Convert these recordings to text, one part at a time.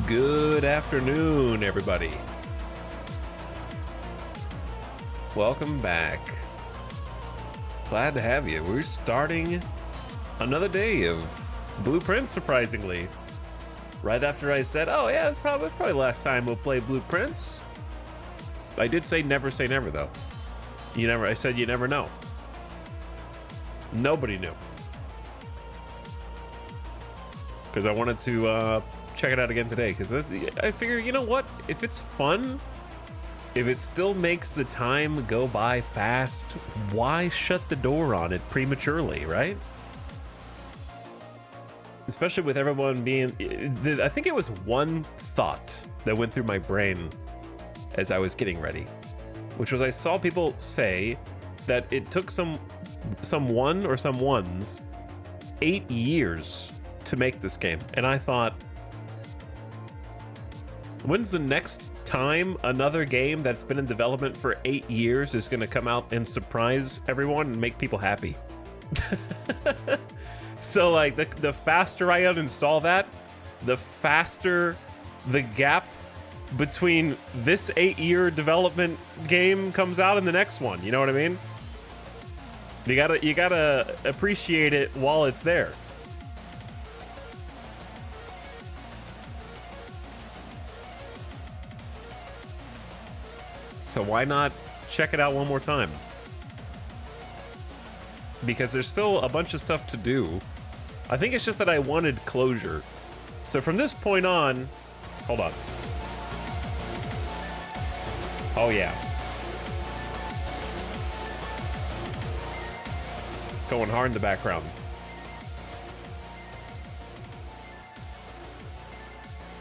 Good afternoon, everybody. Welcome back. Glad to have you. We're starting another day of Blueprints, surprisingly. Right after I said, oh yeah, it's probably the last time we'll play Blueprints. I did say never, though. I said you never know. Nobody knew. Because I wanted to check it out again today, because I figure, you know what? If it's fun, if it still makes the time go by fast, why shut the door on it prematurely, right? Especially with everyone being... I think it was one thought that went through my brain as I was getting ready, which was I saw people say that it took someone or someone's 8 years to make this game. And I thought, when's the next time another game that's been in development for 8 years is going to come out and surprise everyone and make people happy? So like the faster I uninstall that, the faster the gap between this 8-year development game comes out and the next one. You know what I mean? You gotta appreciate it while it's there. So why not check it out one more time? Because there's still a bunch of stuff to do. I think it's just that I wanted closure. So from this point on, hold on. Oh yeah. Going hard in the background.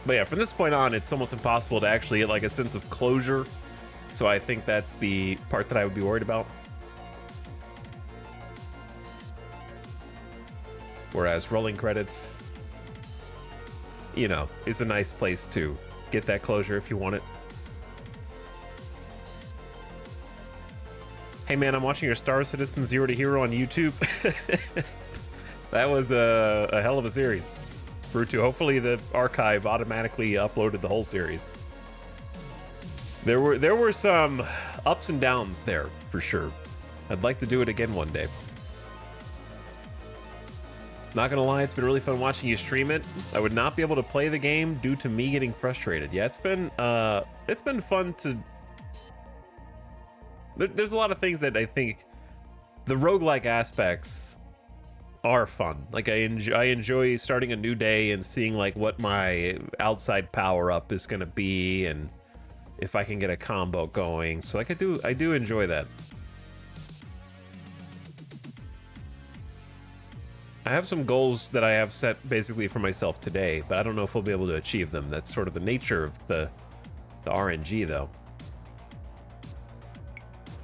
But yeah, from this point on, it's almost impossible to actually get like a sense of closure. So I think that's the part that I would be worried about. Whereas rolling credits, you know, is a nice place to get that closure if you want it. Hey man, I'm watching your Star Citizen Zero to Hero on YouTube. That was a hell of a series. Brutu, hopefully the archive automatically uploaded the whole series. There were some ups and downs there, for sure. I'd like to do it again one day. Not gonna lie, it's been really fun watching you stream it. I would not be able to play the game due to me getting frustrated. Yeah, it's been fun to... There's a lot of things that I think the roguelike aspects are fun. Like I enjoy starting a new day and seeing like what my outside power up is gonna be and if I can get a combo going. So like I do enjoy that. I have some goals that I have set basically for myself today, but I don't know if we'll be able to achieve them. That's sort of the nature of the RNG though.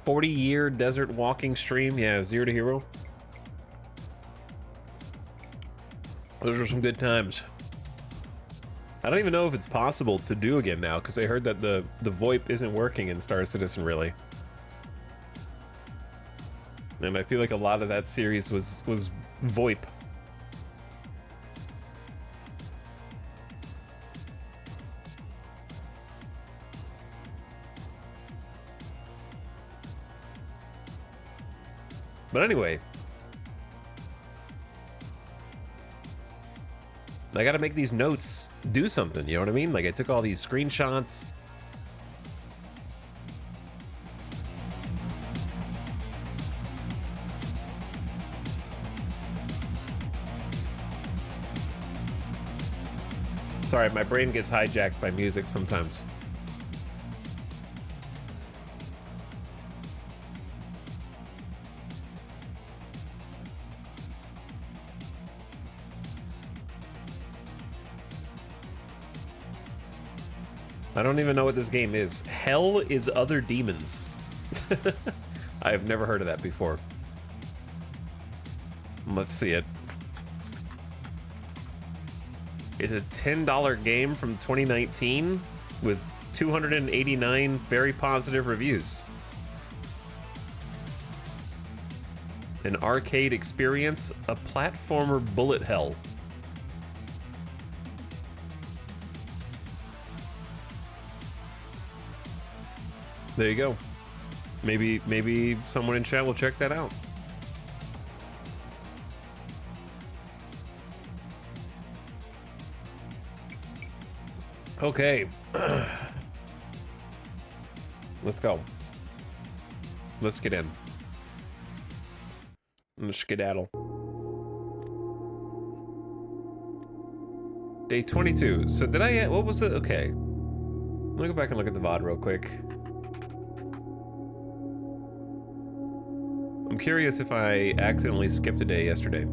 40-year desert walking stream. Yeah, Zero to Hero. Those are some good times. I don't even know if it's possible to do again now, because I heard that the VoIP isn't working in Star Citizen, really. And I feel like a lot of that series was VoIP. But anyway, I gotta make these notes do something, you know what I mean? Like I took all these screenshots. Sorry, my brain gets hijacked by music sometimes. I don't even know what this game is. Hell is Other Demons. I've never heard of that before. Let's see it. It's a $10 game from 2019 with 289 very positive reviews. An arcade experience, a platformer bullet hell. There you go. Maybe someone in chat will check that out. Okay. Let's go. Let's get in. Let's skedaddle. Day 22. So did I, what was it? Okay. Let me go back and look at the VOD real quick. I'm curious if I accidentally skipped a day yesterday.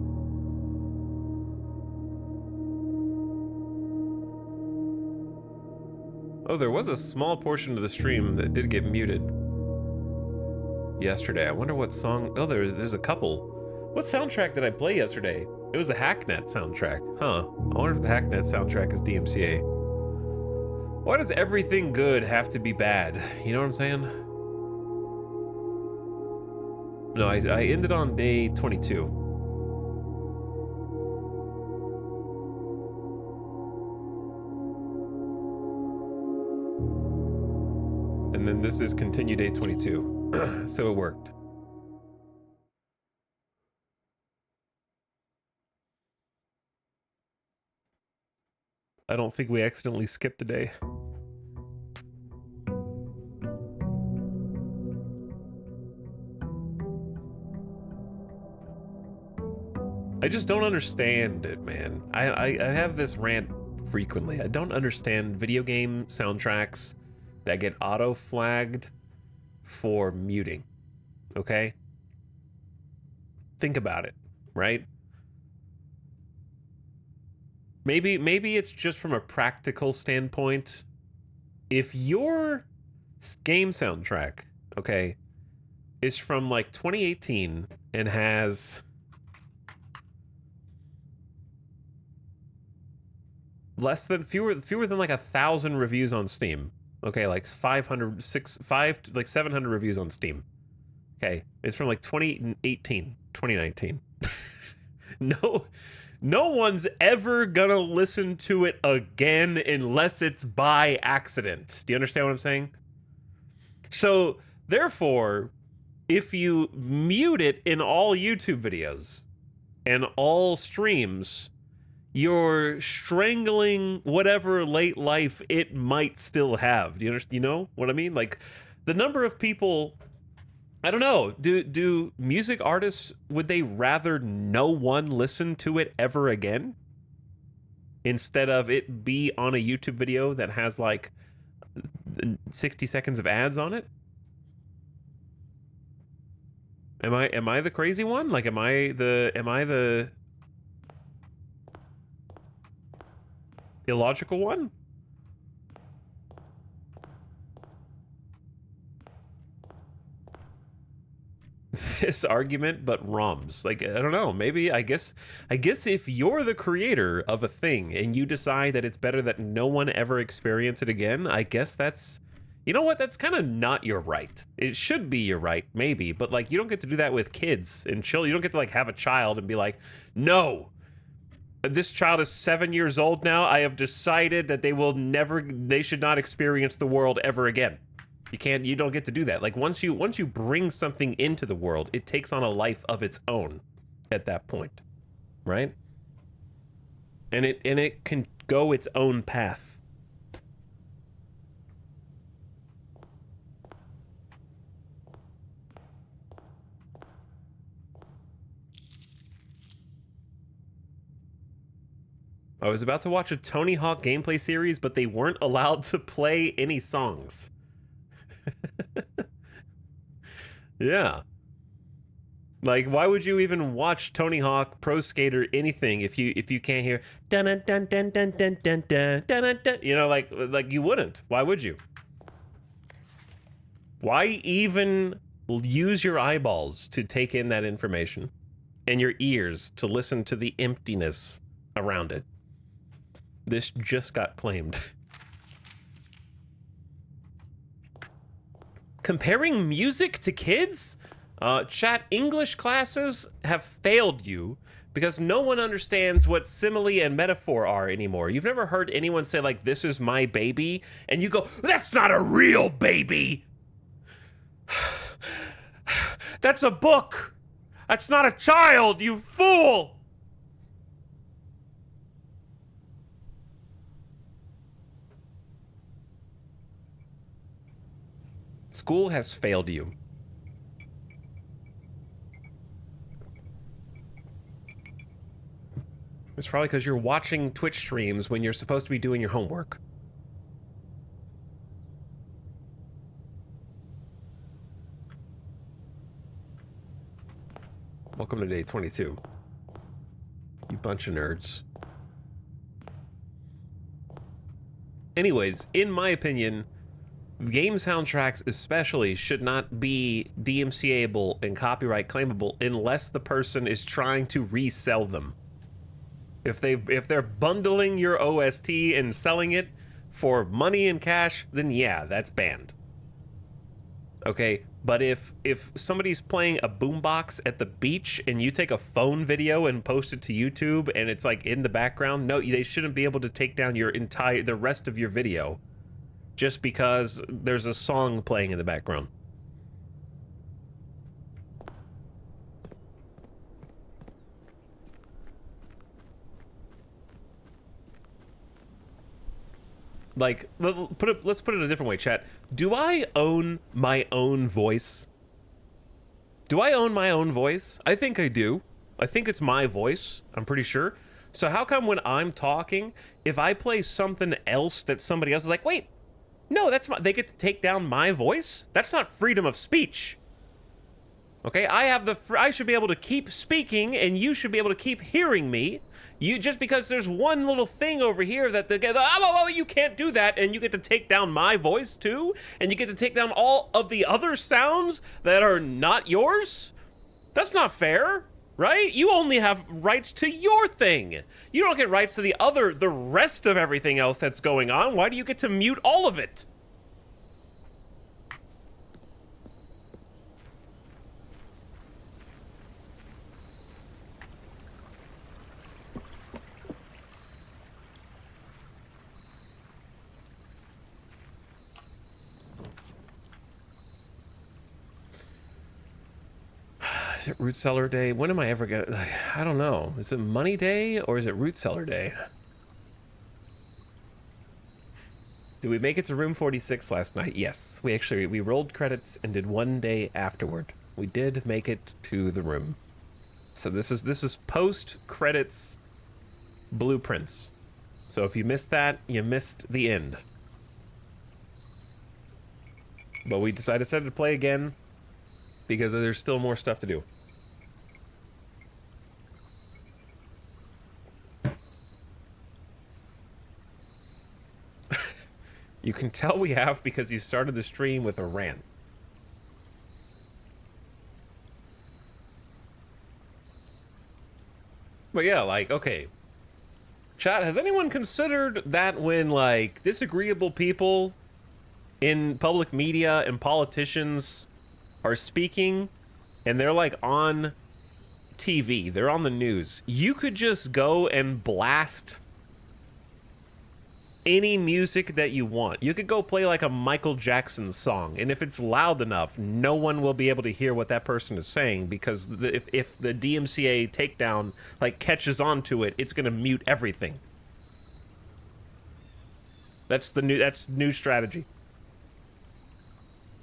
Oh, there was a small portion of the stream that did get muted yesterday. I wonder what song. Oh, there's a couple. What soundtrack did I play yesterday? It was the Hacknet soundtrack. Huh. I wonder if the Hacknet soundtrack is DMCA. Why does everything good have to be bad? You know what I'm saying? No, I ended on day 22. And then this is continue day 22. So it worked. I don't think we accidentally skipped a day. I just don't understand it, man. I have this rant frequently. I don't understand video game soundtracks that get auto-flagged for muting, okay? Think about it, right? Maybe it's just from a practical standpoint. If your game soundtrack, okay, is from like 2018 and has fewer than like 1,000 reviews on Steam. Okay, like 700 reviews on Steam. Okay, it's from like 2018, 2019. No one's ever gonna listen to it again unless it's by accident. Do you understand what I'm saying? So, therefore, if you mute it in all YouTube videos and all streams, you're strangling whatever late life it might still have. Do you understand? You know what I mean? Like, the number of people, I don't know, do music artists, would they rather no one listen to it ever again instead of it be on a YouTube video that has like 60 seconds of ads on it? Am I the crazy one? Like, am I the illogical one? This argument, but ROMs. Like, I don't know, maybe, I guess if you're the creator of a thing and you decide that it's better that no one ever experience it again, I guess that's, you know what, that's kind of not your right. It should be your right, maybe, but like, you don't get to do that with kids and children. You don't get to like have a child and be like, no, this child is 7 years old now. I have decided that they should not experience the world ever again. You don't get to do that. Like, once you bring something into the world, it takes on a life of its own at that point, right? And it can go its own path. I was about to watch a Tony Hawk gameplay series, but they weren't allowed to play any songs. Yeah. Like, why would you even watch Tony Hawk, Pro Skater, anything if you can't hear dun dun dun dun dun dun dun dun dun dun? You know, like you wouldn't. Why would you? Why even use your eyeballs to take in that information and your ears to listen to the emptiness around it? This just got claimed. Comparing music to kids? Chat, English classes have failed you because no one understands what simile and metaphor are anymore. You've never heard anyone say, like, this is my baby, and you go, that's not a real baby. That's a book! That's not a child, you fool! School has failed you. It's probably because you're watching Twitch streams when you're supposed to be doing your homework. Welcome to day 22. You bunch of nerds. Anyways, in my opinion, game soundtracks especially should not be DMCA-able and copyright claimable unless the person is trying to resell them. If they're bundling your OST and selling it for money and cash, then yeah, that's banned. Okay, but if somebody's playing a boombox at the beach and you take a phone video and post it to YouTube and it's like in the background, no, they shouldn't be able to take down the rest of your video just because there's a song playing in the background. Like, let's put it a different way, chat. Do I own my own voice? Do I own my own voice? I think I do. I think it's my voice, I'm pretty sure. So how come when I'm talking, if I play something else that somebody else is like, wait, no, they get to take down my voice? That's not freedom of speech. Okay, I should be able to keep speaking and you should be able to keep hearing me. Just because there's one little thing over here that you can't do that, and you get to take down my voice too, and you get to take down all of the other sounds that are not yours? That's not fair, right? You only have rights to your thing. You don't get rights to the rest of everything else that's going on. Why do you get to mute all of it? Is it Root Cellar Day? When am I ever gonna... I don't know. Is it Money Day or is it Root Cellar Day? Did we make it to room 46 last night? Yes. We rolled credits and did one day afterward. We did make it to the room. So this is post-credits blueprints. So if you missed that, you missed the end. But we decided to play again because there's still more stuff to do. You can tell we have because you started the stream with a rant. But yeah, like, okay. Chat, has anyone considered that when, like, disagreeable people in public media and politicians are speaking and they're, like, on TV, they're on the news, you could just go and blast any music that you want. You could go play like a Michael Jackson song, and if it's loud enough, no one will be able to hear what that person is saying, because if the DMCA takedown like catches on to it, it's gonna mute everything. That's new strategy.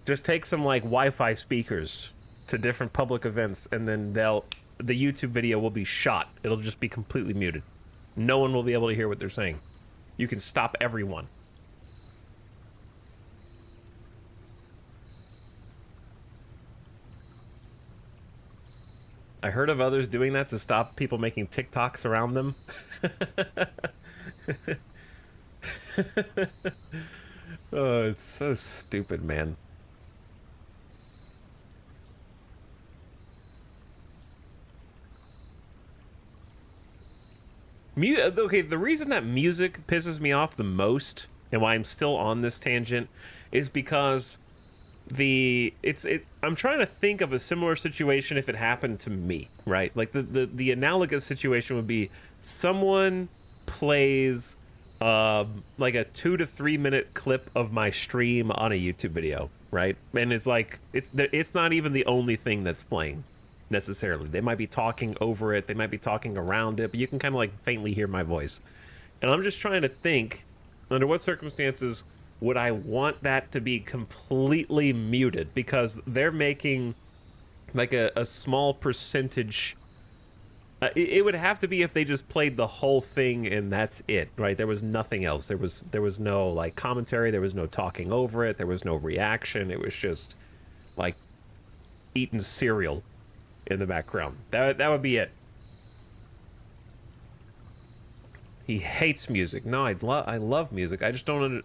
Just take some like Wi-Fi speakers to different public events, and then the YouTube video will be shot. It'll just be completely muted. No one will be able to hear what they're saying. You can stop everyone. I heard of others doing that to stop people making TikToks around them. Oh, it's so stupid, man. Okay, the reason that music pisses me off the most, and why I'm still on this tangent, is because I'm trying to think of a similar situation if it happened to me, right? Like the analogous situation would be someone plays like a 2 to 3 minute clip of my stream on a YouTube video, right? And it's like it's not even the only thing that's playing necessarily. They might be talking over it, they might be talking around it, but you can kind of like faintly hear my voice. And I'm just trying to think, under what circumstances would I want that to be completely muted? Because they're making like a small percentage. It would have to be if they just played the whole thing and that's it, right? There was nothing else. There was no like commentary. There was no talking over it. There was no reaction. It was just like eating cereal in the background. That would be it. He hates music. No, I love music. I just don't.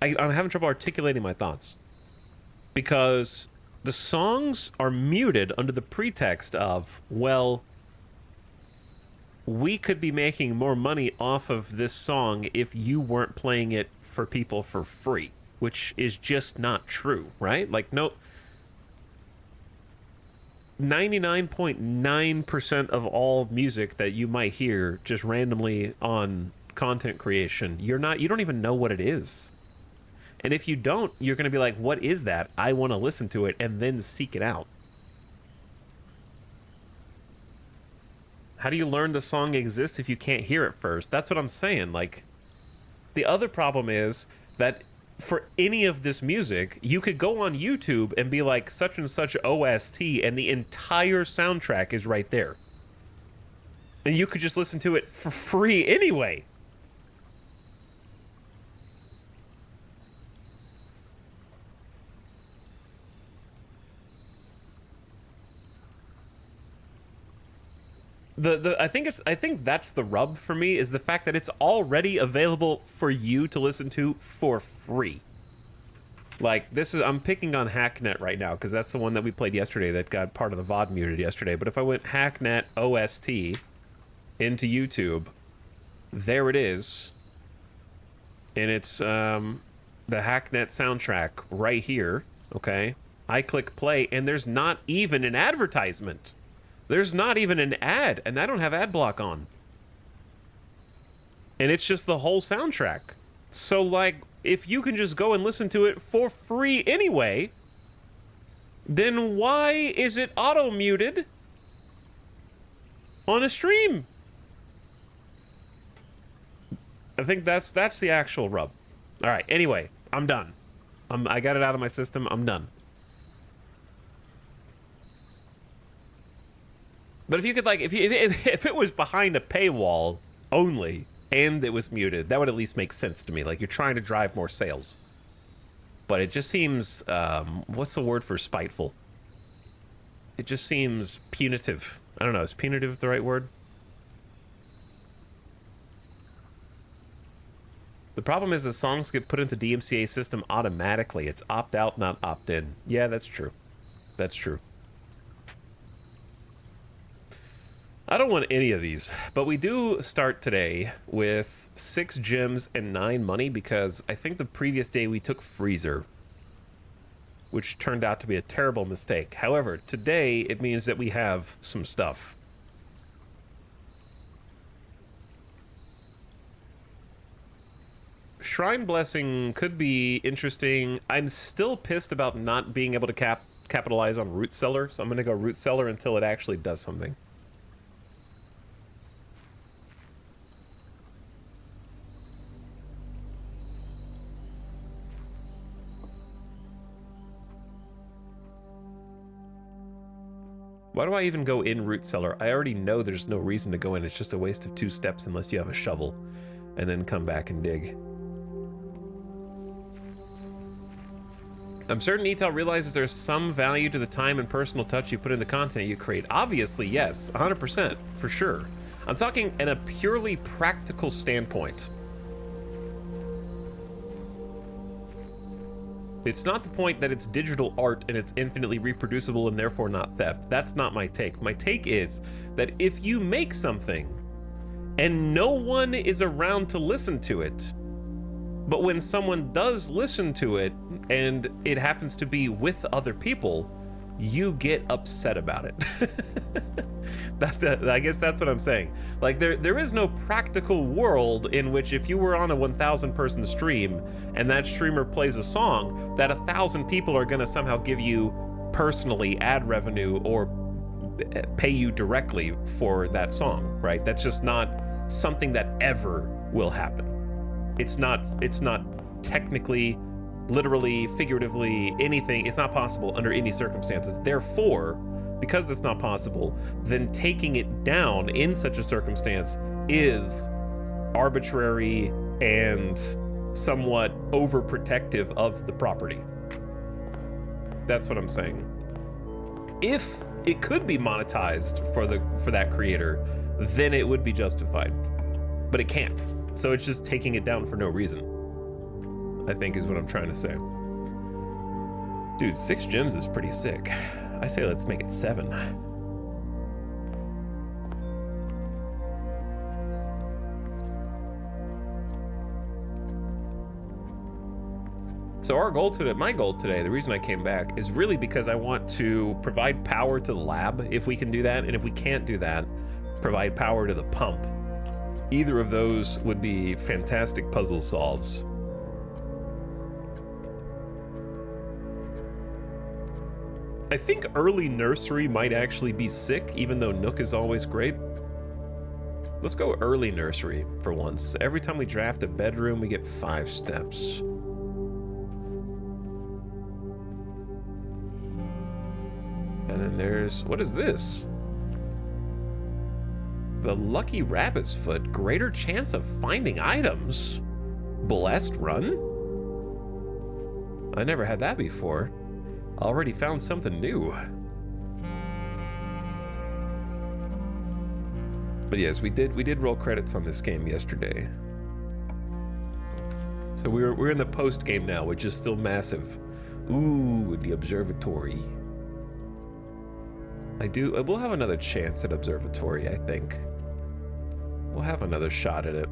I'm having trouble articulating my thoughts because the songs are muted under the pretext of, well, we could be making more money off of this song if you weren't playing it for people for free, which is just not true, right? Like, no, 99.9% of all music that you might hear just randomly on content creation, you don't even know what it is. And if you don't, you're going to be like, what is that? I want to listen to it, and then seek it out. How do you learn the song exists if you can't hear it first? That's what I'm saying. Like, the other problem is that for any of this music, you could go on YouTube and be like such and such OST, and the entire soundtrack is right there. And you could just listen to it for free anyway. I think that's the rub for me, is the fact that it's already available for you to listen to for free. Like, I'm picking on Hacknet right now because that's the one that we played yesterday that got part of the VOD muted yesterday. But if I went Hacknet OST into YouTube, there it is. And it's the Hacknet soundtrack right here, okay? I click play, and there's not even an advertisement. There's not even an ad, and I don't have ad block on. And it's just the whole soundtrack. So, like, if you can just go and listen to it for free anyway, then why is it auto-muted on a stream? I think that's the actual rub. All right, anyway, I'm done. I got it out of my system. I'm done. But if you could, like, if it was behind a paywall only and it was muted, that would at least make sense to me. Like, you're trying to drive more sales. But it just seems, what's the word for spiteful? It just seems punitive. I don't know, is punitive the right word? The problem is the songs get put into DMCA system automatically. It's opt-out, not opt-in. Yeah, that's true. That's true. I don't want any of these, but we do start today with 6 gems and 9 money because I think the previous day we took Freezer, which turned out to be a terrible mistake. However, today it means that we have some stuff. Shrine Blessing could be interesting. I'm still pissed about not being able to capitalize on Root Cellar, so I'm going to go Root Cellar until it actually does something. Why do I even go in Root Cellar? I already know there's no reason to go in. It's just a waste of 2 steps unless you have a shovel, and then come back and dig. I'm certain Etel realizes there's some value to the time and personal touch you put in the content you create. Obviously, yes, 100%, for sure. I'm talking in a purely practical standpoint. It's not the point that it's digital art and it's infinitely reproducible and therefore not theft. That's not my take. My take is that if you make something and no one is around to listen to it, but when someone does listen to it and it happens to be with other people, you get upset about it. I guess that's what I'm saying. Like, there is no practical world in which if you were on a 1,000 person stream and that streamer plays a song, that 1,000 people are gonna somehow give you personally ad revenue or pay you directly for that song, right? That's just not something that ever will happen. It's not technically, literally, figuratively, anything. It's not possible under any circumstances. Therefore, because it's not possible, then taking it down in such a circumstance is arbitrary and somewhat overprotective of the property. That's what I'm saying. If it could be monetized for that creator, then it would be justified. But it can't. So it's just taking it down for no reason, I think is what I'm trying to say. Dude, 6 gems is pretty sick. I say let's make it 7. So our goal today, my goal today, the reason I came back is really because I want to provide power to the lab if we can do that, and if we can't do that, provide power to the pump. Either of those would be fantastic puzzle solves. I think early nursery might actually be sick, even though Nook is always great. Let's go early nursery for once. Every time we draft a bedroom, we get 5 steps. And then there's, what is this? The Lucky Rabbit's Foot, greater chance of finding items. Blessed Run? I never had that before. Already found something new. But yes, we did roll credits on this game yesterday. So we're in the post game now, which is still massive. Ooh, the observatory. We'll have another chance at observatory, I think. We'll have another shot at it.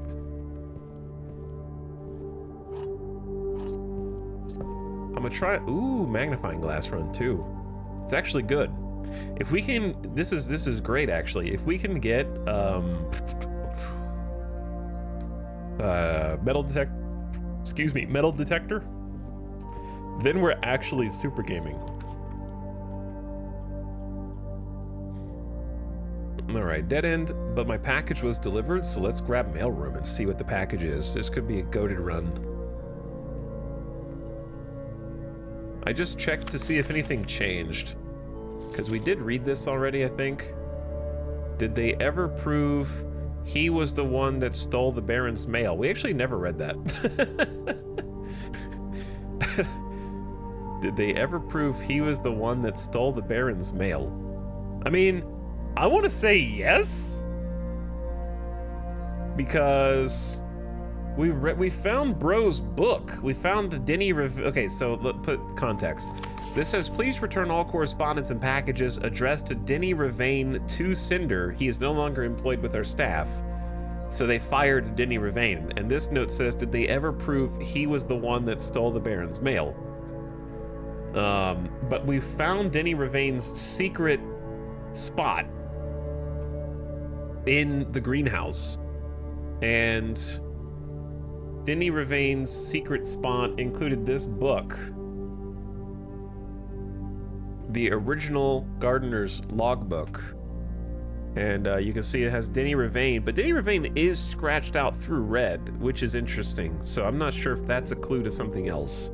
I'm gonna try, ooh, magnifying glass run too. It's actually good. If we can, this is great actually. If we can get metal detector, then we're actually super gaming. All right, dead end, but my package was delivered, so let's grab mailroom and see what the package is. This could be a goated run. I just checked to see if anything changed, because we did read this already, I think. Did they ever prove he was the one that stole the Baron's mail? We actually never read that. Did they ever prove he was the one that stole the Baron's mail? I mean, I want to say yes, because we found Bro's book. We found Denny okay, so let's put context. This says, please return all correspondence and packages addressed to Denny Ravain to Cinder. He is no longer employed with our staff. So they fired Denny Ravain. And this note says, did they ever prove he was the one that stole the Baron's mail? But we found Denny Ravain's secret spot in the greenhouse, and Denny Ravain's secret spot included this book, the original Gardener's Logbook, and you can see it has Denny Ravain, but Denny Ravain is scratched out through red, which is interesting, so I'm not sure if that's a clue to something else.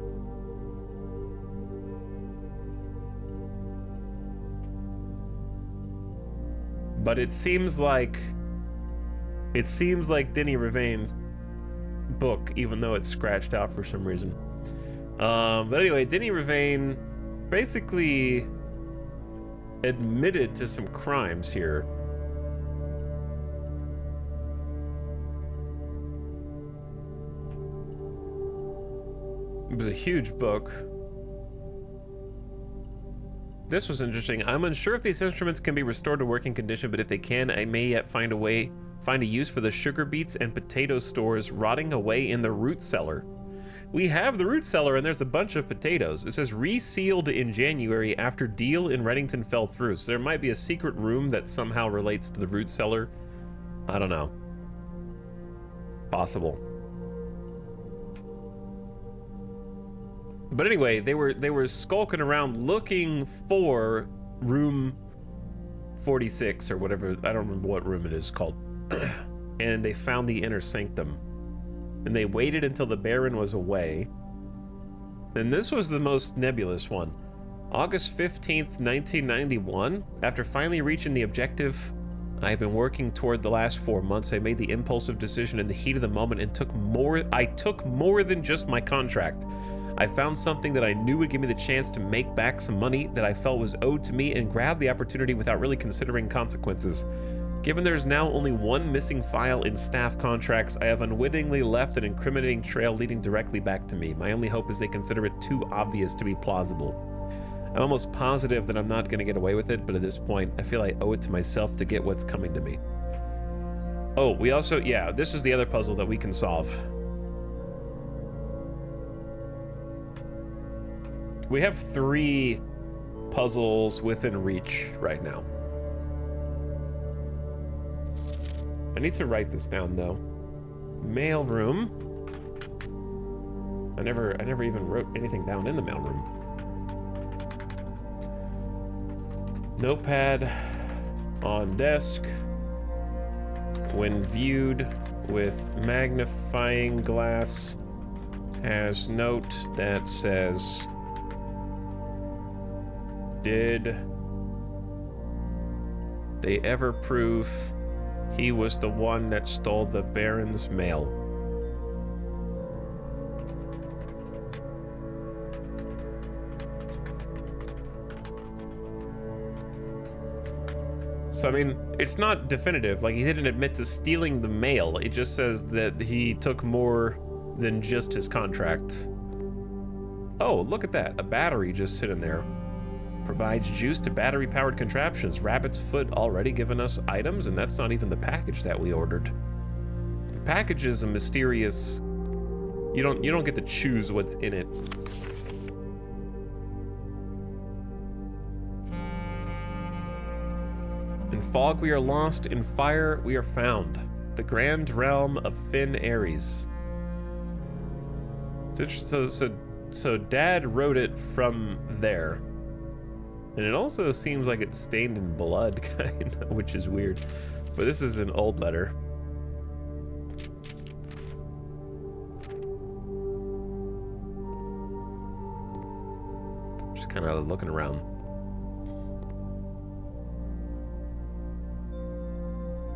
But it seems like Denny Ravain's book, even though it's scratched out for some reason. But anyway, Denny Ravain basically admitted to some crimes here. It was a huge book. This was interesting. I'm unsure if these instruments can be restored to working condition, but if they can, I may yet find a use for the sugar beets and potato stores rotting away in the root cellar. We have the root cellar, and there's a bunch of potatoes. It says resealed in January after deal in Reddington fell through. So there might be a secret room that somehow relates to the root cellar. I don't know. Possible. But anyway, they were skulking around looking for room 46 or whatever. I don't remember what room it is called. And they found the inner sanctum. And they waited until the Baron was away. And this was the most nebulous one. August 15th, 1991. After finally reaching the objective I have been working toward the last 4 months, I made the impulsive decision in the heat of the moment and I took more than just my contract. I found something that I knew would give me the chance to make back some money that I felt was owed to me and grabbed the opportunity without really considering consequences. Given there's now only one missing file in staff contracts, I have unwittingly left an incriminating trail leading directly back to me. My only hope is they consider it too obvious to be plausible. I'm almost positive that I'm not going to get away with it, but at this point, I feel I owe it to myself to get what's coming to me. Oh, we also, yeah, this is the other puzzle that we can solve. We have 3 puzzles within reach right now. I need to write this down though. Mail room. I never even wrote anything down in the mail room. Notepad on desk. When viewed with magnifying glass, has note that says, did they ever prove he was the one that stole the Baron's mail? So, I mean, it's not definitive. Like, he didn't admit to stealing the mail. It just says that he took more than just his contract. Oh, look at that. A battery just sitting there. Provides juice to battery-powered contraptions. Rabbit's Foot already given us items, and that's not even the package that we ordered. The package is a mysterious... You don't get to choose what's in it. In fog we are lost, in fire we are found. The grand realm of Finn Ares. It's interesting. So Dad wrote it from there. And it also seems like it's stained in blood, kind of, which is weird. But this is an old letter. Just kind of looking around.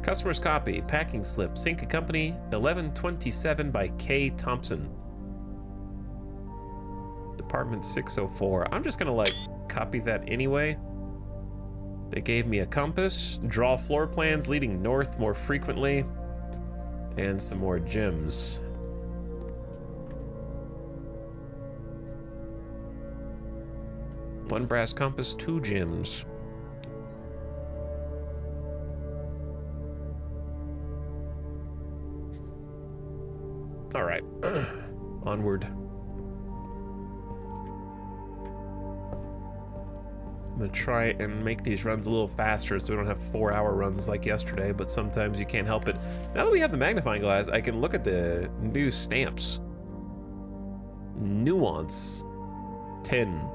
Customer's copy, packing slip, Cinca Company, 1127 by K. Thompson. Department 604. I'm just gonna like copy that anyway. They gave me a compass, draw floor plans leading north more frequently, and some more gems. One brass compass, 2 gems. All right, onward. I'm gonna try and make these runs a little faster so we don't have 4-hour runs like yesterday, but sometimes you can't help it. Now that we have the magnifying glass, I can look at the new stamps. Nuance 10.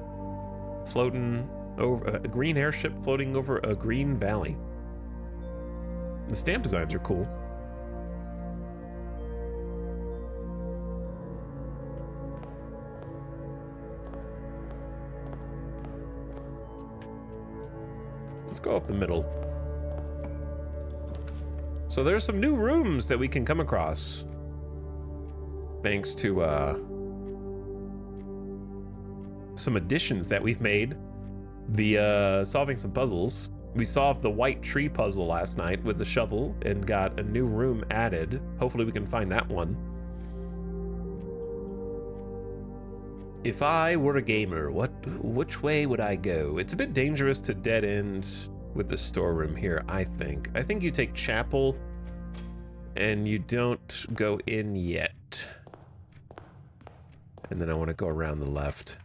Floating over a green airship floating over a green valley. The stamp designs are cool. Let's go up the middle. So there's some new rooms that we can come across. Thanks to some additions that we've made via solving some puzzles. We solved the white tree puzzle last night with a shovel and got a new room added. Hopefully we can find that one. If I were a gamer, which way would I go? It's a bit dangerous to dead end with the storeroom here, I think. I think you take chapel and you don't go in yet. And then I want to go around the left.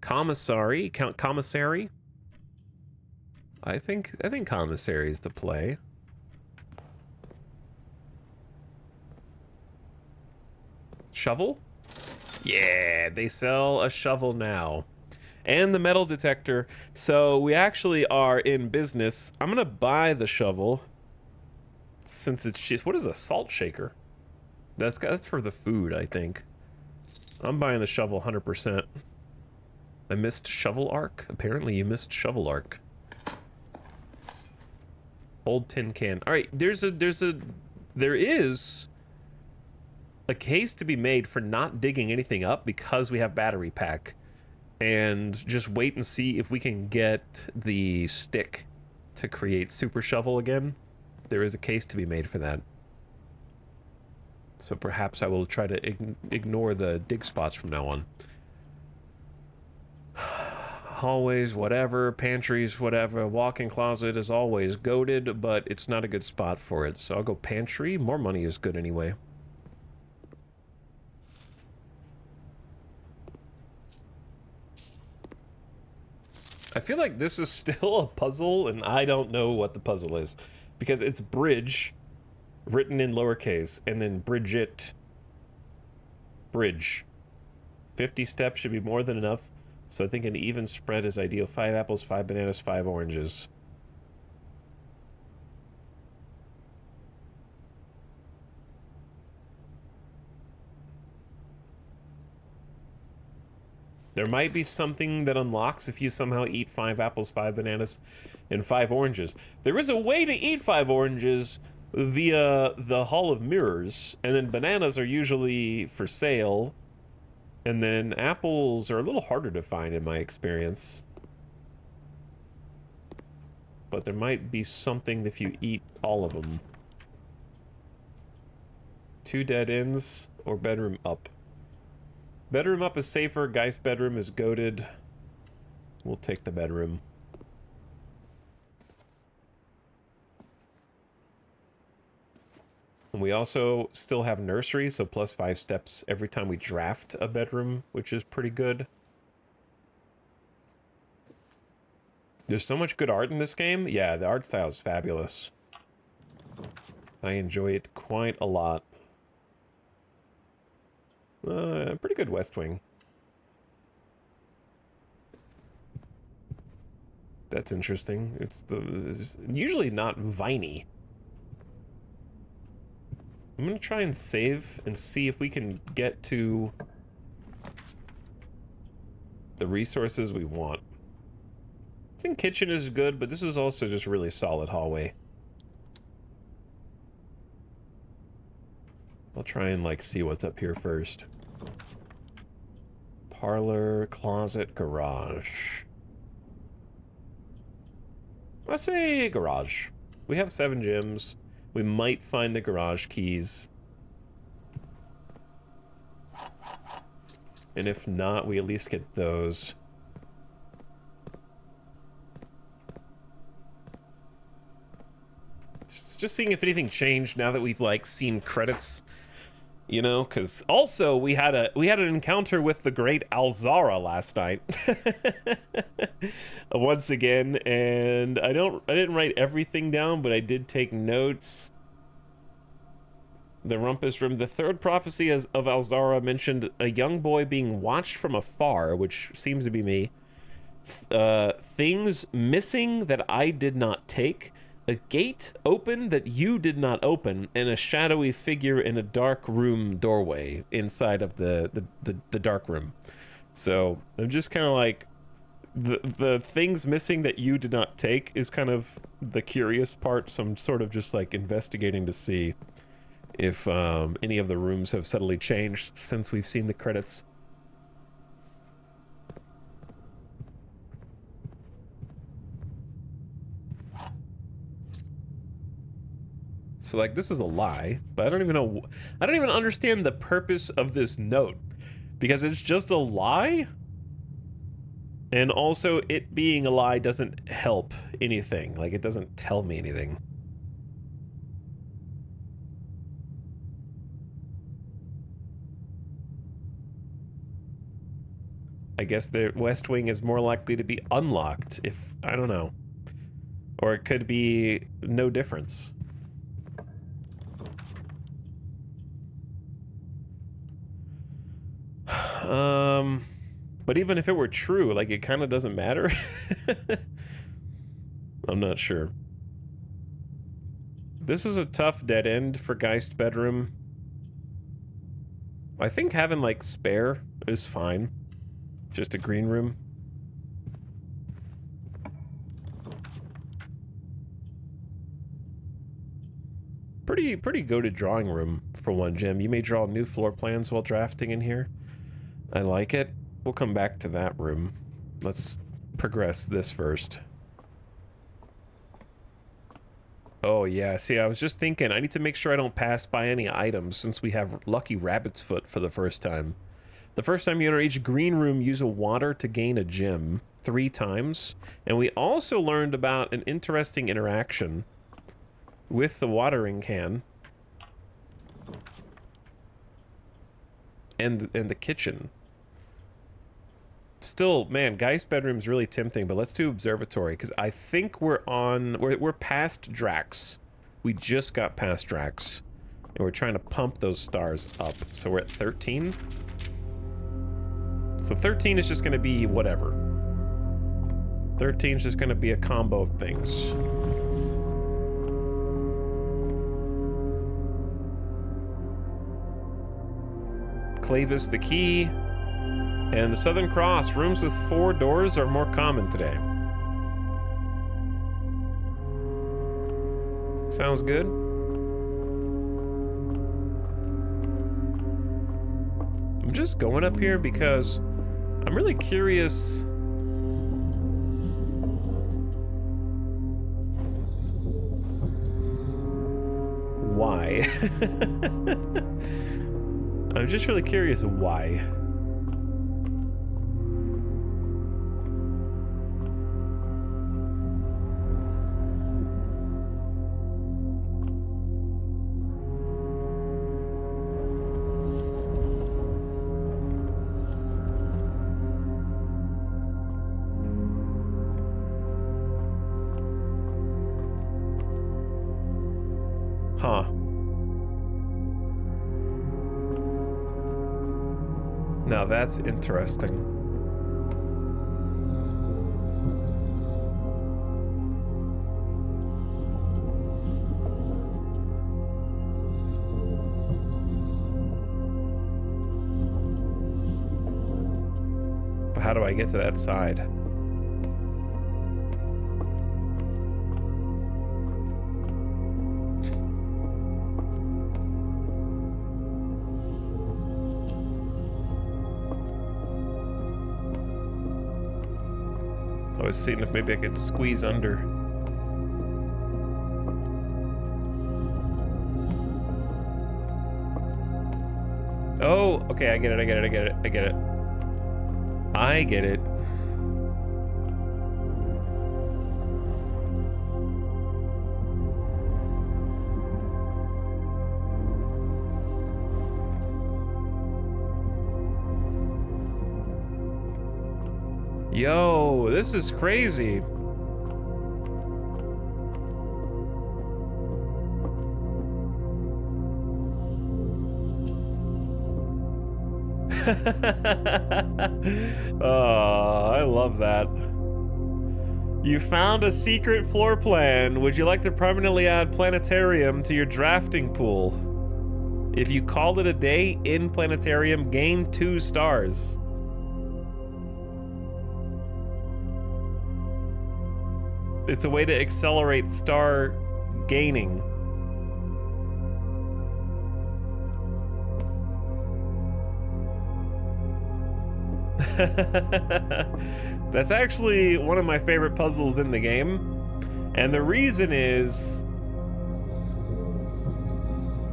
Commissary, Count Commissary. I think Commissary is the play. Shovel? Yeah, they sell a shovel now. And the metal detector. So we actually are in business. I'm gonna buy the shovel. Since it's just, what is a salt shaker? That's for the food, I think. I'm buying the shovel 100%. I missed shovel arc? Apparently you missed shovel arc. Old tin can. All right, there is a case to be made for not digging anything up because we have battery pack. And just wait and see if we can get the stick to create super shovel again. There is a case to be made for that. So perhaps I will try to ignore the dig spots from now on. Hallways, whatever. Pantries, whatever. Walk-in closet is always goated, but it's not a good spot for it. So I'll go pantry. More money is good anyway. I feel like this is still a puzzle, and I don't know what the puzzle is. Because it's bridge, written in lowercase, and then Bridget. Bridge. 50 steps should be more than enough, so I think an even spread is ideal. 5 apples, 5 bananas, 5 oranges. There might be something that unlocks if you somehow eat 5 apples, 5 bananas, and 5 oranges. There is a way to eat 5 oranges via the Hall of Mirrors, and then bananas are usually for sale, and then apples are a little harder to find in my experience. But there might be something if you eat all of them. 2 dead ends or bedroom up. Bedroom up is safer. Geist bedroom is goated. We'll take the bedroom. And we also still have nursery, so plus 5 steps every time we draft a bedroom, which is pretty good. There's so much good art in this game. Yeah, the art style is fabulous. I enjoy it quite a lot. Pretty good West Wing. That's interesting. It's usually not viney. I'm gonna try and save and see if we can get to the resources we want. I think kitchen is good, but this is also just really solid hallway. I'll try and, like, see what's up here first. Parlor, closet, garage. Let's say garage. We have 7 gems. We might find the garage keys. And if not, we at least get those. Just seeing if anything changed now that we've, like, seen credits. You know, because also we had an encounter with the great Alzara last night, once again, and I didn't write everything down, but I did take notes. The Rumpus Room. The third prophecy of Alzara mentioned a young boy being watched from afar, which seems to be me. Things missing that I did not take. A gate open that you did not open, and a shadowy figure in a dark room doorway inside of the dark room. So I'm just kind of like, the things missing that you did not take is kind of the curious part. So I'm sort of just like investigating to see if any of the rooms have subtly changed since we've seen the credits. So, like, this is a lie, but I don't even understand the purpose of this note, because it's just a lie, and also it being a lie doesn't help anything. Like, it doesn't tell me anything. I guess the West Wing is more likely to be unlocked if, I don't know. Or it could be no difference. But even if it were true, like, it kind of doesn't matter. I'm not sure. This is a tough dead end for Geist bedroom. I think having, like, spare is fine. Just a green room. Pretty goated drawing room for one, Jim. You may draw new floor plans while drafting in here. I like it. We'll come back to that room. Let's progress this first. Oh yeah, see, I was just thinking, I need to make sure I don't pass by any items since we have Lucky Rabbit's Foot for the first time. The first time you enter each green room, use a water to gain a gem 3 times. And we also learned about an interesting interaction with the watering can and the kitchen. Still, man, Geist bedroom's really tempting, but let's do observatory because I think we're past Drax. We just got past Drax, and we're trying to pump those stars up. So we're at 13. So 13 is just going to be whatever. 13 is just going to be a combo of things. Clavis the key. And the Southern Cross, rooms with 4 doors are more common today. Sounds good. I'm just going up here because I'm really curious. Why? I'm just really curious why. Huh. Now that's interesting. But how do I get to that side? I was seeing if maybe I could squeeze under. Oh, okay, I get it, I get it, I get it, I get it. I get it. Yo, this is crazy. Oh, I love that. You found a secret floor plan. Would you like to permanently add planetarium to your drafting pool? If you called it a day in planetarium, gain 2 stars. It's a way to accelerate star gaining. That's actually one of my favorite puzzles in the game. And the reason is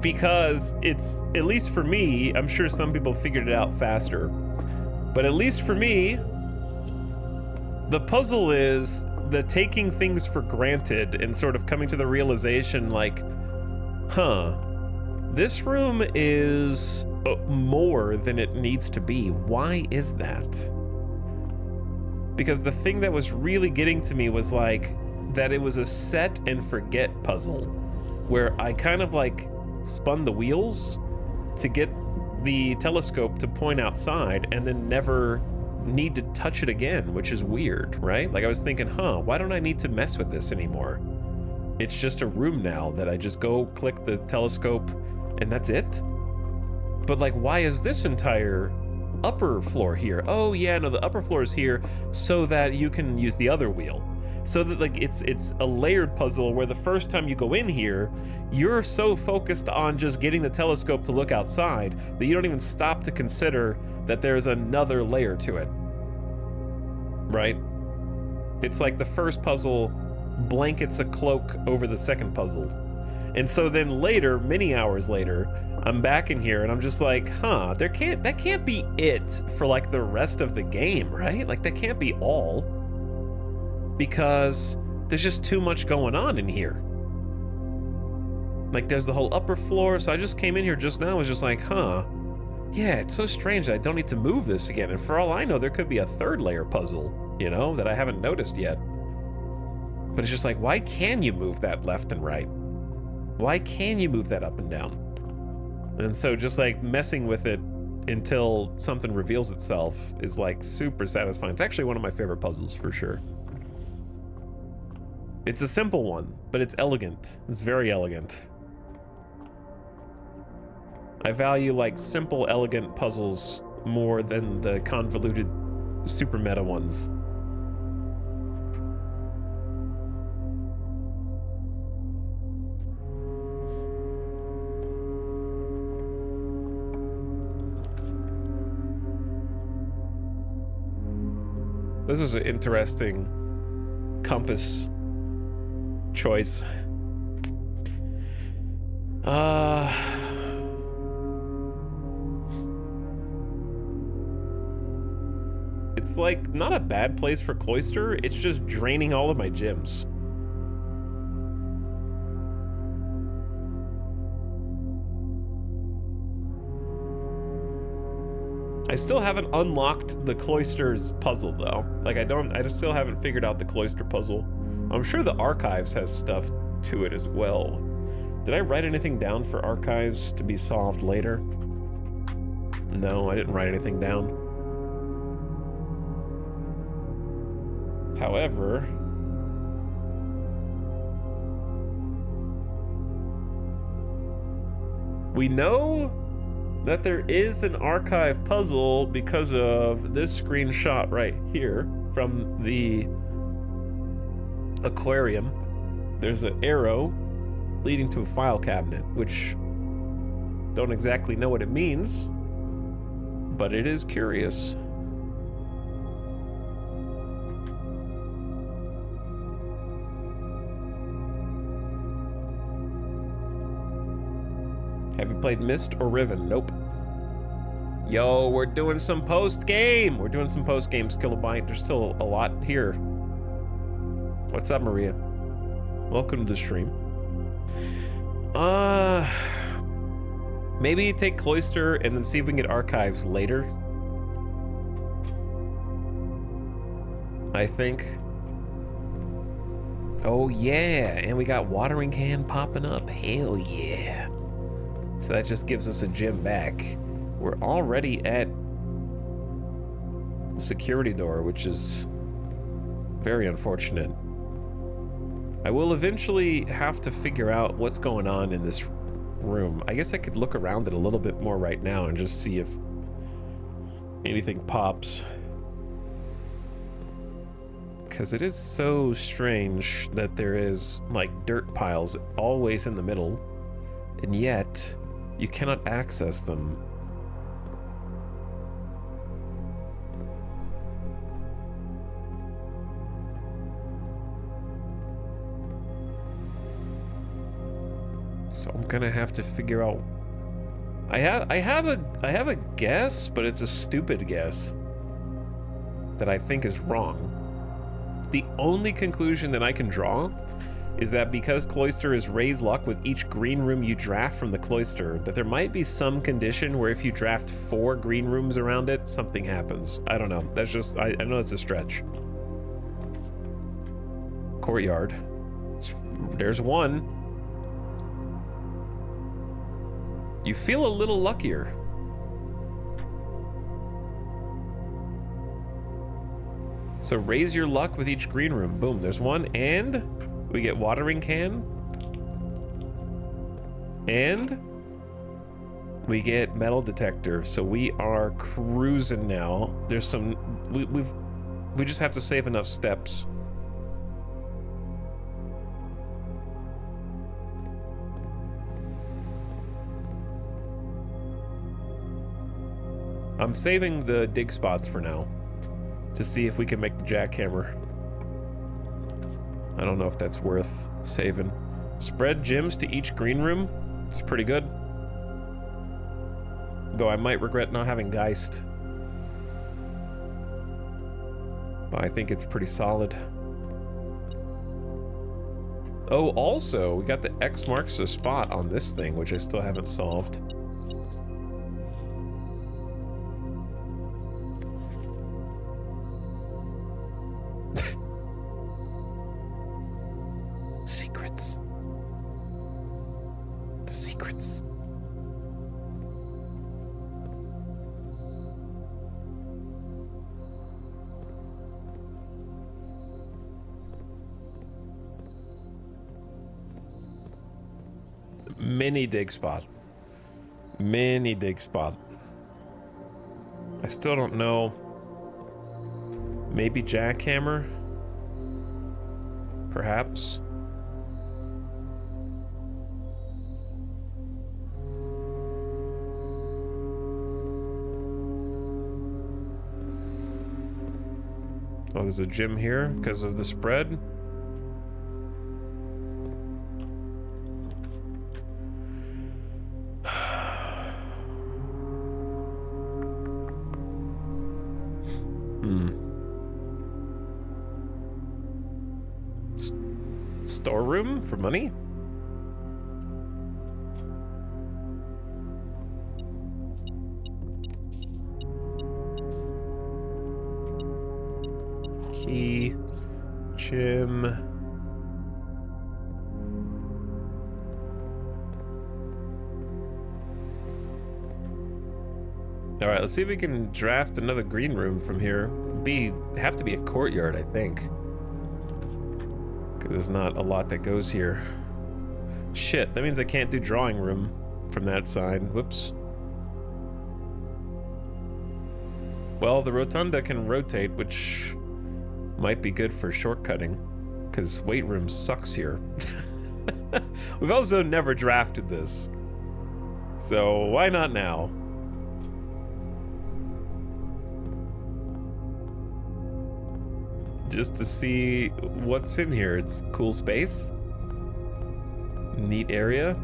because it's, at least for me, I'm sure some people figured it out faster, but at least for me, the puzzle is the taking things for granted and sort of coming to the realization like, huh, this room is more than it needs to be. Why is that? Because the thing that was really getting to me was like that it was a set and forget puzzle where I kind of like spun the wheels to get the telescope to point outside and then never need to touch it again, which is weird, right? Like I was thinking, why don't I need to mess with this anymore? It's just a room now that I just go click the telescope and that's it. But like, why is this entire upper floor here? Oh yeah, no, the upper floor is here so that you can use the other wheel. So that like it's a layered puzzle where the first time you go in here, you're so focused on just getting the telescope to look outside that you don't even stop to consider that there's another layer to it. Right? It's like the first puzzle blankets a cloak over the second puzzle. And so then later, many hours later, I'm back in here and I'm just like, that can't be it for like the rest of the game, right? Like that can't be all, because there's just too much going on in here. Like there's the whole upper floor. So I just came in here just now and was just like, yeah, it's so strange that I don't need to move this again. And for all I know, there could be a third layer puzzle, you know, that I haven't noticed yet. But it's just like, why can you move that left and right? Why can you move that up and down? And so just like messing with it until something reveals itself is like super satisfying. It's actually one of my favorite puzzles for sure. It's a simple one, but it's elegant. It's very elegant. I value like simple, elegant puzzles more than the convoluted, super meta ones. This is an interesting compass choice. It's like not a bad place for Cloister, it's just draining all of my gems. I still haven't unlocked the Cloister's puzzle though. Like I just still haven't figured out the Cloister puzzle. I'm sure the Archives has stuff to it as well. Did I write anything down for Archives to be solved later? No, I didn't write anything down. However, we know that there is an Archive puzzle because of this screenshot right here from the aquarium. There's an arrow leading to a file cabinet, which don't exactly know what it means, but it is curious. Have you played Myst or Riven? Nope. Yo, we're doing some post-game. We're doing some post-game, Skillabyte. There's still a lot here. What's up, Maria? Welcome to the stream. Maybe take Cloister and then see if we can get Archives later. I think. Oh yeah, and we got watering can popping up. Hell yeah. So that just gives us a gem back. We're already at security door, which is very unfortunate. I will eventually have to figure out what's going on in this room. I guess I could look around it a little bit more right now and just see if anything pops. Because it is so strange that there is like dirt piles always in the middle, and yet you cannot access them. So I'm gonna have to figure out. I have a guess, but it's a stupid guess that I think is wrong. The only conclusion that I can draw is that because Cloister is raise luck with each green room you draft from the Cloister, that there might be some condition where if you draft 4 green rooms around it, something happens. I don't know. That's just, I know it's a stretch. courtyard. There's one. You feel a little luckier. So raise your luck with each green room. Boom, there's one, and we get watering can. And we get metal detector. So we are cruising now. There's some, we just have to save enough steps. I'm saving the dig spots for now to see if we can make the jackhammer. I don't know if that's worth saving. Spread gems to each green room. It's pretty good. Though I might regret not having Geist. But I think it's pretty solid. Oh, also, we got the X marks the spot on this thing, which I still haven't solved. Secrets. The secrets. Mini dig spot. Mini dig spot. I still don't know. Maybe jackhammer? Perhaps. Oh, there's a gym here because of the spread. Storeroom for money? Key, gym. All right, let's see if we can draft another green room from here. Have to be a courtyard, I think. Because there's not a lot that goes here. Shit, that means I can't do drawing room from that side. Whoops. Well, the rotunda can rotate, which might be good for shortcutting, because weight room sucks here. We've also never drafted this, so why not now? Just to see what's in here. It's cool space. Neat area.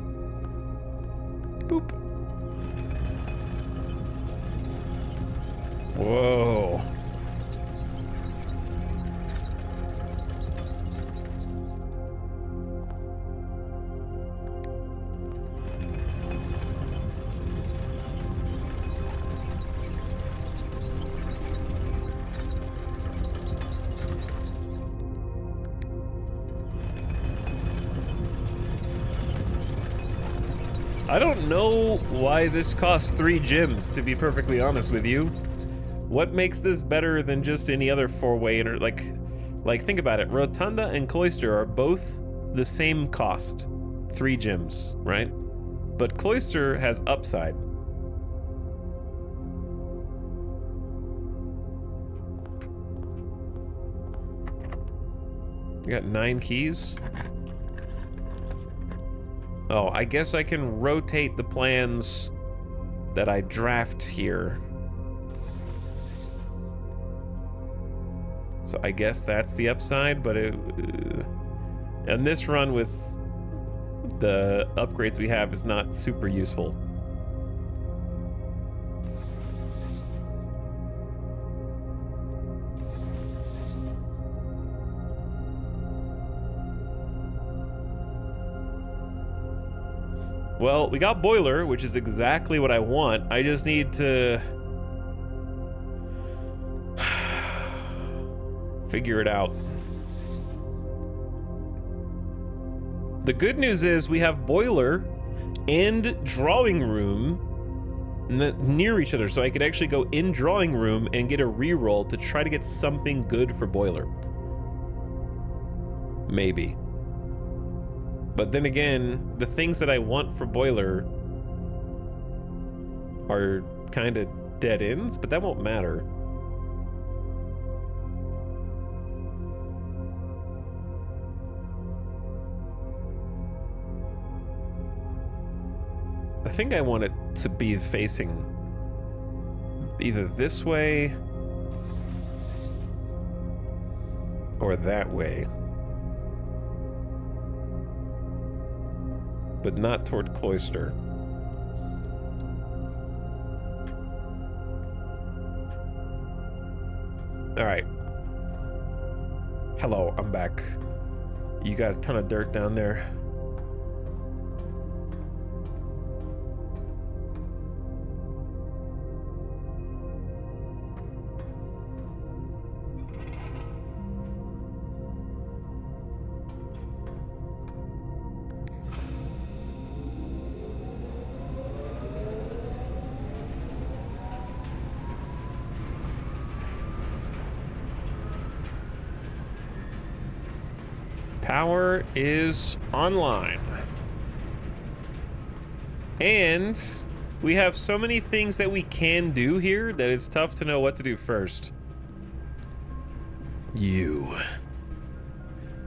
Boop. Whoa. I don't know why this costs 3 gems, to be perfectly honest with you. What makes this better than just any other 4-way like think about it. Rotunda and Cloister are both the same cost. 3 gems, right? But Cloister has upside. You got 9 keys. Oh, I guess I can rotate the plans that I draft here. So I guess that's the upside, but and this run with the upgrades we have is not super useful. Well, we got boiler, which is exactly what I want. I just need to figure it out. The good news is we have boiler and drawing room near each other, so I could actually go in drawing room and get a reroll to try to get something good for boiler. Maybe. But then again, the things that I want for boiler are kind of dead ends, but that won't matter. I think I want it to be facing either this way or that way, but not toward Cloister. All right. Hello, I'm back. You got a ton of dirt down there. Power is online. And we have so many things that we can do here that it's tough to know what to do first. You.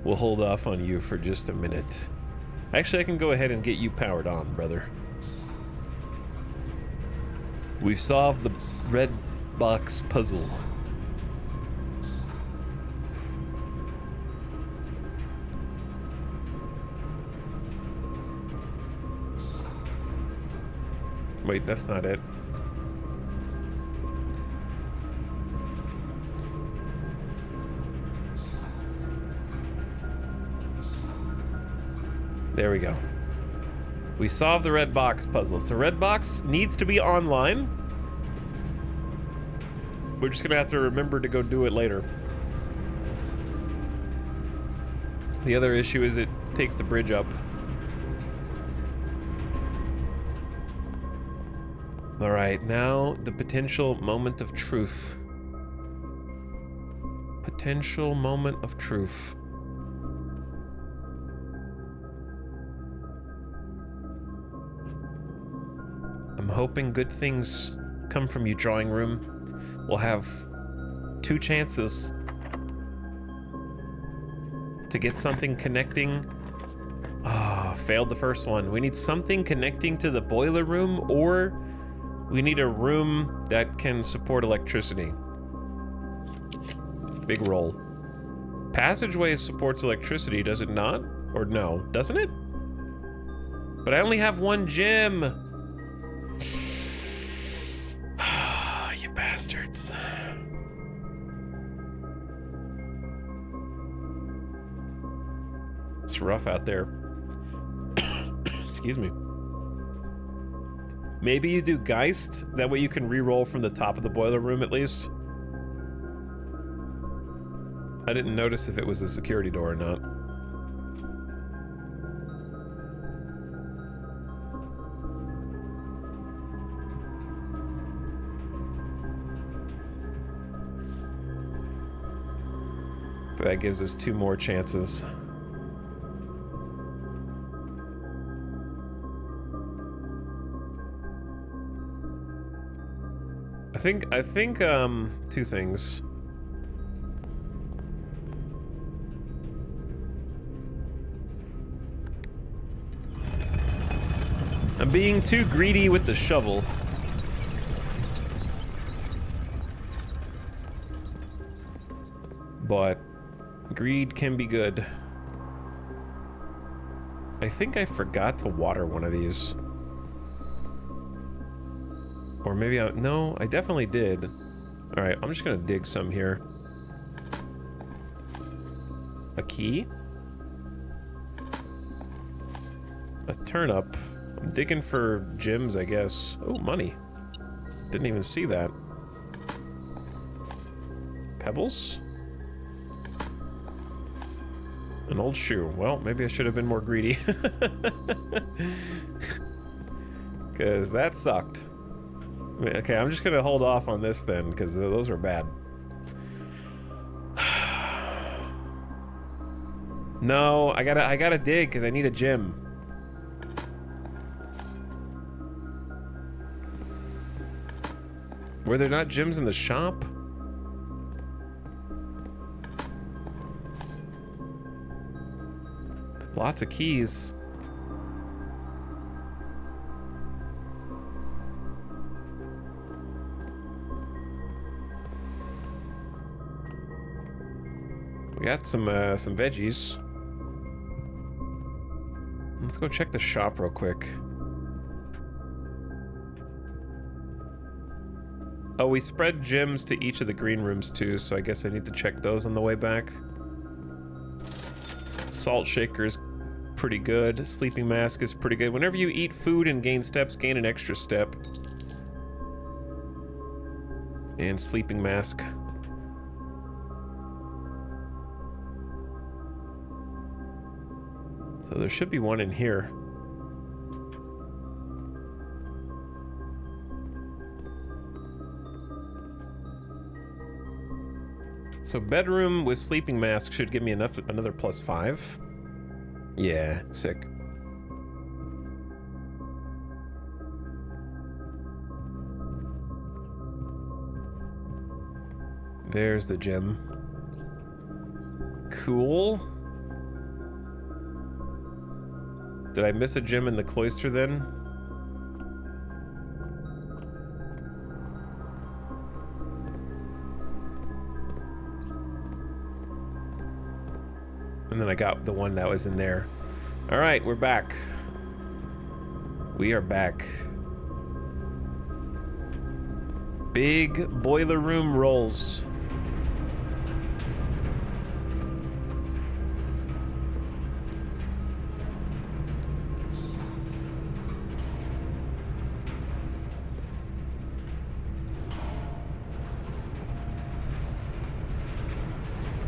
We'll hold off on you for just a minute. Actually, I can go ahead and get you powered on, brother. We've solved the red box puzzle. Wait, that's not it. There we go. We solved the red box puzzle. So red box needs to be online. We're just gonna have to remember to go do it later. The other issue is it takes the bridge up. All right, now the potential moment of truth. Potential moment of truth. I'm hoping good things come from you, drawing room. We'll have 2 chances to get something connecting. Ah, failed the first one. We need something connecting to the boiler room, or we need a room that can support electricity. Big roll. Passageway supports electricity, does it not? Or no, doesn't it? But I only have 1 gem. You bastards. It's rough out there. Excuse me. Maybe you do Geist, that way you can re-roll from the top of the boiler room at least. I didn't notice if it was a security door or not. So that gives us 2 more chances. I think 2 things. I'm being too greedy with the shovel. But greed can be good. I think I forgot to water one of these. Or maybe no, I definitely did. All right, I'm just gonna dig some here. A key? A turnip. I'm digging for gems, I guess. Oh, money. Didn't even see that. Pebbles? An old shoe. Well, maybe I should have been more greedy. Because that sucked. Okay, I'm just gonna hold off on this then, because those are bad. No, I gotta dig, because I need a gym. Were there not gyms in the shop? Lots of keys. We got some veggies. Let's go check the shop real quick. Oh, we spread gems to each of the green rooms too, so I guess I need to check those on the way back. Salt shaker's pretty good. Sleeping mask is pretty good. Whenever you eat food and gain steps, gain an extra step. And sleeping mask. So there should be one in here. So bedroom with sleeping mask should give me another +5. Yeah, sick. There's the gym. Cool. Did I miss a gym in the cloister then? And then I got the one that was in there. All right, we're back. We are back. Big boiler room rolls.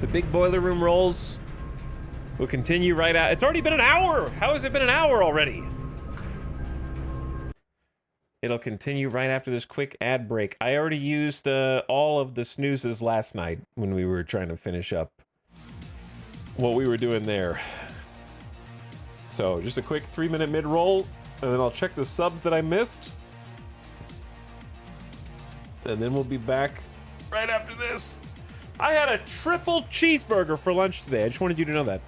The big boiler room rolls will continue right out. It's already been an hour! How has it been an hour already? It'll continue right after this quick ad break. I already used all of the snoozes last night when we were trying to finish up what we were doing there. So just a quick 3-minute mid-roll, and then I'll check the subs that I missed. And then we'll be back right after this. I had a triple cheeseburger for lunch today. I just wanted you to know that.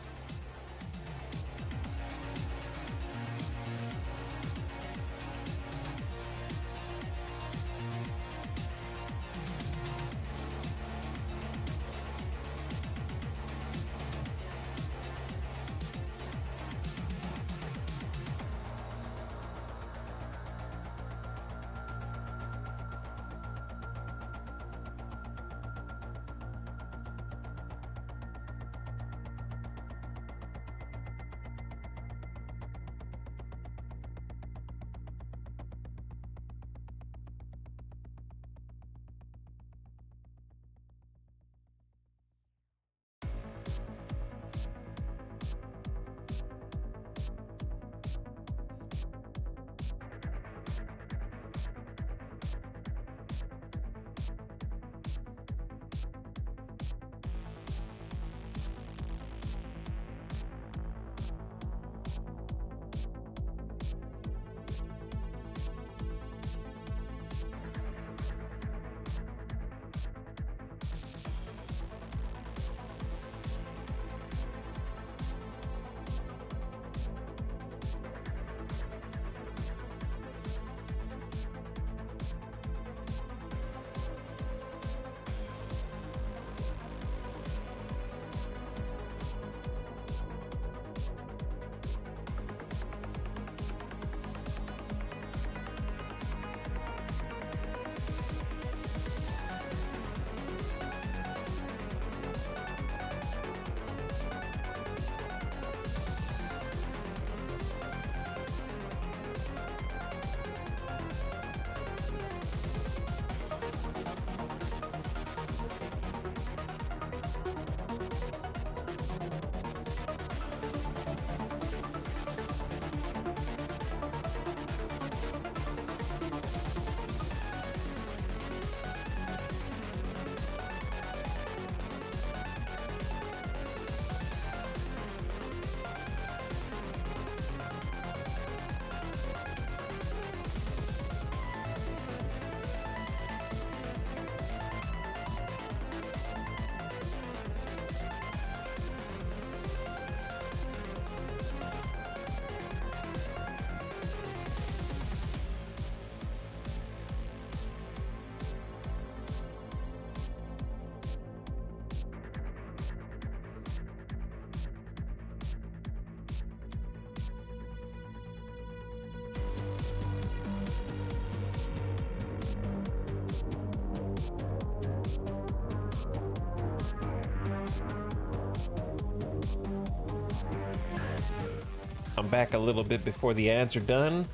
I'm back a little bit before the ads are done.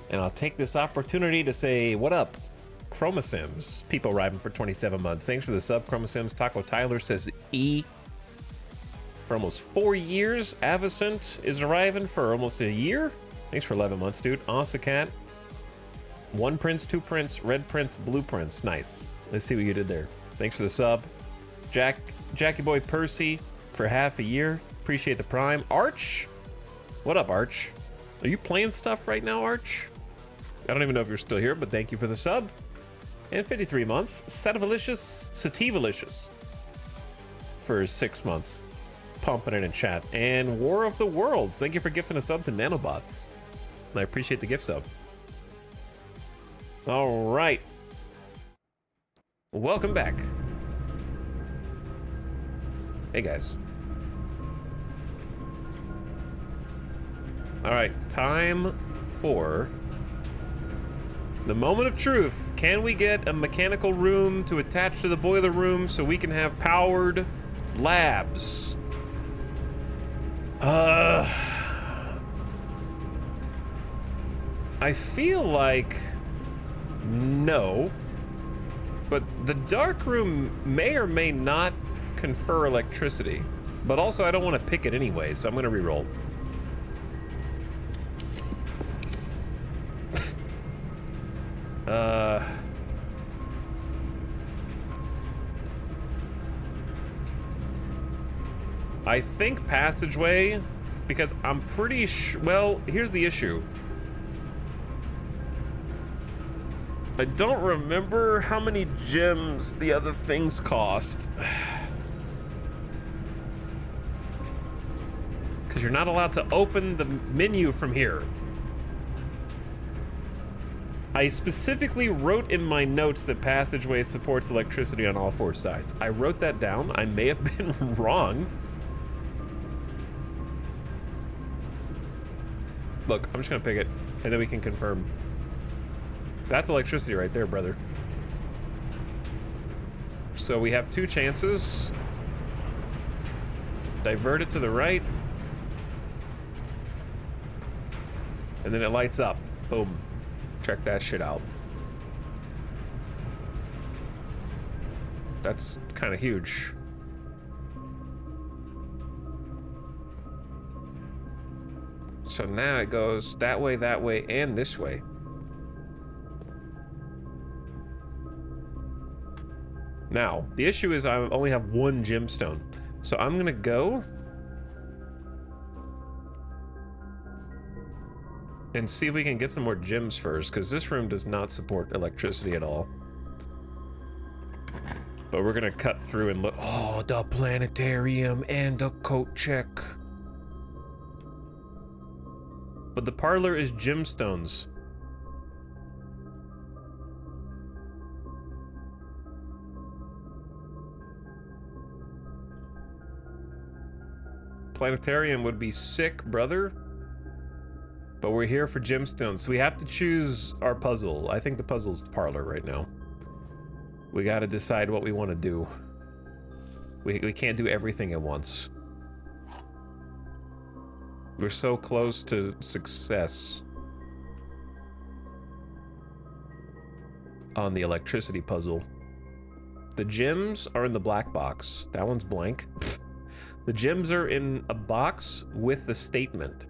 And I'll take this opportunity to say, what up, Chromasims? People arriving for 27 months. Thanks for the sub, Chromasims. Taco Tyler says E. For almost 4 years. Avocent is arriving for almost a year. Thanks for 11 months, dude. Osacat. 1 Prince, 2 Prince, Red Prince, Blue Prince. Nice. Let's see what you did there. Thanks for the sub. Jackie Boy Percy for half a year. Appreciate the prime. Arch. What up, Arch? Are you playing stuff right now, Arch? I don't even know if you're still here, but thank you for the sub. And 53 months. Sativalicious for 6 months. Pumping it in chat. And War of the Worlds. Thank you for gifting a sub to Nanobots. I appreciate the gift sub. All right. Welcome back. Hey, guys. All right, time for the moment of truth. Can we get a mechanical room to attach to the boiler room so we can have powered labs? I feel like no, but the dark room may or may not confer electricity, but also I don't want to pick it anyway, so I'm gonna reroll. I think passageway, because I'm pretty sure, well, here's the issue. I don't remember how many gems the other things cost. Because you're not allowed to open the menu from here. I specifically wrote in my notes that passageway supports electricity on all 4 sides. I wrote that down. I may have been wrong. Look, I'm just gonna pick it, and then we can confirm. That's electricity right there, brother. So we have 2 chances. Divert it to the right. And then it lights up. Boom. Check that shit out. That's kind of huge. So now it goes that way, and this way. Now, the issue is I only have 1 gemstone. So I'm gonna go and see if we can get some more gems first, because this room does not support electricity at all. But we're gonna cut through and look. Oh, the planetarium and the coat check. But the parlor is gemstones. Planetarium would be sick, brother. But we're here for gemstones, so we have to choose our puzzle. I think the puzzle's the parlor right now. We gotta decide what we want to do. We can't do everything at once. We're so close to success on the electricity puzzle. The gems are in the black box. That one's blank. The gems are in a box with the statement.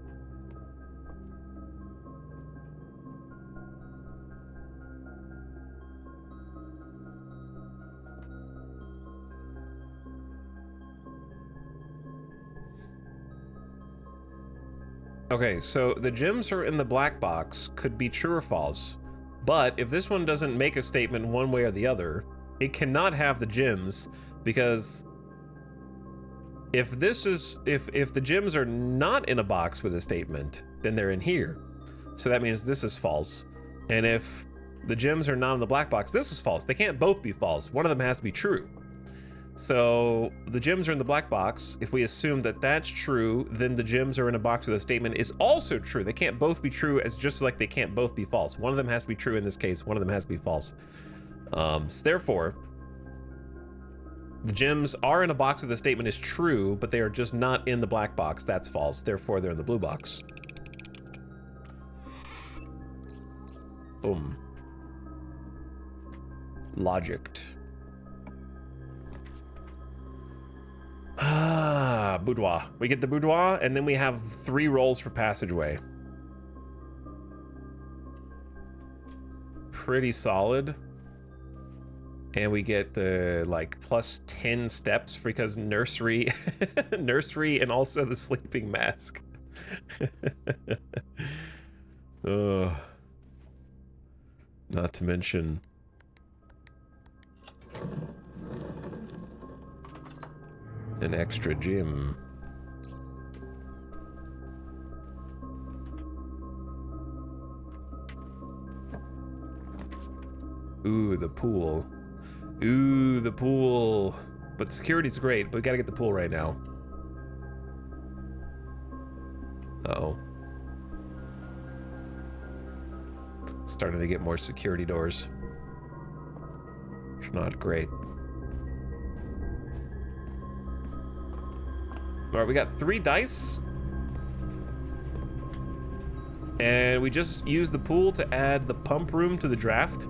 Okay, so the gems are in the black box could be true or false, but if this one doesn't make a statement one way or the other, it cannot have the gems, because if the gems are not in a box with a statement, then they're in here. So that means this is false. And if the gems are not in the black box, this is false. They can't both be false. One of them has to be true. So the gems are in the black box. If we assume that that's true, then the gems are in a box with a statement is also true. They can't both be true, as just like they can't both be false. One of them has to be true in this case. One of them has to be false. So therefore, The gems are in a box where the statement is true, but they are just not in the black box. That's false. Therefore, they're in the blue box. Boom. Logicked. Ah, boudoir. We get the boudoir, and then we have 3 rolls for passageway. Pretty solid. And we get the, like, plus 10 steps because nursery, nursery, and also the sleeping mask. Ugh. Not to mention... an extra gym. Ooh, the pool. Ooh, the pool. But security's great, but we gotta get the pool right now. Uh-oh. Starting to get more security doors. Which are not great. Alright, we got 3 dice. And we just used the pool to add the pump room to the draft.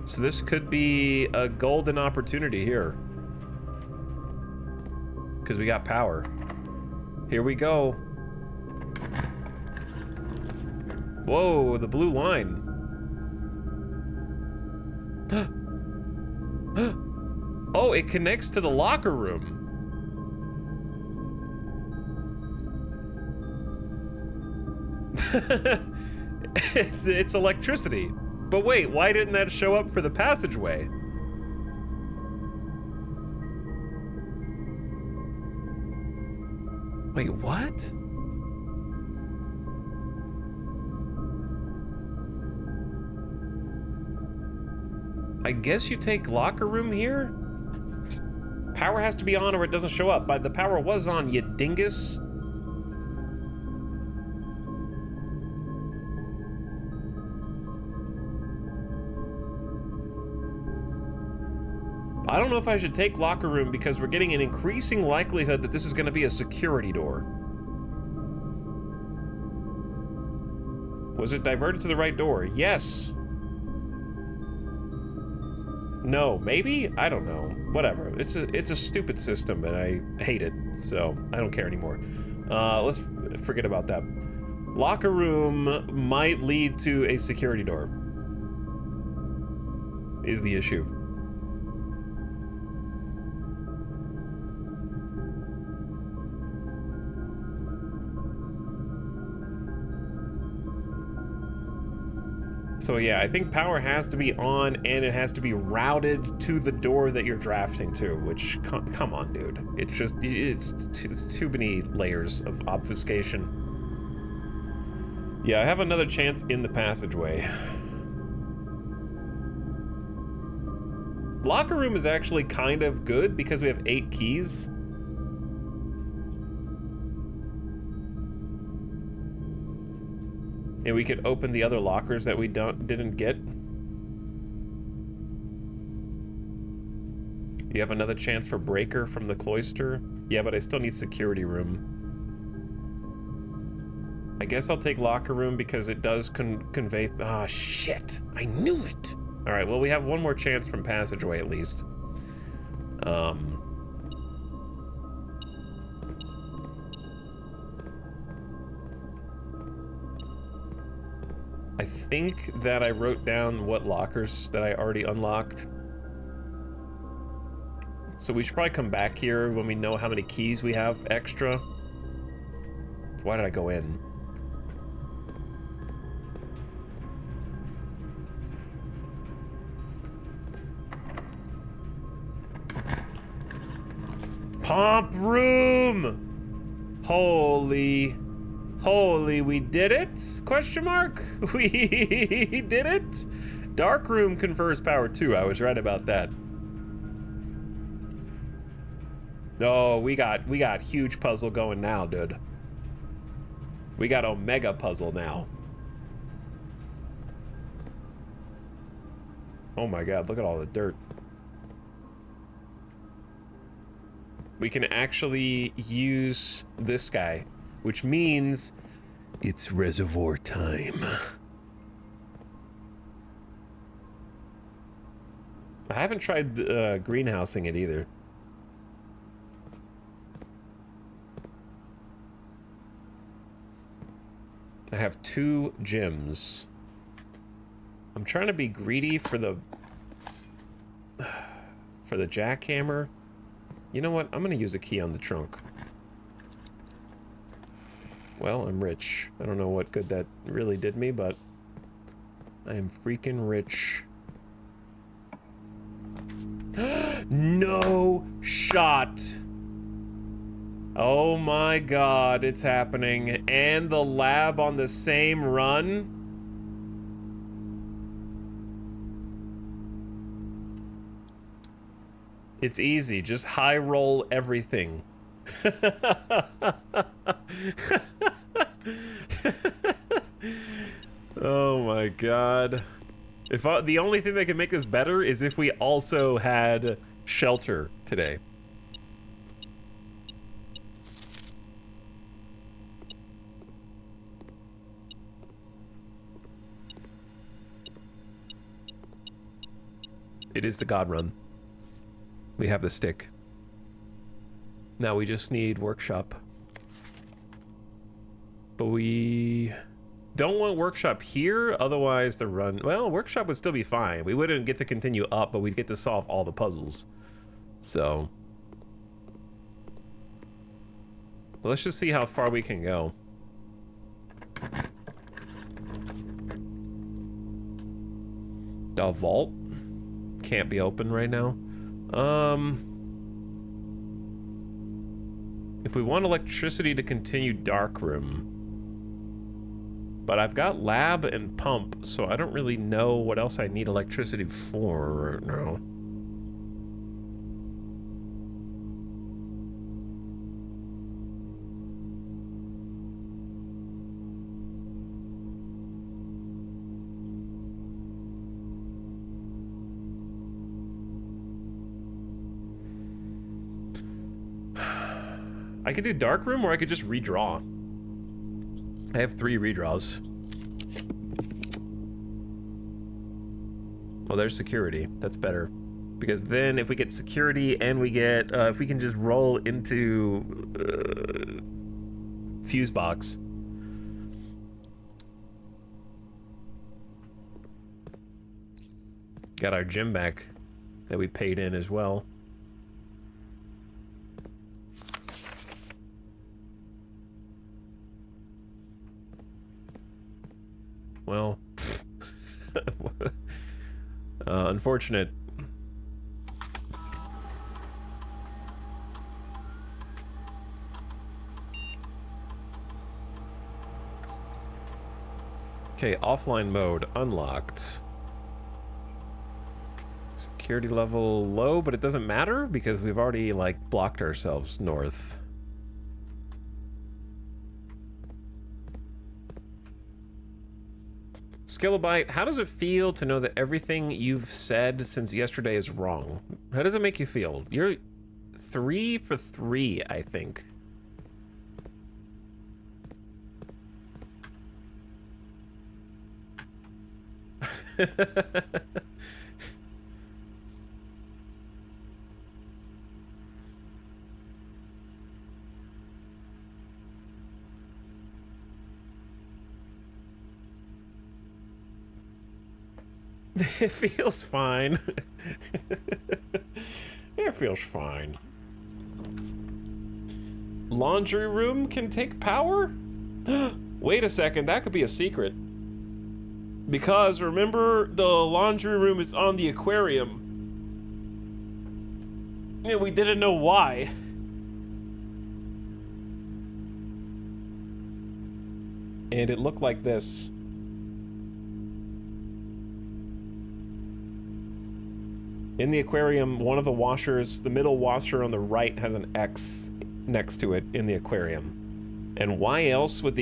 So this could be a golden opportunity here. Because we got power. Here we go. Whoa, the blue line. Oh, it connects to the locker room. It's electricity. But wait, why didn't that show up for the passageway? Wait, what? I guess you take locker room here? Power has to be on or it doesn't show up. But the power was on, you dingus. I don't know if I should take locker room because we're getting an increasing likelihood that this is going to be a security door. Was it diverted to the right door? Yes. No, maybe? I don't know. Whatever. It's a stupid system and I hate it, so I don't care anymore. Let's forget about that. Locker room might lead to a security door. Is the issue. So yeah, I think power has to be on and it has to be routed to the door that you're drafting to, which, come on, dude. It's just, it's too many layers of obfuscation. Yeah, I have another chance in the passageway. Locker room is actually kind of good because we have 8 keys. And we could open the other lockers that we didn't get. You have another chance for breaker from the cloister. Yeah, but I still need security room. I guess I'll take locker room because it does convey. Ah, shit! I knew it. All right. Well, we have one more chance from passageway at least. I think that I wrote down what lockers that I already unlocked. So we should probably come back here when we know how many keys we have extra. So why did I go in? Pump room! Holy, we did it? Question mark? We did it? Dark room confers power too. I was right about that. Oh, we got huge puzzle going now, dude. We got Omega puzzle now. Oh my god, look at all the dirt. we can actually use this guy, which means it's reservoir time. I haven't tried greenhousing it either. I have 2 gems. I'm trying to be greedy for the jackhammer. You know what? I'm gonna use a key on the trunk. Well, I'm rich. I don't know what good that really did me, but I am freaking rich. No shot. Oh my god, it's happening. And the lab on the same run? It's easy, just high roll everything. Oh my god. If the only thing that can make this better is if we also had shelter today. It is the God Run. We have the stick. Now we just need workshop. But we don't want workshop here, otherwise the run... Well, workshop would still be fine. We wouldn't get to continue up, but we'd get to solve all the puzzles. So... well, let's just see how far we can go. The vault can't be open right now. If we want electricity to continue darkroom, but I've got lab and pump, so I don't really know what else I need electricity for right now. I could do darkroom, or I could just redraw. I have 3 redraws. Well, there's security. That's better. Because then if we get security and we get... if we can just roll into... fuse box. Got our gym back that we paid in as well. Well, unfortunate. Okay, offline mode unlocked. Security level low, but it doesn't matter because we've already, like, blocked ourselves north. Skillabyte, how does it feel to know that everything you've said since yesterday is wrong? How does it make you feel? You're 3 for 3, I think. It feels fine. It feels fine. Laundry room can take power? Wait a second, that could be a secret. Because remember, the laundry room is on the aquarium. Yeah, we didn't know why. And it looked like this. In the aquarium, one of the washers, the middle washer on the right, has an X next to it in the aquarium. And why else would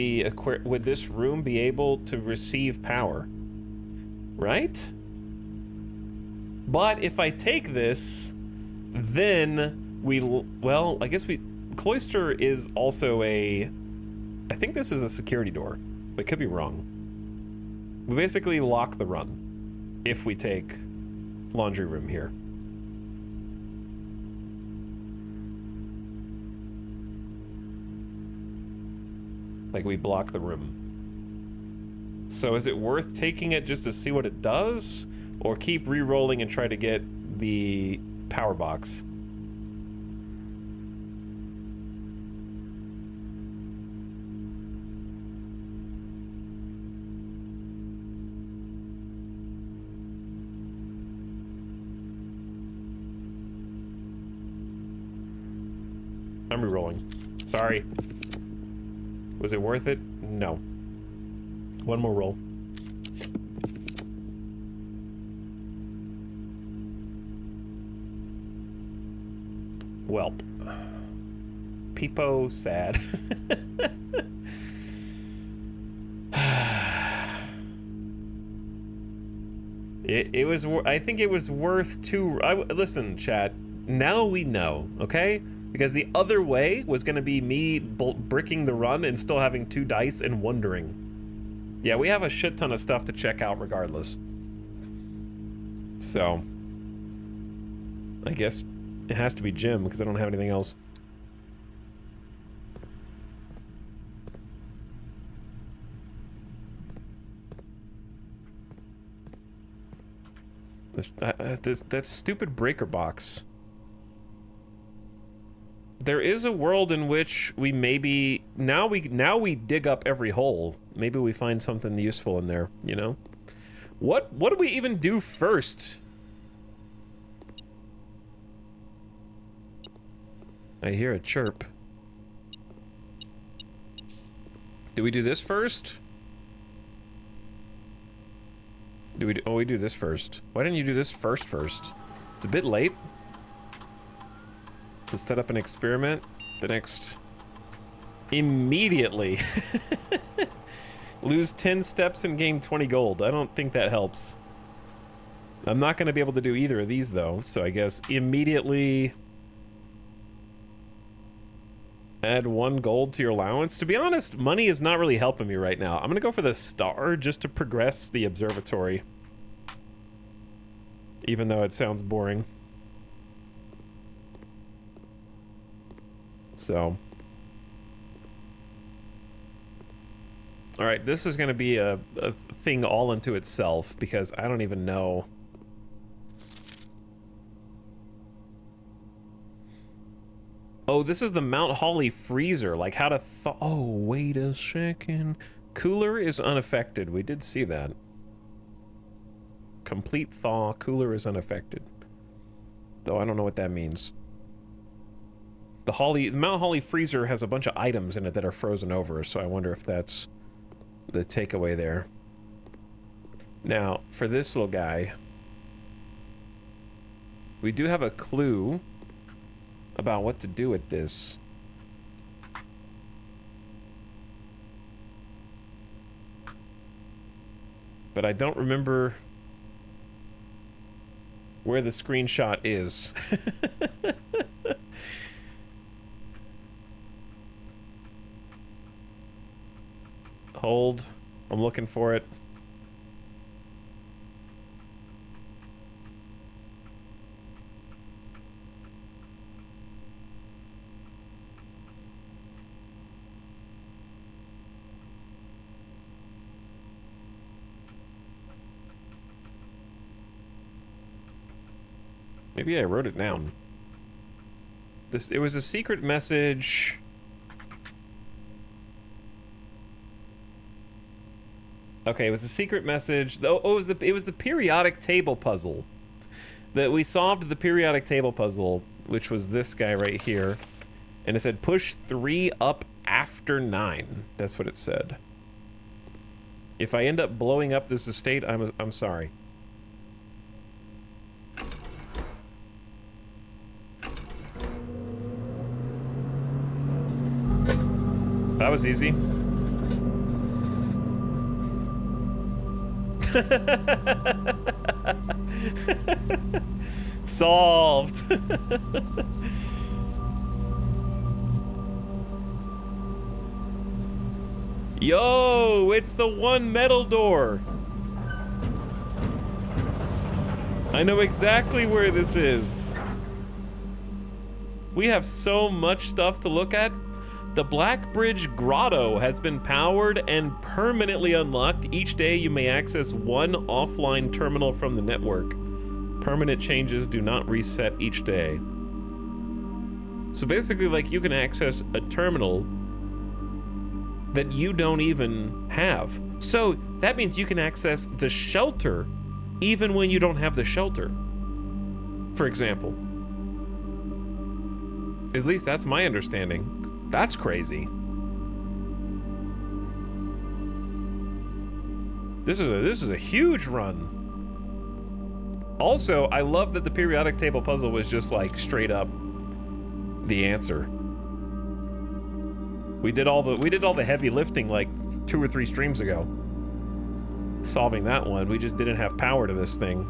would this room be able to receive power? Right? But if I take this, then well, I guess Cloister is also I think this is a security door. I could be wrong. We basically lock the run if we take laundry room here. Like, we block the room. So is it worth taking it just to see what it does? Or keep re-rolling and try to get the power box? I'm re-rolling. Sorry. Was it worth it? No. One more roll. Welp. Peepo sad. It was. I think it was worth two. Listen, chat. Now we know, okay? Because the other way was going to be me bricking the run and still having 2 dice and wondering. Yeah, we have a shit ton of stuff to check out regardless. So, I guess it has to be Jim because I don't have anything else. That stupid breaker box. There is a world in which we maybe now we dig up every hole. Maybe we find something useful in there, you know? What do we even do first? I hear a chirp. Do we do this first? Oh, we do this first. Why didn't you do this first? It's a bit late to set up an experiment. The next... Immediately. Lose 10 steps and gain 20 gold. I don't think that helps. I'm not going to be able to do either of these, though, so I guess immediately... Add 1 gold to your allowance. To be honest, money is not really helping me right now. I'm going to go for the star just to progress the observatory. Even though it sounds boring. So. Alright, this is going to be a thing all into itself because I don't even know. Oh, this is the Mount Holly freezer. Like how to thaw. Oh, wait a second. Cooler is unaffected. We did see that. Complete thaw. Cooler is unaffected. Though I don't know what that means. The Mount Holly freezer has a bunch of items in it that are frozen over, so I wonder if that's the takeaway there. Now, for this little guy, we do have a clue about what to do with this. But I don't remember where the screenshot is. Hold. I'm looking for it. Maybe I wrote it down. It was a secret message. Okay, it was a secret message. Oh, it was the periodic table puzzle. That we solved the periodic table puzzle, which was this guy right here. And it said push 3 up after 9. That's what it said. If I end up blowing up this estate, I'm sorry. That was easy. Solved. Yo, it's the one metal door. I know exactly where this is. We have so much stuff to look at. The Black Bridge Grotto has been powered and permanently unlocked. Each day you may access one offline terminal from the network. Permanent changes do not reset each day. So basically, like, you can access a terminal that you don't even have. So that means you can access the shelter even when you don't have the shelter, for example. At least that's my understanding. That's crazy. This is a huge run. Also, I love that the periodic table puzzle was just like straight up the answer. We did all the heavy lifting like 2 or 3 streams ago. Solving that one, we just didn't have power to this thing.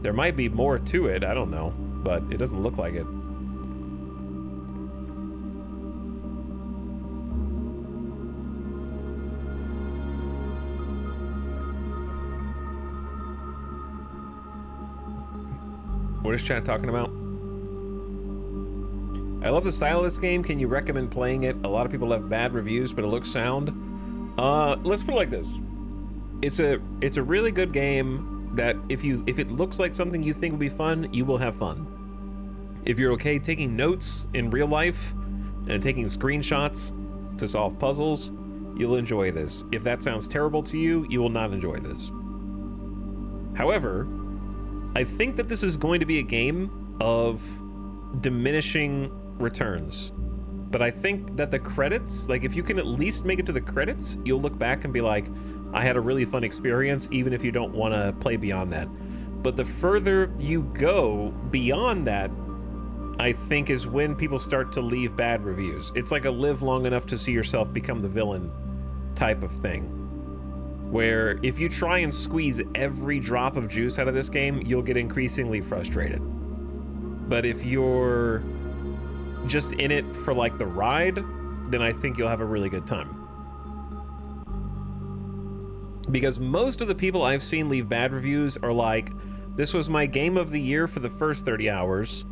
There might be more to it, I don't know, but it doesn't look like it. What is chat talking about? I love the style of this game. Can you recommend playing it? A lot of people have bad reviews, but it looks sound. Let's put it like this. It's a really good game that if it looks like something you think will be fun, you will have fun. If you're okay taking notes in real life and taking screenshots to solve puzzles, you'll enjoy this. If that sounds terrible to you, you will not enjoy this. However, I think that this is going to be a game of diminishing returns. But I think that the credits, like if you can at least make it to the credits, you'll look back and be like, I had a really fun experience, even if you don't want to play beyond that. But the further you go beyond that, I think is when people start to leave bad reviews. It's like a live long enough to see yourself become the villain type of thing. Where if you try and squeeze every drop of juice out of this game, you'll get increasingly frustrated. But if you're just in it for like the ride, then I think you'll have a really good time. Because most of the people I've seen leave bad reviews are like, this was my game of the year for the first 30 hours,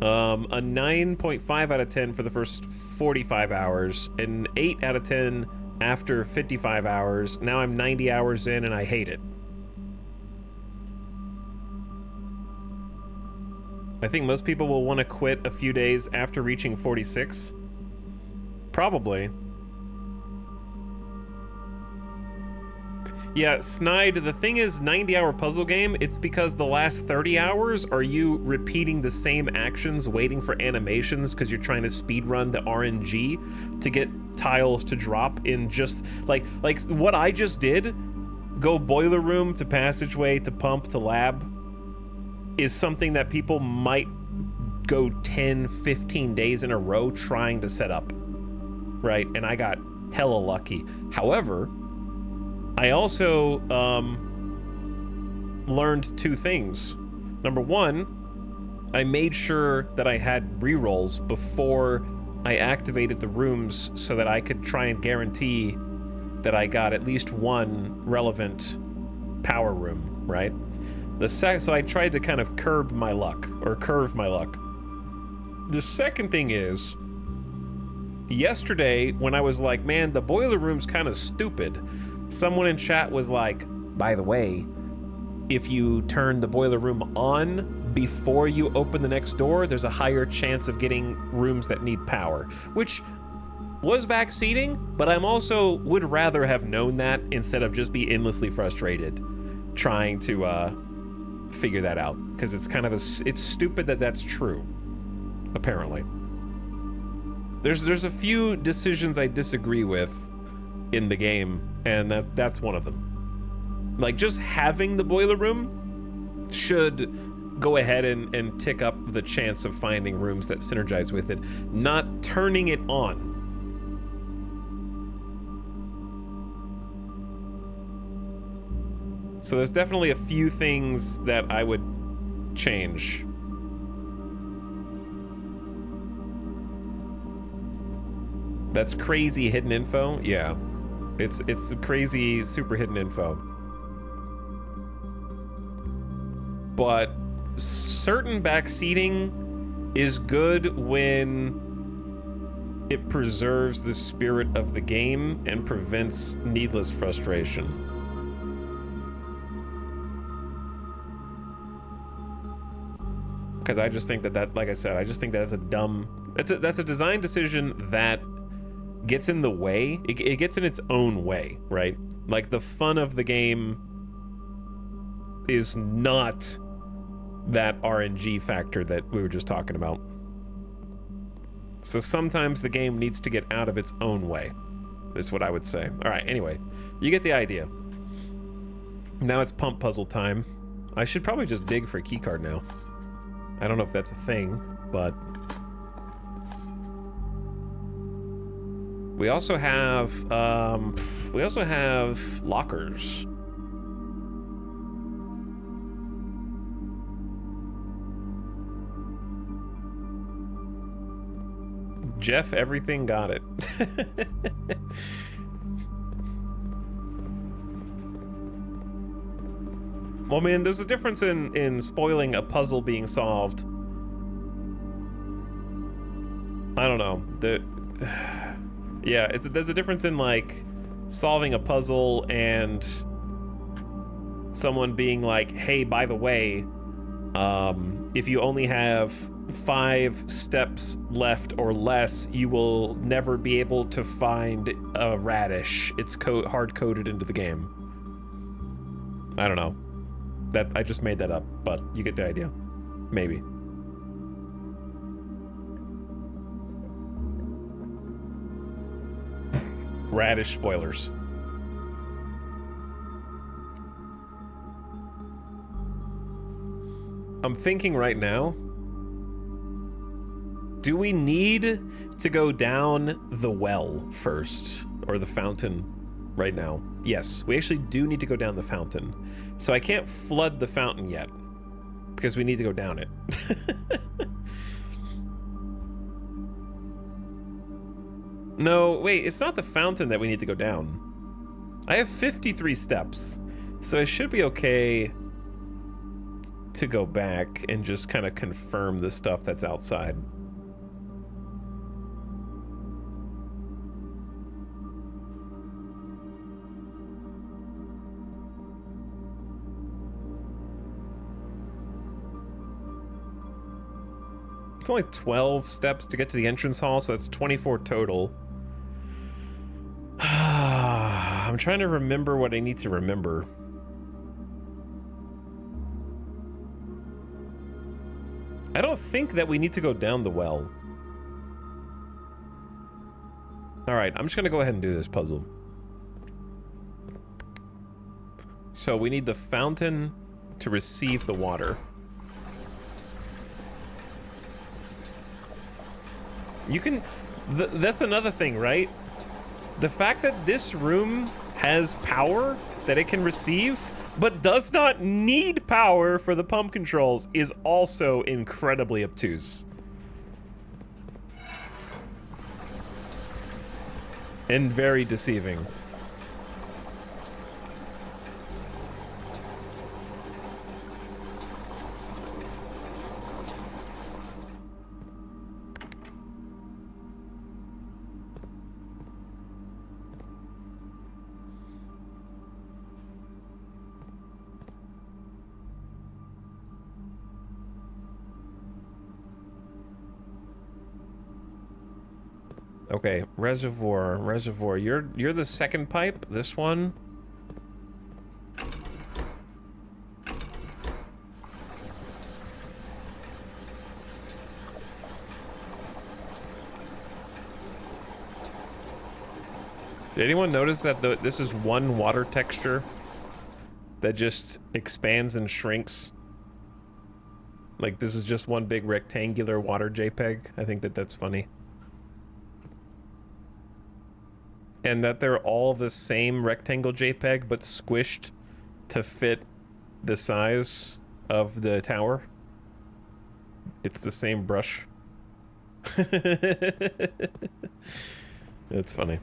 a 9.5 out of 10 for the first 45 hours, an 8 out of 10 after 55 hours. Now I'm 90 hours in and I hate it. I think most people will want to quit a few days after reaching 46. Probably. Yeah, Snide, the thing is, 90-hour puzzle game, it's because the last 30 hours are you repeating the same actions, waiting for animations, because you're trying to speedrun the RNG to get tiles to drop in just, like what I just did, go boiler room to passageway to pump to lab, is something that people might go 10, 15 days in a row trying to set up, right? And I got hella lucky. However, I also learned 2 things. Number 1, I made sure that I had rerolls before I activated the rooms so that I could try and guarantee that I got at least one relevant power room, right? So I tried to kind of curb my luck, or curve my luck. The second thing is, yesterday when I was like, man, the boiler room's kind of stupid, someone in chat was like, by the way, if you turn the boiler room on before you open the next door, there's a higher chance of getting rooms that need power, which was backseating, but I'm also would rather have known that instead of just be endlessly frustrated trying to figure that out, because it's kind of it's stupid that that's true, apparently. There's a few decisions I disagree with in the game, and that's one of them. Like, just having the boiler room should go ahead and tick up the chance of finding rooms that synergize with it, not turning it on. So there's definitely a few things that I would change. That's crazy hidden info. Yeah, it's crazy super hidden info. But certain backseating is good when it preserves the spirit of the game and prevents needless frustration. Because I just think that, like I said, I just think that's a dumb, that's a design decision that gets in the way. It gets in its own way, right? Like, the fun of the game is not that RNG factor that we were just talking about. So sometimes the game needs to get out of its own way, is what I would say. All right, anyway, you get the idea. Now it's pump puzzle time. I should probably just dig for a keycard now. I don't know if that's a thing, but... We also have lockers. Jeff, everything got it. Well, man, there's a difference in spoiling a puzzle being solved. I don't know. Yeah, there's a difference in, like, solving a puzzle and someone being like, hey, by the way, if you only have 5 steps left or less, you will never be able to find a radish. It's hard-coded into the game. I don't know. I just made that up, but you get the idea. Maybe. Radish spoilers. I'm thinking right now, do we need to go down the well first, or the fountain right now? Yes, we actually do need to go down the fountain. So I can't flood the fountain yet, because we need to go down it. No, wait, it's not the fountain that we need to go down. I have 53 steps, so it should be okay to go back and just kind of confirm the stuff that's outside. It's only 12 steps to get to the entrance hall, so that's 24 total. I'm trying to remember what I need to remember. I don't think that we need to go down the well. All right, I'm just gonna go ahead and do this puzzle. So we need the fountain to receive the water. You can, that's another thing, right? The fact that this room has power that it can receive, but does not need power for the pump controls, is also incredibly obtuse. And very deceiving. Okay, reservoir. You're the second pipe. This one. Did anyone notice that this is one water texture that just expands and shrinks? Like, this is just one big rectangular water JPEG. I think that's funny. And that they're all the same rectangle JPEG, but squished to fit the size of the tower. It's the same brush. It's funny.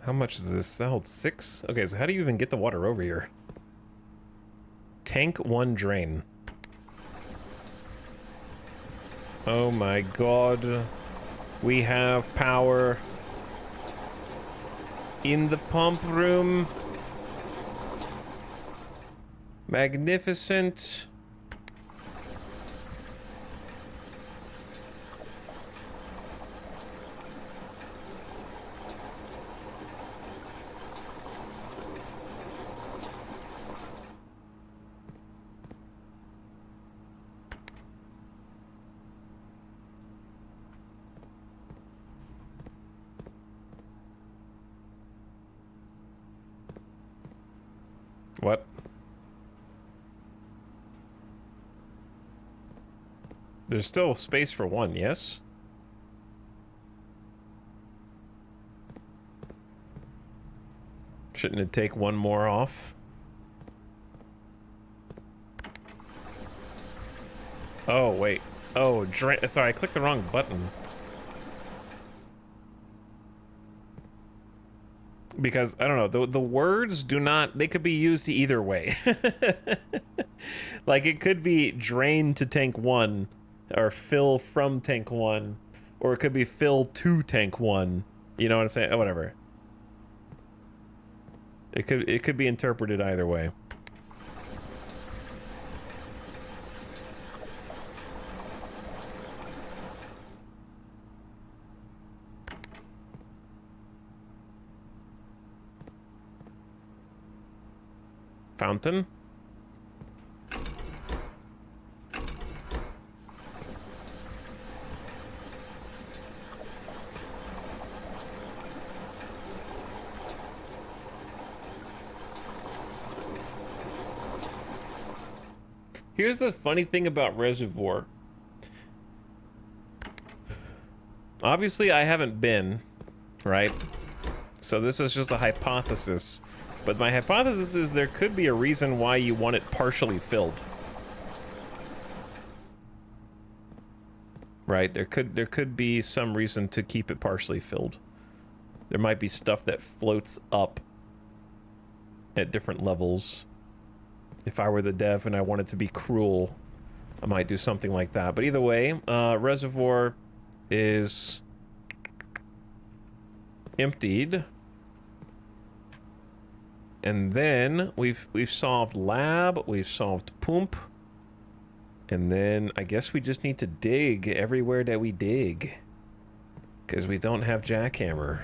How much is this? That holds 6? Okay, so how do you even get the water over here? Tank 1 drain. Oh my god. We have power in the pump room. Magnificent. What? There's still space for 1, yes? Shouldn't it take 1 more off? Oh, wait. Oh, sorry, I clicked the wrong button. Because, I don't know, the words do not, they could be used either way. Like, it could be drain to tank 1, or fill from tank 1, or it could be fill to tank 1. You know what I'm saying? Oh, whatever. It could be interpreted either way. Fountain. Here's the funny thing about Reservoir. Obviously, I haven't been, right? So this is just a hypothesis. But my hypothesis is there could be a reason why you want it partially filled. Right? There could be some reason to keep it partially filled. There might be stuff that floats up at different levels. If I were the dev and I wanted to be cruel, I might do something like that. But either way, Reservoir is emptied. And then we've solved lab, we've solved pump. And then I guess we just need to dig everywhere that we dig. Because we don't have jackhammer.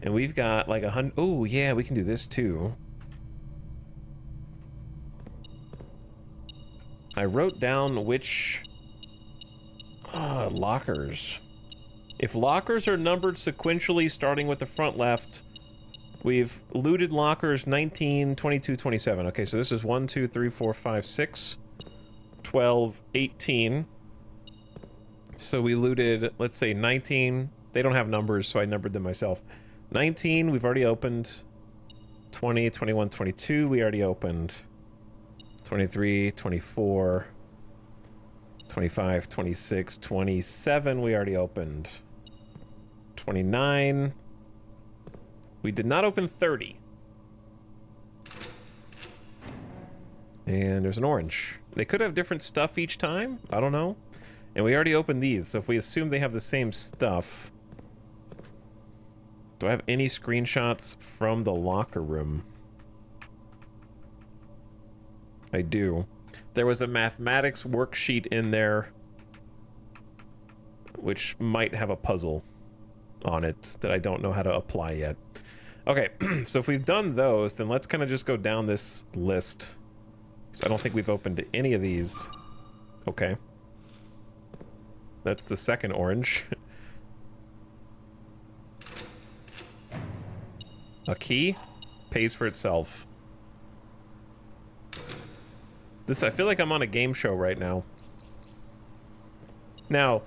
And we've got like 100. Oh yeah, we can do this too. I wrote down which lockers. If lockers are numbered sequentially starting with the front left, we've looted lockers 19, 22, 27. Okay, so this is 1, 2, 3, 4, 5, 6, 12, 18. So we looted, let's say 19. They don't have numbers, so I numbered them myself. 19, we've already opened. 20, 21, 22, we already opened. 23, 24, 25, 26, 27, we already opened. 29. We did not open 30. And there's an orange. They could have different stuff each time. I don't know. And we already opened these, so if we assume they have the same stuff... Do I have any screenshots from the locker room? I do. There was a mathematics worksheet in there which might have a puzzle on it that I don't know how to apply yet. Okay, so if we've done those, then let's kind of just go down this list. So I don't think we've opened any of these. Okay. That's the second orange. A key pays for itself. This, I feel like I'm on a game show right now. Now,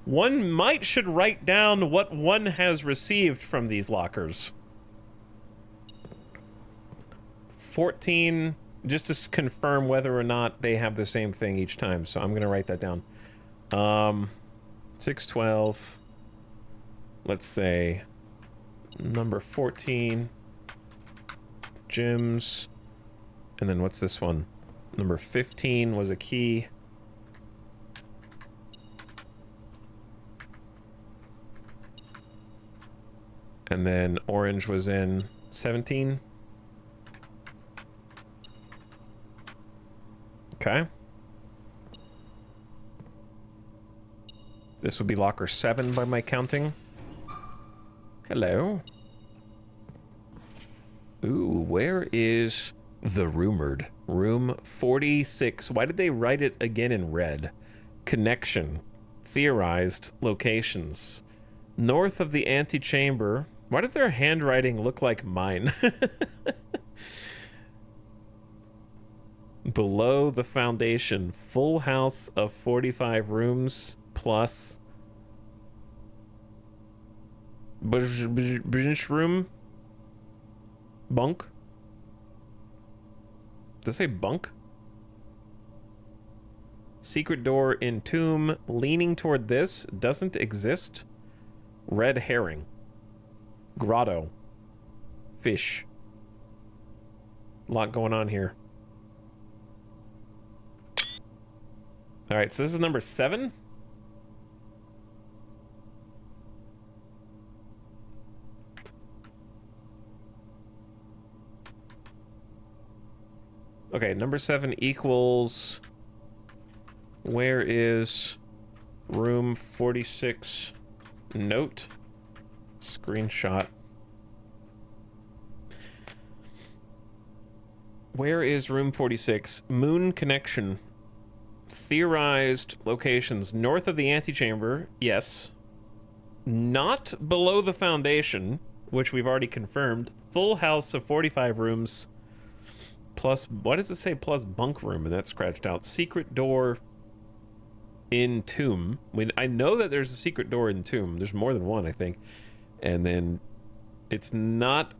One should write down what one has received from these lockers. 14, just to confirm whether or not they have the same thing each time. So I'm gonna write that down. 612. Let's say number 14. Gyms. And then what's this one? Number 15 was a key. And then orange was in 17. Okay. This would be locker 7 by my counting. Hello. Ooh, where is the rumored? Room 46. Why did they write it again in red? Connection. Theorized locations. North of the antechamber. Why does their handwriting look like mine? Below the foundation. Full house of 45 rooms plus bench room. Bunk. Does it say bunk? Secret door in tomb. Leaning toward this. Doesn't exist. Red herring. Grotto. Fish. A lot going on here. Alright, so this is number 7? Okay, number 7 equals... Where is room 46 note? Screenshot. Where is room 46? Moon connection. Theorized locations. North of the antechamber. Yes. Not below the foundation, which we've already confirmed. Full house of 45 rooms. Plus, what does it say? Plus bunk room, and that's scratched out. Secret door in tomb. I know that there's a secret door in tomb. There's more than one, I think. And then it's not...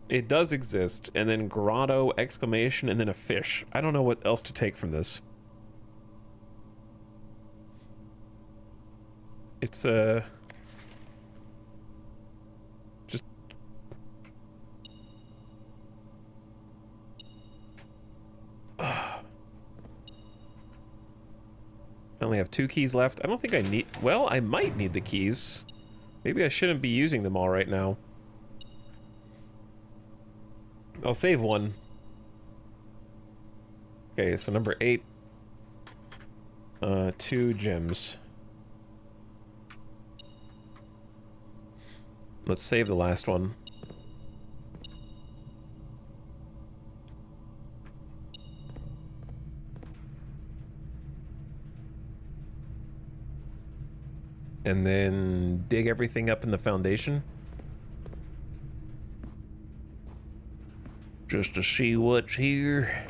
It does exist. And then grotto, exclamation, and then a fish. I don't know what else to take from this. It's just... I only have 2 keys left. I don't think I need... Well, I might need the keys. Maybe I shouldn't be using them all right now. I'll save one. Okay, so number 8. 2 gems. Let's save the last one. And then dig everything up in the foundation. Just to see what's here.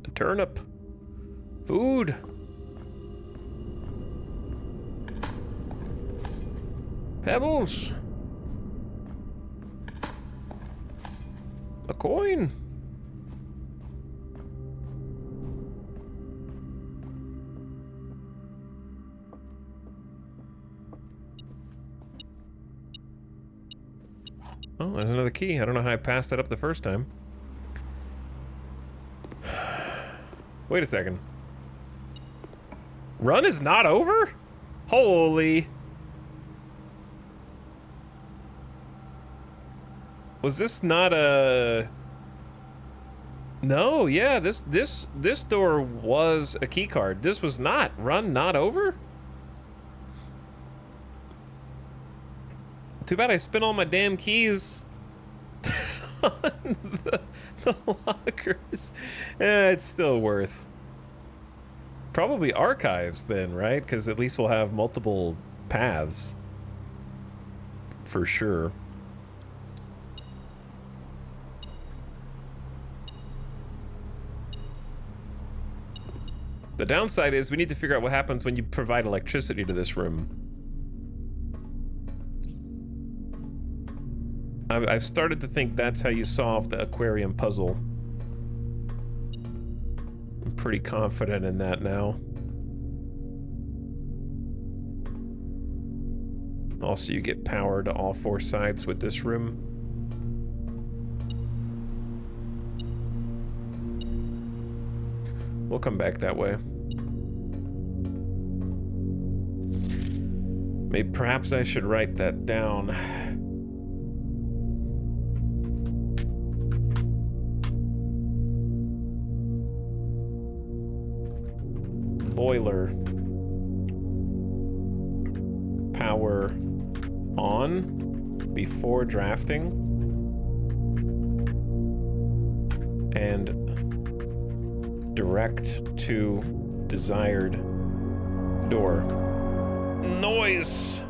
A turnip. Food. Pebbles. A coin. Oh, there's another key. I don't know how I passed that up the first time. Wait a second. Run is not over? Holy. Was this not a... No, yeah, this door was a key card. This was not. Run not over? Too bad I spent all my damn keys on the lockers. It's still worth. Probably archives then, right? Because at least we'll have multiple paths. For sure. The downside is we need to figure out what happens when you provide electricity to this room. I've started to think that's how you solve the aquarium puzzle. I'm pretty confident in that now. Also, you get power to all 4 sides with this room. We'll come back that way. Maybe perhaps I should write that down. Boiler. Power on before drafting. And direct to desired door. Noise!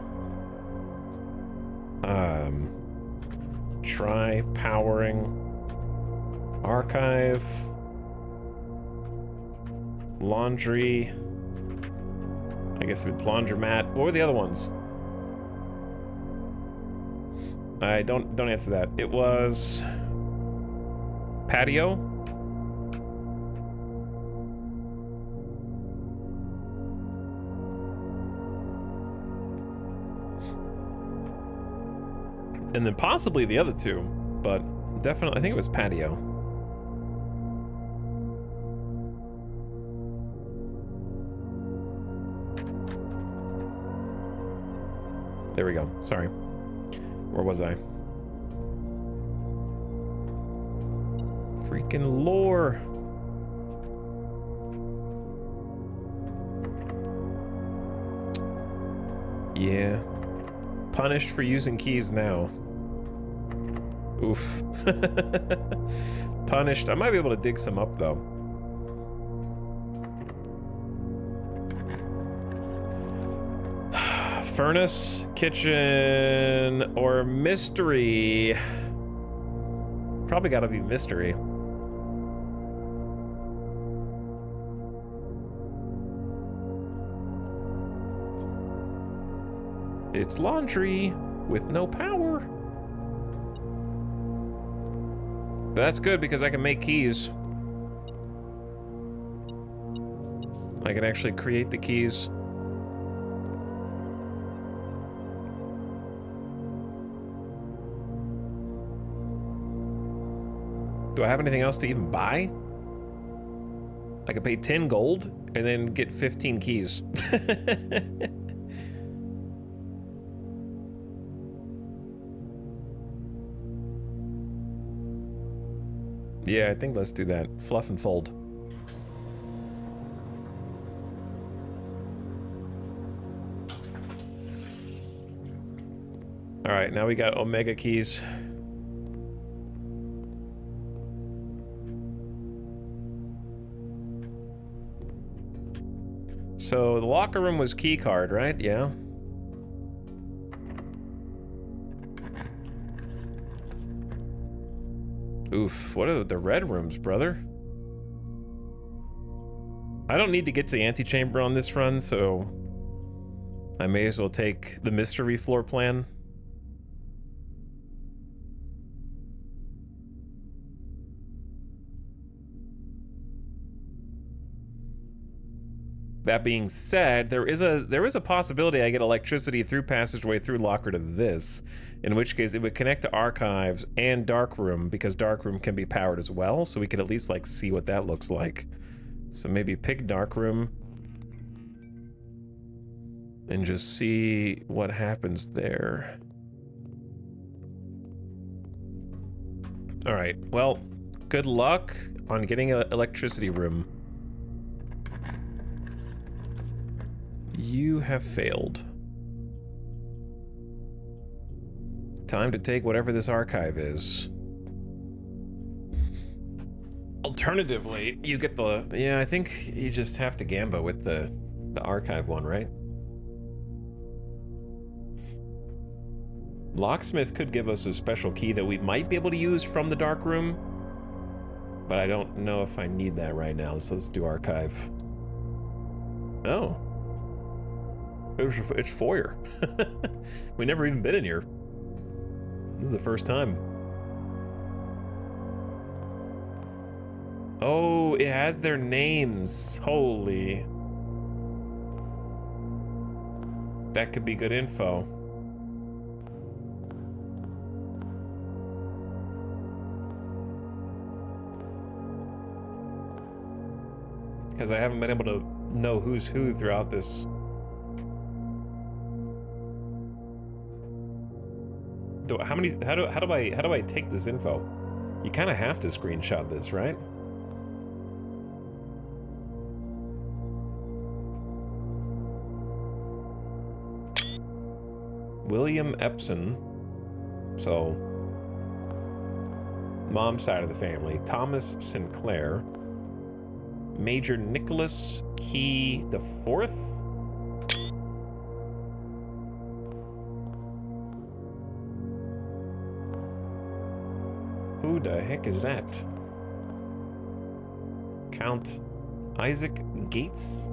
Try powering archive. Laundry. I guess it's laundromat. What were the other ones? I don't answer that. It was patio. And then possibly the other 2, but definitely I think it was patio. There we go. Sorry. Where was I? Freaking lore. Yeah. Punished for using keys now. Oof. Punished. I might be able to dig some up, though. Furnace, kitchen, or mystery. Probably gotta be mystery. It's laundry with no power. That's good because I can make keys. I can actually create the keys. Do I have anything else to even buy? I could pay 10 gold and then get 15 keys. Yeah, I think let's do that. Fluff and fold. All right, now we got Omega keys. So the locker room was key card, right? Yeah. Oof, what are the red rooms, brother? I don't need to get to the antechamber on this run, so I may as well take the mystery floor plan. That being said, there is a possibility I get electricity through passageway through locker to this, in which case it would connect to archives and darkroom, because darkroom can be powered as well, so we could at least like see what that looks like. So maybe pick darkroom and just see what happens there. All right, well, good luck on getting an electricity room. You have failed. Time to take whatever this archive is. Alternatively, you get the... Yeah, I think you just have to gamba with the archive one, right? Locksmith could give us a special key that we might be able to use from the dark room, but I don't know if I need that right now, so let's do archive. Oh. It's foyer. We never even been in here. This is the first time. Oh, it has their names. Holy. That could be good info. Because I haven't been able to know who's who throughout this. How do I take this info? You kind of have to screenshot this, right? William Epson. So, mom's side of the family. Thomas Sinclair. Major Nicholas Key the Fourth. Who the heck is that? Count Isaac Gates.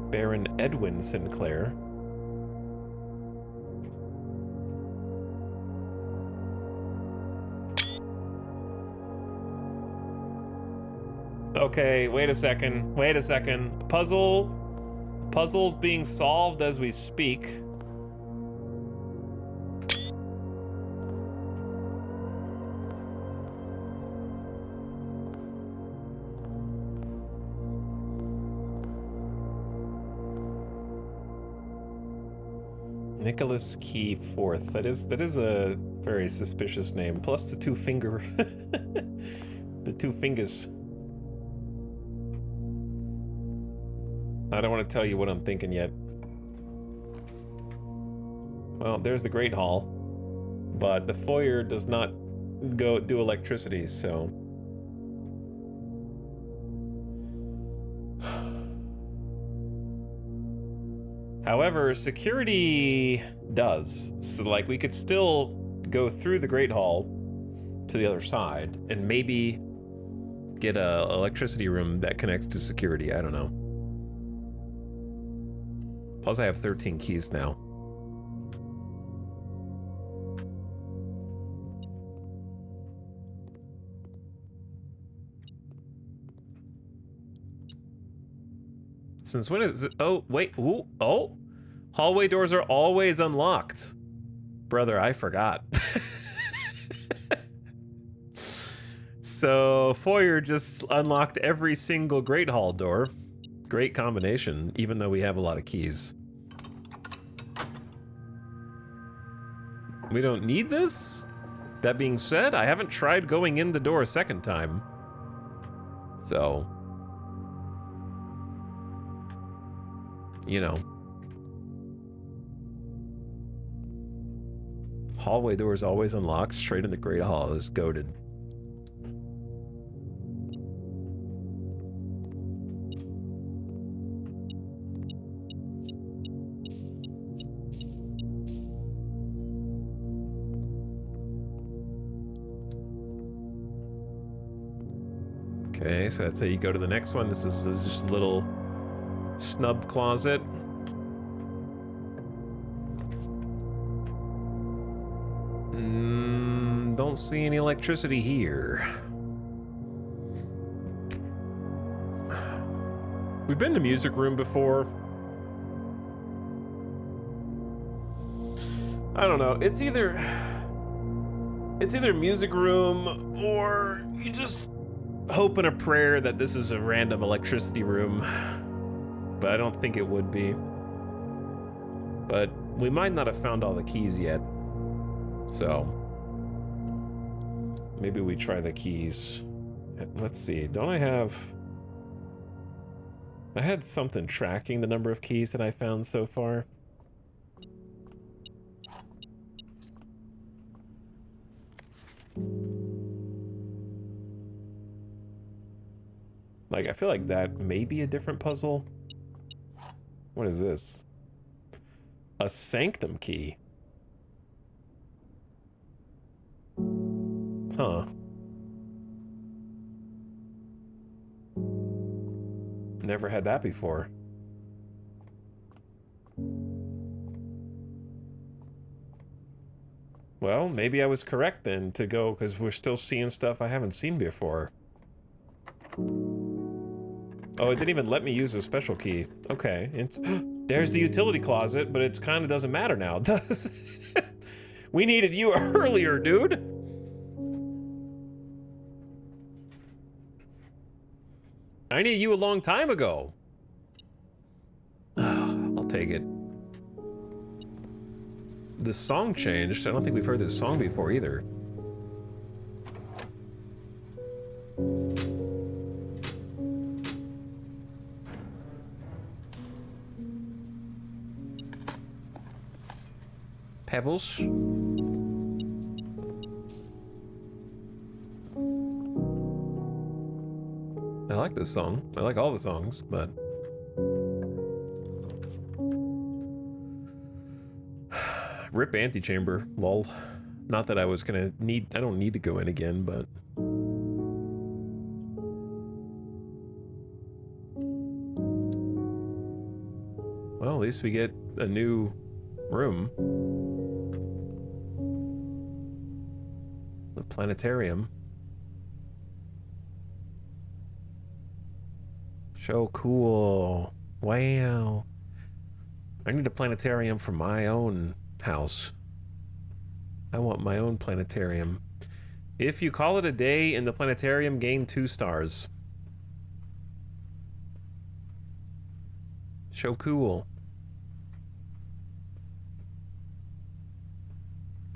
Baron Edwin Sinclair. Okay, wait a second. Wait a second. Puzzle's being solved as we speak. Nicholas Key Fourth. That is a very suspicious name. Plus the two finger, the two fingers. I don't want to tell you what I'm thinking yet. Well, there's the Great Hall, but the foyer does not go do electricity, so. However, security does. So, like, we could still go through the Great Hall to the other side and maybe get a electricity room that connects to security. I don't know. Plus, I have 13 keys now. Since when is it? Oh, wait. Ooh, oh. Hallway doors are always unlocked. Brother, I forgot. So, foyer just unlocked every single Great Hall door. Great combination, even though we have a lot of keys. We don't need this? That being said, I haven't tried going in the door a second time. So, you know. Hallway doors always unlocked. Straight in the Great Hall is goated. Okay, so that's how you go to the next one. This is just a little snub closet. Don't see any electricity here. We've been to music room before. I don't know. It's either music room or you just hope in a prayer that this is a random electricity room. But I don't think it would be. But we might not have found all the keys yet. So maybe we try the keys. Let's see. Don't I have... I had something tracking the number of keys that I found so far. Like, I feel like that may be a different puzzle. What is this? A sanctum key. Huh. Never had that before. Well, maybe I was correct then to go, because we're still seeing stuff I haven't seen before. Oh, it didn't even let me use a special key. Okay, it's there's the utility closet, but it kind of doesn't matter now, does it? We needed you earlier, dude. I needed you a long time ago. I'll take it. The song changed. I don't think we've heard this song before either. Pebbles. I like this song. I like all the songs, but... Rip Antechamber, lol. Not that I was gonna need... I don't need to go in again, but... Well, at least we get a new room. The planetarium. So cool. Wow. I need a planetarium for my own house. I want my own planetarium. If you call it a day in the planetarium, gain 2 stars. So cool.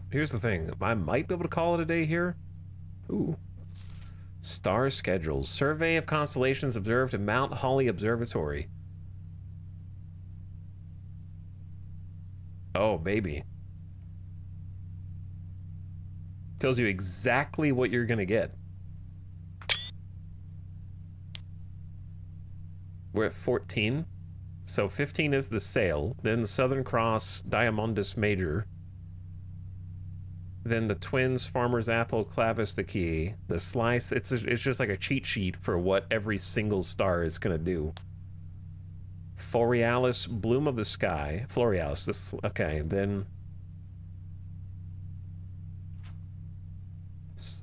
Here's the thing. I might be able to call it a day here. Ooh. Star schedules. Survey of constellations observed at Mount Holly Observatory. Oh, baby. Tells you exactly what you're gonna get. We're at 14. So 15 is the sail. Then the Southern Cross, Diamondus Major. Then the Twins, Farmer's Apple, Clavis the Key. The Slice, it's just like a cheat sheet for what every single star is gonna do. Borealis, Bloom of the Sky. Florealis, this, okay, then...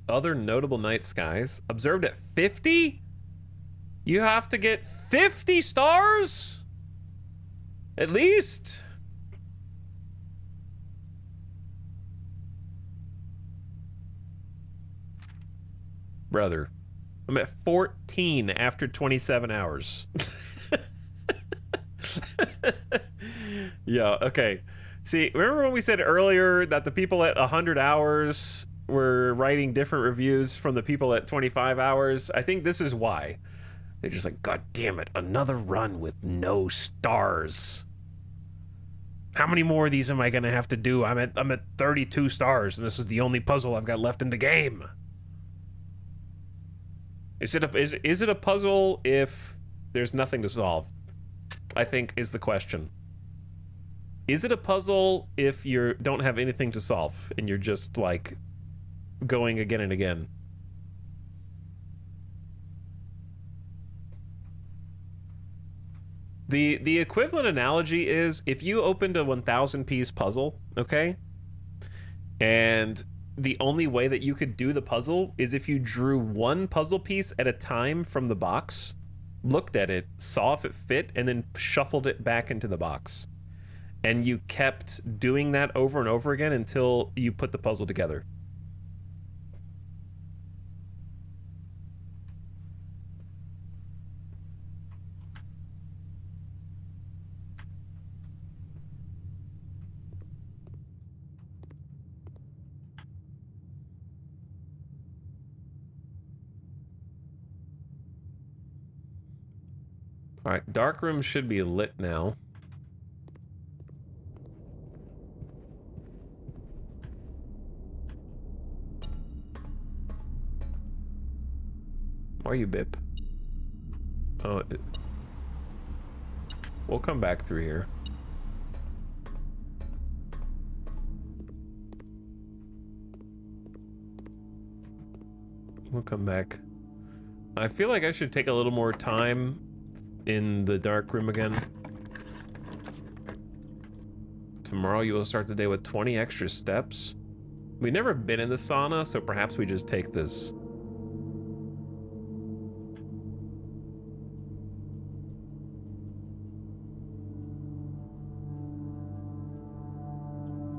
Other notable night skies. Observed at 50? You have to get 50 stars? At least? Brother, I'm at 14 after 27 hours. Yeah, okay. See, remember when we said earlier that the people at 100 hours were writing different reviews from the people at 25 hours? I think this is why. They're just like, God damn it, another run with no stars. How many more of these am I gonna have to do? I'm at 32 stars, and this is the only puzzle I've got left in the game. Is it a puzzle if there's nothing to solve? I think is the question. Is it a puzzle if you don't have anything to solve and you're just like going again and again? The equivalent analogy is if you opened a 1,000 piece puzzle, okay? And the only way that you could do the puzzle is if you drew one puzzle piece at a time from the box, looked at it, saw if it fit, and then shuffled it back into the box. And you kept doing that over and over again until you put the puzzle together. All right, dark room should be lit now. Why are you Bip? Oh, we'll come back through here. We'll come back. I feel like I should take a little more time in the dark room again. Tomorrow you will start the day with 20 extra steps. We've never been in the sauna, so perhaps we just take this.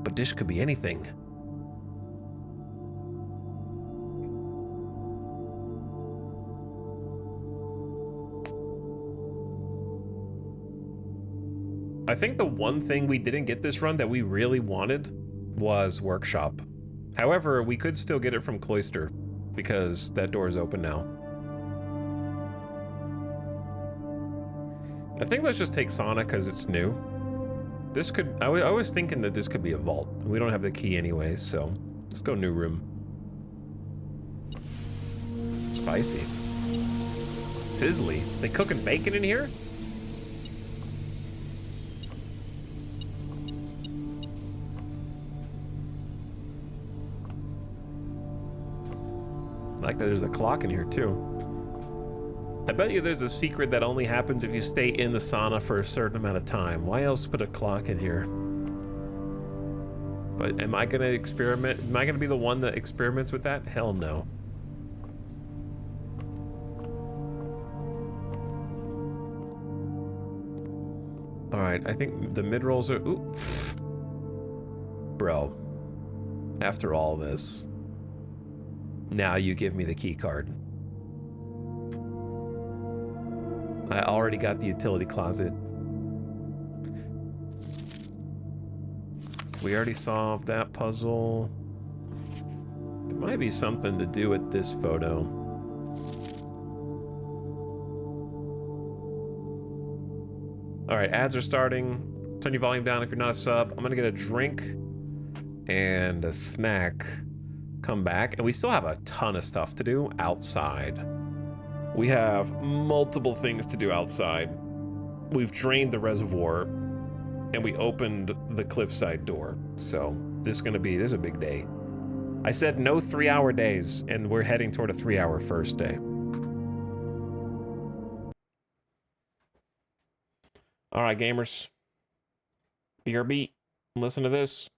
But this could be anything. I think the one thing we didn't get this run that we really wanted was Workshop. However, we could still get it from Cloister because that door is open now. I think let's just take Sauna because it's new. This could, I was thinking that this could be a vault. We don't have the key anyway, so let's go new room. Spicy. Sizzly. They cooking bacon in here? I like that there's a clock in here too. I bet you there's a secret that only happens if you stay in the sauna for a certain amount of time. Why else put a clock in here? But am I gonna experiment? Am I gonna be the one that experiments with that? Hell no. All right, I think the mid-rolls are, ooh. Bro, after all this, now you give me the key card. I already got the utility closet. We already solved that puzzle. There might be something to do with this photo. All right, ads are starting. Turn your volume down if you're not a sub. I'm gonna get a drink and a snack. Come back, and we still have a ton of stuff to do outside. We have multiple things to do outside. We've drained the reservoir, and we opened the cliffside door. So this is a big day. I said no 3-hour days, and we're heading toward a 3-hour first day. All right, gamers. BRB, listen to this.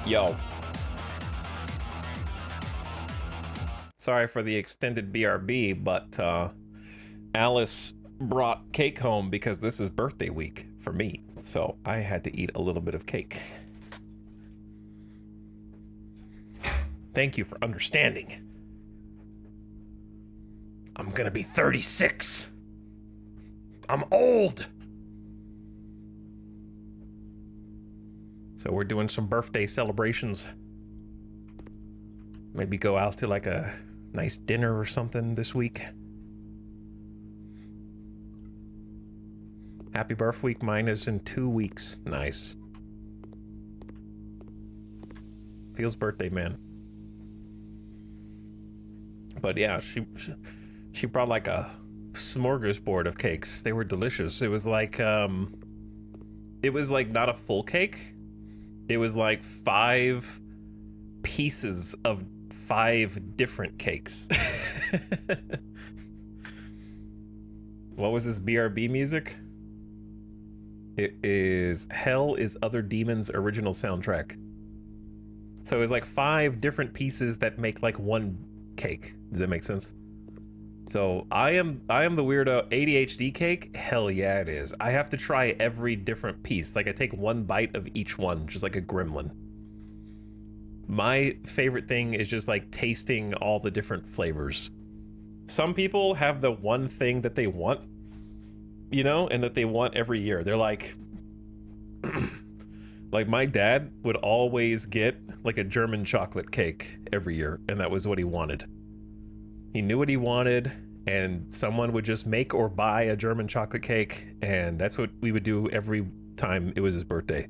Yo. Sorry for the extended BRB, but Alice brought cake home because this is birthday week for me, so I had to eat a little bit of cake. Thank you for understanding. I'm gonna be 36. I'm old. So we're doing some birthday celebrations. Maybe go out to like a nice dinner or something this week. Happy birth week. Mine is in 2 weeks. Nice. Feels birthday, man. But yeah, she brought like a smorgasbord of cakes. They were delicious. It was like not a full cake. It was like 5 pieces of 5 different cakes. What was this BRB music? It is Hell is Other Demons original soundtrack. So it was like 5 different pieces that make like one cake. Does that make sense? So I am the weirdo. ADHD cake? Hell yeah it is. I have to try every different piece. Like I take 1 bite of each one, just like a gremlin. My favorite thing is just like tasting all the different flavors. Some people have the one thing that they want, you know, and that they want every year. They're like, like my dad would always get like a German chocolate cake every year, and that was what he wanted. He knew what he wanted, and someone would just make or buy a German chocolate cake, and that's what we would do every time it was his birthday.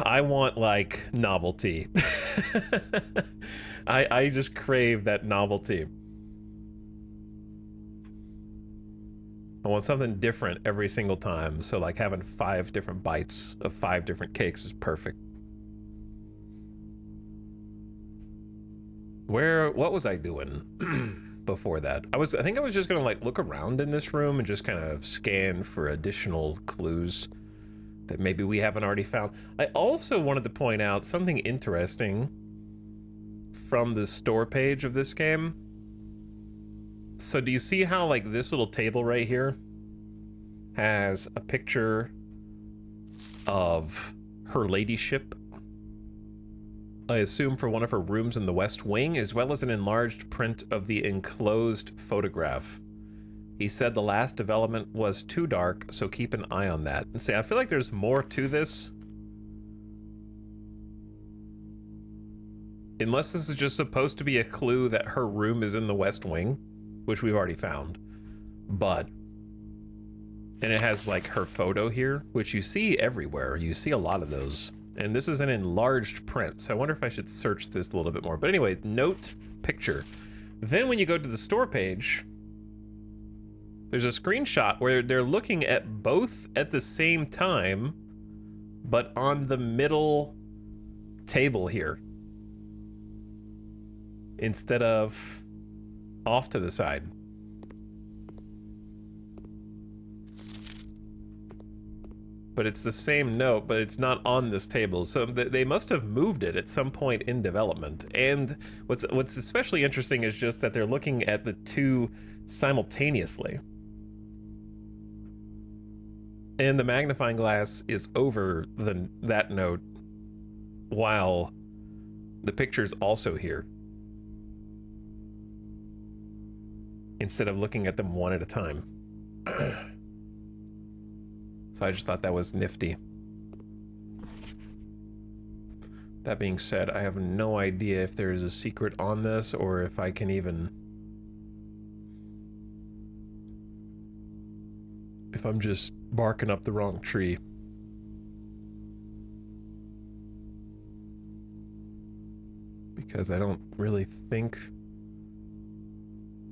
I want like novelty. I just crave that novelty. I want something different every single time, so like having 5 different bites of 5 different cakes is perfect. What was I doing before that? I think I was just gonna like look around in this room and just kind of scan for additional clues that maybe we haven't already found. I also wanted to point out something interesting from the store page of this game. So do you see how like this little table right here has a picture of her ladyship, I assume for one of her rooms in the West Wing, as well as an enlarged print of the enclosed photograph. He said the last development was too dark, so keep an eye on that. And say, I feel like there's more to this. Unless this is just supposed to be a clue that her room is in the West Wing, which we've already found. But, and it has like her photo here, which you see everywhere. You see a lot of those. And this is an enlarged print, so I wonder if I should search this a little bit more. But anyway, note, picture. Then when you go to the store page, there's a screenshot where they're looking at both at the same time, but on the middle table here, instead of off to the side. But it's the same note, but it's not on this table. So they must have moved it at some point in development. And what's especially interesting is just that they're looking at the 2 simultaneously. And the magnifying glass is over that note, while the picture's also here, instead of looking at them one at a time. So I just thought that was nifty. That being said, I have no idea if there is a secret on this or if I can even... if I'm just barking up the wrong tree. Because I don't really think...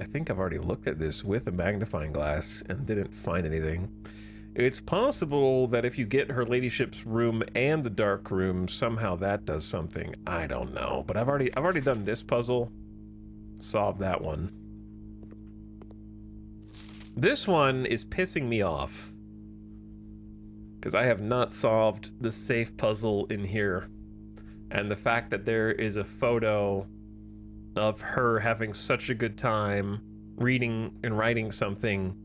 I think I've already looked at this with a magnifying glass and didn't find anything. It's possible that if you get her ladyship's room and the dark room, somehow that does something. I don't know, but I've already done this puzzle. Solved that one. This one is pissing me off because I have not solved the safe puzzle in here, and the fact that there is a photo of her having such a good time reading and writing something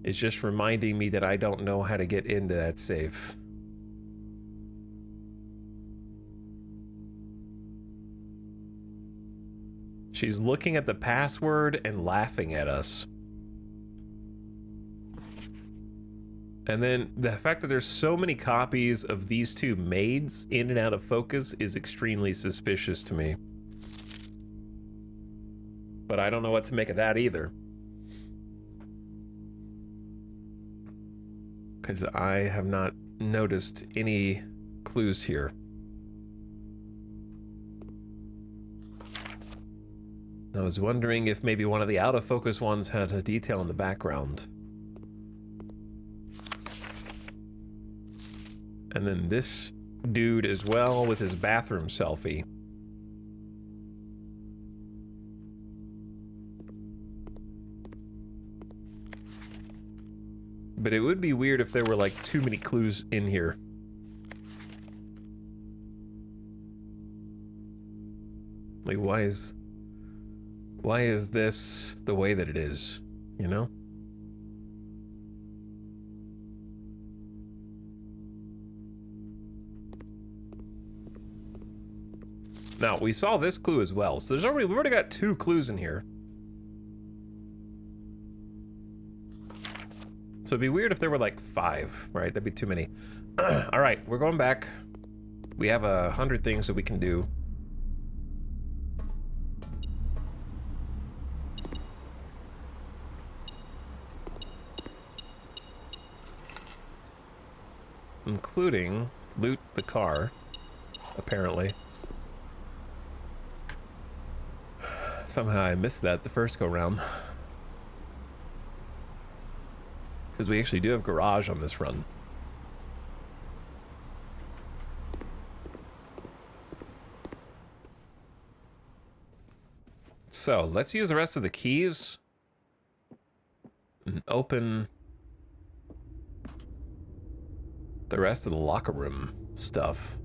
is just reminding me that I don't know how to get into that safe. She's looking at the password and laughing at us. And then the fact that there's so many copies of these two maids in and out of focus is extremely suspicious to me. But I don't know what to make of that either. Because I have not noticed any clues here. I was wondering if maybe one of the out-of-focus ones had a detail in the background. And then this dude as well with his bathroom selfie. But it would be weird if there were like too many clues in here. Like, why is this the way that it is, you know? Now, we saw this clue as well, so we've already got 2 clues in here. So it'd be weird if there were like 5, right? That'd be too many. All right, we're going back. We have 100 things that we can do. Including loot the car, apparently. Somehow I missed that the first go round. Because we actually do have garage on this run. So let's use the rest of the keys and open the rest of the locker room stuff.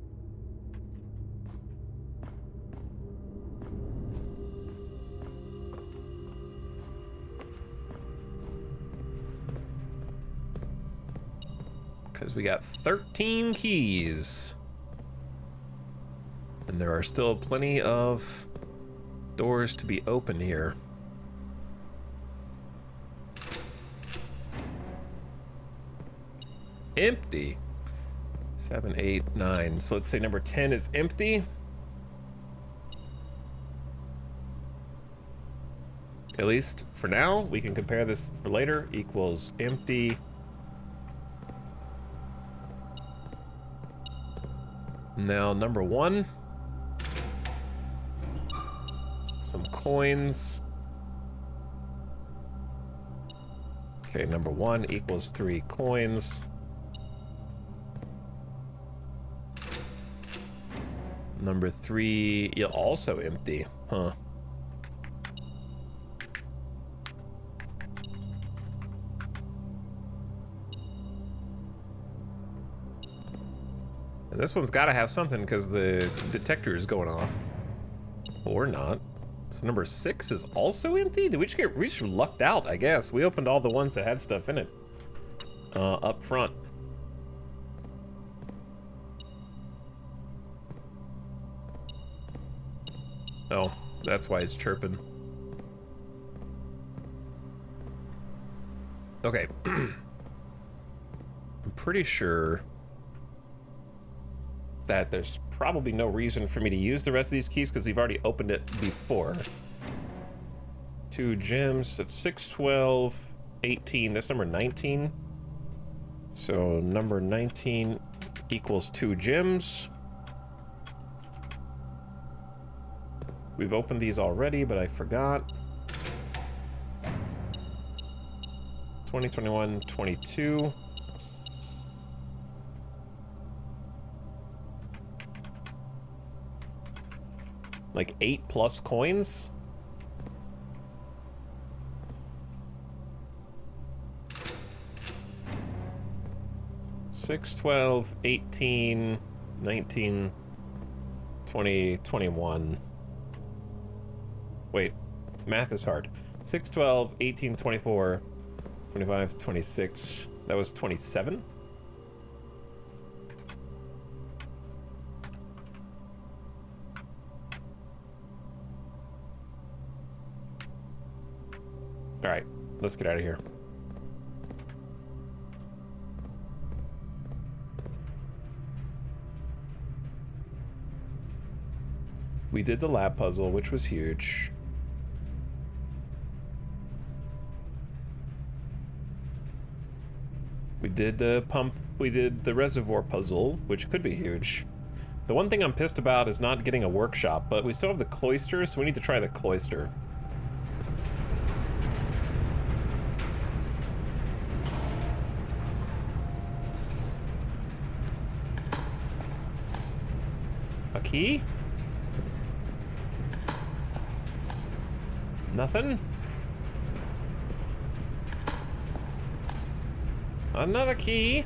Because we got 13 keys. And there are still plenty of doors to be open here. Empty. 7, 8, 9. So let's say number 10 is empty. At least for now, we can compare this for later. Equals empty. Now number 1. Some coins. Okay, number 1 equals 3 coins. Number 3, yeah, also empty, huh? And this one's got to have something because the detector is going off, or not. So number 6 is also empty. Did we just lucked out? I guess we opened all the ones that had stuff in it up front. Oh, that's why it's chirping. Okay. I'm pretty sure that there's probably no reason for me to use the rest of these keys because we've already opened it before. 2 gems, that's 6, 12, 18, that's number 19. So number 19 equals 2 gems. We've opened these already, but I forgot. 20, 21, 22. Like 8+ coins? Six, 12, 18, 19, 20, 21. Wait, math is hard. 6, 12, 18, 24, 25, 26. That was 27? All right, let's get out of here. We did the lab puzzle, which was huge. We did the reservoir puzzle, which could be huge. The one thing I'm pissed about is not getting a workshop, but we still have the cloister, so we need to try the cloister. A key? Nothing? Another key?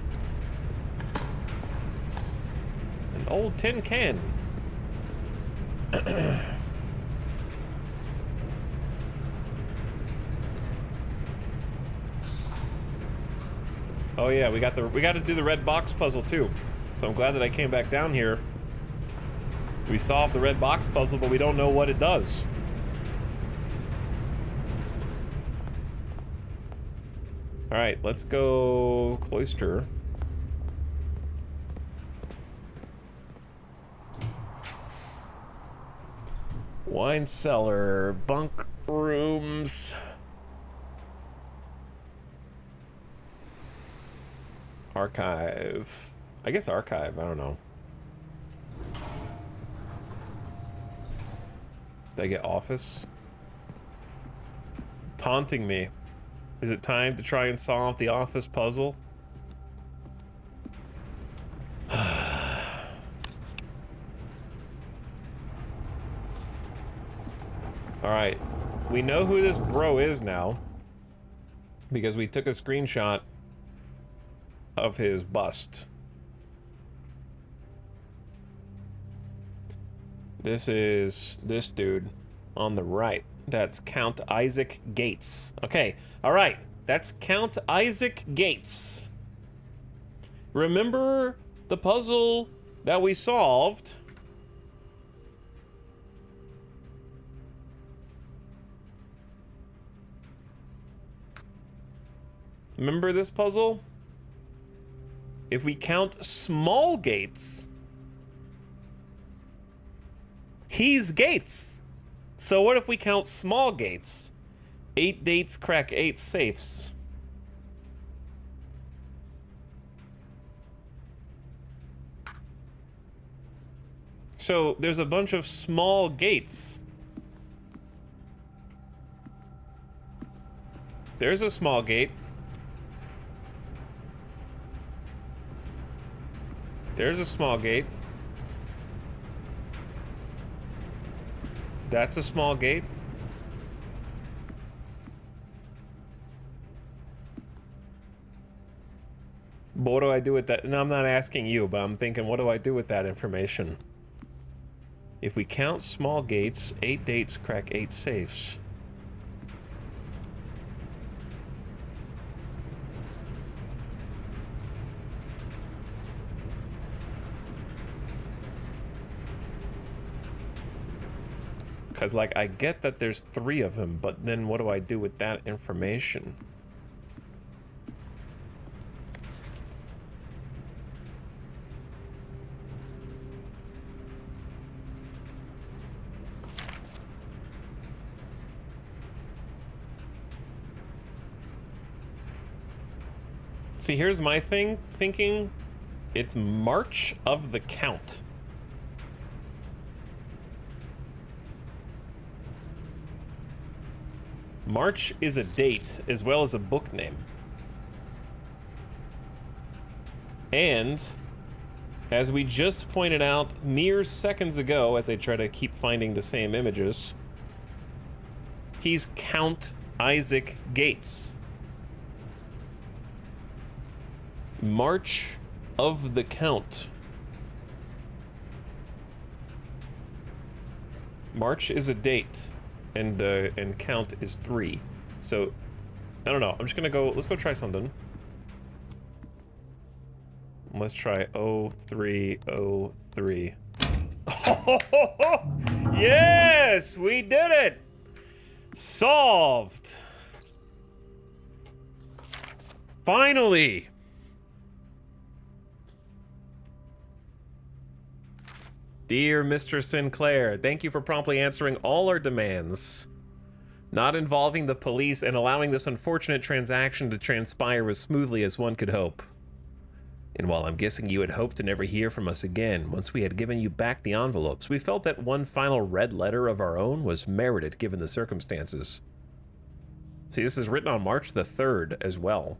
An old tin can. Oh yeah, we got to do the red box puzzle too. So I'm glad that I came back down here. We solved the red box puzzle, but we don't know what it does. All right, let's go cloister. Wine cellar, bunk rooms. Archive. I guess archive, I don't know. Did I get office? Taunting me. Is it time to try and solve the office puzzle? Alright. We know who this bro is now. Because we took a screenshot of his bust. This is this dude on the right. That's Count Isaac Gates. Okay, all right. That's Count Isaac Gates. Remember the puzzle that we solved? Remember this puzzle? If we count small gates, he's Gates. So what if we count small gates? 8 dates crack 8 safes. So there's a bunch of small gates. There's a small gate. There's a small gate. That's a small gate. But what do I do with that? No, I'm not asking you, but I'm thinking, what do I do with that information? If we count small gates, 8 dates crack 8 safes. Because, like, I get that there's 3 of them, but then what do I do with that information? See, here's my thinking. It's March of the Count. March is a date as well as a book name. And As we just pointed out mere seconds ago, as I try to keep finding the same images, he's Count Isaac Gates. March of the Count. March is a date, and count is 3. So, I don't know. I'm just gonna go. Let's go try something. Let's try 0303. Yes, we did it. Solved. Finally. Dear Mr. Sinclair, thank you for promptly answering all our demands. Not involving the police and allowing this unfortunate transaction to transpire as smoothly as one could hope. And while I'm guessing you had hoped to never hear from us again, once we had given you back the envelopes, we felt that one final red letter of our own was merited given the circumstances. See, this is written on March the 3rd as well.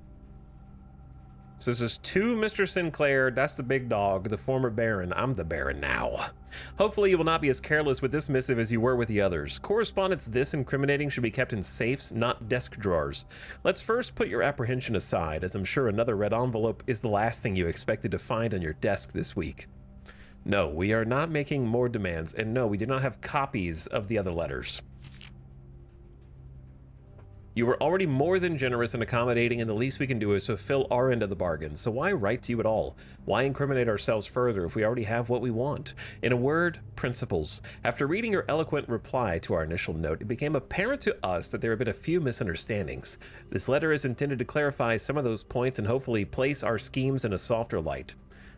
So this is to Mr. Sinclair, that's the big dog, the former Baron. I'm the Baron now. Hopefully you will not be as careless with this missive as you were with the others. Correspondence this incriminating should be kept in safes, not desk drawers. Let's first put your apprehension aside, as I'm sure another red envelope is the last thing you expected to find on your desk this week. No, we are not making more demands, and no, we do not have copies of the other letters. You were already more than generous and accommodating, and the least we can do is fulfill our end of the bargain. So why write to you at all? Why incriminate ourselves further if we already have what we want? In a word, principles. After reading your eloquent reply to our initial note, it became apparent to us that there had been a few misunderstandings. This letter is intended to clarify some of those points and hopefully place our schemes in a softer light.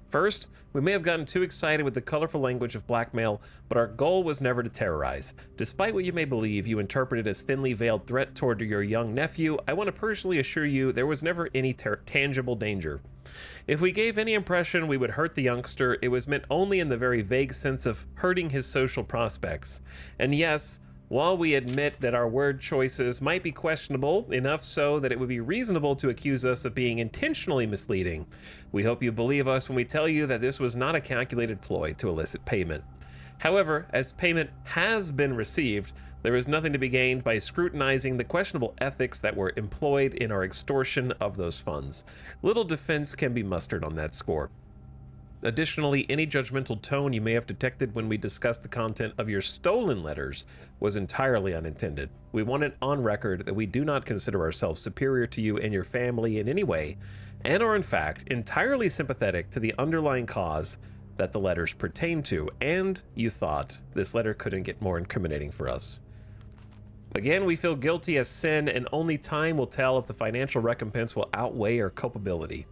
First, we may have gotten too excited with the colorful language of blackmail, but our goal was never to terrorize. Despite what you may believe you interpreted as thinly veiled threat toward your young nephew, I want to personally assure you there was never any tangible danger. If we gave any impression we would hurt the youngster, it was meant only in the very vague sense of hurting his social prospects. And yes, while we admit that our word choices might be questionable, enough so that it would be reasonable to accuse us of being intentionally misleading, we hope you believe us when we tell you that this was not a calculated ploy to elicit payment. However, as payment has been received, there is nothing to be gained by scrutinizing the questionable ethics that were employed in our extortion of those funds. Little defense can be mustered on that score. Additionally, any judgmental tone you may have detected when we discussed the content of your stolen letters was entirely unintended. We want it on record that we do not consider ourselves superior to you and your family in any way, and are in fact entirely sympathetic to the underlying cause that the letters pertain to, and you thought this letter couldn't get more incriminating for us. Again, we feel guilty as sin, and only time will tell if the financial recompense will outweigh our culpability.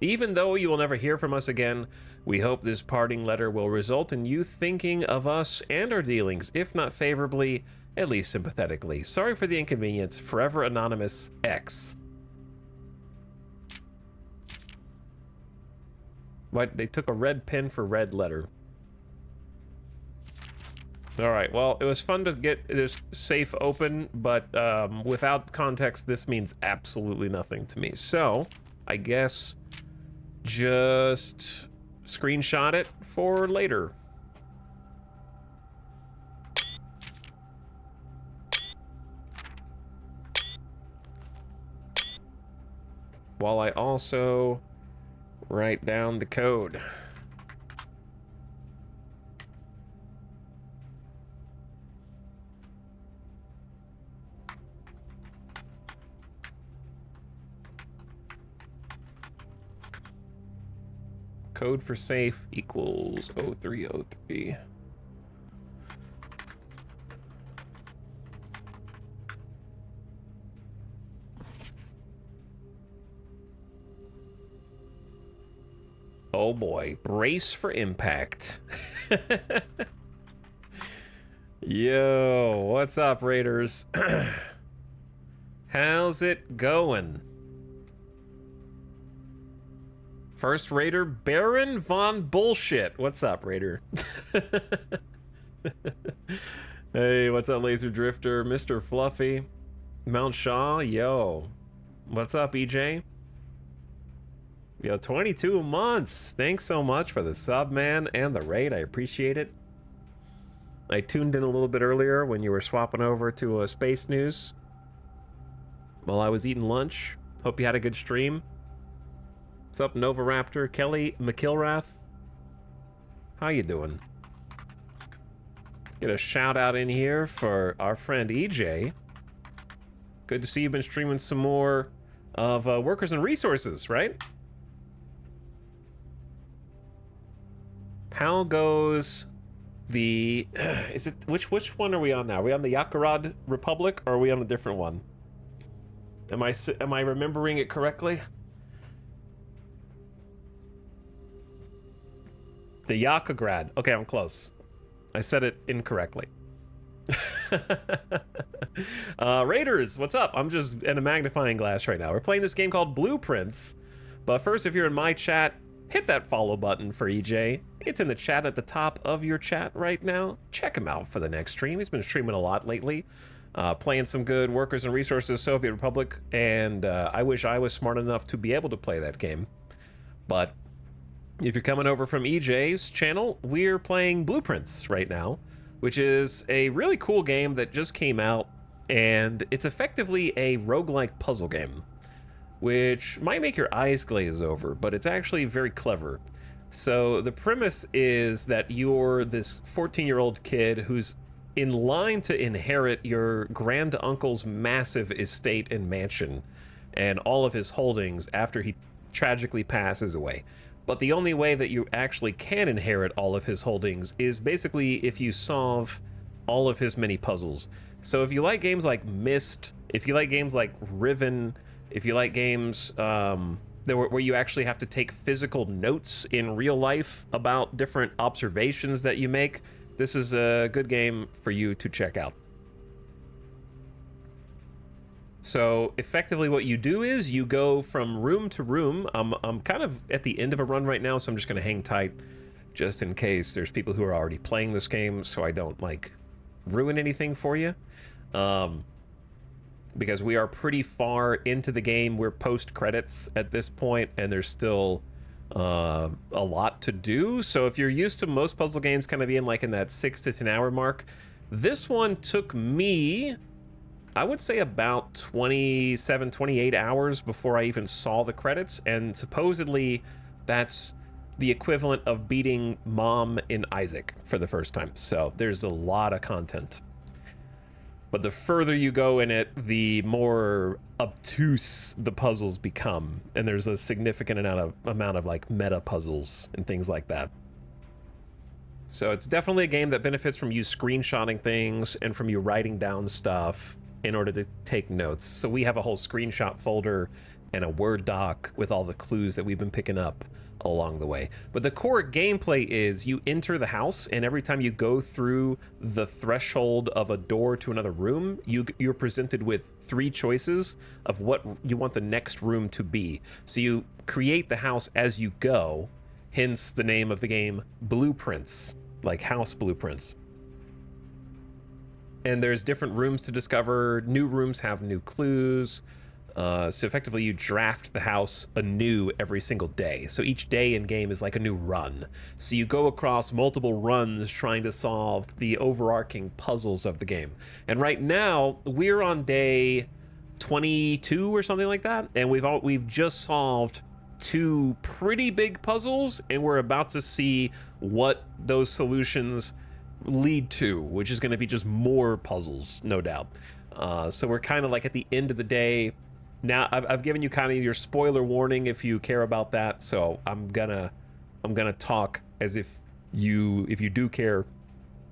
Even though you will never hear from us again, we hope this parting letter will result in you thinking of us and our dealings, if not favorably, at least sympathetically. Sorry for the inconvenience. Forever Anonymous X. What? They took a red pen for red letter. All right, well, it was fun to get this safe open, but without context, this means absolutely nothing to me. So, I guess just screenshot it for later. While I also write down the code. Code for safe equals 0303. Oh boy, brace for impact. Yo, what's up, Raiders? How's it going? First Raider, Baron Von Bullshit. What's up, Raider? Hey, what's up, Laser Drifter? Mr. Fluffy. Mount Shaw, yo. What's up, EJ? Yo, 22 months. Thanks so much for the sub, man, and the raid. I appreciate it. I tuned in a little bit earlier when you were swapping over to Space News while I was eating lunch. Hope you had a good stream. What's up, Nova Raptor? Kelly McIlrath? How you doing? Let's get a shout out in here for our friend EJ. Good to see you've been streaming some more of Workers and Resources, right? How goes the... is it... Which one are we on now? Are we on the Yakarad Republic, or are we on a different one? Am I remembering it correctly? The Yakograd. Okay, I'm close. I said it incorrectly. Raiders, what's up? I'm just in a magnifying glass right now. We're playing this game called Blueprints. But first, if you're in my chat, hit that follow button for EJ. It's in the chat at the top of your chat right now. Check him out for the next stream. He's been streaming a lot lately. Playing some good Workers and Resources Soviet Republic. And I wish I was smart enough to be able to play that game. But if you're coming over from EJ's channel, we're playing Blueprints right now, which is a really cool game that just came out, and it's effectively a roguelike puzzle game, which might make your eyes glaze over, but it's actually very clever. So the premise is that you're this 14-year-old kid who's in line to inherit your grand uncle's massive estate and mansion and all of his holdings after he tragically passes away. But the only way that you actually can inherit all of his holdings is basically if you solve all of his many puzzles. So if you like games like Myst, if you like games like Riven, if you like games where you actually have to take physical notes in real life about different observations that you make, this is a good game for you to check out. So effectively what you do is you go from room to room. I'm kind of at the end of a run right now, so I'm just going to hang tight just in case there's people who are already playing this game, so I don't like ruin anything for you. Because we are pretty far into the game. We're post credits at this point, and there's still a lot to do. So if you're used to most puzzle games kind of being like in that 6 to 10 hour mark, this one took me, I would say, about 27, 28 hours before I even saw the credits, and supposedly that's the equivalent of beating Mom in Isaac for the first time. So there's a lot of content. But the further you go in it, the more obtuse the puzzles become, and there's a significant amount of like meta puzzles and things like that. So it's definitely a game that benefits from you screenshotting things and from you writing down stuff in order to take notes. So we have a whole screenshot folder and a Word doc with all the clues that we've been picking up along the way. But the core gameplay is you enter the house, and every time you go through the threshold of a door to another room, you're presented with 3 choices of what you want the next room to be. So you create the house as you go, hence the name of the game, Blueprints, like house blueprints. And there's different rooms to discover. New rooms have new clues. So effectively you draft the house anew every single day. So each day in game is like a new run. So you go across multiple runs trying to solve the overarching puzzles of the game. And right now we're on day 22 or something like that. And we've just solved 2 pretty big puzzles, and we're about to see what those solutions lead to, which is going to be just more puzzles, no doubt. So we're kind of like at the end of the day. Now I've given you kind of your spoiler warning if you care about that, so I'm gonna talk as if you do care,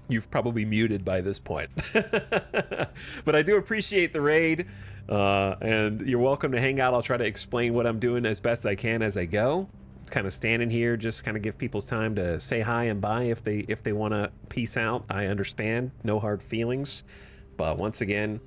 you've probably muted by this point. But I do appreciate the raid, and you're welcome to hang out. I'll try to explain what I'm doing as best I can as I go. Kind of standing here, just kind of give people time to say hi and bye if they want to peace out. I understand, no hard feelings. But once again,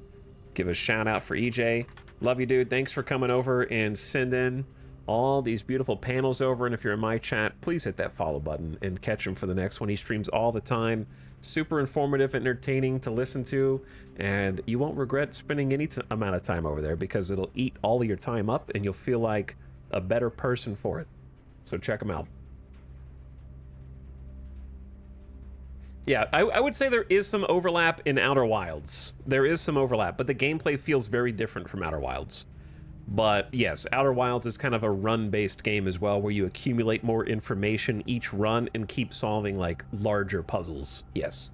give a shout out for EJ. Love you, dude. Thanks for coming over and sending all these beautiful panels over. And if you're in my chat, please hit that follow button and catch him for the next one. He streams all the time. Super informative and entertaining to listen to, and you won't regret spending any amount of time over there, because it'll eat all of your time up and you'll feel like a better person for it. So check them out. Yeah, I would say there is some overlap in Outer Wilds. There is some overlap, but the gameplay feels very different from Outer Wilds. But yes, Outer Wilds is kind of a run-based game as well, where you accumulate more information each run and keep solving, like, larger puzzles. Yes.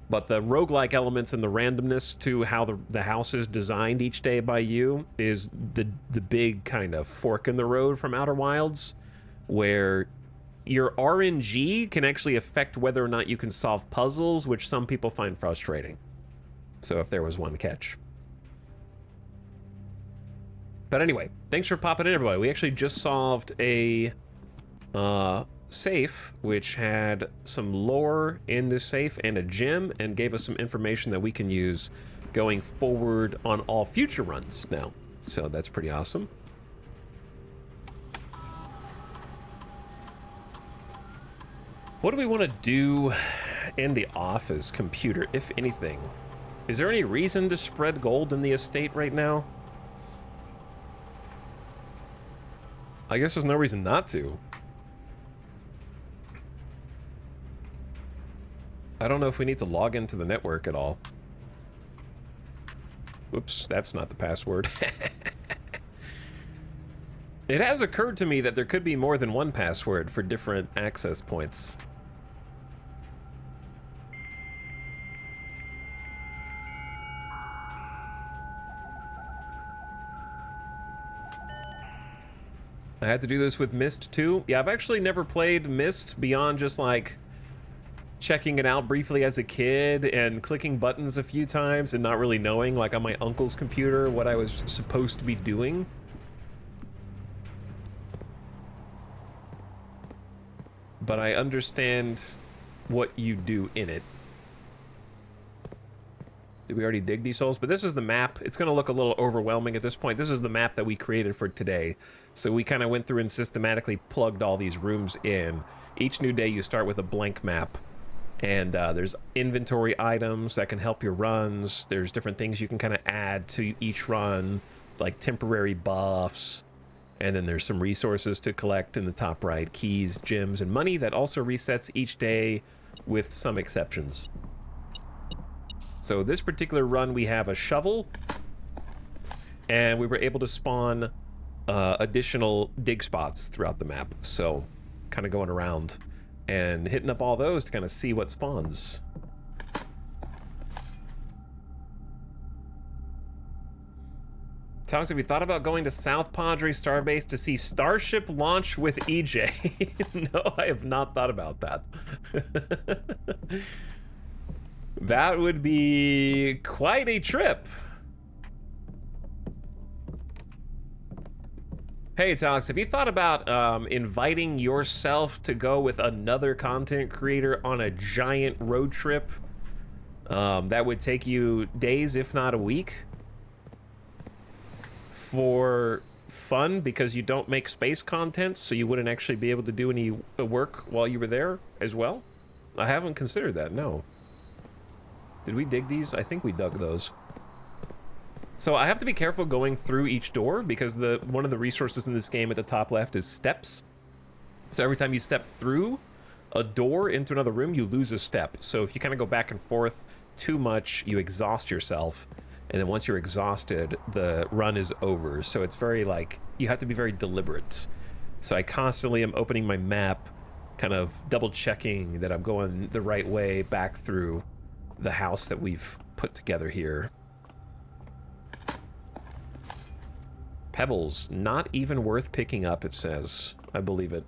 But the roguelike elements and the randomness to how the house is designed each day by you is the big kind of fork in the road from Outer Wilds, where your RNG can actually affect whether or not you can solve puzzles, which some people find frustrating. So if there was one catch. But anyway, thanks for popping in, everybody. We actually just solved a safe, which had some lore in the safe and a gem, and gave us some information that we can use going forward on all future runs now. So that's pretty awesome. What do we want to do in the office computer, if anything? Is there any reason to spread gold in the estate right now? I guess there's no reason not to. I don't know if we need to log into the network at all. Whoops, that's not the password. It has occurred to me that there could be more than one password for different access points. I had to do this with Myst too. Yeah, I've actually never played Myst beyond just like checking it out briefly as a kid and clicking buttons a few times and not really knowing, like on my uncle's computer, what I was supposed to be doing. But I understand what you do in it. Did we already dig these souls? But this is the map. It's going to look a little overwhelming at this point. This is the map that we created for today. So we kind of went through and systematically plugged all these rooms in. Each new day you start with a blank map. And there's inventory items that can help your runs. There's different things you can kind of add to each run, like temporary buffs. And then there's some resources to collect in the top right. Keys, gems, and money that also resets each day with some exceptions. So this particular run, we have a shovel, and we were able to spawn additional dig spots throughout the map. So kind of going around and hitting up all those to kind of see what spawns. Talks, have you thought about going to South Padre Starbase to see Starship launch with EJ? No, I have not thought about that. That would be quite a trip. Hey, Talks, have you thought about inviting yourself to go with another content creator on a giant road trip that would take you days, if not a week, for fun, because you don't make space content, so you wouldn't actually be able to do any work while you were there as well? I haven't considered that, no. Did we dig these? I think we dug those. So I have to be careful going through each door, because one of the resources in this game at the top left is steps. So every time you step through a door into another room, you lose a step. So if you kind of go back and forth too much, you exhaust yourself. And then once you're exhausted, the run is over. So it's very like, you have to be very deliberate. So I constantly am opening my map, kind of double checking that I'm going the right way back through the house that we've put together here. Pebbles, not even worth picking up, it says. I believe it.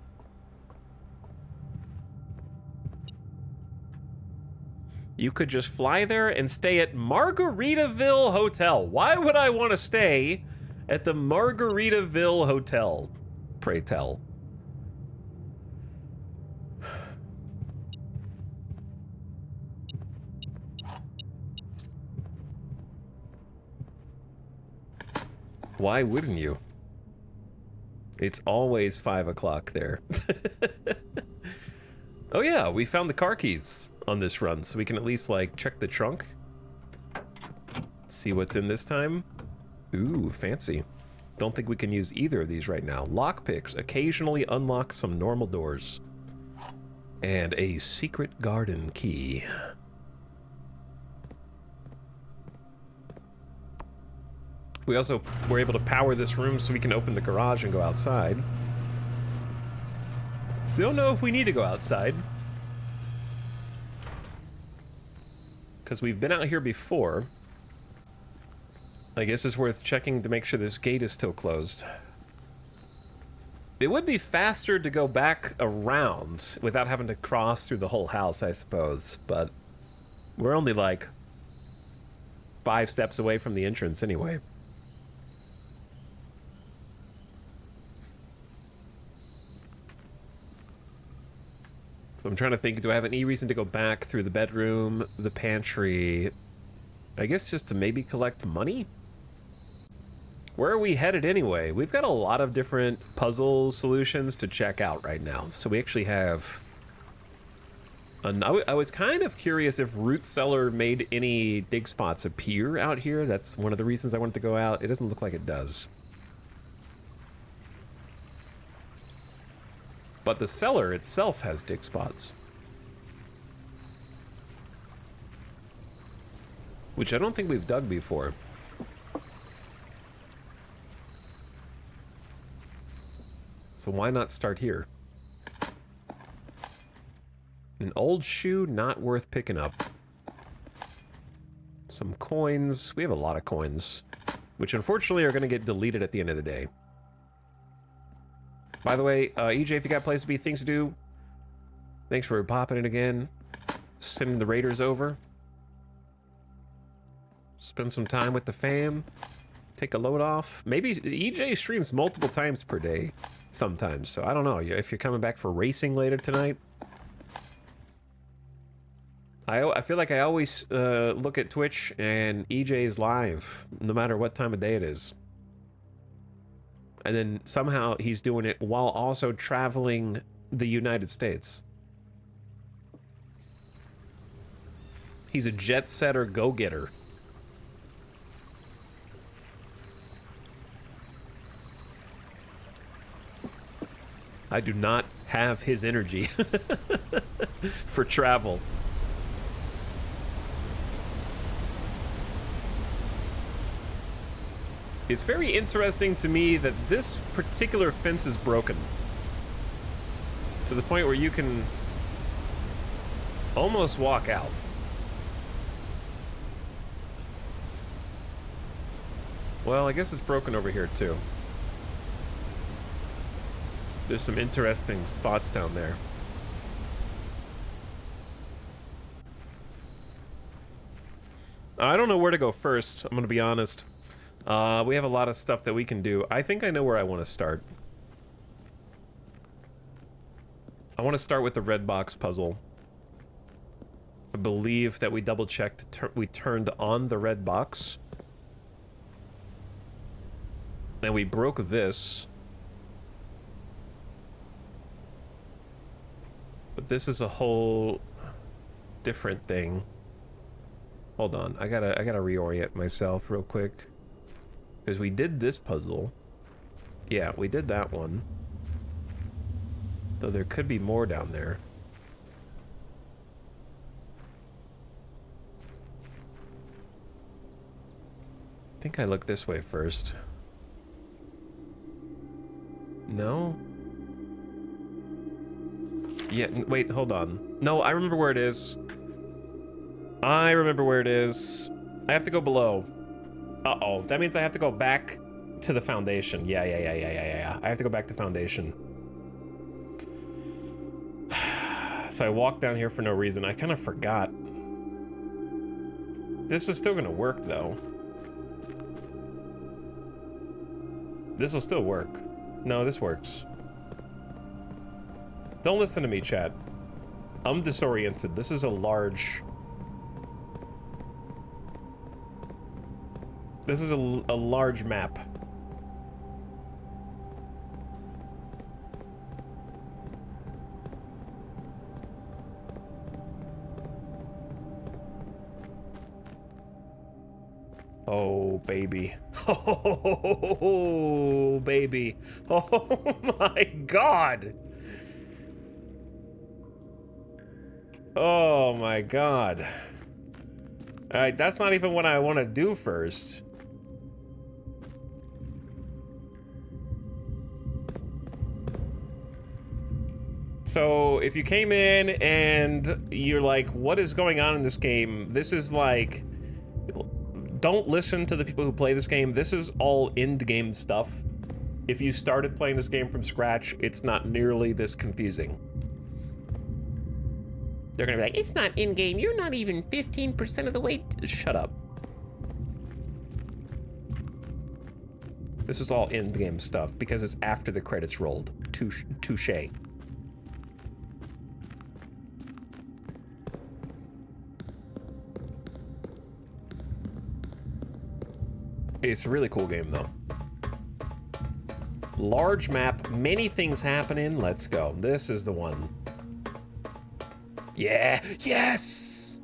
You could just fly there and stay at Margaritaville Hotel. Why would I want to stay at the Margaritaville Hotel? Pray tell. Why wouldn't you? It's always 5 o'clock there. Oh yeah, we found the car keys on this run, so we can at least like check the trunk. See what's in this time. Ooh, fancy. Don't think we can use either of these right now. Lockpicks occasionally unlock some normal doors. And a secret garden key. We also were able to power this room so we can open the garage and go outside. Don't know if we need to go outside. Because we've been out here before. I guess it's worth checking to make sure this gate is still closed. It would be faster to go back around without having to cross through the whole house, I suppose. But we're only like 5 steps away from the entrance anyway. So I'm trying to think, do I have any reason to go back through the bedroom, the pantry? I guess just to maybe collect money? Where are we headed anyway? We've got a lot of different puzzle solutions to check out right now. So we actually have... I was kind of curious if Root Cellar made any dig spots appear out here. That's one of the reasons I wanted to go out. It doesn't look like it does. But the cellar itself has dig spots. Which I don't think we've dug before. So why not start here? An old shoe not worth picking up. Some coins. We have a lot of coins. Which unfortunately are going to get deleted at the end of the day. By the way, EJ, if you got place to be, things to do, thanks for popping in again. Sending the raiders over. Spend some time with the fam. Take a load off. Maybe EJ streams multiple times per day sometimes, so I don't know. If you're coming back for racing later tonight. I feel like I always look at Twitch and EJ is live, no matter what time of day it is. And then somehow he's doing it while also traveling the United States. He's a jet setter go-getter. I do not have his energy for travel. It's very interesting to me that this particular fence is broken. To the point where you can almost walk out. Well, I guess it's broken over here too. There's some interesting spots down there. I don't know where to go first, I'm gonna be honest. We have a lot of stuff that we can do. I think I know where I want to start. I want to start with the red box puzzle. I believe that we double-checked, we turned on the red box. And we broke this. But this is a whole different thing. Hold on, I gotta reorient myself real quick. Because we did this puzzle. Yeah, we did that one. Though there could be more down there. I think I look this way first. No? Yeah, wait, hold on. No, I remember where it is. I remember where it is. I have to go below. Uh-oh, that means I have to go back to the foundation. Yeah. I have to go back to foundation. So I walked down here for no reason. I kind of forgot. This is still gonna work, though. This will still work. No, this works. Don't listen to me, chat. I'm disoriented. This is a large... This is a large map. Oh, baby. Oh, baby. Oh my God. Oh my God. All right, that's not even what I want to do first. So if you came in and you're like, what is going on in this game? This is like, don't listen to the people who play this game. This is all in-game stuff. If you started playing this game from scratch, it's not nearly this confusing. They're gonna be like, it's not in-game. You're not even 15% of the way. Shut up. This is all in-game stuff because it's after the credits rolled. Touche. It's a really cool game, though. Large map, many things happening. Let's go. This is the one. Yeah, yes!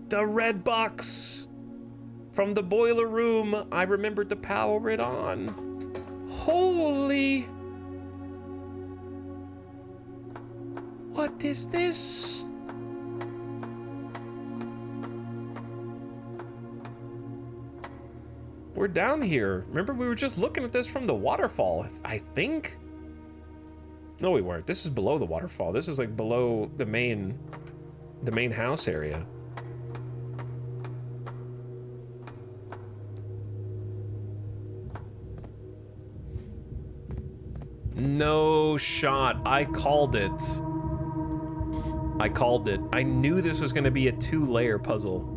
The red box from the boiler room. I remembered to power it on. Holy. What is this? We're down here. Remember, we were just looking at this from the waterfall, I think? No, we weren't. This is below the waterfall. This is like below the main house area. No shot. I called it. I called it. I knew this was gonna be a 2-layer puzzle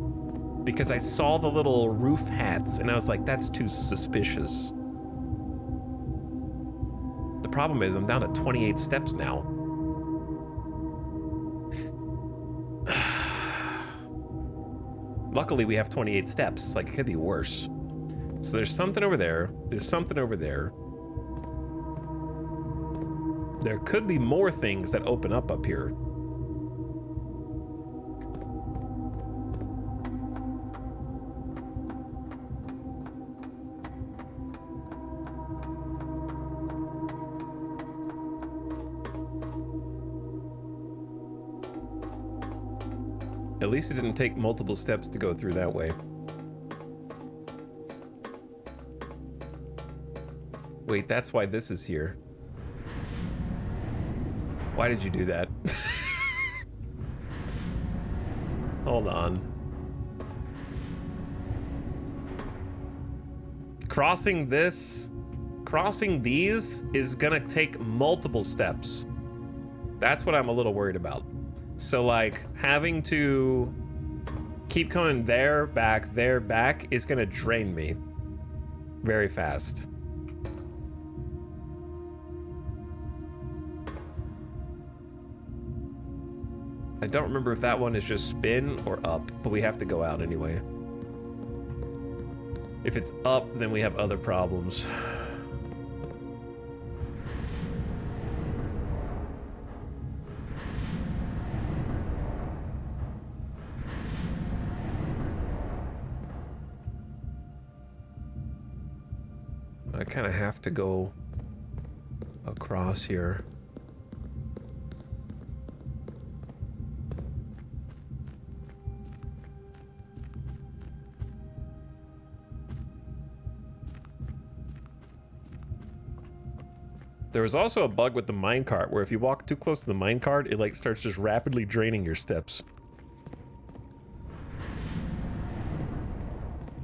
because I saw the little roof hats and I was like, that's too suspicious. The problem is I'm down to 28 steps now. Luckily we have 28 steps, like it could be worse. So there's something over there. There's something over there. There could be more things that open up here. At least it didn't take multiple steps to go through that way. Wait, that's why this is here. Why did you do that? Hold on. Crossing these is gonna take multiple steps. That's what I'm a little worried about. So like having to keep coming there, back, is gonna drain me very fast. I don't remember if that one is just spin or up, but we have to go out anyway. If it's up, then we have other problems. I kind of have to go across here. There was also a bug with the minecart where if you walk too close to the minecart, it like starts just rapidly draining your steps.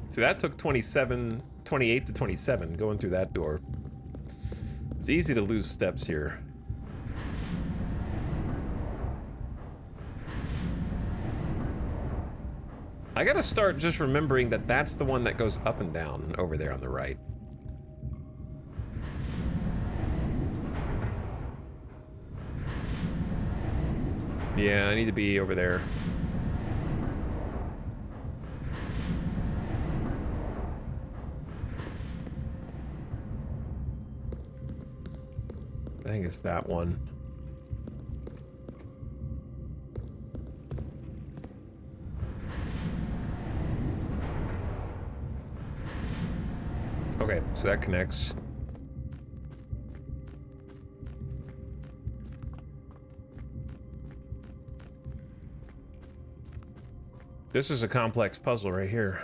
See, that took 28 to 27 going through that door. It's easy to lose steps here. I gotta start just remembering that that's the one that goes up and down over there on the right. Yeah, I need to be over there. I think it's that one. Okay, so that connects. This is a complex puzzle right here.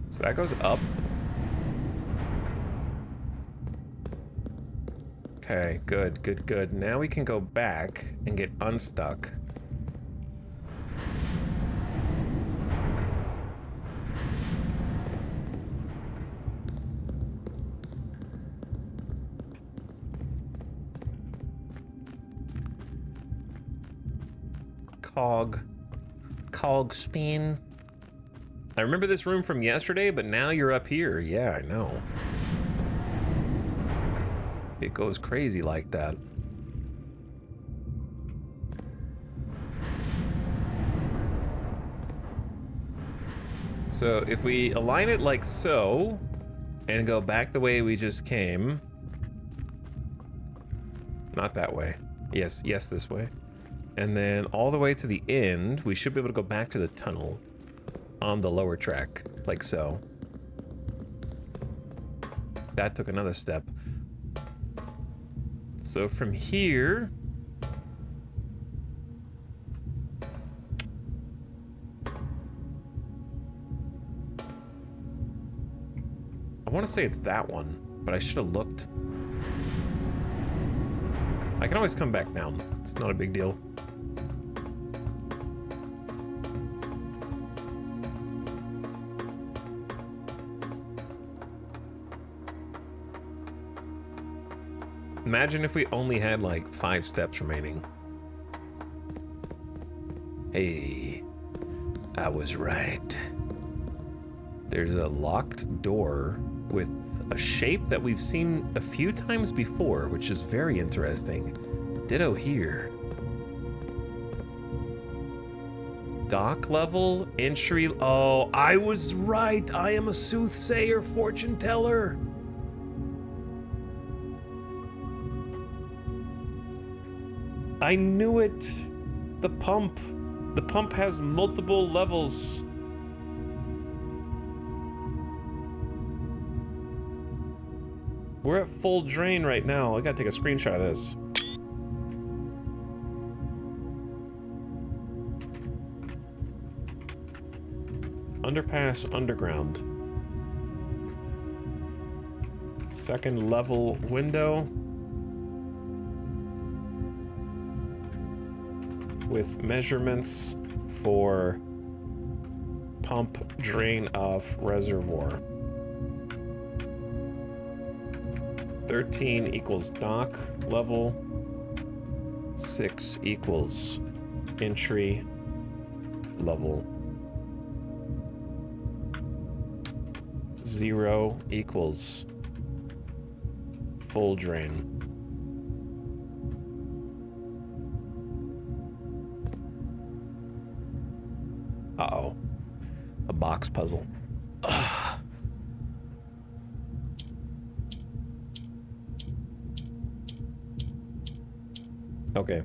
So that goes up. Okay, good, good, good. Now we can go back and get unstuck. Cog spin. I remember this room from yesterday, but now you're up here. Yeah, I know. It goes crazy like that. So if we align it like so, and go back the way we just came. Not that way. Yes, yes, this way. And then all the way to the end, we should be able to go back to the tunnel on the lower track, like so. That took another step. So from here... I want to say it's that one, but I should have looked. I can always come back down. It's not a big deal. Imagine if we only had like 5 steps remaining. Hey, I was right. There's a locked door with a shape that we've seen a few times before, which is very interesting. Ditto here. Dock level, entry. Oh, I was right. I am a soothsayer, fortune teller. I knew it. The pump. The pump has multiple levels. We're at full drain right now. I gotta take a screenshot of this. Underpass underground. Second level window. With measurements for pump drain off reservoir. 13 equals dock level. 6 equals entry level. 0 equals full drain. Uh-oh. A box puzzle. Ugh. Okay.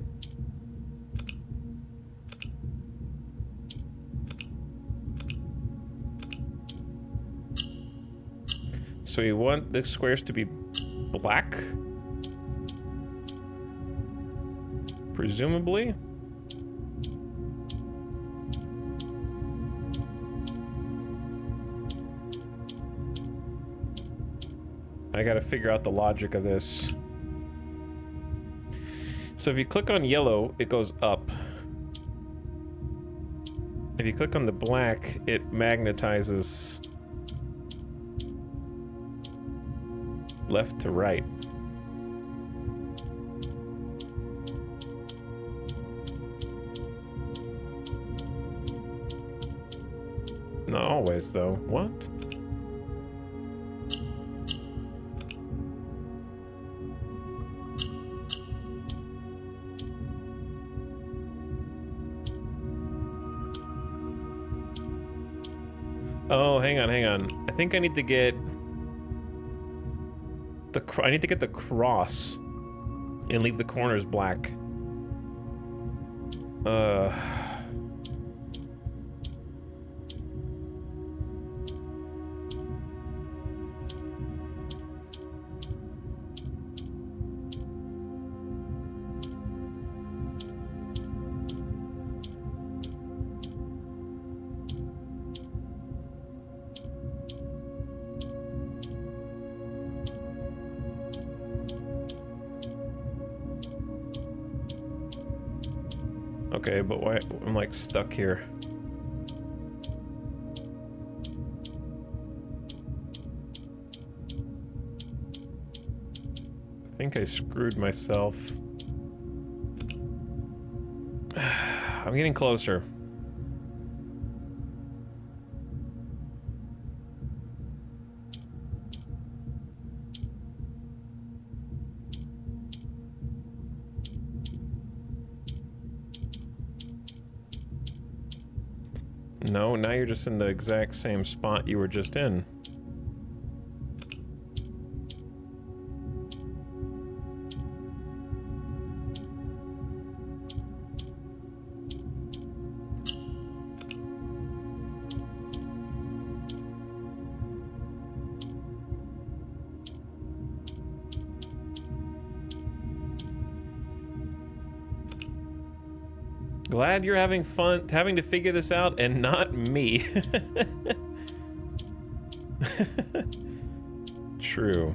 So you want the squares to be black? Presumably? I gotta figure out the logic of this. So if you click on yellow, it goes up. If you click on the black, it magnetizes left to right. Not always, though. What? Oh, hang on, hang on. I think I need to get the cross and leave the corners black. Okay, but why? I'm like stuck here. I think I screwed myself. I'm getting closer. No, now you're just in the exact same spot you were just in. Glad you're having fun having to figure this out and not me. True.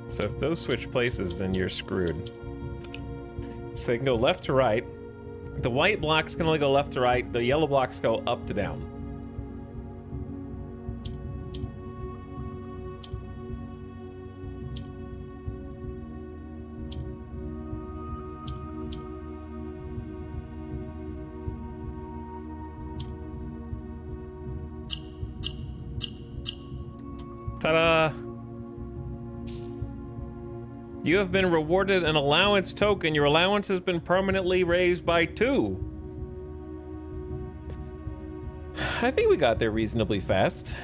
So if those switch places, then you're screwed. So they can go left to right. The white blocks can only go left to right. The yellow blocks go up to down. Ta-da! You have been rewarded an allowance token. Your allowance has been permanently raised by 2. I think we got there reasonably fast.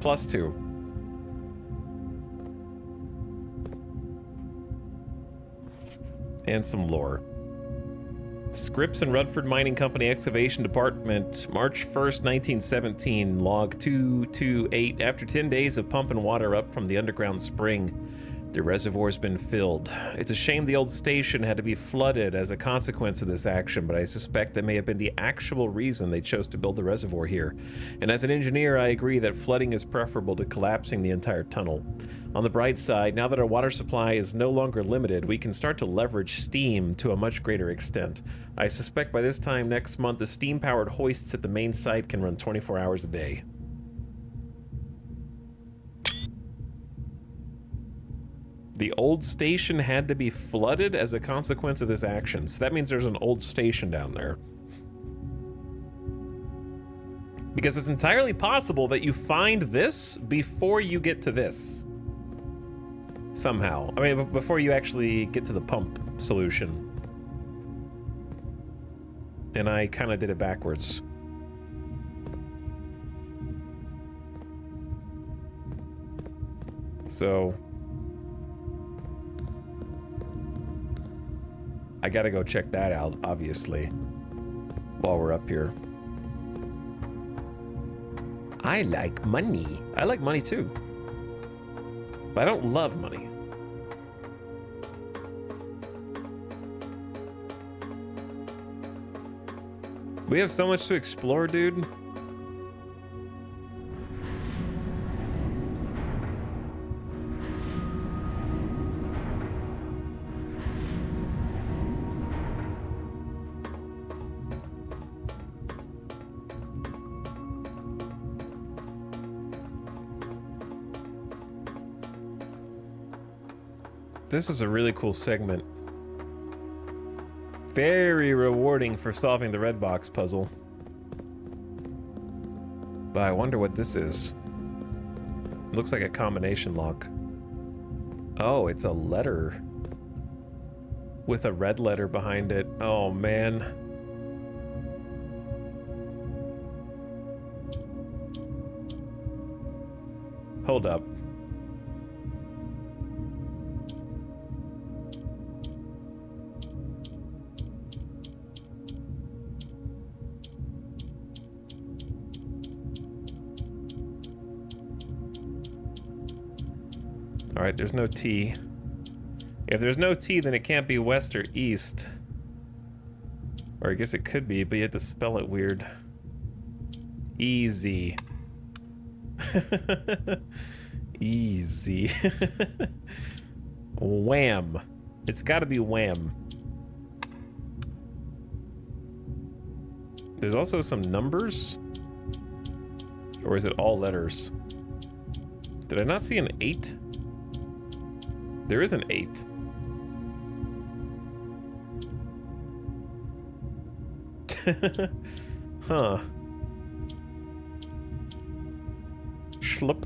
+2. And some lore. Scripps and Rutherford Mining Company Excavation Department, March 1st, 1917, log 228. After 10 days of pumping water up from the underground spring, the reservoir's been filled. It's a shame the old station had to be flooded as a consequence of this action, but I suspect that may have been the actual reason they chose to build the reservoir here. And as an engineer, I agree that flooding is preferable to collapsing the entire tunnel. On the bright side, now that our water supply is no longer limited, we can start to leverage steam to a much greater extent. I suspect by this time next month, the steam-powered hoists at the main site can run 24 hours a day. The old station had to be flooded as a consequence of this action. So that means there's an old station down there. Because it's entirely possible that you find this before you get to this. Somehow. I mean, before you actually get to the pump solution. And I kind of did it backwards. So I gotta go check that out, obviously, while we're up here. I like money. I like money too. But I don't love money. We have so much to explore, dude. This is a really cool segment. Very rewarding for solving the red box puzzle. But I wonder what this is. It looks like a combination lock. Oh, it's a letter. With a red letter behind it. Oh, man. Hold up. All right, there's no T. If there's no T, then it can't be west or east. Or I guess it could be, but you have to spell it weird. Easy. Easy. Wham. It's got to be wham. There's also some numbers. Or is it all letters? Did I not see an 8? There is an 8. Huh. Schlup.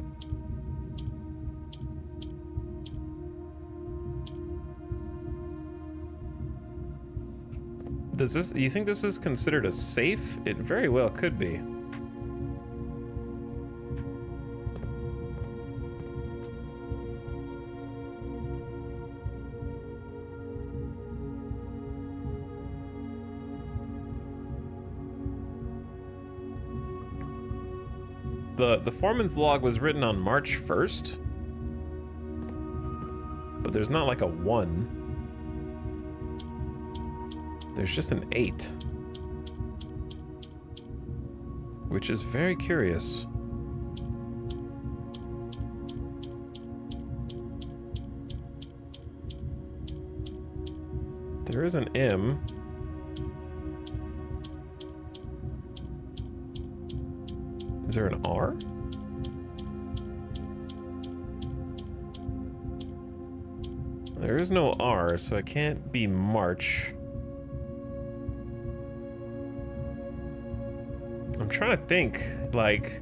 Do you think this is considered a safe? It very well could be. The foreman's log was written on March 1st, but there's not like a 1. There's just an 8, which is very curious. There is an M. Is there an R? There is no R, so it can't be March. I'm trying to think, like,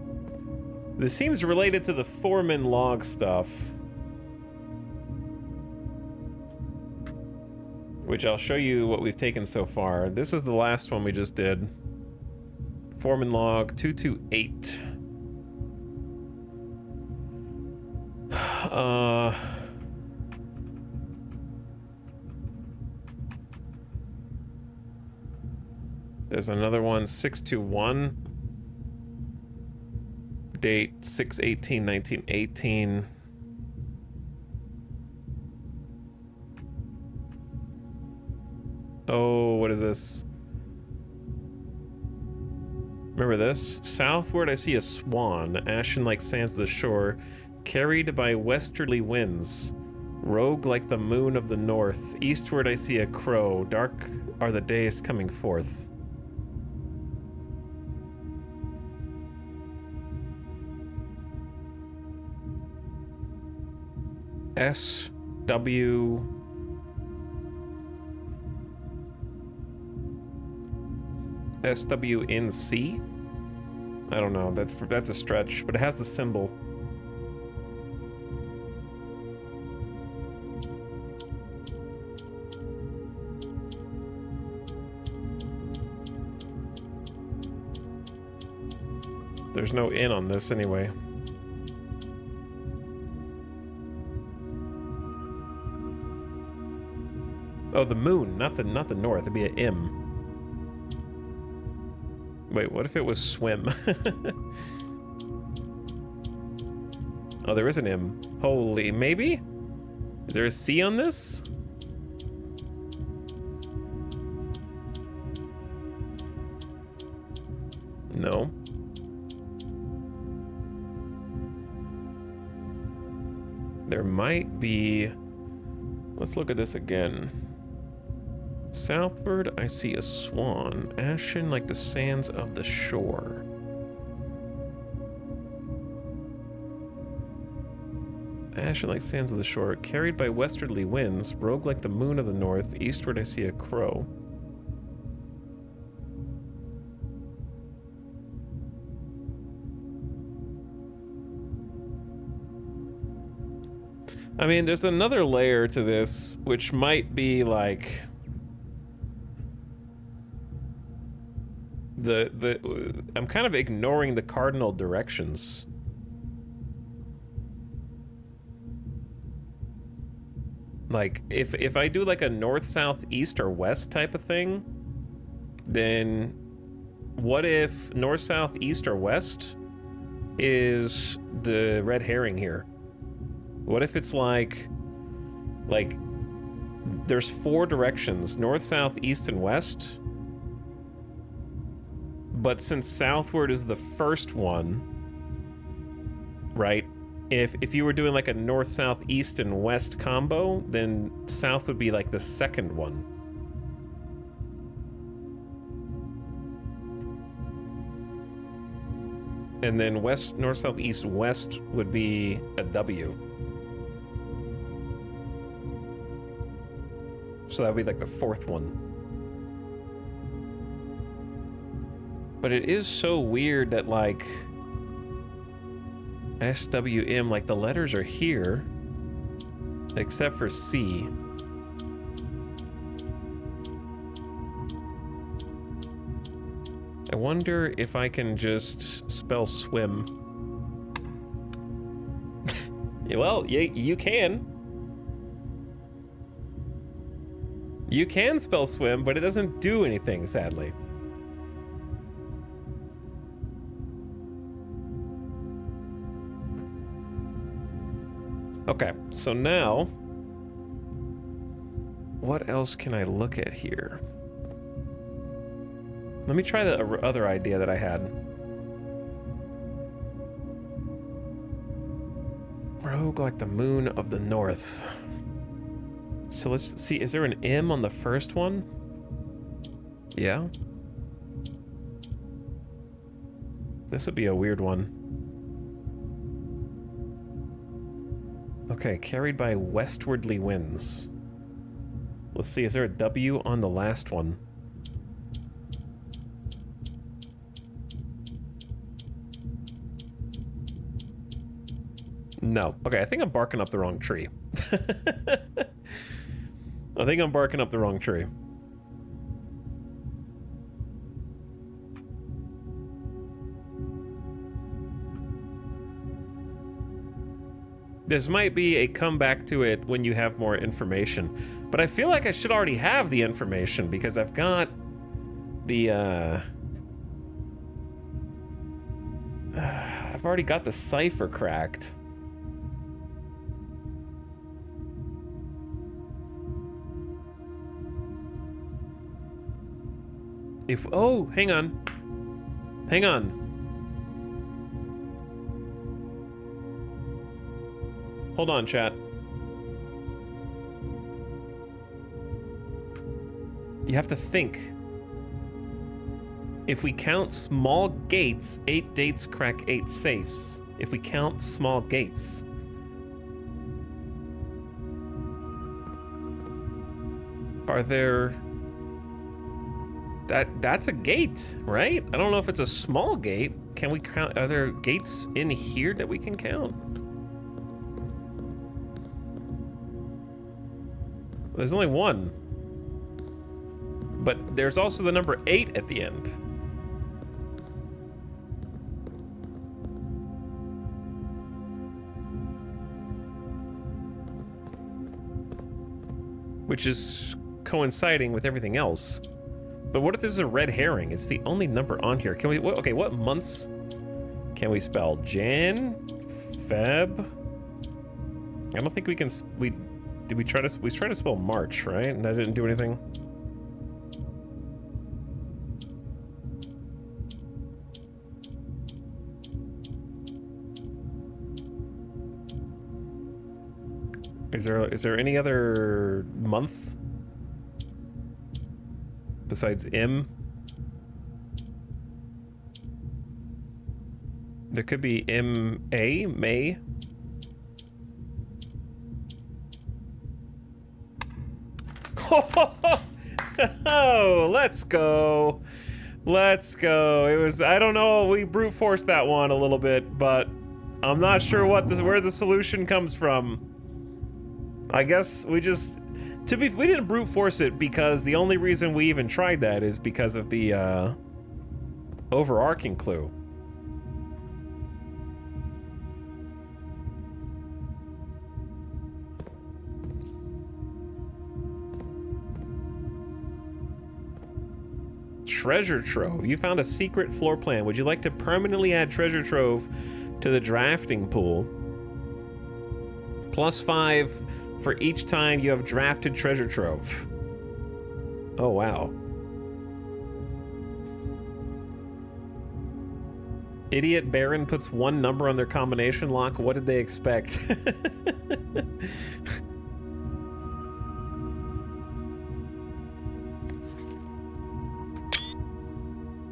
this seems related to the foreman log stuff, which I'll show you what we've taken so far. This was the last one we just did. Foreman log 228. There's another one, 621. Date 6/18/1918. Oh, what is this? Remember this? Southward I see a swan, ashen like sands of the shore, carried by westerly winds, rogue like the moon of the north. Eastward I see a crow, dark are the days coming forth. SW SWNC? I don't know, that's a stretch, but it has the symbol. There's no N on this anyway. Oh, the moon, not the north. It'd be an M. Wait, what if it was swim? Oh, there is an M. Holy, maybe? Is there a C on this? No. There might be... Let's look at this again. Southward, I see a swan, ashen like the sands of the shore. Ashen like sands of the shore, carried by westerly winds, rogue like the moon of the north. Eastward, I see a crow. I mean, there's another layer to this, which might be like... I'm kind of ignoring the cardinal directions. Like, if I do like a north, south, east, or west type of thing, then what if north, south, east, or west is the red herring here? What if it's like there's 4 directions, north, south, east, and west? But since southward is the first one, right? If you were doing like a north, south, east, and west combo, then south would be like the second one. And then west, north, south, east, west would be a W. So that would be like the fourth one. But it is so weird that like SWM, like the letters are here, except for C. I wonder if I can just spell swim. Well, you can. You can spell swim, but it doesn't do anything, sadly. Okay, so now, what else can I look at here? Let me try the other idea that I had. Rogue like the moon of the north. So let's see, is there an M on the first one? Yeah. This would be a weird one. Okay, carried by westwardly winds. Let's see, is there a W on the last one? No. Okay, I think I'm barking up the wrong tree. I think I'm barking up the wrong tree. This might be a comeback to it when you have more information, but I feel like I should already have the information because I've got the, I've already got the cipher cracked. Oh, hang on. Hang on. Hold on, chat. You have to think. If we count small gates, 8 dates crack 8 safes. If we count small gates. Are there... That's a gate, right? I don't know if it's a small gate. Can we count? Are there gates in here that we can count? There's only one. But there's also the number 8 at the end. Which is coinciding with everything else. But what if this is a red herring? It's the only number on here. Can we, okay, what months can we spell? Jan, Feb? I don't think we can, we tried to spell March, right? And that didn't do anything. Is there any other month besides M? There could be M-A, May. Oh, let's go. Let's go. It was, I don't know, we brute forced that one a little bit, but I'm not sure where the solution comes from. I guess we just, we didn't brute force it because the only reason we even tried that is because of the overarching clue. Treasure trove. You found a secret floor plan. Would you like to permanently add treasure trove to the drafting pool? +5 for each time you have drafted treasure trove. Oh, wow. Idiot Baron puts one number on their combination lock. What did they expect?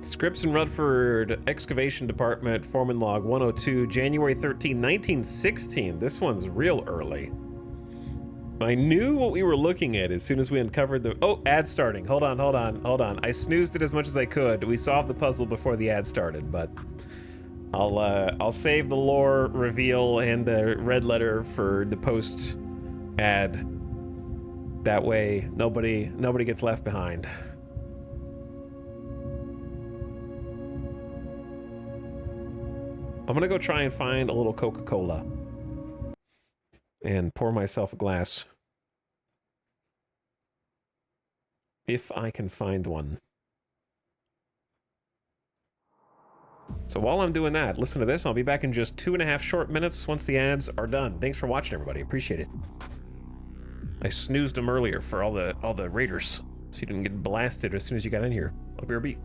Scripps and Rutherford Excavation Department, Foreman Log 102, January 13, 1916. This one's real early. I knew what we were looking at as soon as we uncovered the... Oh, ad starting. Hold on. I snoozed it as much as I could. We solved the puzzle before the ad started, but I'll save the lore reveal and the red letter for the post ad. That way, nobody gets left behind. I'm gonna go try and find a little Coca-Cola and pour myself a glass. If I can find one. So while I'm doing that, listen to this. I'll be back in just 2.5 short minutes once the ads are done. Thanks for watching, everybody. Appreciate it. I snoozed them earlier for all the raiders, so you didn't get blasted as soon as you got in here. I'll be right back.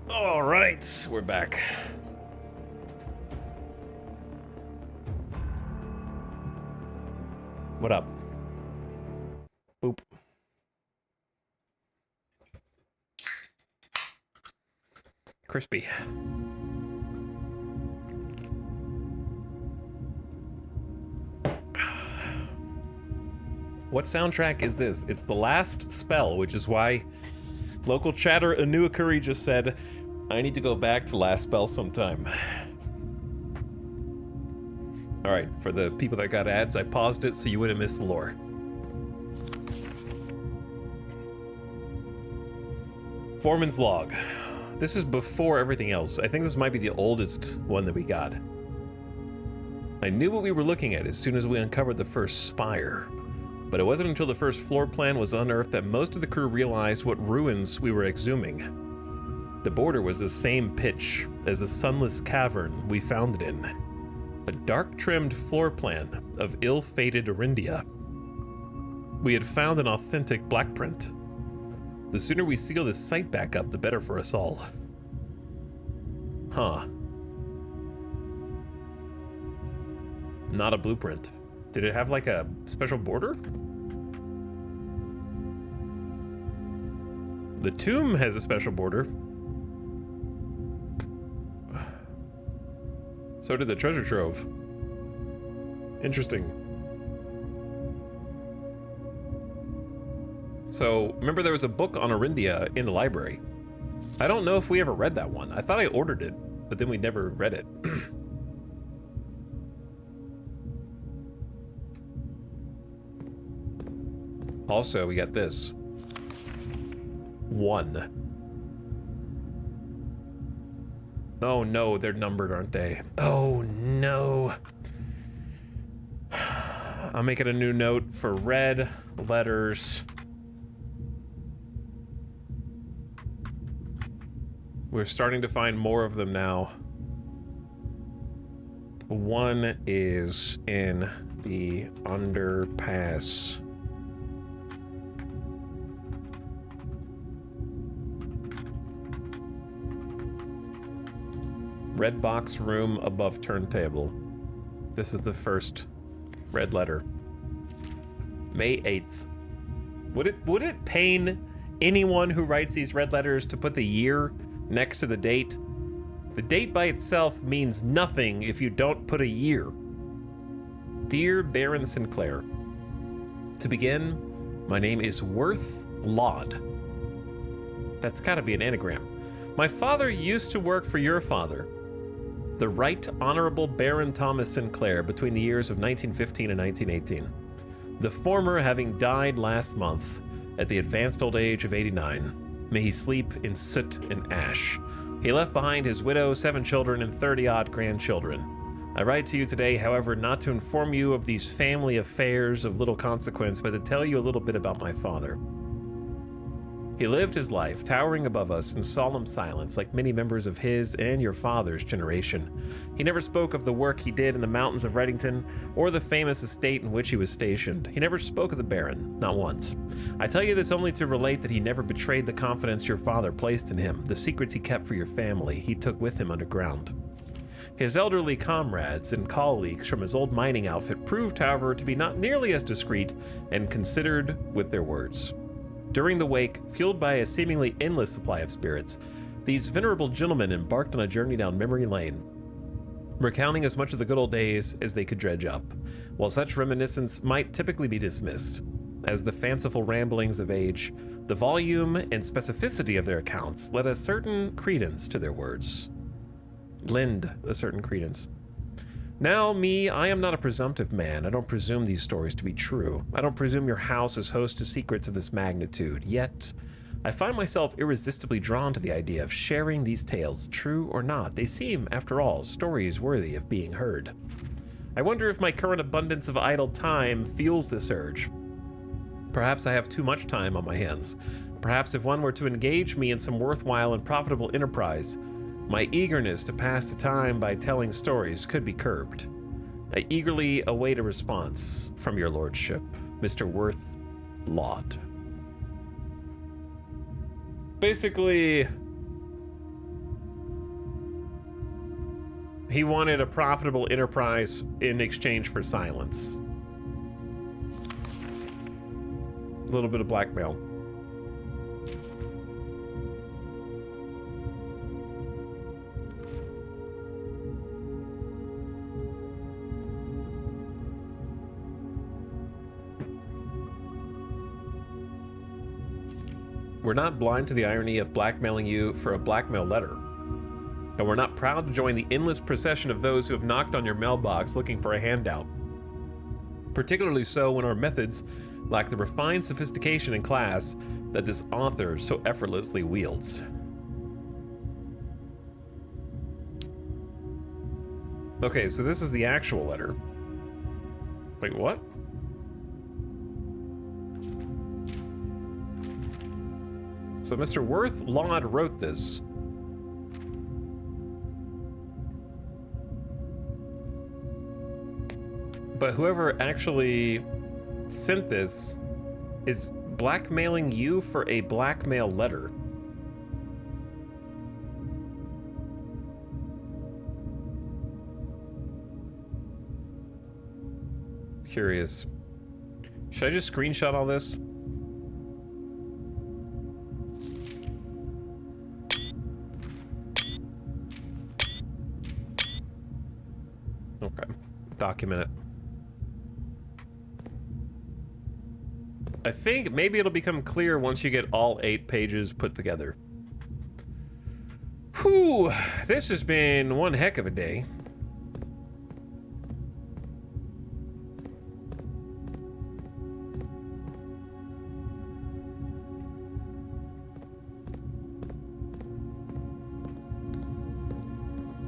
All right, we're back. What up? Boop. Crispy. What soundtrack is this? It's The Last Spell, which is why local chatter Anua Curry just said, I need to go back to Last Spell sometime. Alright, for the people that got ads, I paused it so you wouldn't miss the lore. Foreman's Log. This is before everything else. I think this might be the oldest one that we got. I knew what we were looking at as soon as we uncovered the first spire. But it wasn't until the first floor plan was unearthed that most of the crew realized what ruins we were exhuming. The border was the same pitch as the sunless cavern we found it in. A dark-trimmed floor plan of ill-fated Arindia. We had found an authentic blackprint. The sooner we seal this site back up, the better for us all. Huh. Not a blueprint. Did it have like a special border? The tomb has a special border. So did the treasure trove. Interesting. So, remember there was a book on Arindia in the library. I don't know if we ever read that one. I thought I ordered it, but then we never read it. Also, we got this. 1. Oh no, they're numbered, aren't they? Oh no. I'm making a new note for red letters. We're starting to find more of them now. 1 is in the underpass. Red box room above turntable. This is the first red letter. May 8th. Would it pain anyone who writes these red letters to put the year next to the date? The date by itself means nothing if you don't put a year. Dear Baron Sinclair, to begin, my name is Worth Laud. That's gotta be an anagram. My father used to work for your father, the Right Honorable Baron Thomas Sinclair, between the years of 1915 and 1918. The former having died last month at the advanced old age of 89. May he sleep in soot and ash. He left behind his widow, 7 children, and 30-odd grandchildren. I write to you today, however, not to inform you of these family affairs of little consequence, but to tell you a little bit about my father. He lived his life towering above us in solemn silence, like many members of his and your father's generation. He never spoke of the work he did in the mountains of Reddington or the famous estate in which he was stationed. He never spoke of the Baron, not once. I tell you this only to relate that he never betrayed the confidence your father placed in him. The secrets he kept for your family, he took with him underground. His elderly comrades and colleagues from his old mining outfit proved, however, to be not nearly as discreet and considered with their words. During the wake, fueled by a seemingly endless supply of spirits, these venerable gentlemen embarked on a journey down memory lane, recounting as much of the good old days as they could dredge up, while such reminiscence might typically be dismissed. As the fanciful ramblings of age, the volume and specificity of their accounts led a certain credence to their words. Lend a certain credence. Now, me, I am not a presumptive man. I don't presume these stories to be true. I don't presume your house is host to secrets of this magnitude. Yet, I find myself irresistibly drawn to the idea of sharing these tales, true or not. They seem, after all, stories worthy of being heard. I wonder if my current abundance of idle time fuels this urge. Perhaps I have too much time on my hands. Perhaps if one were to engage me in some worthwhile and profitable enterprise, my eagerness to pass the time by telling stories could be curbed. I eagerly await a response from your lordship, Mr. Worth Laud. Basically, he wanted a profitable enterprise in exchange for silence. A little bit of blackmail. We're not blind to the irony of blackmailing you for a blackmail letter. And we're not proud to join the endless procession of those who have knocked on your mailbox looking for a handout. Particularly so when our methods lack the refined sophistication and class that this author so effortlessly wields. Okay, so this is the actual letter. Wait, what? So Mr. Worth Laud wrote this. But whoever actually sent this is blackmailing you for a blackmail letter. curious. Should I just screenshot all this? Okay. Document it. I think maybe it'll become clear once you get all 8 pages put together. Whew, this has been one heck of a day.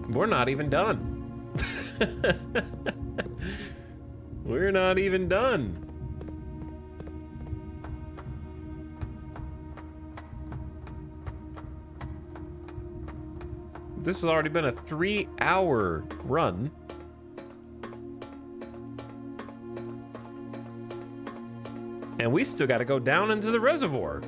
We're not even done. We're not even done. This has already been a 3-hour run. And we still got to go down into the reservoir.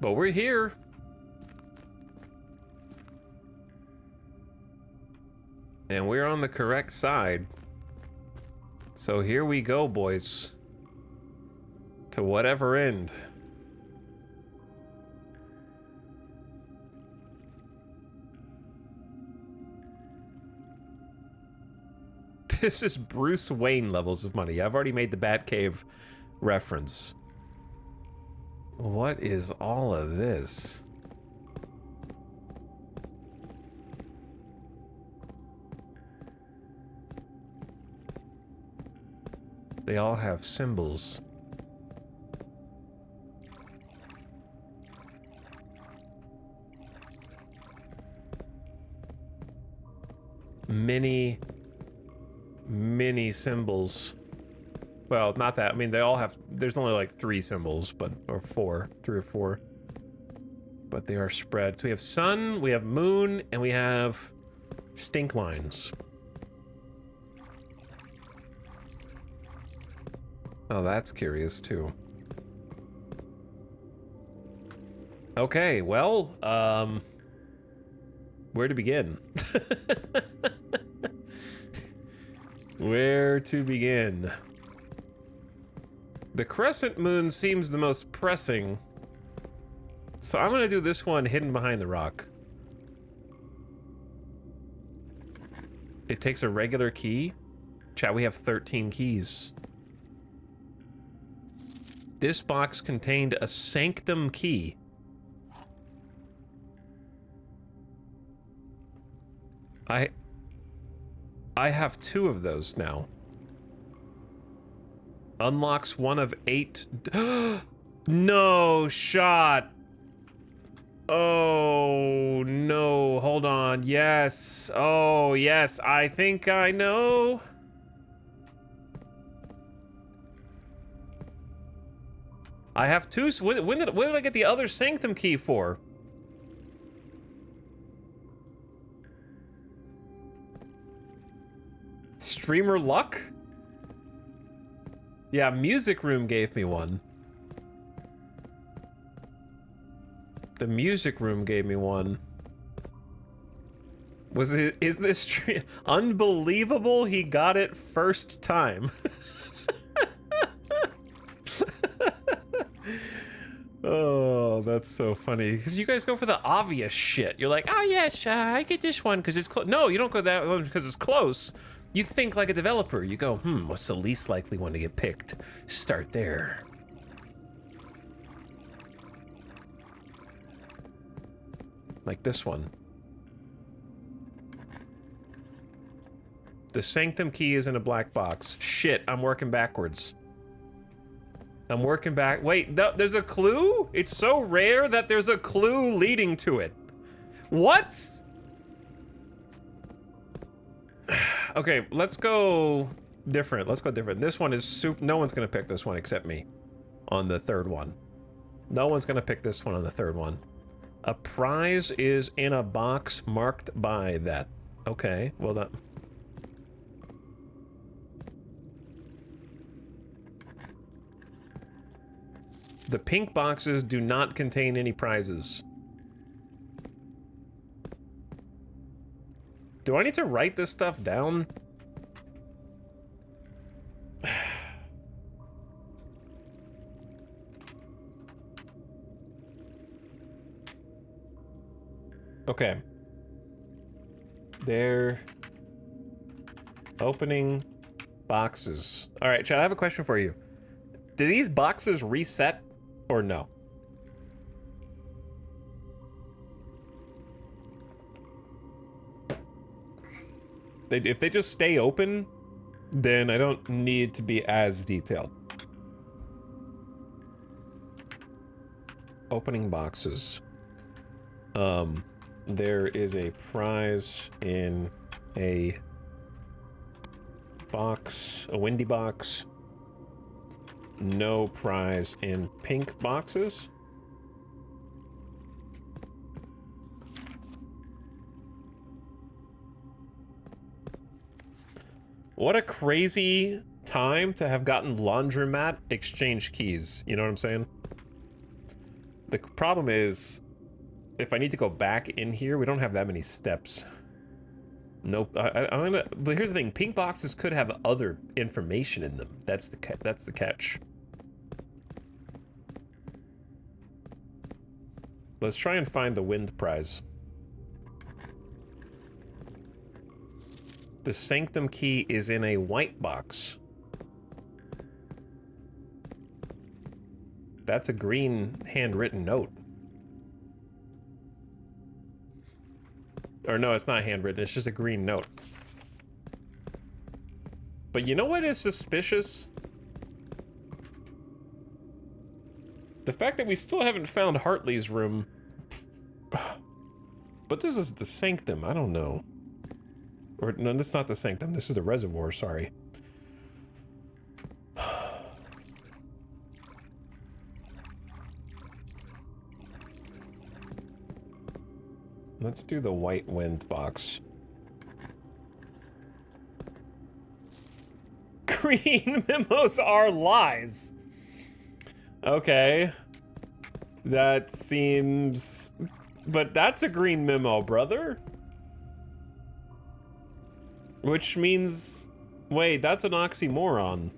But we're here. And we're on the correct side. So here we go, boys. To whatever end. This is Bruce Wayne levels of money. I've already made the Batcave reference. What is all of this? They all have symbols. Many symbols. Well, not that. I mean, they all have... There's only like 3 symbols, but... Or 4. 3 or 4. But they are spread. So we have sun, we have moon, and we have... stink lines. Oh, that's curious, too. Okay, well, where to begin? Where to begin? The crescent moon seems the most pressing. So I'm gonna do this one hidden behind the rock. It takes a regular key. Chat, we have 13 keys. This box contained a sanctum key. I have 2 of those now. Unlocks 1 of 8. No shot. Oh no, hold on. Yes. Oh yes, I think I know. I have 2. When did I get the other sanctum key for? Streamer luck? Yeah, Music Room gave me one. The Music Room gave me one. Was it? Is this unbelievable? He got it first time. Oh, that's so funny. Because you guys go for the obvious shit. You're like, oh yes, I get this one because it's close. No, you don't go that one because it's close. You think like a developer. You go, what's the least likely one to get picked? Start there. Like this one. The sanctum key is in a black box. Shit, I'm working backwards. I'm working back. Wait, no, there's a clue? It's so rare that there's a clue leading to it. What? Okay, let's go different. Let's go different. This one is super. No one's gonna pick this one except me on the third one. No one's gonna pick this one on the third one. A prize is in a box marked by that. Okay, well that. The pink boxes do not contain any prizes. Do I need to write this stuff down? Okay. They're opening boxes. All right, Chad, I have a question for you. Do these boxes reset or no? If they just stay open, then I don't need to be as detailed. Opening boxes. There is a prize in a box, a windy box. No prize in pink boxes. What a crazy time to have gotten laundromat exchange keys. You know what I'm saying? The problem is, if I need to go back in here, we don't have that many steps. Nope. I'm gonna. But here's the thing: pink boxes could have other information in them. That's the catch. Let's try and find the wind prize. The sanctum key is in a white box. That's a green handwritten note. Or no, it's not handwritten, it's just a green note. But you know what is suspicious? The fact that we still haven't found Hartley's room. But this is the sanctum, I don't know. Or, no, this is not the sanctum, this is the reservoir, sorry. Let's do the white wind box. Green memos are lies. Okay. That seems... But that's a green memo, brother. Which means... Wait, that's an oxymoron.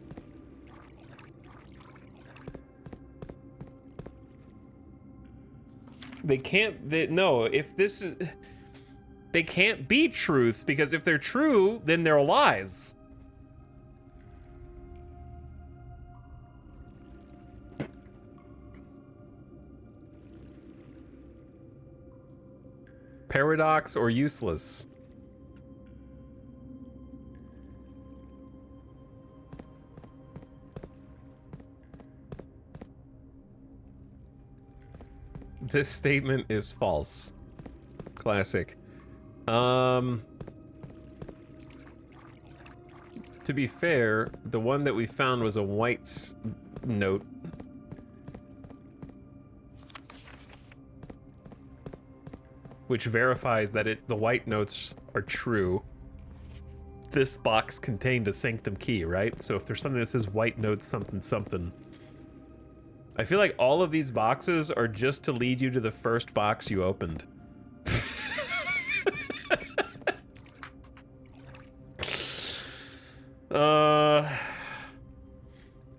They can't... no, if this is... They can't be truths, because if they're true, then they're lies. Paradox or useless? This statement is false. Classic. To be fair, the one that we found was a white note. Which verifies that the white notes are true. This box contained a sanctum key, right? So if there's something that says white notes something something. I feel like all of these boxes are just to lead you to the first box you opened.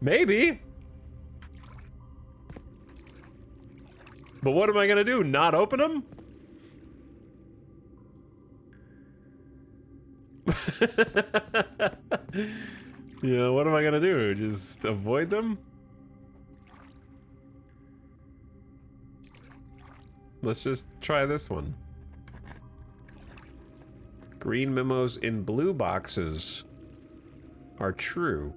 Maybe. But what am I gonna do? Not open them? Yeah, what am I gonna do? Just avoid them? Let's just try this one. Green memos in blue boxes are true.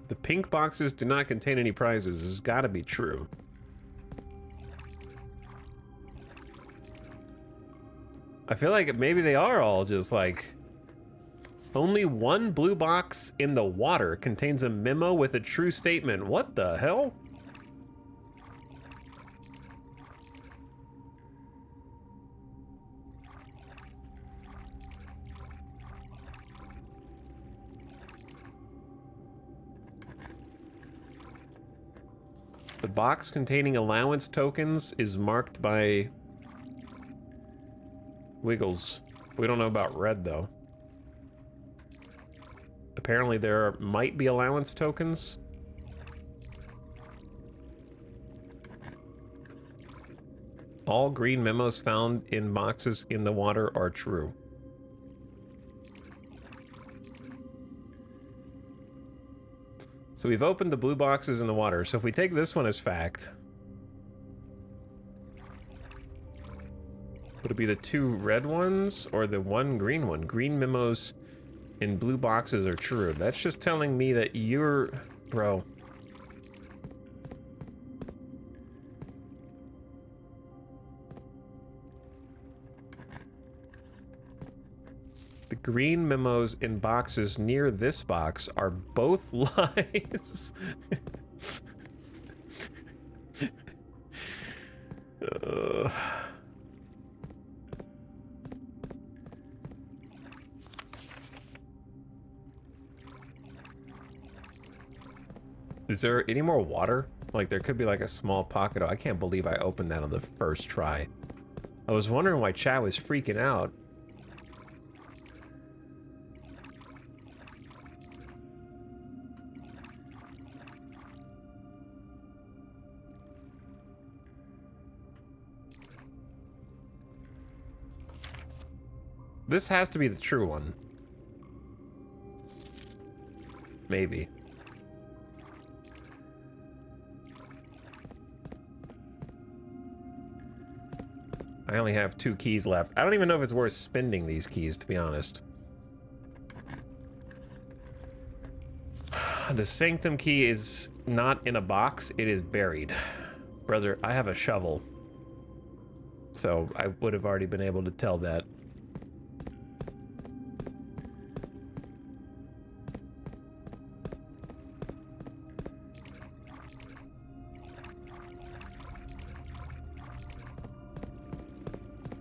The pink boxes do not contain any prizes. This has got to be true. I feel like maybe they are all just like... Only one blue box in the water contains a memo with a true statement. What the hell? The box containing allowance tokens is marked by Wiggles. We don't know about red, though. Apparently there might be allowance tokens. All green memos found in boxes in the water are true. So we've opened the blue boxes in the water. So if we take this one as fact, would it be the 2 red ones or the 1 green one? Green memos in blue boxes are true. That's just telling me that you're... Bro. The green memos in boxes near this box are both lies. Is there any more water? Like, there could be like a small pocket. I can't believe I opened that on the first try. I was wondering why chat was freaking out. This has to be the true one. Maybe. I only have 2 keys left. I don't even know if it's worth spending these keys, to be honest. The Sanctum key is not in a box, it is buried. Brother, I have a shovel. So I would have already been able to tell that.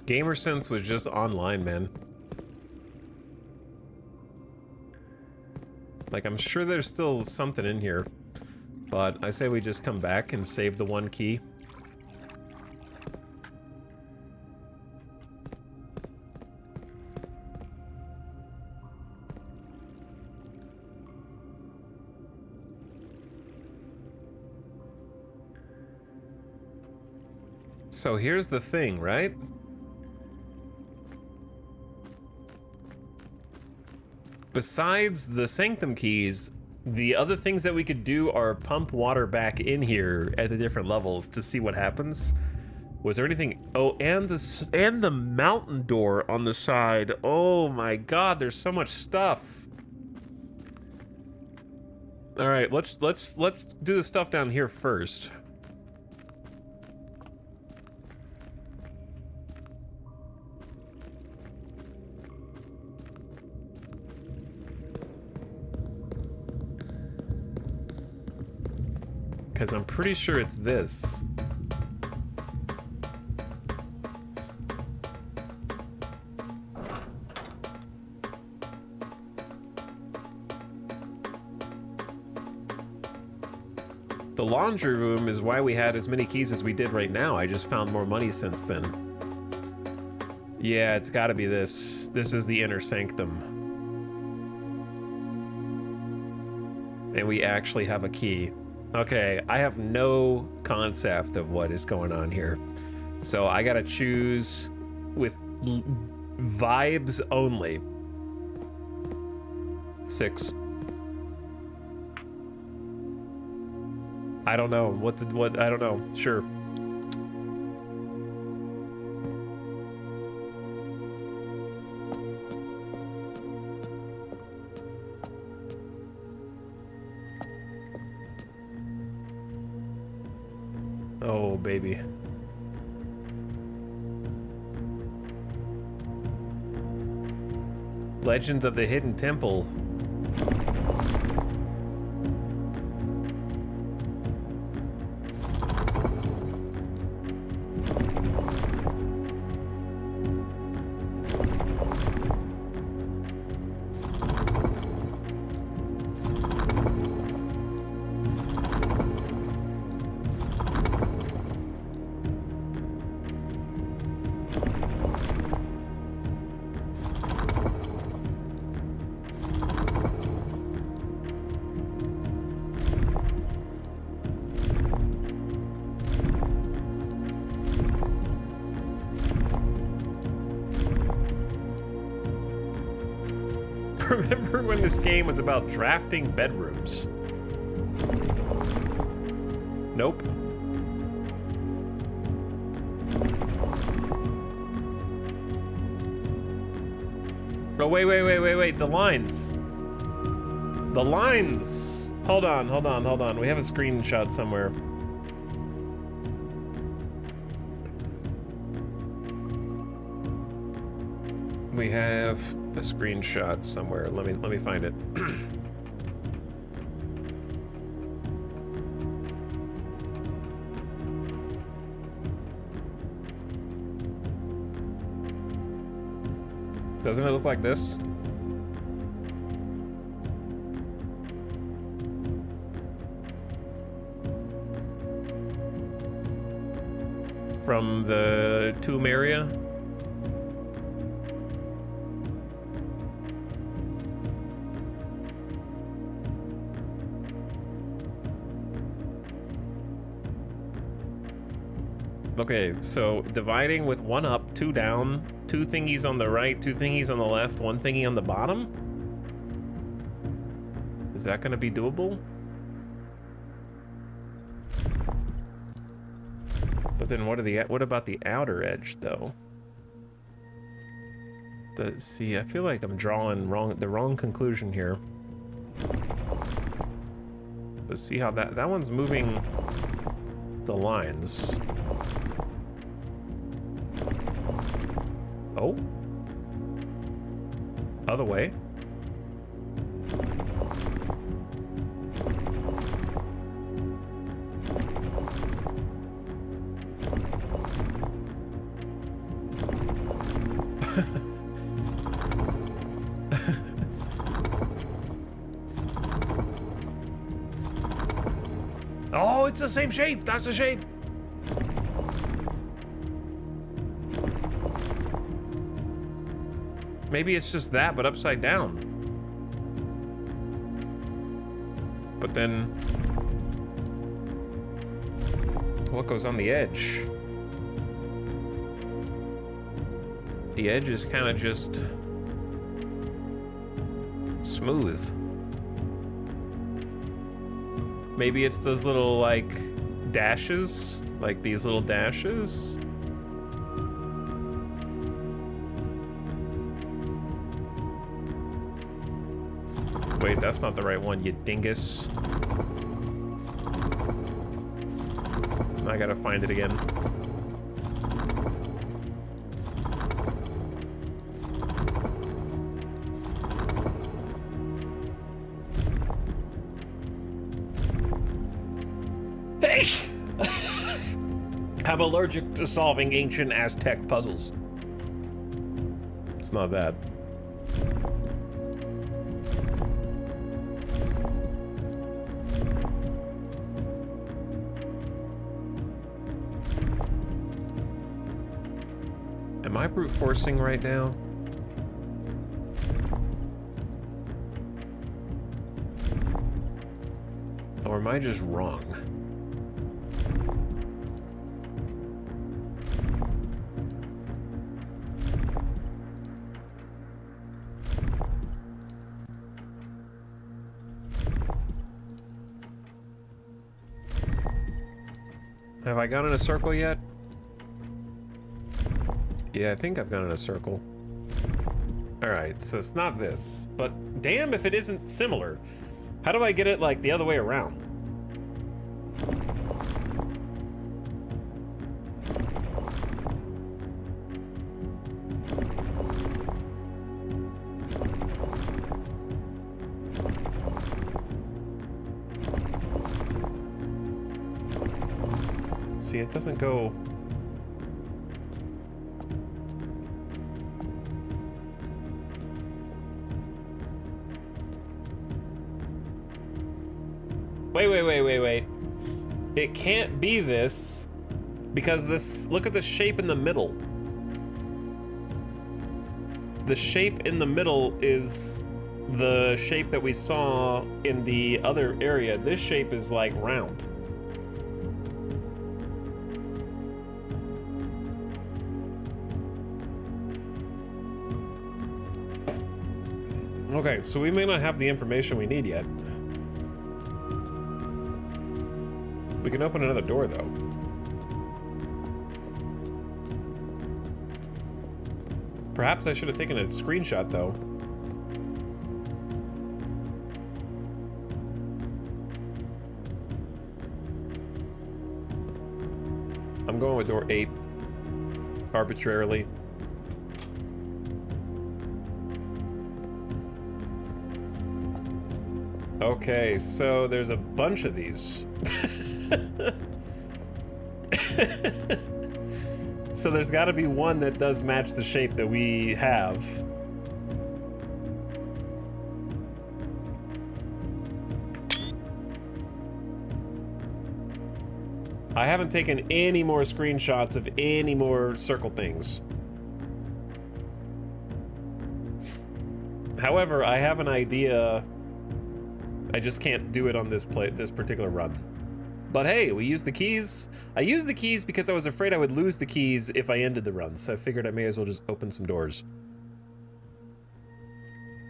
GamerSense was just online, man. Like, I'm sure there's still something in here, but I say we just come back and save the 1 key. So here's the thing, right? Besides the Sanctum keys, the other things that we could do are pump water back in here at the different levels to see what happens. Was there anything? Oh, and the mountain door on the side. Oh my God, there's so much stuff. All right, let's do the stuff down here first. Because I'm pretty sure it's this. The laundry room is why we had as many keys as we did right now. I just found more money since then. Yeah, it's gotta be this. This is the inner sanctum. And we actually have a key. Okay, I have no concept of what is going on here. So I gotta choose with vibes only. 6. I don't know. What I don't know. Sure. Oh, baby. Legends of the Hidden Temple. Remember when this game was about drafting bedrooms? Nope. Oh, wait. The lines. The lines. Hold on. We have a screenshot somewhere. We have a screenshot somewhere. Let me find it. Doesn't it look like this? From the tomb area? Okay, so dividing with 1 up, 2 down, 2 thingies on the right, 2 thingies on the left, 1 thingy on the bottom? Is that gonna be doable? But then what about the outer edge though? See, I feel like I'm drawing the wrong conclusion here. But see how that one's moving the lines. Oh? Other way? Oh, it's the same shape. That's the shape. Maybe it's just that, but upside down. But then, what goes on the edge? The edge is kind of just smooth. Maybe it's those little, like, dashes? Like these little dashes? Wait, that's not the right one, you dingus. I gotta find it again. I'm allergic to solving ancient Aztec puzzles. It's not that. Am I brute forcing right now? Or am I just wrong? Have I gone in a circle yet? Yeah, I think I've gone in a circle. Alright, so it's not this. But damn if it isn't similar. How do I get it, like, the other way around? See, it doesn't go... Wait. It can't be this, because this... Look at the shape in the middle. The shape in the middle is the shape that we saw in the other area. This shape is like round. Okay, so we may not have the information we need yet. We can open another door, though. Perhaps I should have taken a screenshot, though. I'm going with door 8. Arbitrarily. Okay, so there's a bunch of these. So there's got to be one that does match the shape that we have. I haven't taken any more screenshots of any more circle things. However, I have an idea. I just can't do it on this particular run. But hey, we used the keys. I used the keys because I was afraid I would lose the keys if I ended the run, so I figured I may as well just open some doors.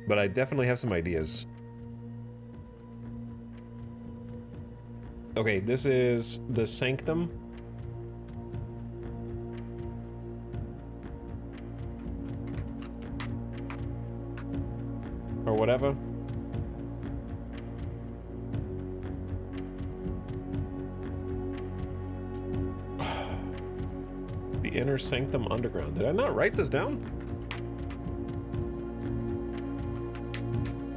But I definitely have some ideas. Okay, this is the Sanctum. Or whatever. The Inner Sanctum Underground. Did I not write this down?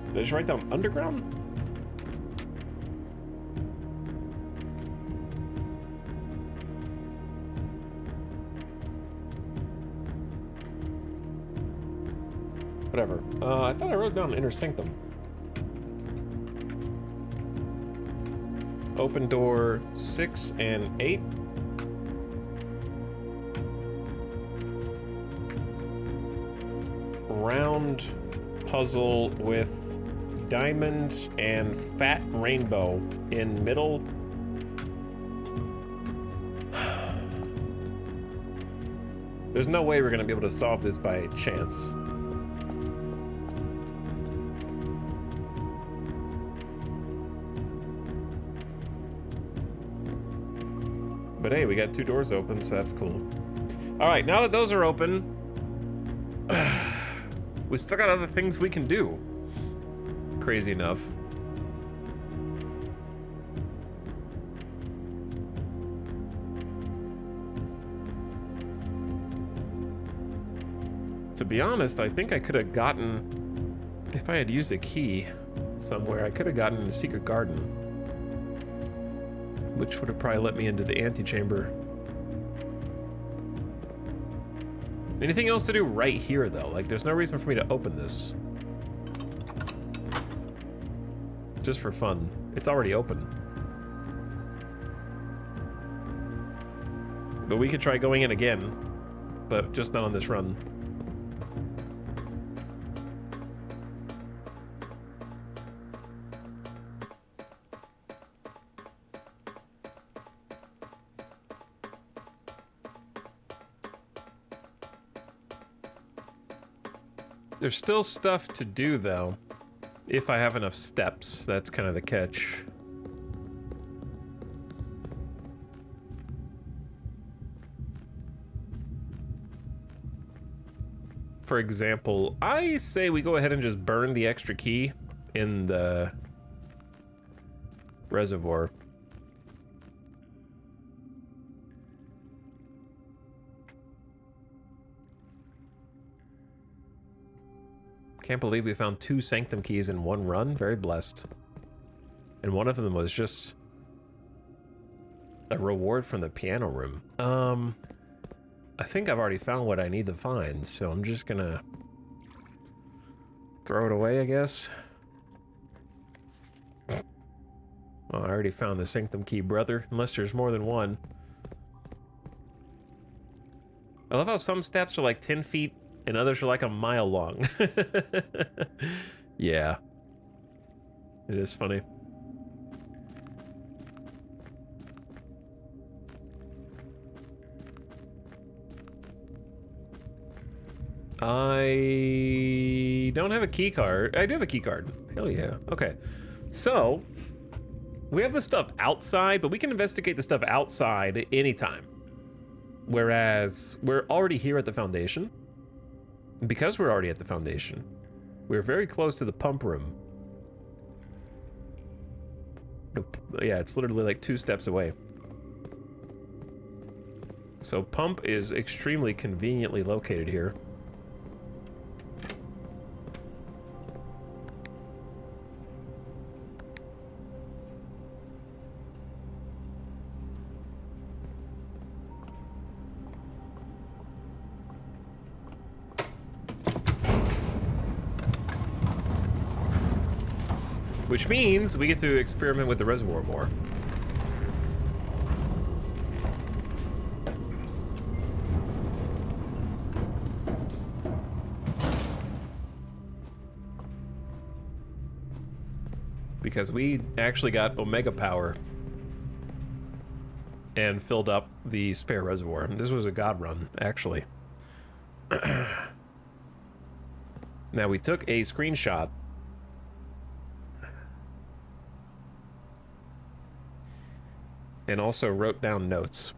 Did I just write down Underground? Whatever. I thought I wrote down Inner Sanctum. Open door 6 and 8. Round puzzle with diamond and fat rainbow in middle. There's no way we're gonna be able to solve this by chance. But hey, we got 2 doors open, so that's cool. All right, now that those are open, we still got other things we can do. Crazy enough. To be honest, I think I could have gotten, if I had used a key somewhere, I could have gotten a secret garden, which would have probably let me into the antechamber. Anything else to do right here, though? Like, there's no reason for me to open this. Just for fun. It's already open. But we could try going in again, but just not on this run. There's still stuff to do, though. If I have enough steps, that's kind of the catch. For example, I say we go ahead and just burn the extra key in the reservoir. Can't believe we found 2 Sanctum keys in one run. Very blessed. And one of them was just A reward from the piano room. I think I've already found what I need to find, so I'm just gonna throw it away, I guess. Well, I already found the Sanctum Key, brother, unless there's more than one. I love how some steps are like 10 feet and others are like a mile long. Yeah. It is funny. I don't have a key card. I do have a key card. Hell yeah. Okay. So, we have the stuff outside, but we can investigate the stuff outside anytime. Whereas, we're already here at the Foundation. Because we're already at the Foundation, we're very close to the pump room. Yeah, it's literally like 2 steps away. So pump is extremely conveniently located here. Which means we get to experiment with the reservoir more. Because we actually got Omega power and filled up the spare reservoir. This was a god run, actually. Now we took a screenshot and also wrote down notes.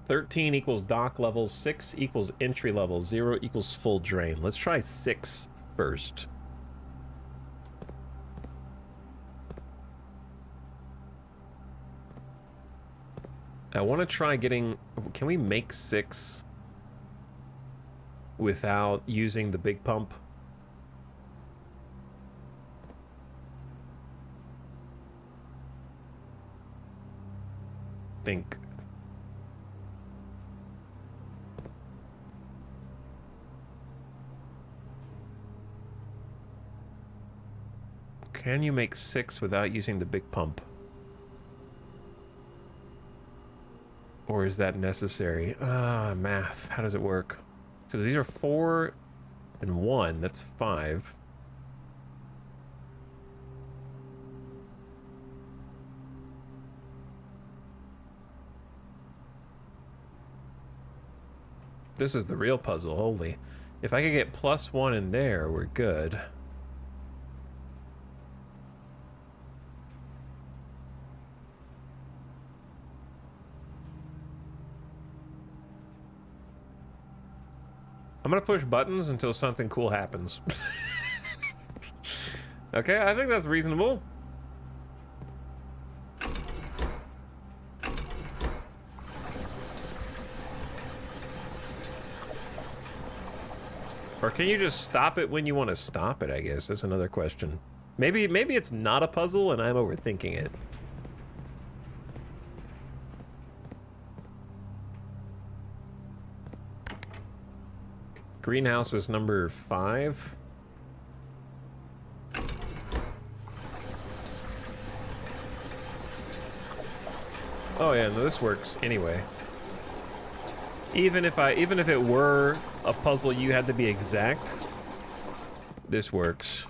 13 equals dock level, 6 equals entry level, 0 equals full drain. Let's try 6 first. I want to try getting... Can we make 6 without using the big pump? Think. Can you make 6 without using the big pump? Or is that necessary? Math. How does it work? Because these are 4 and 1. That's 5. This is the real puzzle, holy. If I could get +1 in there, we're good. I'm gonna push buttons until something cool happens. Okay, I think that's reasonable. Or can you just stop it when you want to stop it, I guess? That's another question. Maybe it's not a puzzle and I'm overthinking it. Greenhouse is number 5. Oh yeah, no, this works anyway. Even if it were a puzzle you had to be exact, this works.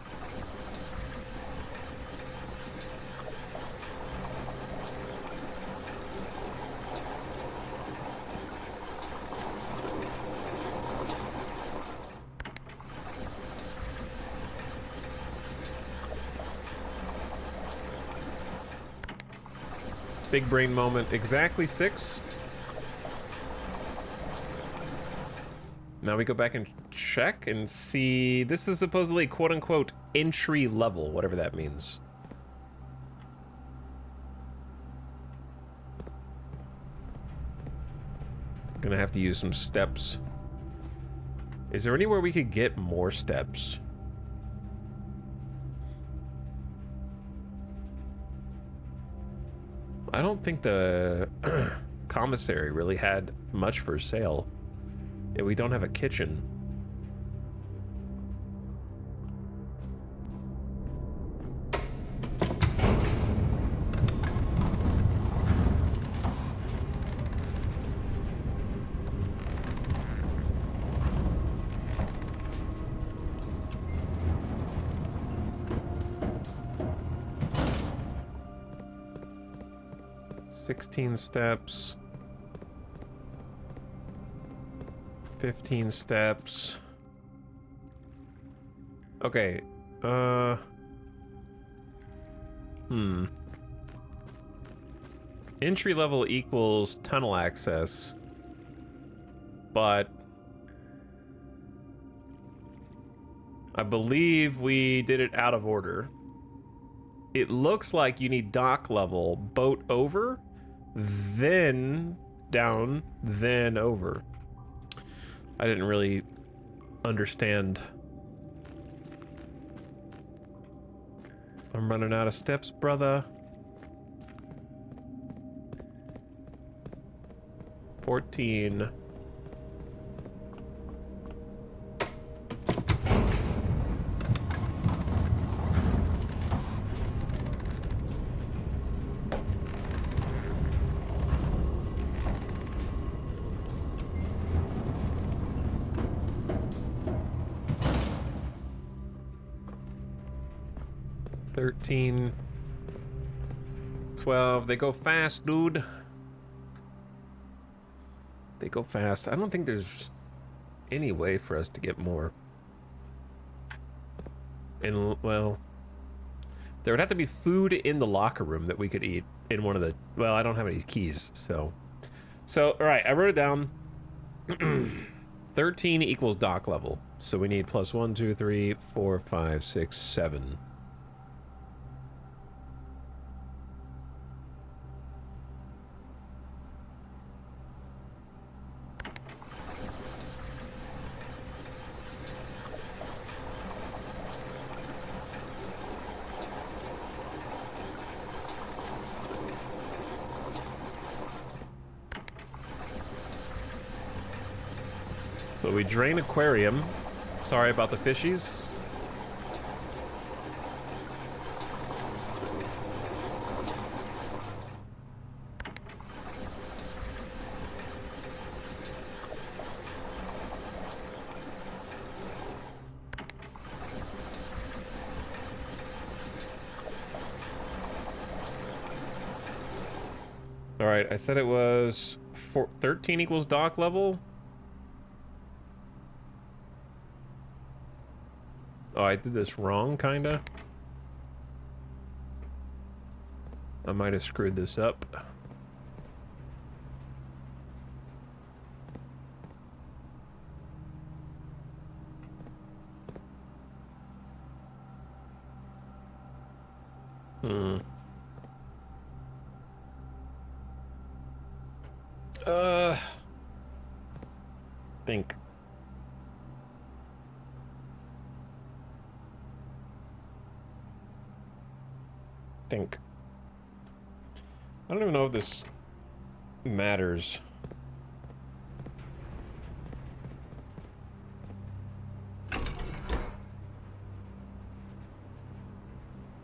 Big brain moment, exactly 6. Now we go back and check and see, this is supposedly quote-unquote entry level, whatever that means. Gonna have to use some steps. Is there anywhere we could get more steps? I don't think the commissary really had much for sale. Yeah, we don't have a kitchen. $16 steps. 15 steps. Okay. Entry level equals tunnel access. But I believe we did it out of order. It looks like you need dock level, boat over, then down, then over. I didn't really understand. I'm running out of steps, brother. 14. $13, $12. They go fast, dude. They go fast. I don't think there's any way for us to get more. And, well, there would have to be food in the locker room that we could eat in one of the... Well, I don't have any keys, so... So, all right, I wrote it down. 13 equals dock level. So we need plus 1, 2, 3, 4, 5, 6, 7. So we drain aquarium. Sorry about the fishies. All right, I said it was 13 equals dock level. Oh, I did this wrong, kinda. I might have screwed this up. Think. I don't even know if this matters.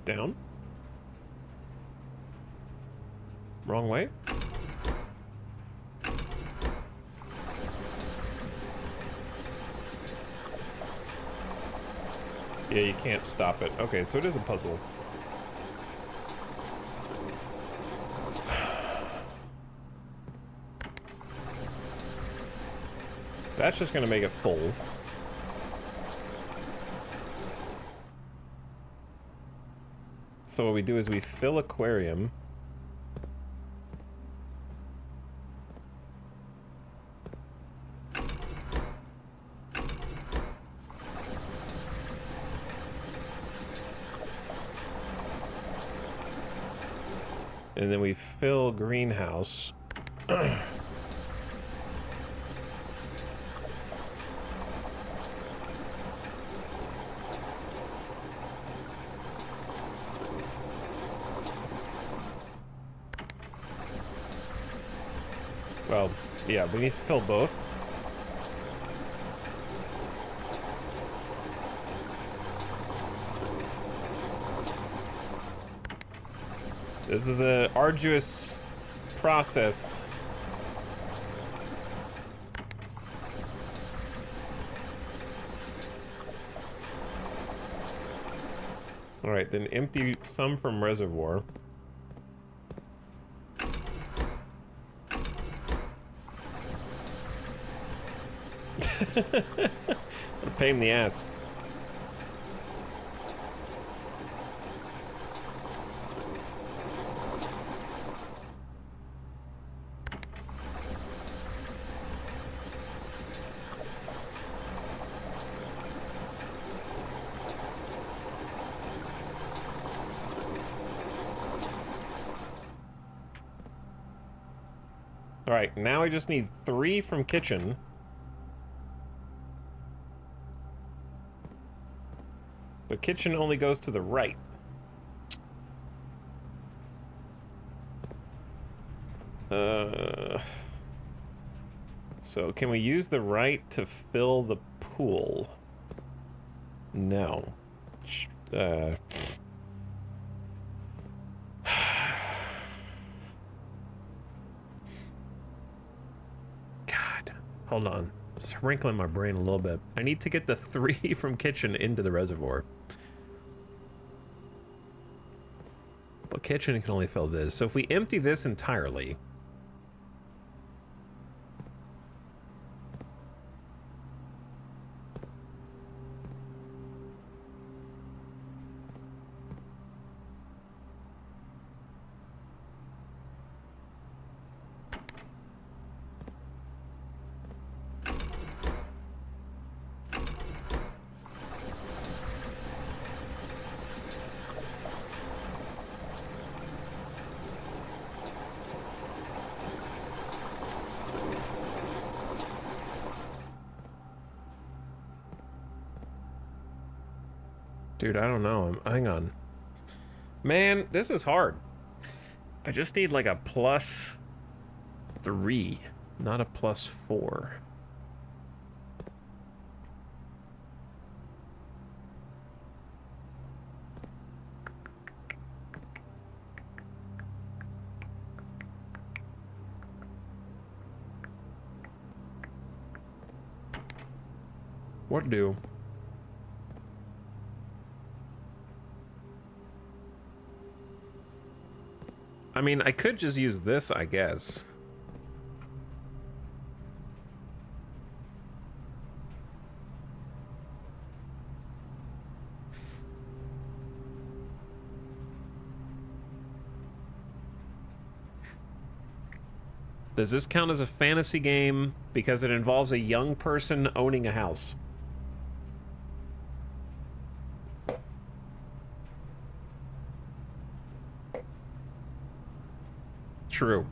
Down? Wrong way? Yeah, you can't stop it. Okay, so it is a puzzle. That's just gonna make it full. So what we do is we fill aquarium. And then we fill greenhouse. Well, yeah, we need to fill both. This is an arduous process. All right, then empty some from reservoir. What a pain in the ass. All right, now I just need 3 from kitchen. But kitchen only goes to the right. So can we use the right to fill the pool? No. Hold on. Just wrinkling my brain a little bit. I need to get the 3 from kitchen into the reservoir. But kitchen can only fill this. So if we empty this entirely... Dude, I don't know. Hang on. Man, this is hard. I just need like a +3, not a +4. What do? I mean, I could just use this, I guess. Does this count as a fantasy game because it involves a young person owning a house? True.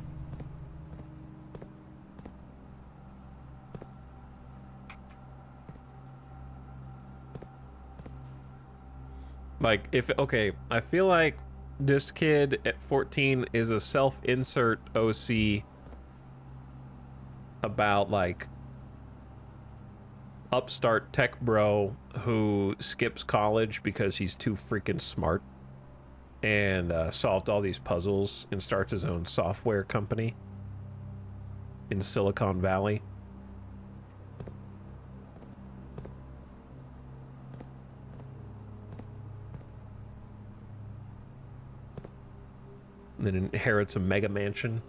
Like, if, okay, I feel like this kid at 14 is a self-insert OC about, like, upstart tech bro who skips college because he's too freaking smart and solved all these puzzles and starts his own software company in Silicon Valley. And then inherits a mega mansion.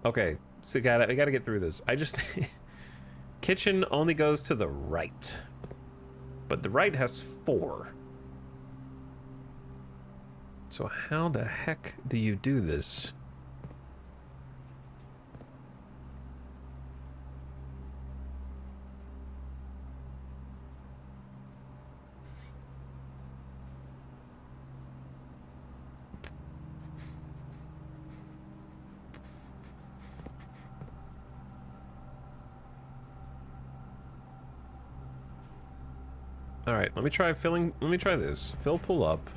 Okay, so we gotta get through this. I just... Kitchen only goes to the right. But the right has 4. So how the heck do you do this? All right, let me try filling. Let me try this. Fill pull up.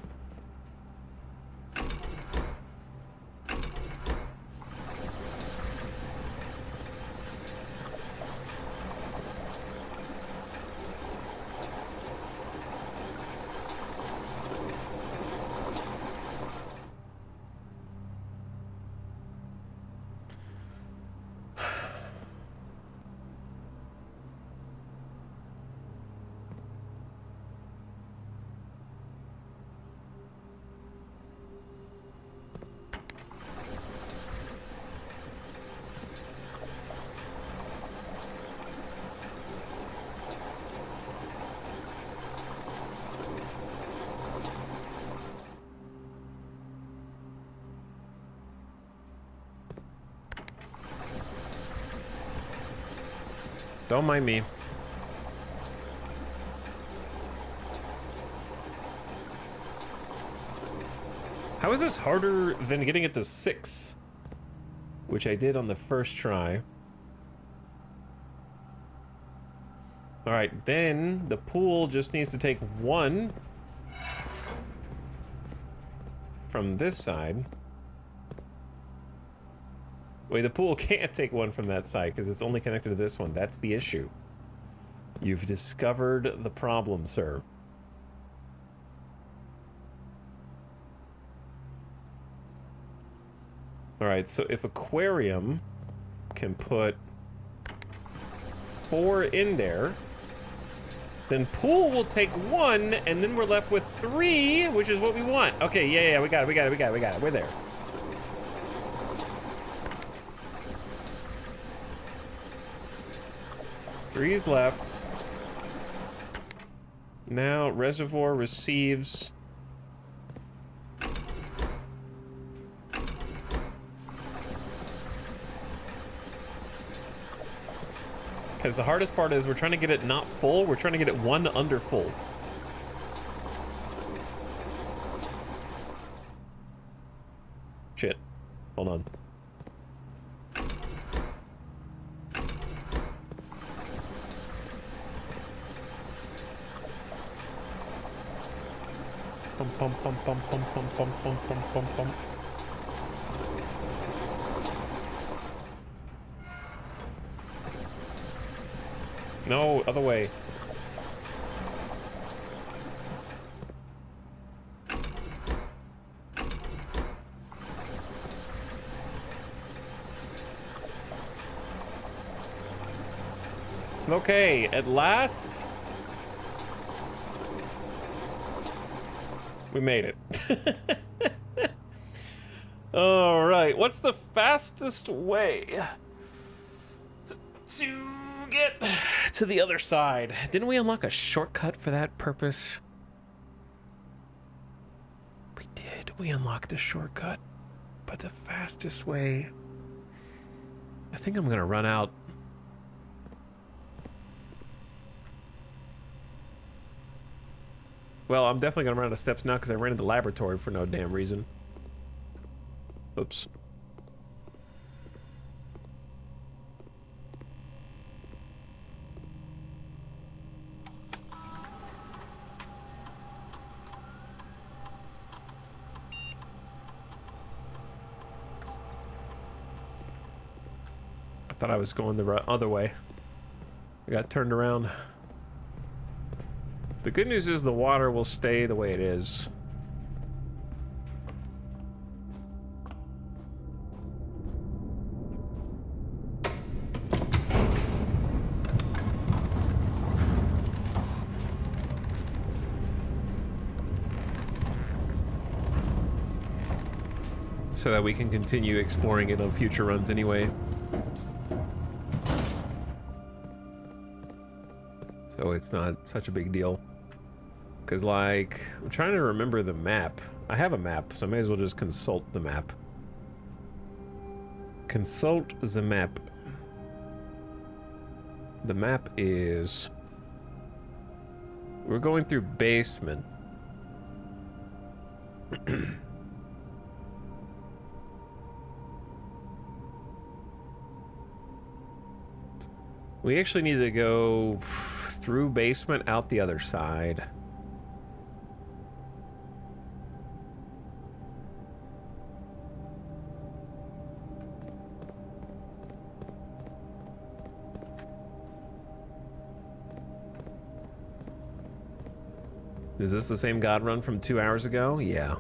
Don't mind me. How is this harder than getting it to 6? Which I did on the first try. Alright, then the pool just needs to take 1 from this side. Wait, the pool can't take 1 from that side because it's only connected to this one. That's the issue. You've discovered the problem, sir. Alright, so if aquarium can put 4 in there, then pool will take 1, and then we're left with 3, which is what we want. Okay, yeah, we got it. We're there. Three's left. Now reservoir receives. Because the hardest part is we're trying to get it not full, we're trying to get it 1 under full. Shit. Hold on. Pum. No, other way. Okay, at last we made it. All right, what's the fastest way to get to the other side? Didn't we unlock a shortcut for that purpose? We did. We unlocked a shortcut, but the fastest way, I think I'm gonna run out. Well, I'm definitely gonna run out of steps now because I ran into the laboratory for no damn reason. Oops. I thought I was going the other way. I got turned around. The good news is the water will stay the way it is. So that we can continue exploring it on future runs anyway. So it's not such a big deal. Because, like, I'm trying to remember the map. I have a map, so I may as well just consult the map. Consult the map. The map is... We're going through basement. We actually need to go through basement, out the other side. Is this the same God run from 2 hours ago? Yeah.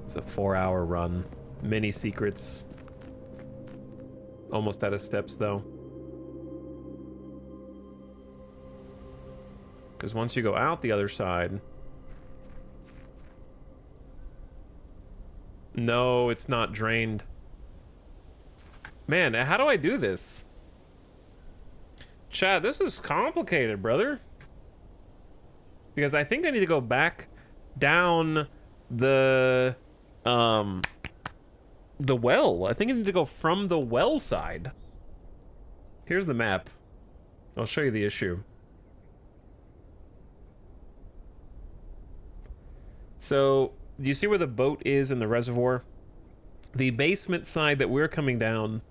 It's a 4-hour run. Many secrets. Almost out of steps, though. Because once you go out the other side... No, it's not drained. Man, how do I do this? Chad, this is complicated, brother. Because I think I need to go back down the well. I think I need to go from the well side. Here's the map. I'll show you the issue. So, do you see where the boat is in the reservoir? The basement side that we're coming down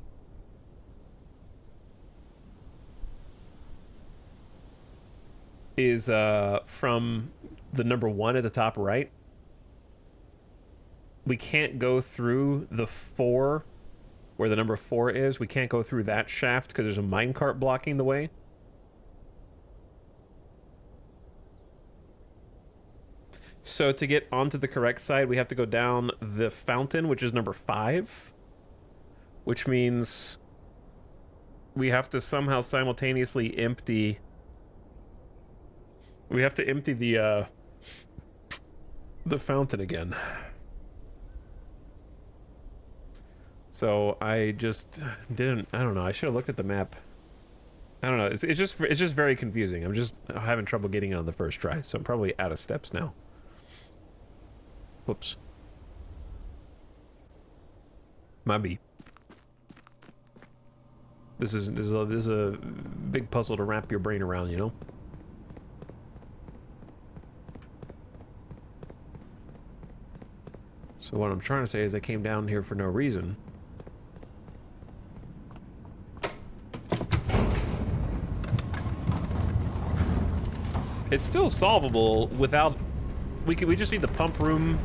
is from the number 1 at the top right. We can't go through the 4 where the number 4 is. We can't go through that shaft because there's a minecart blocking the way. So to get onto the correct side, we have to go down the fountain, which is number 5, which means we have to somehow simultaneously empty. We have to empty the fountain again. So I just didn't. I don't know. I should have looked at the map. I don't know. It's just very confusing. I'm just having trouble getting it on the first try, so I'm probably out of steps now. Whoops. Maybe. This is a big puzzle to wrap your brain around, you know? So what I'm trying to say is I came down here for no reason. It's still solvable without... We just need the pump room,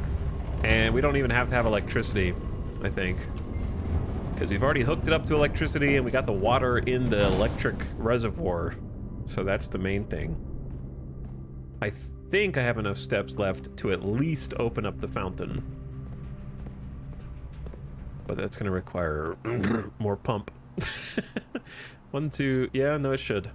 and we don't even have to have electricity, I think. Because we've already hooked it up to electricity, and we got the water in the electric reservoir. So that's the main thing. I think I have enough steps left to at least open up the fountain. But that's going to require more pump. 1, 2... Yeah, no, it should.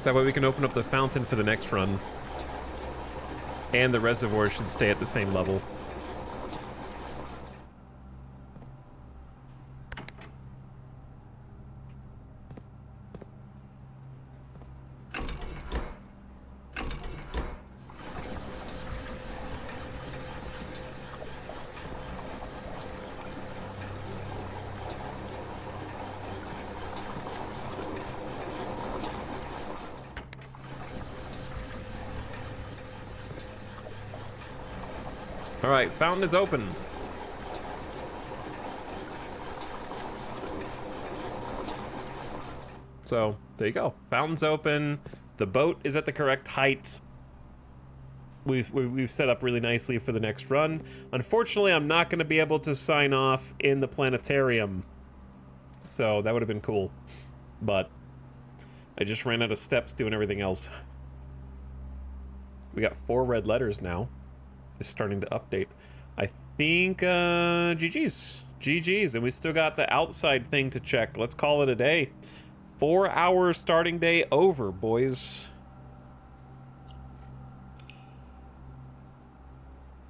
That way we can open up the fountain for the next run. And the reservoir should stay at the same level. All right, fountain is open. So, there you go. Fountain's open. The boat is at the correct height. We've set up really nicely for the next run. Unfortunately, I'm not going to be able to sign off in the planetarium. So, that would have been cool. But I just ran out of steps doing everything else. We got 4 red letters now. Is starting to update. I think GG's, and we still got the outside thing to check. Let's call it a day. 4-hour starting day over, boys.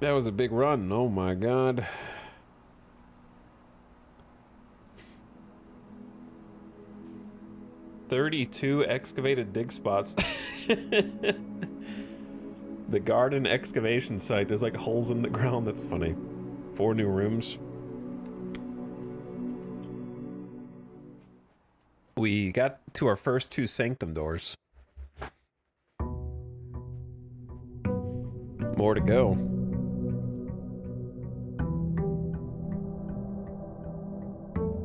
That was a big run. Oh my god. "32 excavated dig spots." The garden excavation site. There's like holes in the ground. That's funny. 4 new rooms. We got to our first 2 sanctum doors. More to go.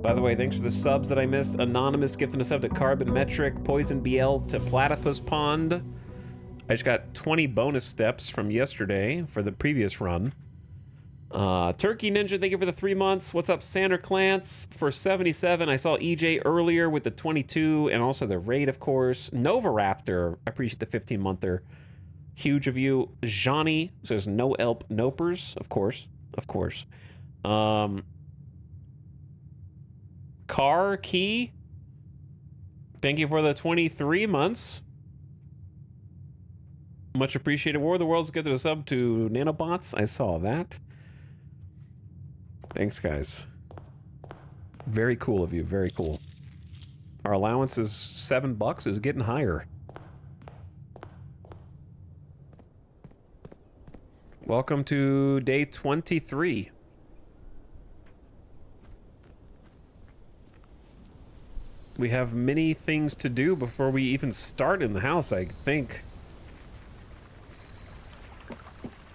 By the way, thanks for the subs that I missed. Anonymous gifting a sub to Carbon Metric, Poison BL to Platypus Pond. I just got 20 bonus steps from yesterday for the previous run. Turkey Ninja, thank you for the 3 months. What's up, Sander Clance for 77. I saw EJ earlier with the 22 and also the raid, of course. Nova Raptor, I appreciate the 15-monther. Huge of you. Johnny says no elp nopers, of course. Car Key, thank you for the 23 months. Much appreciated. War of the Worlds gets a sub to Nanobots. I saw that. Thanks, guys. Very cool of you. Very cool. Our allowance is $7. Is getting higher. Welcome to day 23. We have many things to do before we even start in the house, I think.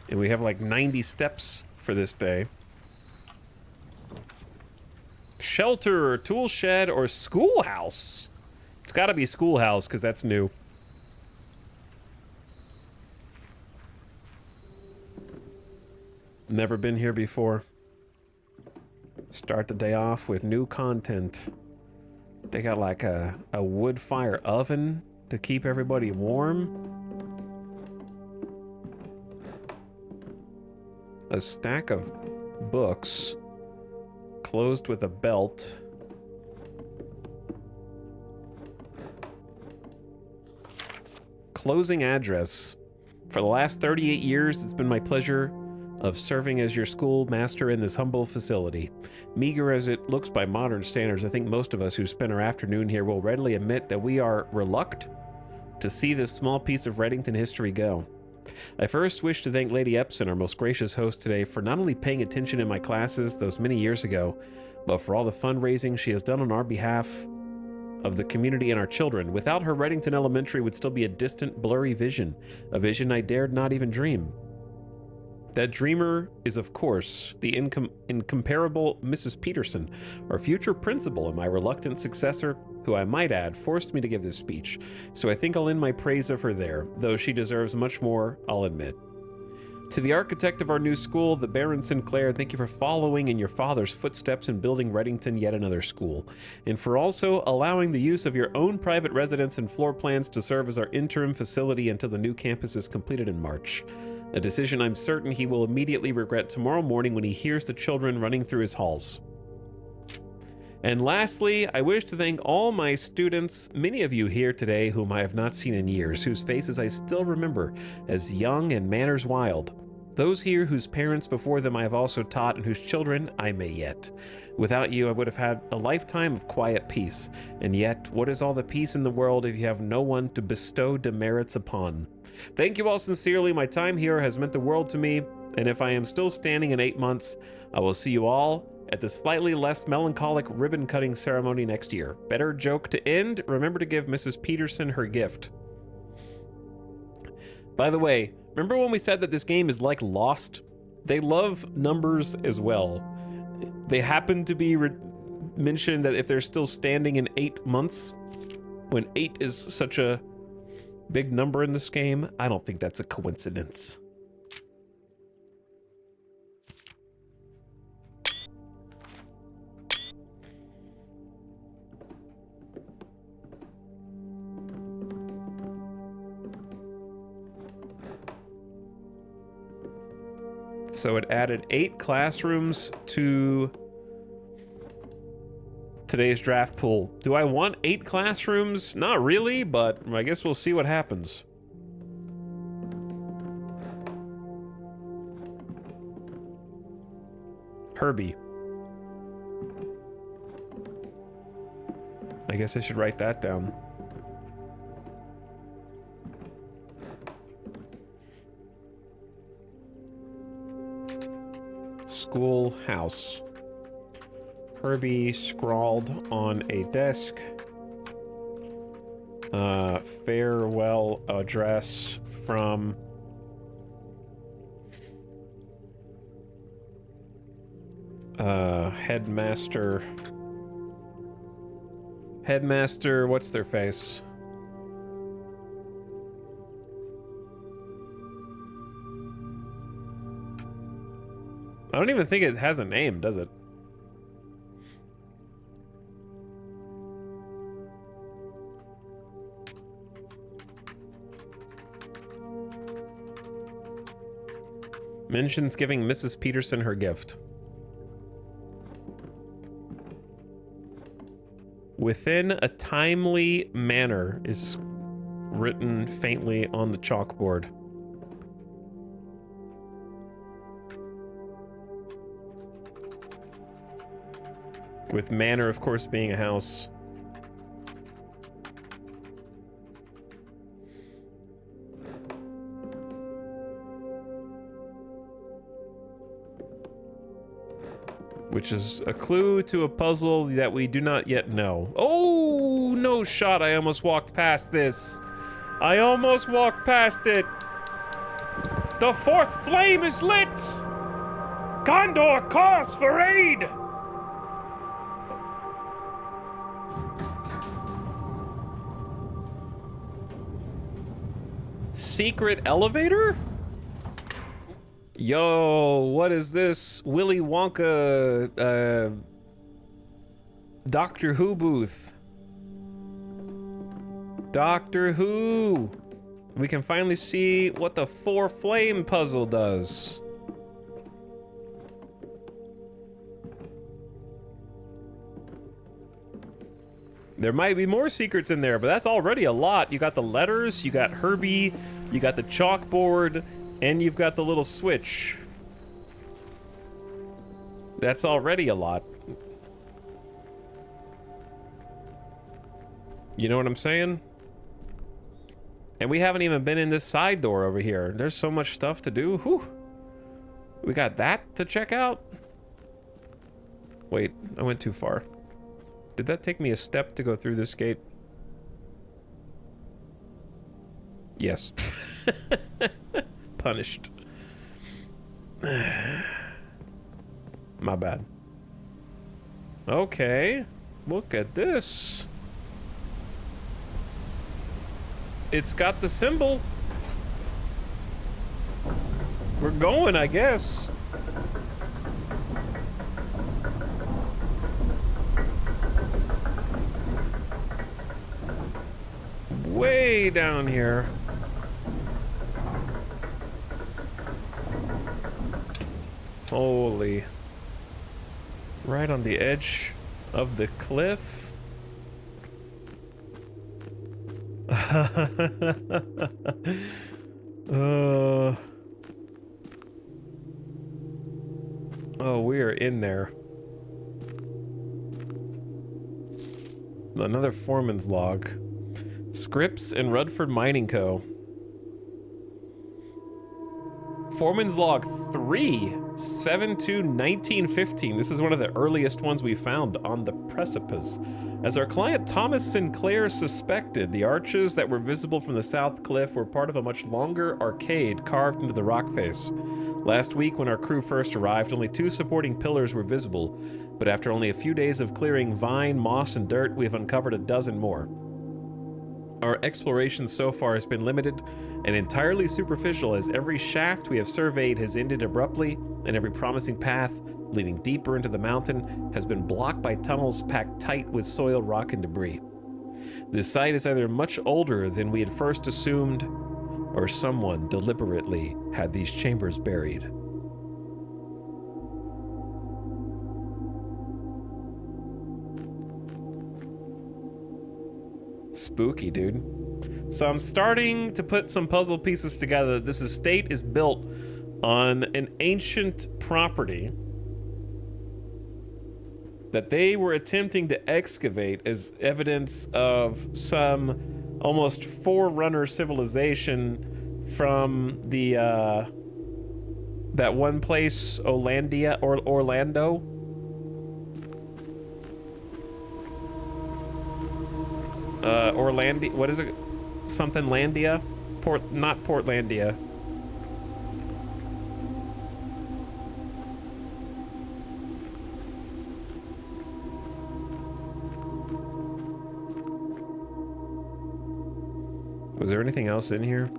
And we have like 90 steps for this day. Shelter, tool shed, or schoolhouse? It's gotta be schoolhouse, because that's new. Never been here before. Start the day off with new content. They got like a wood fire oven to keep everybody warm. A stack of books closed with a belt. Closing address. For the last 38 years, it's been my pleasure of serving as your schoolmaster in this humble facility. Meager as it looks by modern standards, I think most of us who spend our afternoon here will readily admit that we are reluctant to see this small piece of Reddington history go. I first wish to thank Lady Epson, our most gracious host today, for not only paying attention in my classes those many years ago, but for all the fundraising she has done on our behalf of the community and our children. Without her, Reddington Elementary would still be a distant, blurry vision, a vision I dared not even dream. That dreamer is, of course, the incomparable Mrs. Peterson, our future principal and my reluctant successor, who I might add forced me to give this speech, so I think I'll end my praise of her there, though she deserves much more, I'll admit. To the architect of our new school, the Baron Sinclair, thank you for following in your father's footsteps and building Reddington yet another school, and for also allowing the use of your own private residence and floor plans to serve as our interim facility until the new campus is completed in March. A decision I'm certain he will immediately regret tomorrow morning when he hears the children running through his halls. And lastly, I wish to thank all my students, many of you here today whom I have not seen in years, whose faces I still remember as young and manners wild. Those here whose parents before them I have also taught and whose children I may yet. Without you, I would have had a lifetime of quiet peace. And yet, what is all the peace in the world if you have no one to bestow demerits upon? Thank you all sincerely. My time here has meant the world to me. And if I am still standing in 8 months, I will see you all at the slightly less melancholic ribbon-cutting ceremony next year. Better joke to end. Remember to give Mrs. Peterson her gift. By the way, remember when we said that this game is like Lost? They love numbers as well. They happen to be mentioned that if they're still standing in 8 months, when 8 is such a big number in this game, I don't think that's a coincidence. So it added 8 classrooms to today's draft pool. Do I want 8 classrooms? Not really, but I guess we'll see what happens. Herbie. I guess I should write that down. Schoolhouse. Herbie scrawled on a desk. Farewell address from headmaster. Headmaster, what's their face? I don't even think it has a name, does it? Mentions giving Mrs. Peterson her gift. Within a timely manner is written faintly on the chalkboard. With manor, of course, being a house. which is a clue to a puzzle that we do not yet know. Oh, no shot. I almost walked past this. I almost walked past it. The fourth flame is lit. Gondor calls for aid. Secret elevator? Yo, what is this? Willy Wonka, Doctor Who booth. Doctor Who. We can finally see what the four flame puzzle does. There might be more secrets in there, but that's already a lot. You got the letters, you got Herbie, you got the chalkboard, and you've got the little switch. That's already a lot. You know what I'm saying? And we haven't even been in this side door over here. There's so much stuff to do. Whew. We got that to check out? Wait, I went too far. Did that take me a step to go through this gate? Yes. Punished. My bad. Okay. Look at this. It's got the symbol. We're going, I guess. Way down here. Holy. Right on the edge of the cliff. Oh, we are in there. Another foreman's log. Scripps and Rudford Mining Co. Foreman's log 3/7/1915. This is one of the earliest ones we found on the precipice. As our client Thomas Sinclair suspected, the arches that were visible from the south cliff were part of a much longer arcade carved into the rock face. Last week, when our crew first arrived, only 2 supporting pillars were visible, but after only a few days of clearing vine, moss, and dirt, we have uncovered a dozen more. Our exploration so far has been limited and entirely superficial, as every shaft we have surveyed has ended abruptly, and every promising path leading deeper into the mountain has been blocked by tunnels packed tight with soil, rock, and debris. This site is either much older than we had first assumed, or someone deliberately had these chambers buried. Spooky, dude. So I'm starting to put some puzzle pieces together. This estate is built on an ancient property that they were attempting to excavate as evidence of some almost forerunner civilization from the that one place, Orlando. What is it? Something Landia? Not Portlandia. Was there anything else in here?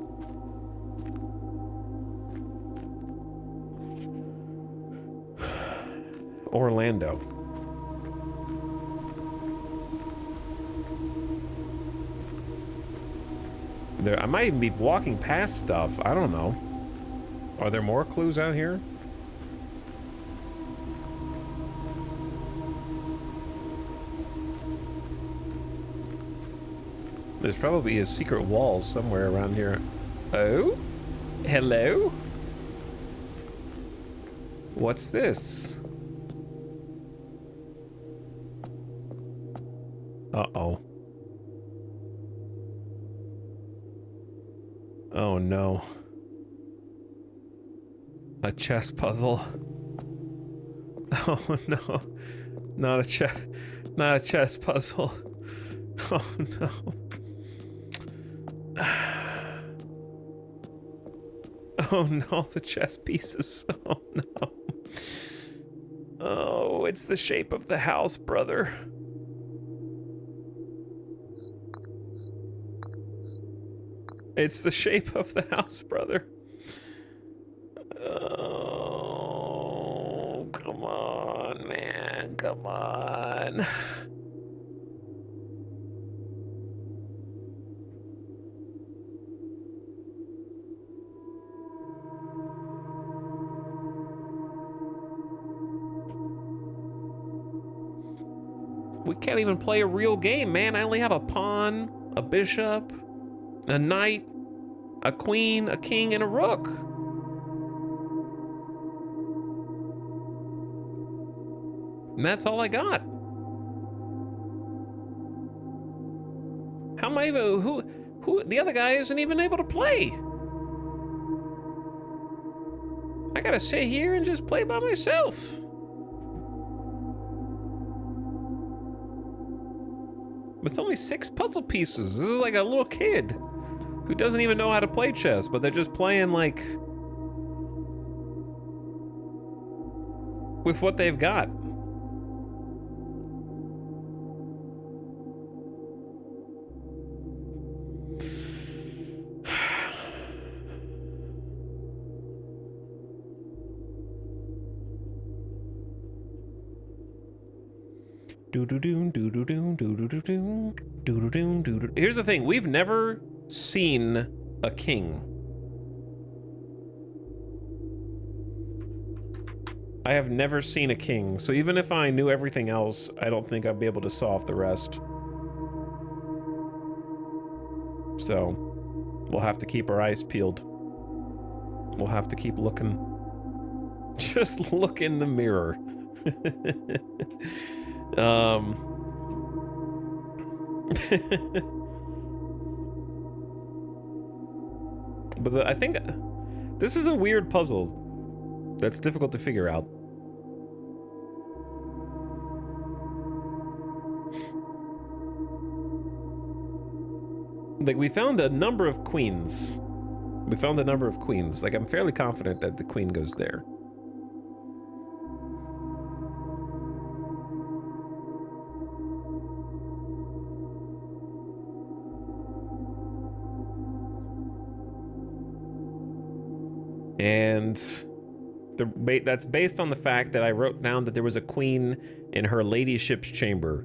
Orlando. I might even be walking past stuff. I don't know. Are there more clues out here? There's probably a secret wall somewhere around here. Oh? Hello? What's this? Uh-oh. Oh no. A chess puzzle. Oh no. Not a chess puzzle. Oh no. Oh no, the chess pieces. Oh no. Oh, it's the shape of the house, brother. It's the shape of the house, brother. Oh, come on, man. Come on. We can't even play a real game, man. I only have a pawn, a bishop, a knight, a queen, a king, and a rook. And that's all I got. How am I even, who, the other guy isn't even able to play. I gotta sit here and just play by myself. With only 6 puzzle pieces. This is like a little kid who doesn't even know how to play chess, but they're just playing like with what they've got. Here's the thing, we've never seen a king. I have never seen a king, so even if I knew everything else, I don't think I'd be able to solve the rest. So, we'll have to keep our eyes peeled. We'll have to keep looking. Just look in the mirror. But I think this is a weird puzzle that's difficult to figure out. Like, we found a number of queens. Like, I'm fairly confident that the queen goes there. And that's based on the fact that I wrote down that there was a queen in her ladyship's chamber.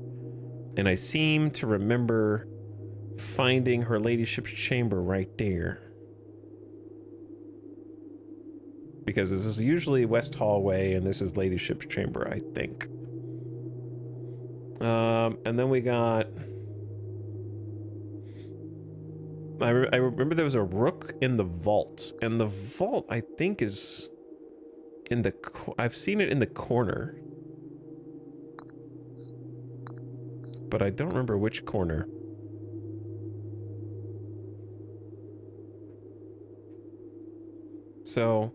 And I seem to remember finding her ladyship's chamber right there. Because this is usually West Hallway and this is ladyship's chamber, I think. And then we got... I remember there was a rook in the vault, and the vault I think is in the I've seen it in the corner, but I don't remember which corner. So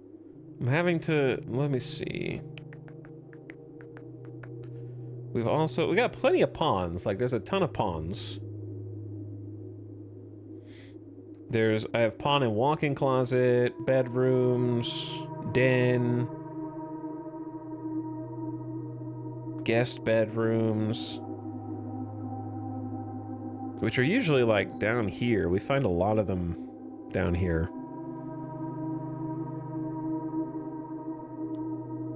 I'm having to, let me see. We got plenty of pawns, like there's a ton of pawns. I have pawn and walk-in closet, bedrooms, den, guest bedrooms, which are usually like down here. We find a lot of them down here.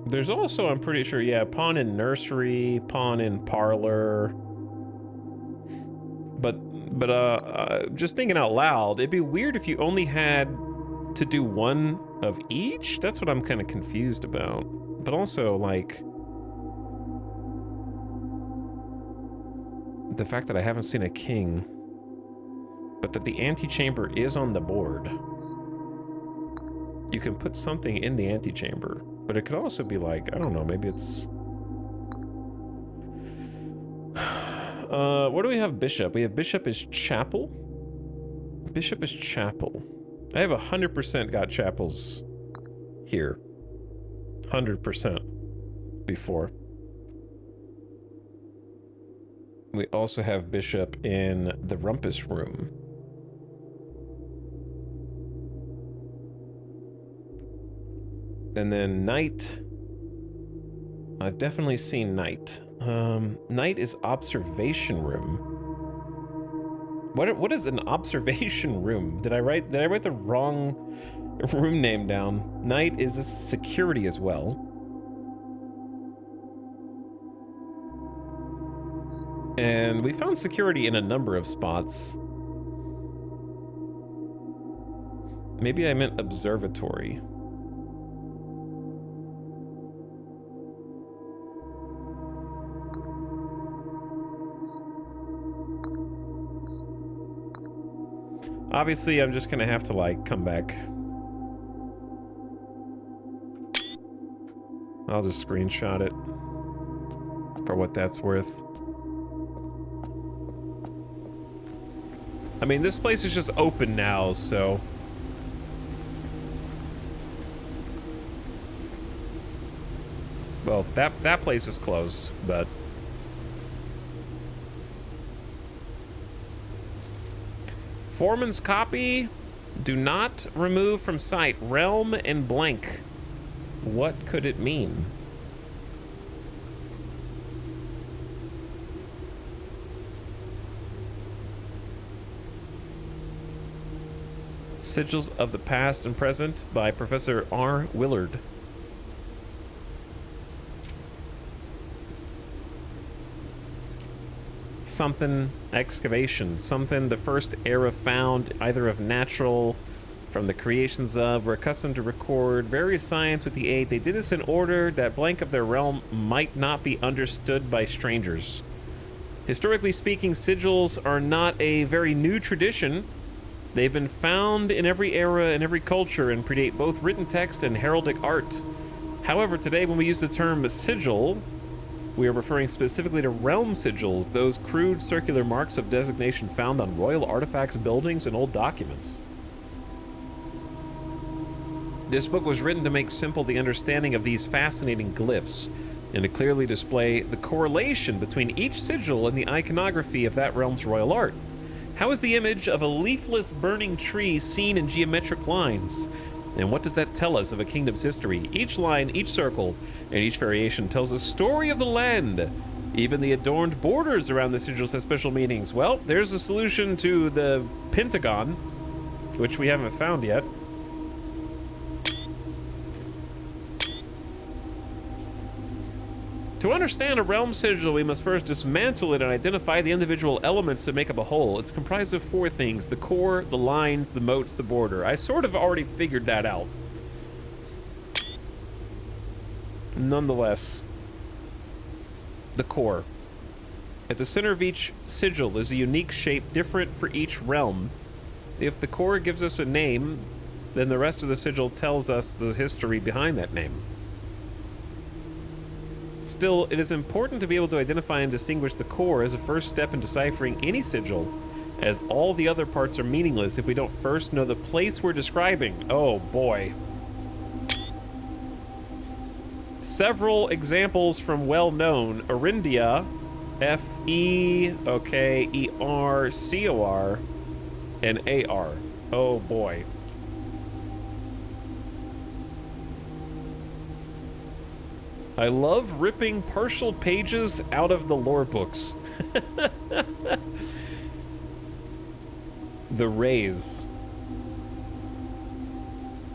There's also, I'm pretty sure, yeah, pawn in nursery, pawn in parlor. But just thinking out loud, it'd be weird if you only had to do one of each. That's what I'm kind of confused about. But also, like, the fact that I haven't seen a king, but that the antechamber is on the board. You can put something in the antechamber, but it could also be like, I don't know, maybe it's... where do we have bishop? We have bishop is chapel. Bishop is chapel. I have 100% got chapels here. 100%. before. We also have Bishop in the Rumpus Room. And then Knight. I've definitely seen Knight. Knight is Observation Room. What is an observation room? Did I write the wrong room name down? Knight is a security as well. And we found security in a number of spots. Maybe I meant observatory. Obviously, I'm just gonna have to, like, come back. I'll just screenshot it for what that's worth. I mean, this place is just open now, so... Well, that place is closed, but... Foreman's copy, do not remove from sight, realm and blank. What could it mean? Sigils of the Past and Present by Professor R. Willard. Something excavation, something the first era found, either of natural, from the creations of, were accustomed to record various science with the aid. They did this in order that blank of their realm might not be understood by strangers. Historically speaking, sigils are not a very new tradition. They've been found in every era and every culture and predate both written text and heraldic art. However, today when we use the term sigil, we are referring specifically to realm sigils, those crude circular marks of designation found on royal artifacts, buildings, and old documents. This book was written to make simple the understanding of these fascinating glyphs and to clearly display the correlation between each sigil and the iconography of that realm's royal art. How is the image of a leafless burning tree seen in geometric lines? And what does that tell us of a kingdom's history? Each line, each circle, and each variation tells a story of the land. Even the adorned borders around the sigils have special meanings. Well, there's a solution to the pentagon, which we haven't found yet. To understand a realm sigil, we must first dismantle it and identify the individual elements that make up a whole. It's comprised of four things: the core, the lines, the moats, the border. I sort of already figured that out. Nonetheless, the core. At the center of each sigil is a unique shape different for each realm. If the core gives us a name, then the rest of the sigil tells us the history behind that name. Still, it is important to be able to identify and distinguish the core as a first step in deciphering any sigil, as all the other parts are meaningless if we don't first know the place we're describing. Oh boy. Several examples from well-known Erindia, F-E-R-C-O-R, and A-R. Oh boy. I love ripping partial pages out of the lore books. The rays.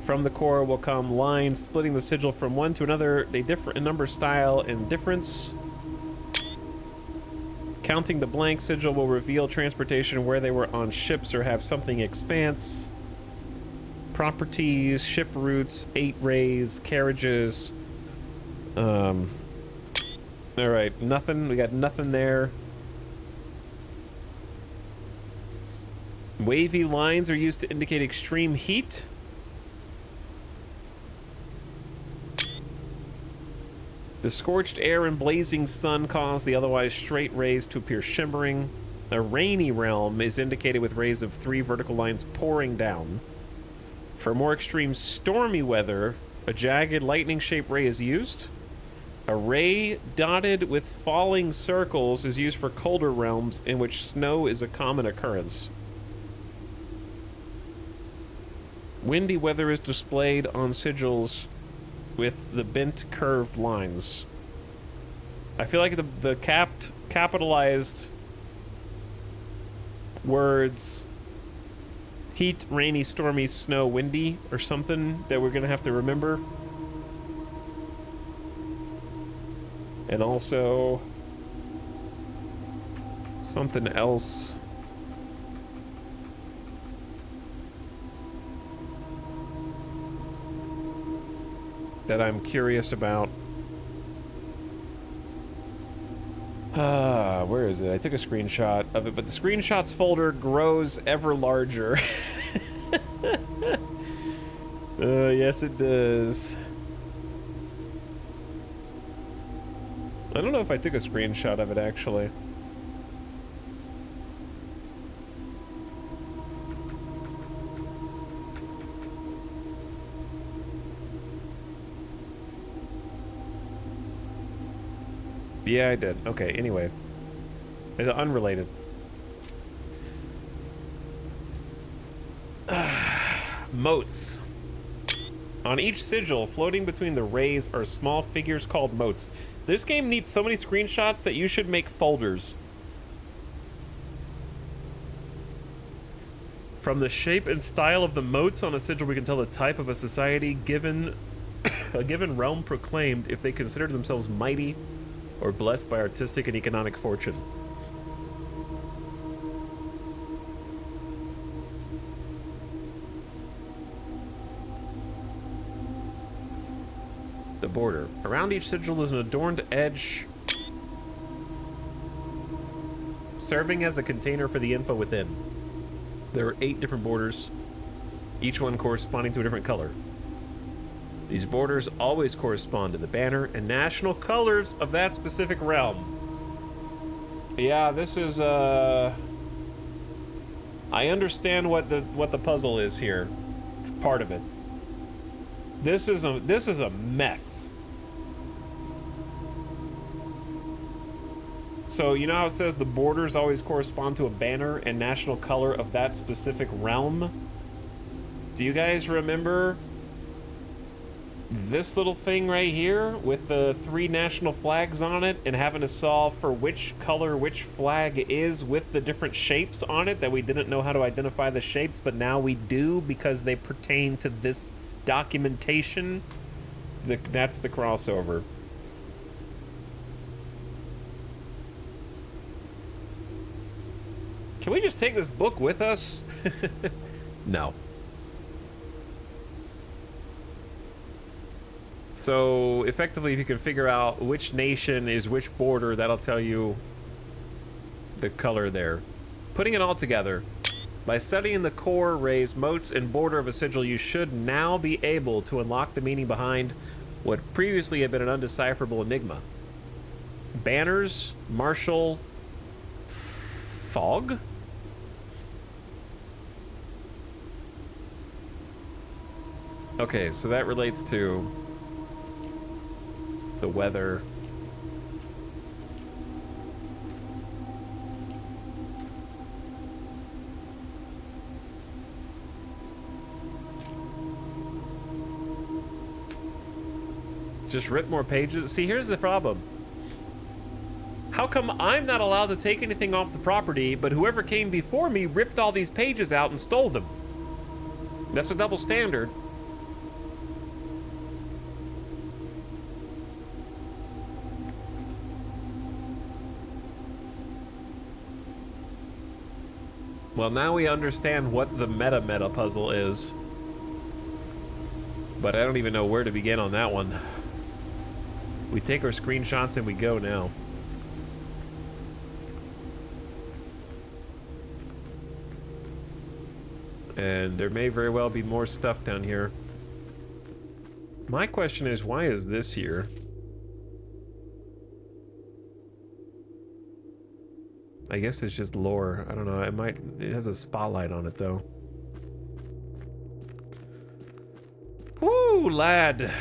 From the core will come lines splitting the sigil from one to another. They differ in number, style, and difference. Counting the blank sigil will reveal transportation where they were on ships or have something expanse. Properties, ship routes, 8 rays, carriages. Alright, nothing. We got nothing there. Wavy lines are used to indicate extreme heat. The scorched air and blazing sun cause the otherwise straight rays to appear shimmering. A rainy realm is indicated with rays of 3 vertical lines pouring down. For more extreme stormy weather, a jagged lightning-shaped ray is used. A ray dotted with falling circles is used for colder realms in which snow is a common occurrence. Windy weather is displayed on sigils with the bent curved lines. I feel like the capitalized words heat, rainy, stormy, snow, windy, or something that we're gonna have to remember. And also something else. That I'm curious about. Where is it? I took a screenshot of it, but the screenshots folder grows ever larger. Yes it does. I don't know if I took a screenshot of it actually. Yeah, I did. Okay, anyway. It's unrelated. Motes. On each sigil, floating between the rays are small figures called motes. This game needs so many screenshots that you should make folders. From the shape and style of the motes on a sigil, we can tell the type of a society given a given realm proclaimed if they consider themselves mighty or blessed by artistic and economic fortune. The border. Around each sigil is an adorned edge serving as a container for the info within. There are 8 different borders, each one corresponding to a different color. These borders always correspond to the banner and national colors of that specific realm. Yeah, this is I understand what the puzzle is here. It's part of it. This is a mess. So you know how it says the borders always correspond to a banner and national color of that specific realm? Do you guys remember this little thing right here with the 3 national flags on it and having to solve for which color which flag is with the different shapes on it that we didn't know how to identify the shapes, but now we do because they pertain to this documentation? That's the crossover. Can we just take this book with us? No. So, effectively, if you can figure out which nation is which border, that'll tell you the color there. Putting it all together, by studying the core, rays, motes, and border of a sigil, you should now be able to unlock the meaning behind what previously had been an undecipherable enigma. Banners, martial fog? Okay, so that relates to the weather. Just rip more pages. See, here's the problem. How come I'm not allowed to take anything off the property, but whoever came before me ripped all these pages out and stole them? That's a double standard. Well, now we understand what the meta puzzle is. But I don't even know where to begin on that one. We take our screenshots and we go now. And there may very well be more stuff down here. My question is, why is this here? I guess it's just lore. I don't know. It has a spotlight on it though. Woo, lad.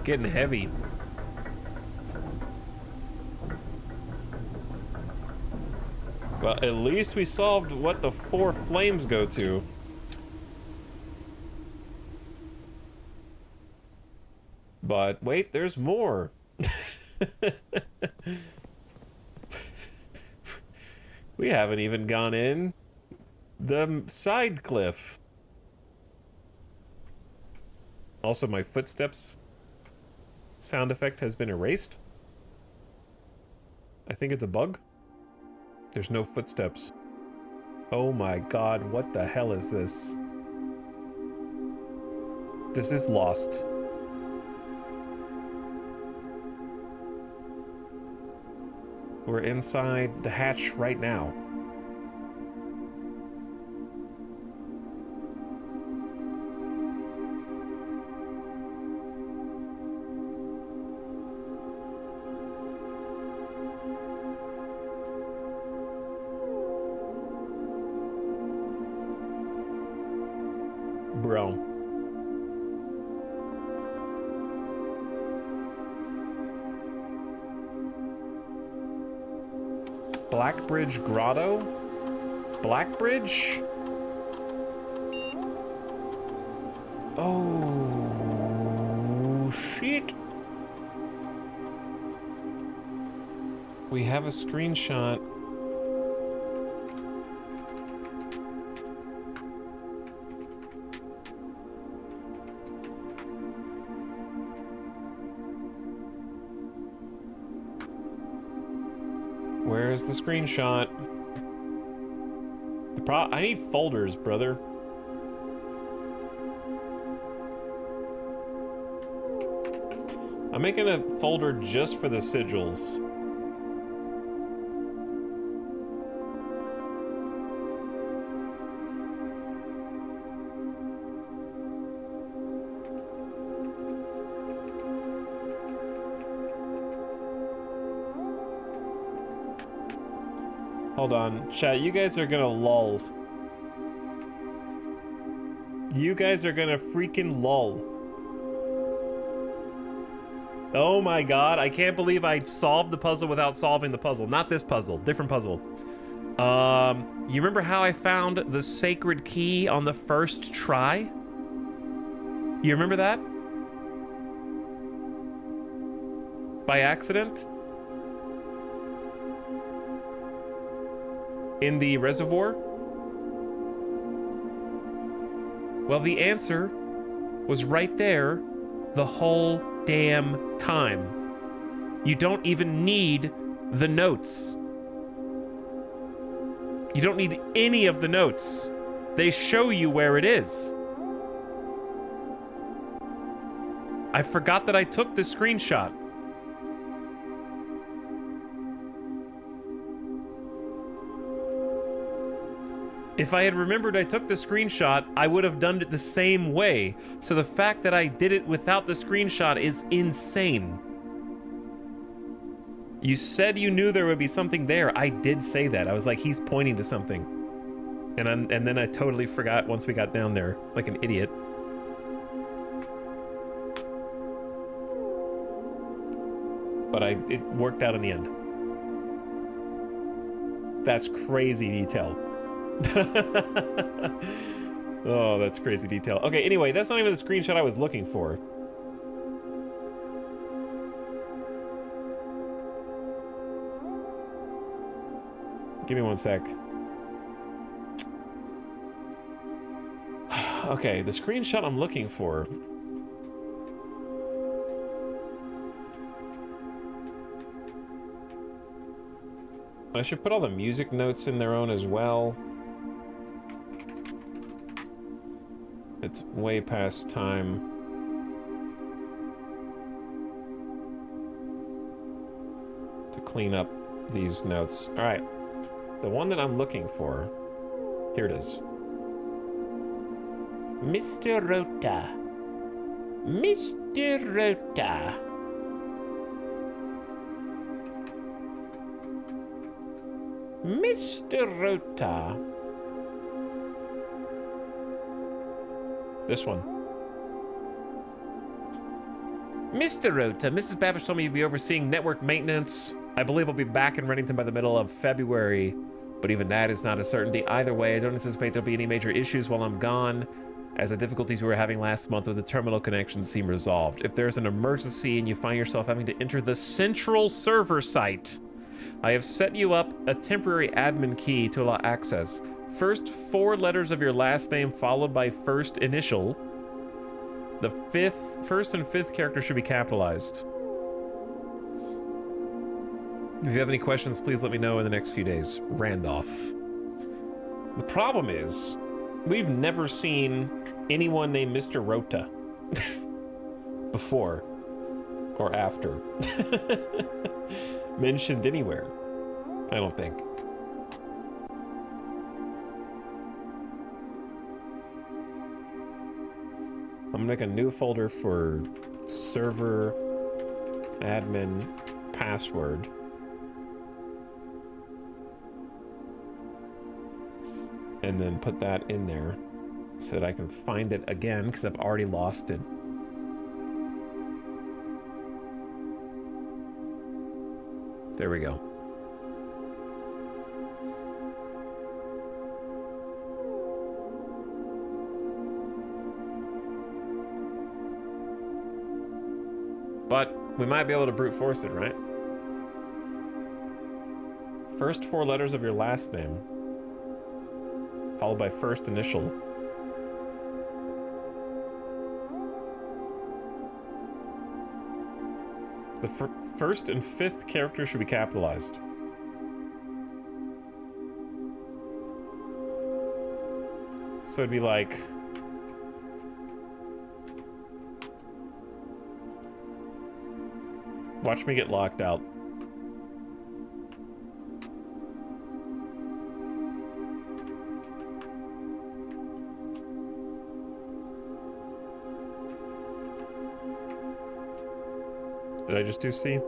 getting heavy. Well, at least we solved what the 4 flames go to. But wait, there's more. We haven't even gone in the side cliff. Also, my footsteps sound effect has been erased. I think it's a bug. There's no footsteps. Oh my god, what the hell is this? This is Lost. We're inside the hatch right now. Bro. Blackbridge Grotto? Blackbridge? Oh, shit. We have a screenshot. Where's the screenshot? I need folders, brother. I'm making a folder just for the sigils. Hold on, chat, you guys are gonna lull. You guys are gonna freaking lull. Oh my god, I can't believe I solved the puzzle without solving the puzzle. Not this puzzle, different puzzle. You remember how I found the sacred key on the first try? You remember that? By accident? In the reservoir? Well, the answer was right there the whole damn time. You don't even need the notes. You don't need any of the notes. They show you where it is. I forgot that I took the screenshot. If I had remembered I took the screenshot, I would have done it the same way. So the fact that I did it without the screenshot is insane. You said you knew there would be something there. I did say that. I was like, he's pointing to something. And then I totally forgot once we got down there, like an idiot. But it worked out in the end. That's crazy detail. Oh, that's crazy detail. Okay, anyway, that's not even the screenshot I was looking for. Give me one sec. Okay, the screenshot I'm looking for. I should put all the music notes in their own as well. It's way past time. To clean up these notes. All right, the one that I'm looking for, here it is. Mr. Rota. Mr. Rota. Mr. Rota. This one. Mr. Rota, Mrs. Babish told me you'd be overseeing network maintenance. I believe I'll be back in Reddington by the middle of February, but even that is not a certainty. Either way, I don't anticipate there'll be any major issues while I'm gone, as the difficulties we were having last month with the terminal connections seem resolved. If there's an emergency and you find yourself having to enter the central server site, I have set you up a temporary admin key to allow access. First 4 letters of your last name followed by first initial. The first and fifth character should be capitalized. If you have any questions, please let me know in the next few days. Randolph. The problem is, we've never seen anyone named Mr. Rota before or after mentioned anywhere. I don't think. I'm gonna make a new folder for server admin password. And then put that in there so that I can find it again, because I've already lost it. There we go. But we might be able to brute force it, right? First 4 letters of your last name, followed by first initial. The first and fifth character should be capitalized. So it'd be like... Watch me get locked out. Did I just do C?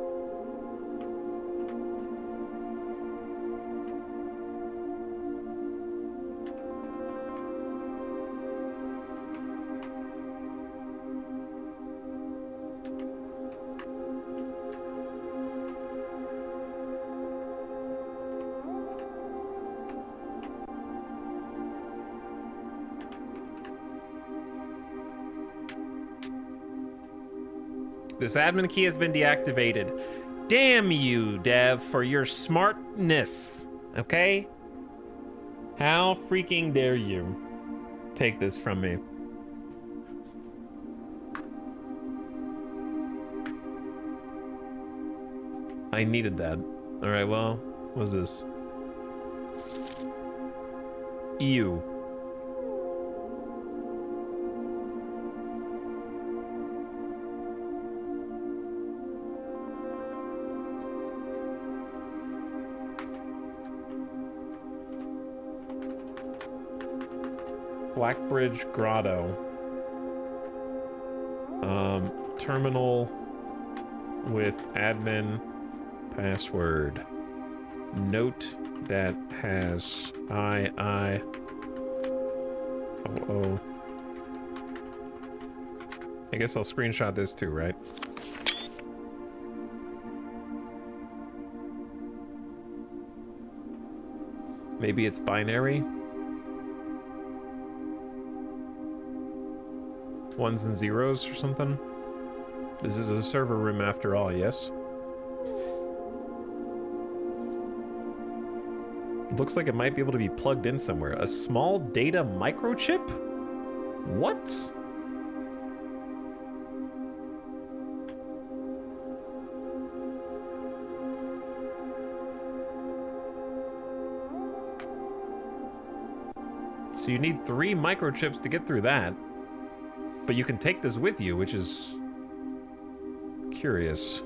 This admin key has been deactivated. Damn you, Dev, for your smartness. Okay? How freaking dare you take this from me? I needed that. All right, well, what's this? EU. Blackbridge Grotto. Terminal with admin password. Note that has I. Oh. I guess I'll screenshot this too, right? Maybe it's binary? Ones and zeros or something? This is a server room after all, yes? Looks like it might be able to be plugged in somewhere. A small data microchip? What? So you need 3 microchips to get through that. But you can take this with you, which is curious.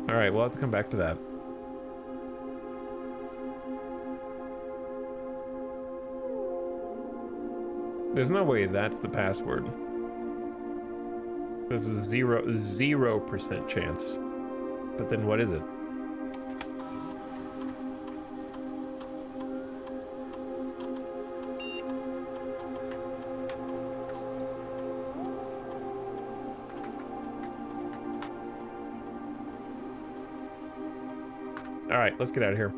All right, we'll have to come back to that. There's no way that's the password. This is 0% chance. But then what is it? All right, let's get out of here.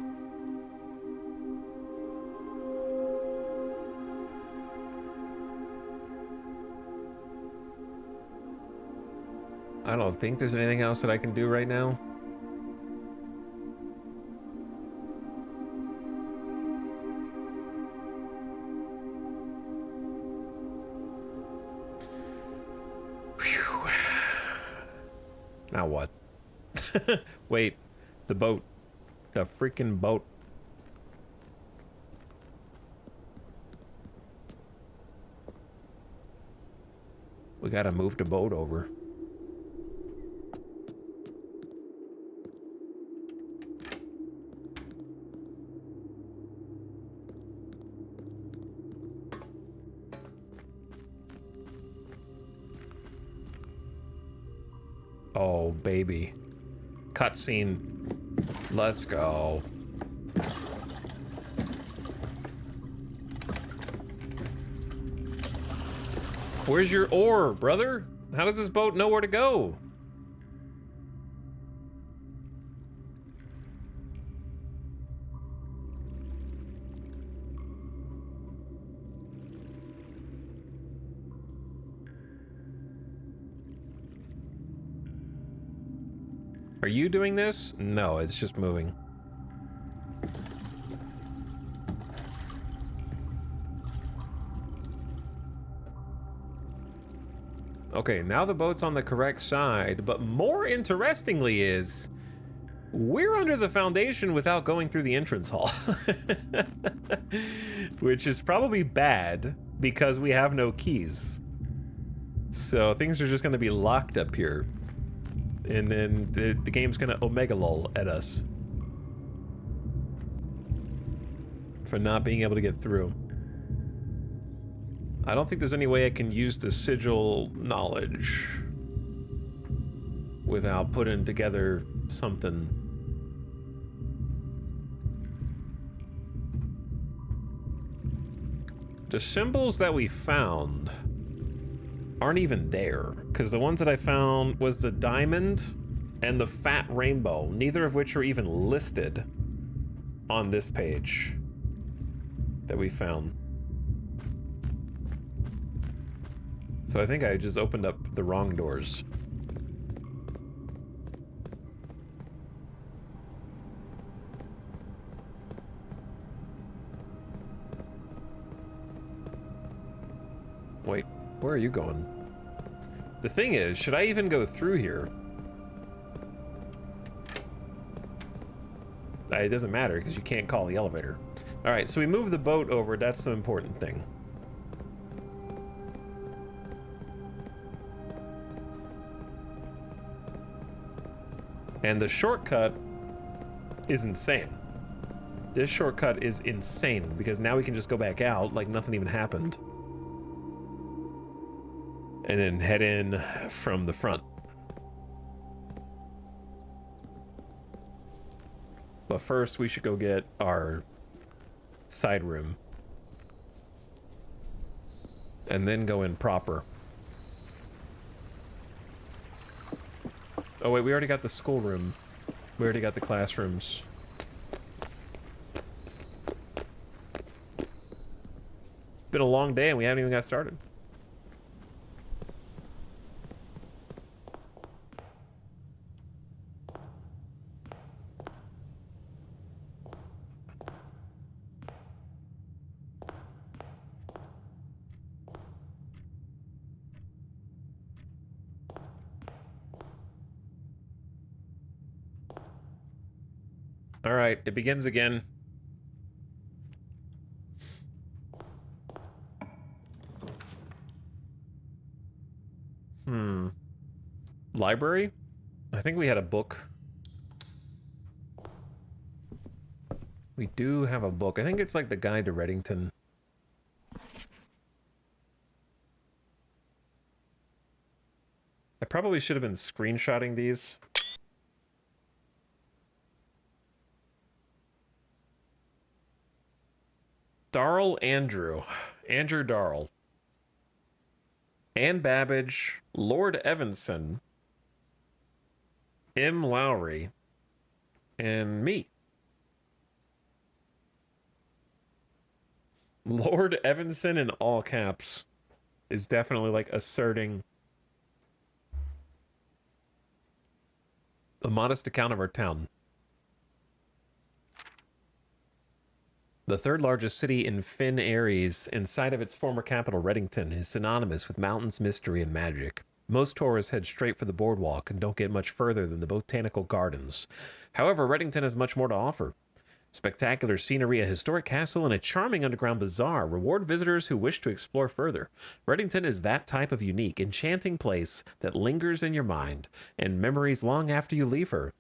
I don't think there's anything else that I can do right now. Whew. Now what? Wait, the boat. The freaking boat. We gotta move the boat over. Oh, baby. Cutscene. Let's go. Where's your oar, brother? How does this boat know where to go? Are you doing this? No, it's just moving. Okay, now the boat's on the correct side, but more interestingly is we're under the foundation without going through the entrance hall. Which is probably bad because we have no keys. So things are just gonna be locked up here. And then the game's gonna omega lol at us for not being able to get through. I don't think there's any way I can use the sigil knowledge without putting together something. The symbols that we found aren't even there, because the ones that I found was the diamond and the fat rainbow, neither of which are even listed on this page that we found. So I think I just opened up the wrong doors. Wait, where are you going? The thing is, should I even go through here? It doesn't matter because you can't call the elevator. All right, so we move the boat over. That's the important thing. And the shortcut is insane. This shortcut is insane because now we can just go back out like nothing even happened. And then head in from the front. But first we should go get our side room. And then go in proper. Oh wait, we already got the schoolroom. We already got the classrooms. Been a long day and we haven't even got started. All right, it begins again. Library? I think we had a book. We do have a book. I think it's like the Guide to Reddington. I probably should have been screenshotting these. Darrell Andrew Darrell, Anne Babbage, Lord Evanson, M. Lowry, and me. Lord Evanson in all caps is definitely like asserting a modest account of our town. The third largest city in Finn Aries, inside of its former capital, Reddington, is synonymous with mountains, mystery, and magic. Most tourists head straight for the boardwalk and don't get much further than the botanical gardens. However, Reddington has much more to offer. Spectacular scenery, a historic castle, and a charming underground bazaar reward visitors who wish to explore further. Reddington is that type of unique, enchanting place that lingers in your mind and memories long after you leave her.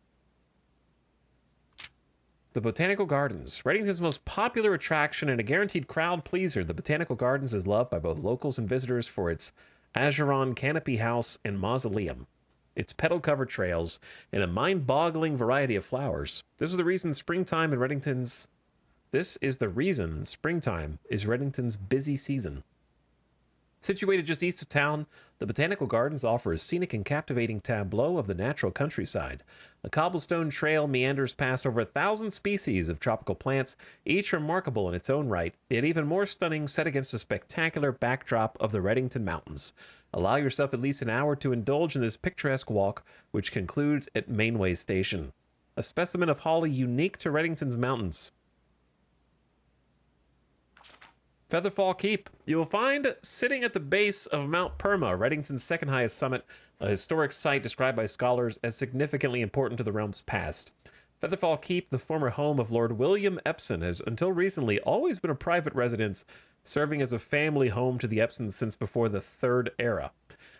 The Botanical Gardens, Reddington's most popular attraction and a guaranteed crowd pleaser. The Botanical Gardens is loved by both locals and visitors for its Acheron canopy house and mausoleum, its petal-covered trails, and a mind-boggling variety of flowers. This is the reason springtime is Reddington's busy season. Situated just east of town, the Botanical Gardens offer a scenic and captivating tableau of the natural countryside. A cobblestone trail meanders past over 1,000 species of tropical plants, each remarkable in its own right, yet even more stunning set against the spectacular backdrop of the Reddington Mountains. Allow yourself at least an hour to indulge in this picturesque walk, which concludes at Mainway Station. A specimen of holly unique to Reddington's mountains. Featherfall Keep. You will find sitting at the base of Mount Perma, Reddington's second highest summit, a historic site described by scholars as significantly important to the realm's past. Featherfall Keep, the former home of Lord William Epson, has until recently always been a private residence, serving as a family home to the Epsons since before the Third Era.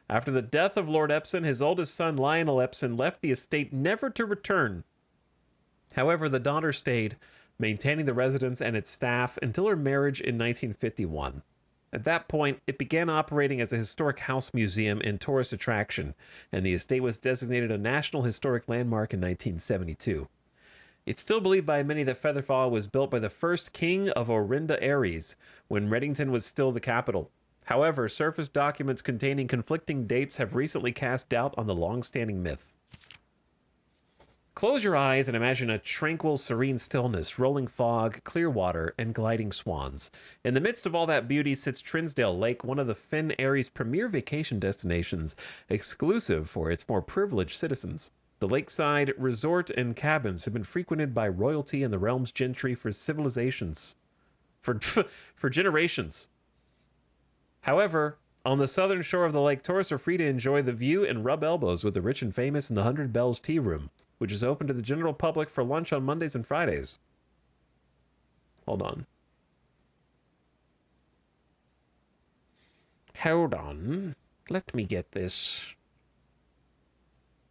After the death of Lord Epson, his oldest son Lionel Epson left the estate never to return. However, the daughter stayed, maintaining the residence and its staff until her marriage in 1951. At that point, it began operating as a historic house museum and tourist attraction, and the estate was designated a National Historic Landmark in 1972. It's still believed by many that Featherfall was built by the first king of Orinda Aries, when Reddington was still the capital. However, surface documents containing conflicting dates have recently cast doubt on the long-standing myth. Close your eyes and imagine a tranquil, serene stillness, rolling fog, clear water, and gliding swans. In the midst of all that beauty sits Trinsdale Lake, one of the Finn Aries' premier vacation destinations, exclusive for its more privileged citizens. The lakeside resort and cabins have been frequented by royalty and the realm's gentry for generations. However, on the southern shore of the lake, tourists are free to enjoy the view and rub elbows with the rich and famous in the 100 Bells Tea Room, which is open to the general public for lunch on Mondays and Fridays. Hold on. Let me get this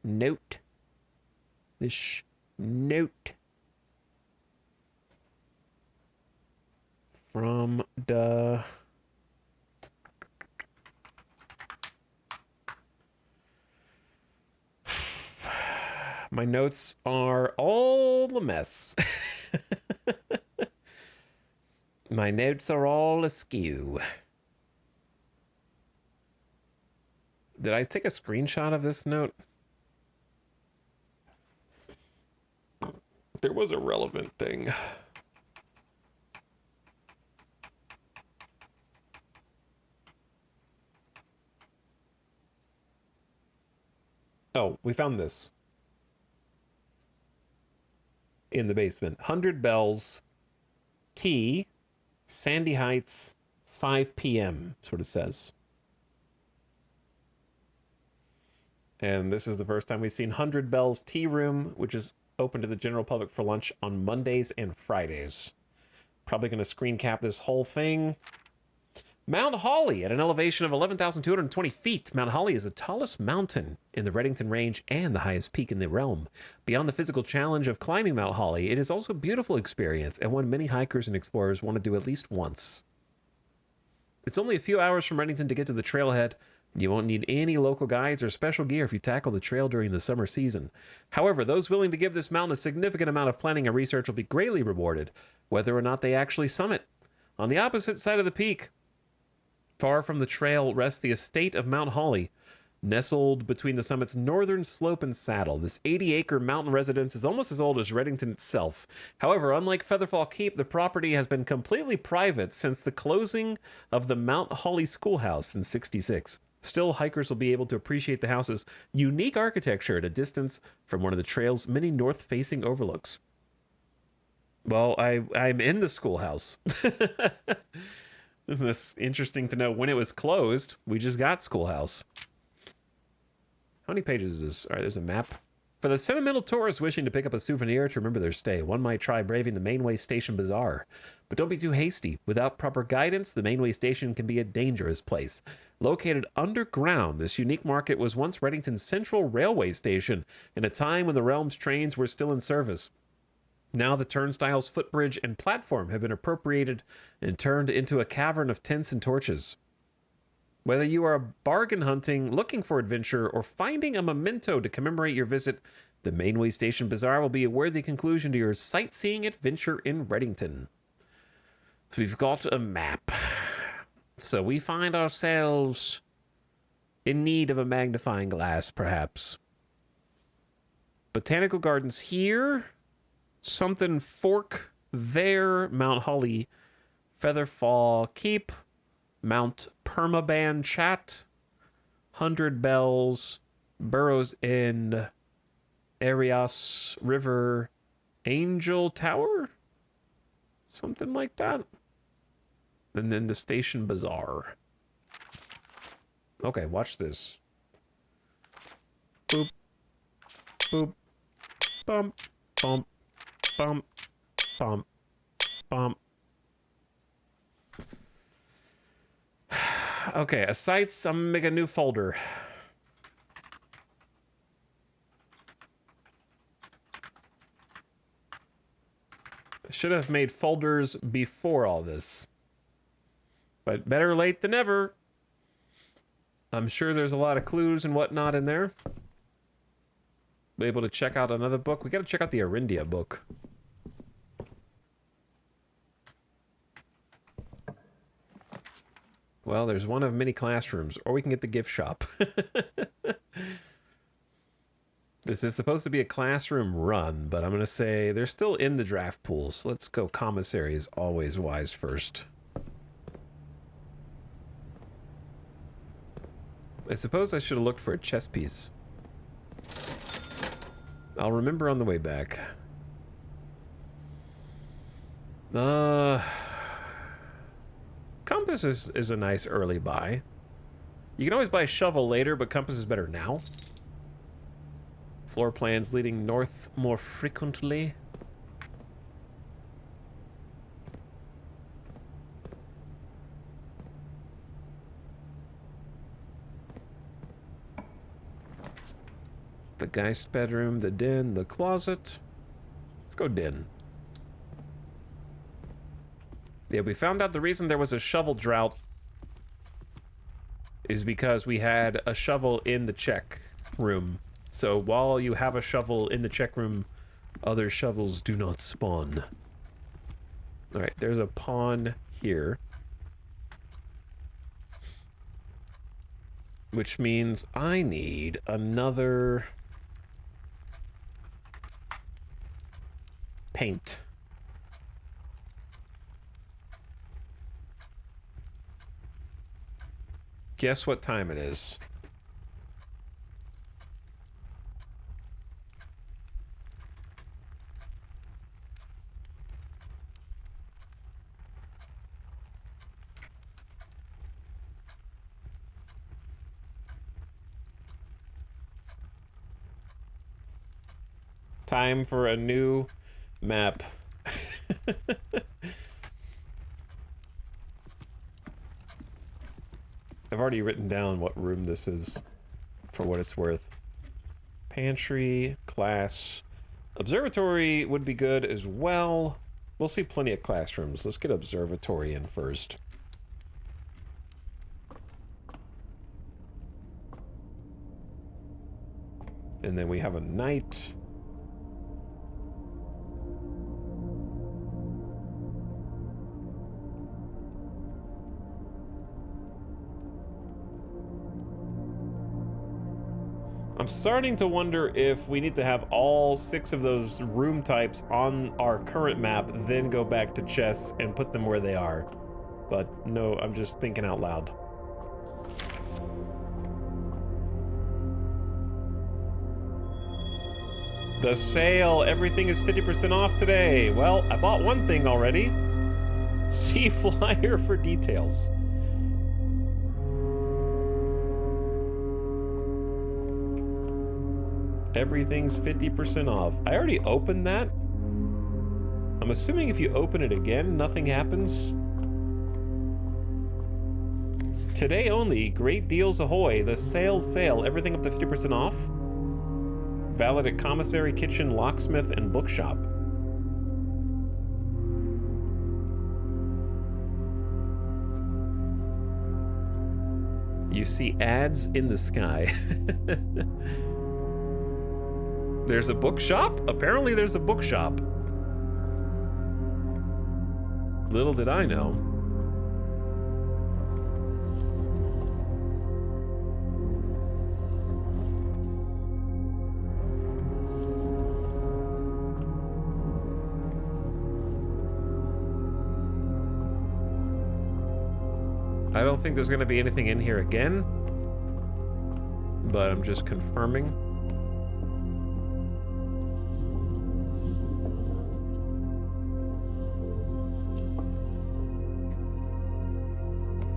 note. From the... My notes are all a mess. My notes are all askew. Did I take a screenshot of this note? There was a relevant thing. Oh, we found this. In the basement. 100 Bells, Tea, Sandy Heights, 5 p.m. sort of says. And this is the first time we've seen 100 Bells Tea Room, which is open to the general public for lunch on Mondays and Fridays. Probably going to screen cap this whole thing. Mount Holly, at an elevation of 11,220 feet. Mount Holly is the tallest mountain in the Reddington Range and the highest peak in the realm. Beyond the physical challenge of climbing Mount Holly, it is also a beautiful experience and one many hikers and explorers want to do at least once. It's only a few hours from Reddington to get to the trailhead, You won't need any local guides or special gear if you tackle the trail during the summer season. However, those willing to give this mountain a significant amount of planning and research will be greatly rewarded, whether or not they actually summit. On the opposite side of the peak, far from the trail, rests the estate of Mount Holly. Nestled between the summit's northern slope and saddle, this 80-acre mountain residence is almost as old as Redington itself. However, unlike Featherfall Keep, the property has been completely private since the closing of the Mount Holly Schoolhouse in '66. Still, hikers will be able to appreciate the house's unique architecture at a distance from one of the trail's many north-facing overlooks. Well, I'm in the schoolhouse. Isn't this interesting to know when it was closed? We just got schoolhouse. How many pages is this? All right, there's a map. For the sentimental tourists wishing to pick up a souvenir to remember their stay, one might try braving the Mainway Station Bazaar. But don't be too hasty. Without proper guidance, the Mainway Station can be a dangerous place. Located underground, this unique market was once Redington's central railway station in a time when the Realm's trains were still in service. Now the turnstiles, footbridge, and platform have been appropriated and turned into a cavern of tents and torches. Whether you are bargain hunting, looking for adventure, or finding a memento to commemorate your visit, the Mainway Station Bazaar will be a worthy conclusion to your sightseeing adventure in Redington. So we've got a map. So we find ourselves in need of a magnifying glass, perhaps. Botanical Gardens here. Something Fork there. Mount Holly. Featherfall Keep. Mount Permaban Chat, 100 Bells, Burrows End, Arias River, Angel Tower? Something like that. And then the Station Bazaar. Okay, watch this. Boop, boop, bump, bump, bump, bump, bump. Okay, a sites, I'm gonna make a new folder. I should have made folders before all this. But better late than never. I'm sure there's a lot of clues and whatnot in there. Be able to check out another book. We gotta check out the Arindia book. Well, there's one of many classrooms, or we can get the gift shop. This is supposed to be a classroom run, but I'm going to say they're still in the draft pools. Let's go commissary is always wise first. I suppose I should have looked for a chess piece. I'll remember on the way back. Compass is a nice early buy. You can always buy a shovel later, but compass is better now. Floor plans leading north more frequently. The Geist bedroom, the den, the closet. Let's go den. Yeah, we found out the reason there was a shovel drought is because we had a shovel in the check room. So while you have a shovel in the check room, other shovels do not spawn. All right, there's a pawn here. Which means I need another paint. Guess what time it is? Time for a new map. I've already written down what room this is for what it's worth. Pantry, class, observatory would be good as well. We'll see plenty of classrooms. Let's get observatory in first. And then we have a knight. I'm starting to wonder if we need to have all 6 of those room types on our current map, then go back to chess and put them where they are. But no, I'm just thinking out loud. The sale, everything is 50% off today. Well, I bought one thing already. See flyer for details. Everything's 50% off. I already opened that. I'm assuming if you open it again, nothing happens. Today only, great deals ahoy. The sale, everything up to 50% off. Valid at commissary, kitchen, locksmith, and bookshop. You see ads in the sky. There's a bookshop? Apparently there's a bookshop. Little did I know. I don't think there's gonna be anything in here again, but I'm just confirming.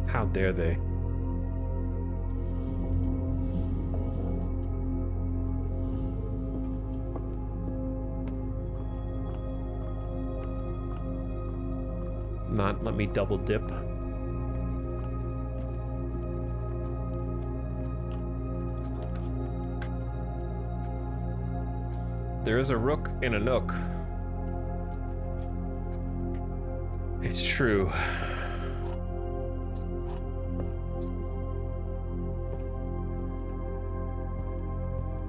How dare they? Not let me double dip. There is a rook in a nook. It's true.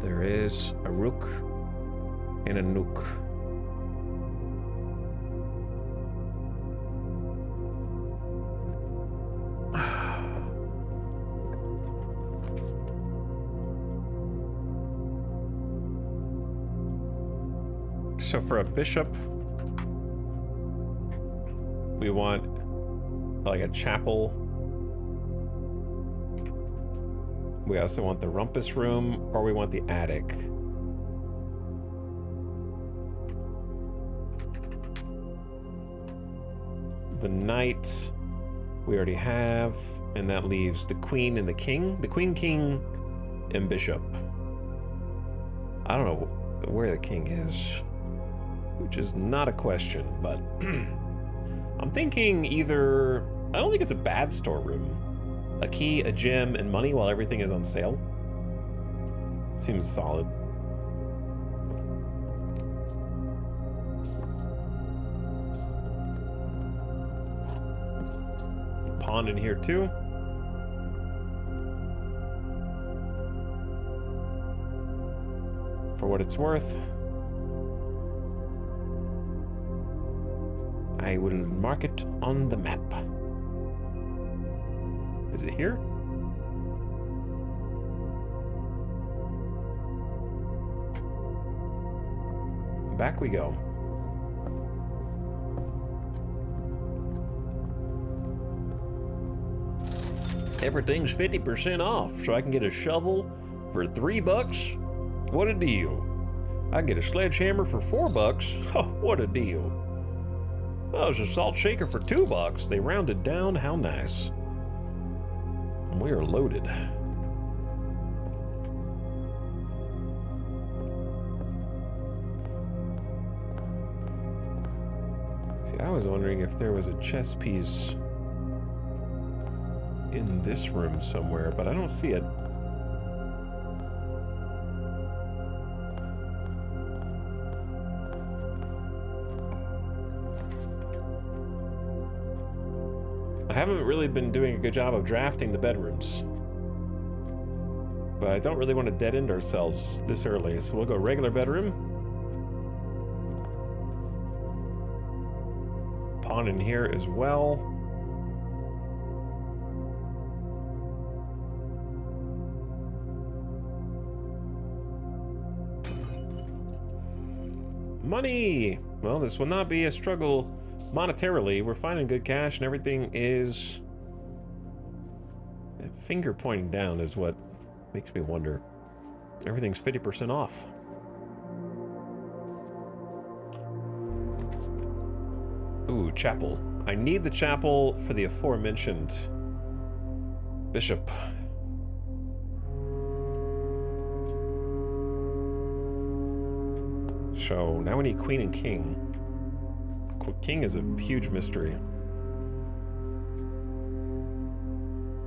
There is a rook in a nook. So for a bishop, we want like a chapel. We also want the rumpus room, or we want the attic. The knight we already have, and that leaves the queen and the king. The queen, king, and bishop. I don't know where the king is, which is not a question, but I'm thinking either, I don't think it's a bad storeroom. A key, a gem, and money while everything is on sale. Seems solid. Pawn in here too. For what it's worth, I will mark it on the map. Is it here? Back we go. Everything's 50% off, so I can get a shovel for $3. What a deal. I can get a sledgehammer for $4. Oh, what a deal. Oh, there's a salt shaker for $2. They rounded down, how nice. We are loaded. See, I was wondering if there was a chess piece in this room somewhere, but I don't see it. I haven't really been doing a good job of drafting the bedrooms. But I don't really want to dead end ourselves this early, so we'll go regular bedroom. Pawn in here as well. Money! Well, this will not be a struggle monetarily. We're finding good cash and everything is... Finger pointing down is what makes me wonder. Everything's 50% off. Ooh, chapel. I need the chapel for the aforementioned bishop. So now we need queen and king. King is a huge mystery.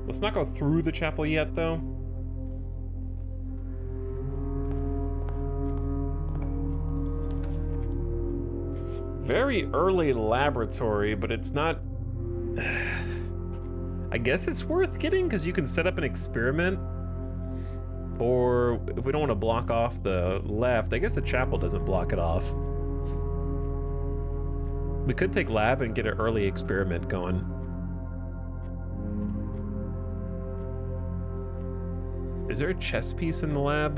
Let's not go through the chapel yet, though. Very early laboratory, but it's not... I guess it's worth getting, because you can set up an experiment. Or, if we don't want to block off the left, I guess the chapel doesn't block it off. We could take lab and get an early experiment going. Is there a chess piece in the lab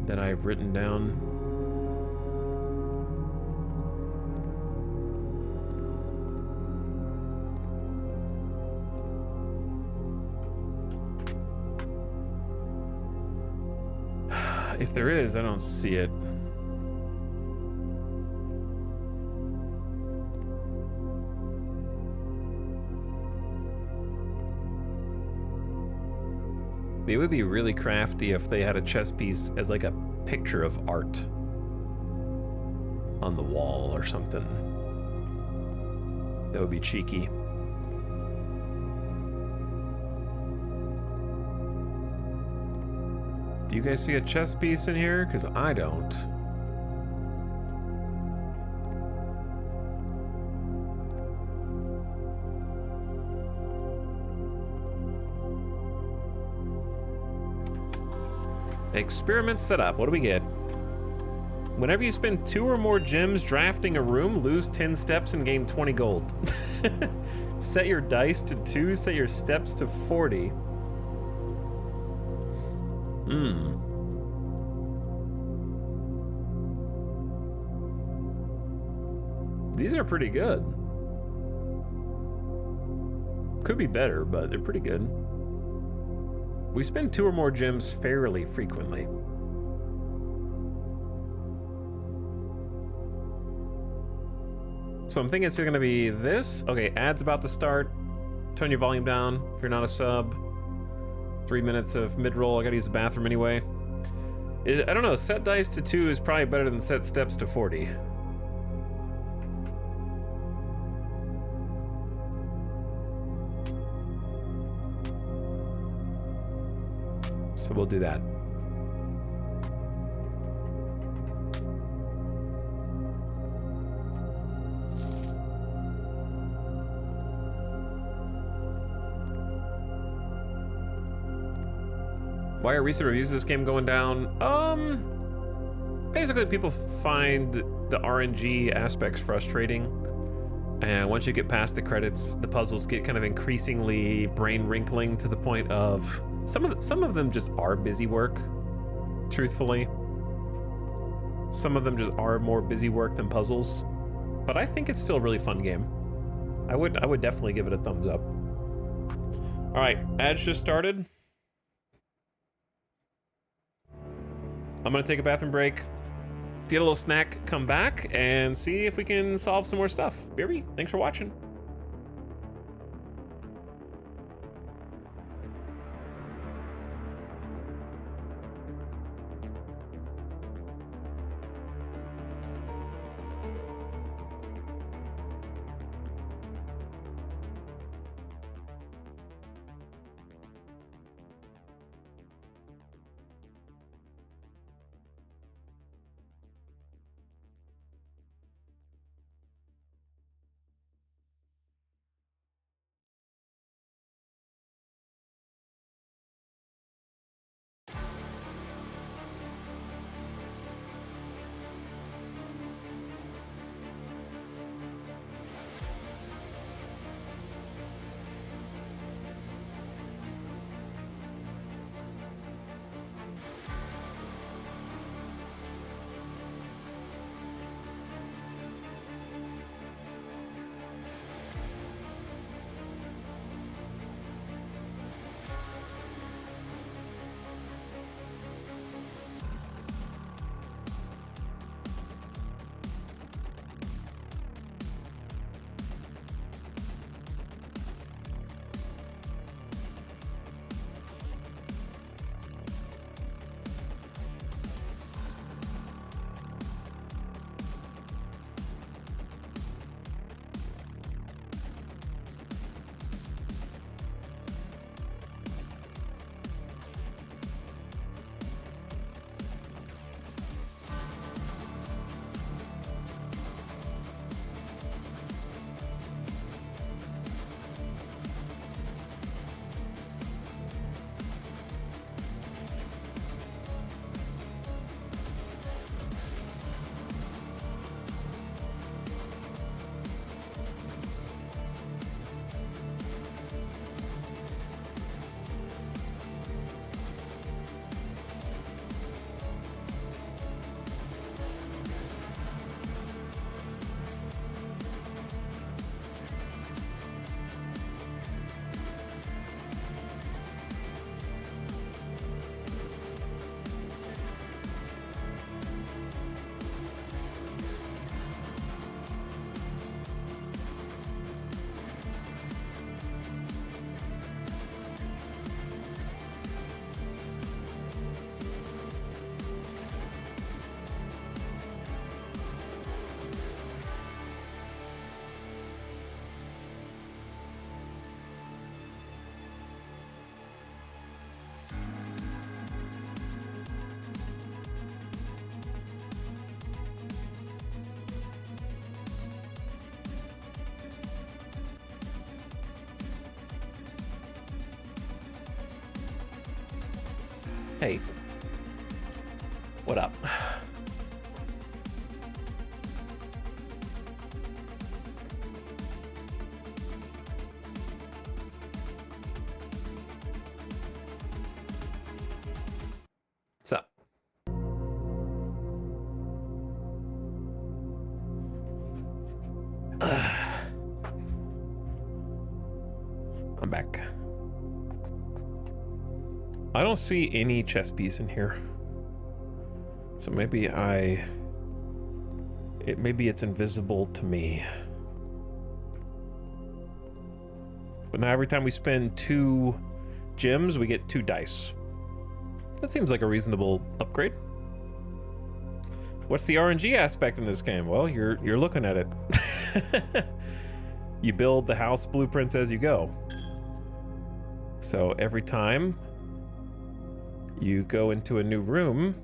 that I've written down? If there is, I don't see it. It would be really crafty if they had a chess piece as like a picture of art on the wall or something. That would be cheeky. Do you guys see a chess piece in here? Because I don't. Experiment set up. What do we get? Whenever you spend 2 or more gems drafting a room, lose 10 steps and gain 20 gold. Set your dice to 2, set your steps to 40. These are pretty good. Could be better, but they're pretty good. We spend 2 or more gems fairly frequently. So I'm thinking it's gonna be this. Okay, ad's about to start. Turn your volume down if you're not a sub. 3 minutes of mid-roll. I gotta use the bathroom anyway. I don't know, set dice to 2 is probably better than set steps to 40. So we'll do that. Why are recent reviews of this game going down? Basically people find the RNG aspects frustrating. And once you get past the credits, the puzzles get kind of increasingly brain-wrinkling to the point of some of them just are busy work, truthfully. Some of them just are more busy work than puzzles. But I think it's still a really fun game. I would definitely give it a thumbs up. All right, ads just started. I'm gonna take a bathroom break, get a little snack, come back, and see if we can solve some more stuff. BRB, thanks for watching. Hey. What up? What's up? I'm back. I don't see any chess piece in here. So maybe maybe it's invisible to me. But now every time we spend 2 gems, we get 2 dice. That seems like a reasonable upgrade. What's the RNG aspect in this game? Well, you're looking at it. You build the house blueprints as you go. So every time you go into a new room,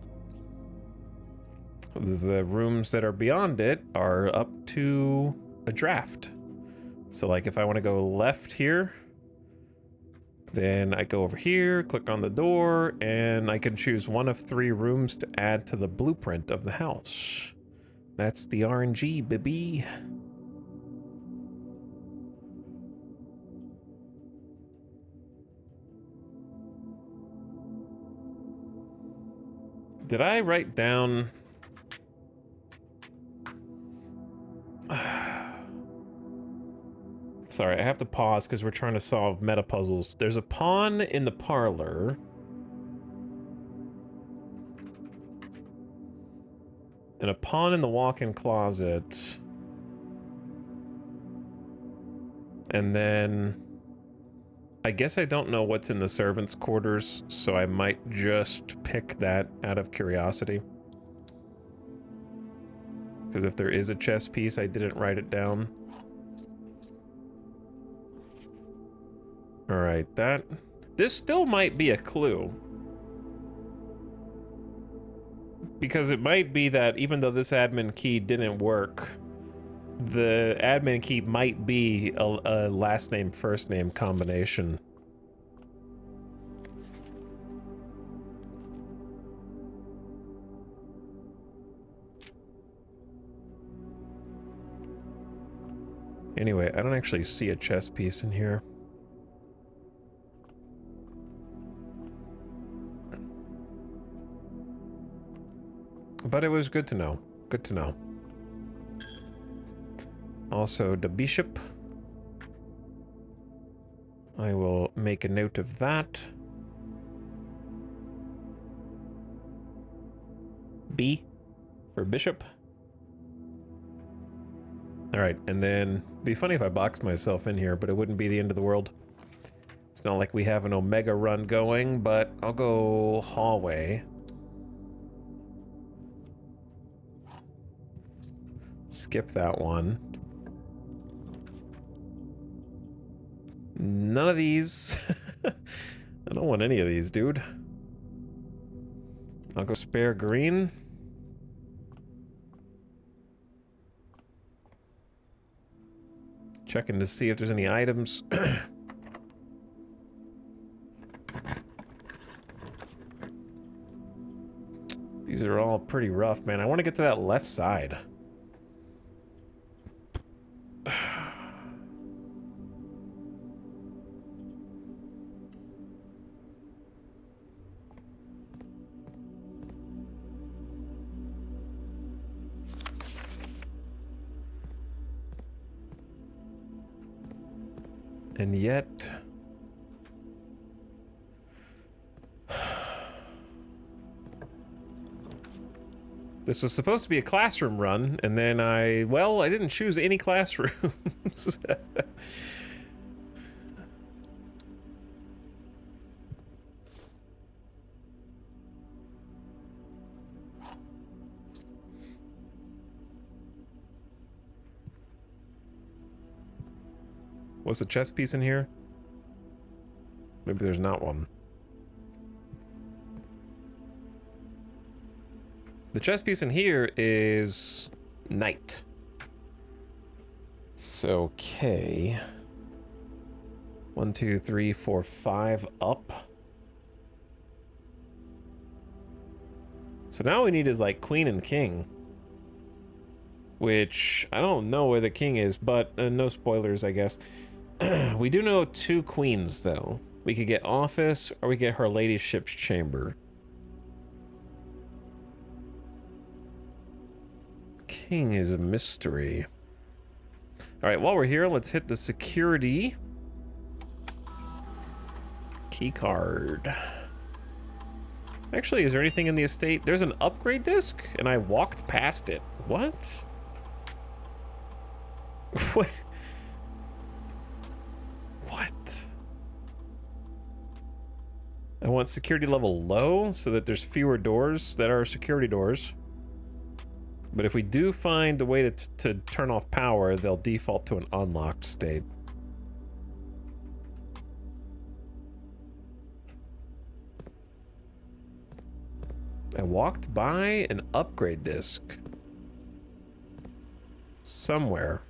the rooms that are beyond it are up to a draft. So like if I want to go left here, then I go over here, click on the door, and I can choose one of 3 rooms to add to the blueprint of the house. That's the RNG, baby. Did I write down... Sorry, I have to pause because we're trying to solve meta puzzles. There's a pawn in the parlor. And a pawn in the walk-in closet. And then... I guess I don't know what's in the servants' quarters, so I might just pick that out of curiosity. Because if there is a chess piece, I didn't write it down. Alright, this still might be a clue. Because it might be that even though this admin key didn't work, the admin key might be a last name, first name combination. Anyway, I don't actually see a chess piece in here. But it was good to know. Good to know. Also, the bishop. I will make a note of that. B for bishop. Alright, and then it'd be funny if I boxed myself in here, but it wouldn't be the end of the world. It's not like we have an Omega run going, but I'll go hallway. Skip that one. None of these. I don't want any of these, dude. I'll go spare green. Checking to see if there's any items. These are all pretty rough, man. I want to get to that left side. And yet... This was supposed to be a classroom run, and then I didn't choose any classrooms. Was the chess piece in here? Maybe there's not one. The chess piece in here is knight. So, okay. 1, 2, 3, 4, 5 up. So now we need is like queen and king. Which, I don't know where the king is, but no spoilers, I guess. We do know 2 queens, though. We could get office, or we get her ladyship's chamber. King is a mystery. Alright, while we're here, let's hit the security. Key card. Actually, is there anything in the estate? There's an upgrade disc, and I walked past it. What? What? I want security level low so that there's fewer doors that are security doors. But if we do find a way to turn off power, they'll default to an unlocked state. I walked by an upgrade disc. Somewhere.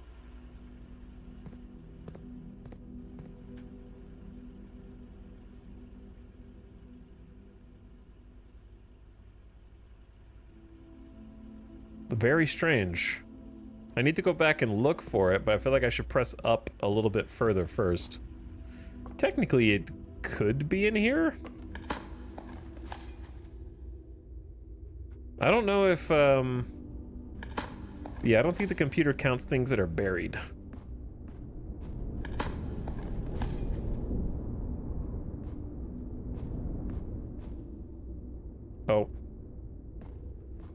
Very strange. I need to go back and look for it, but I feel like I should press up a little bit further first. Technically, it could be in here. I don't know if, yeah, I don't think the computer counts things that are buried. Oh.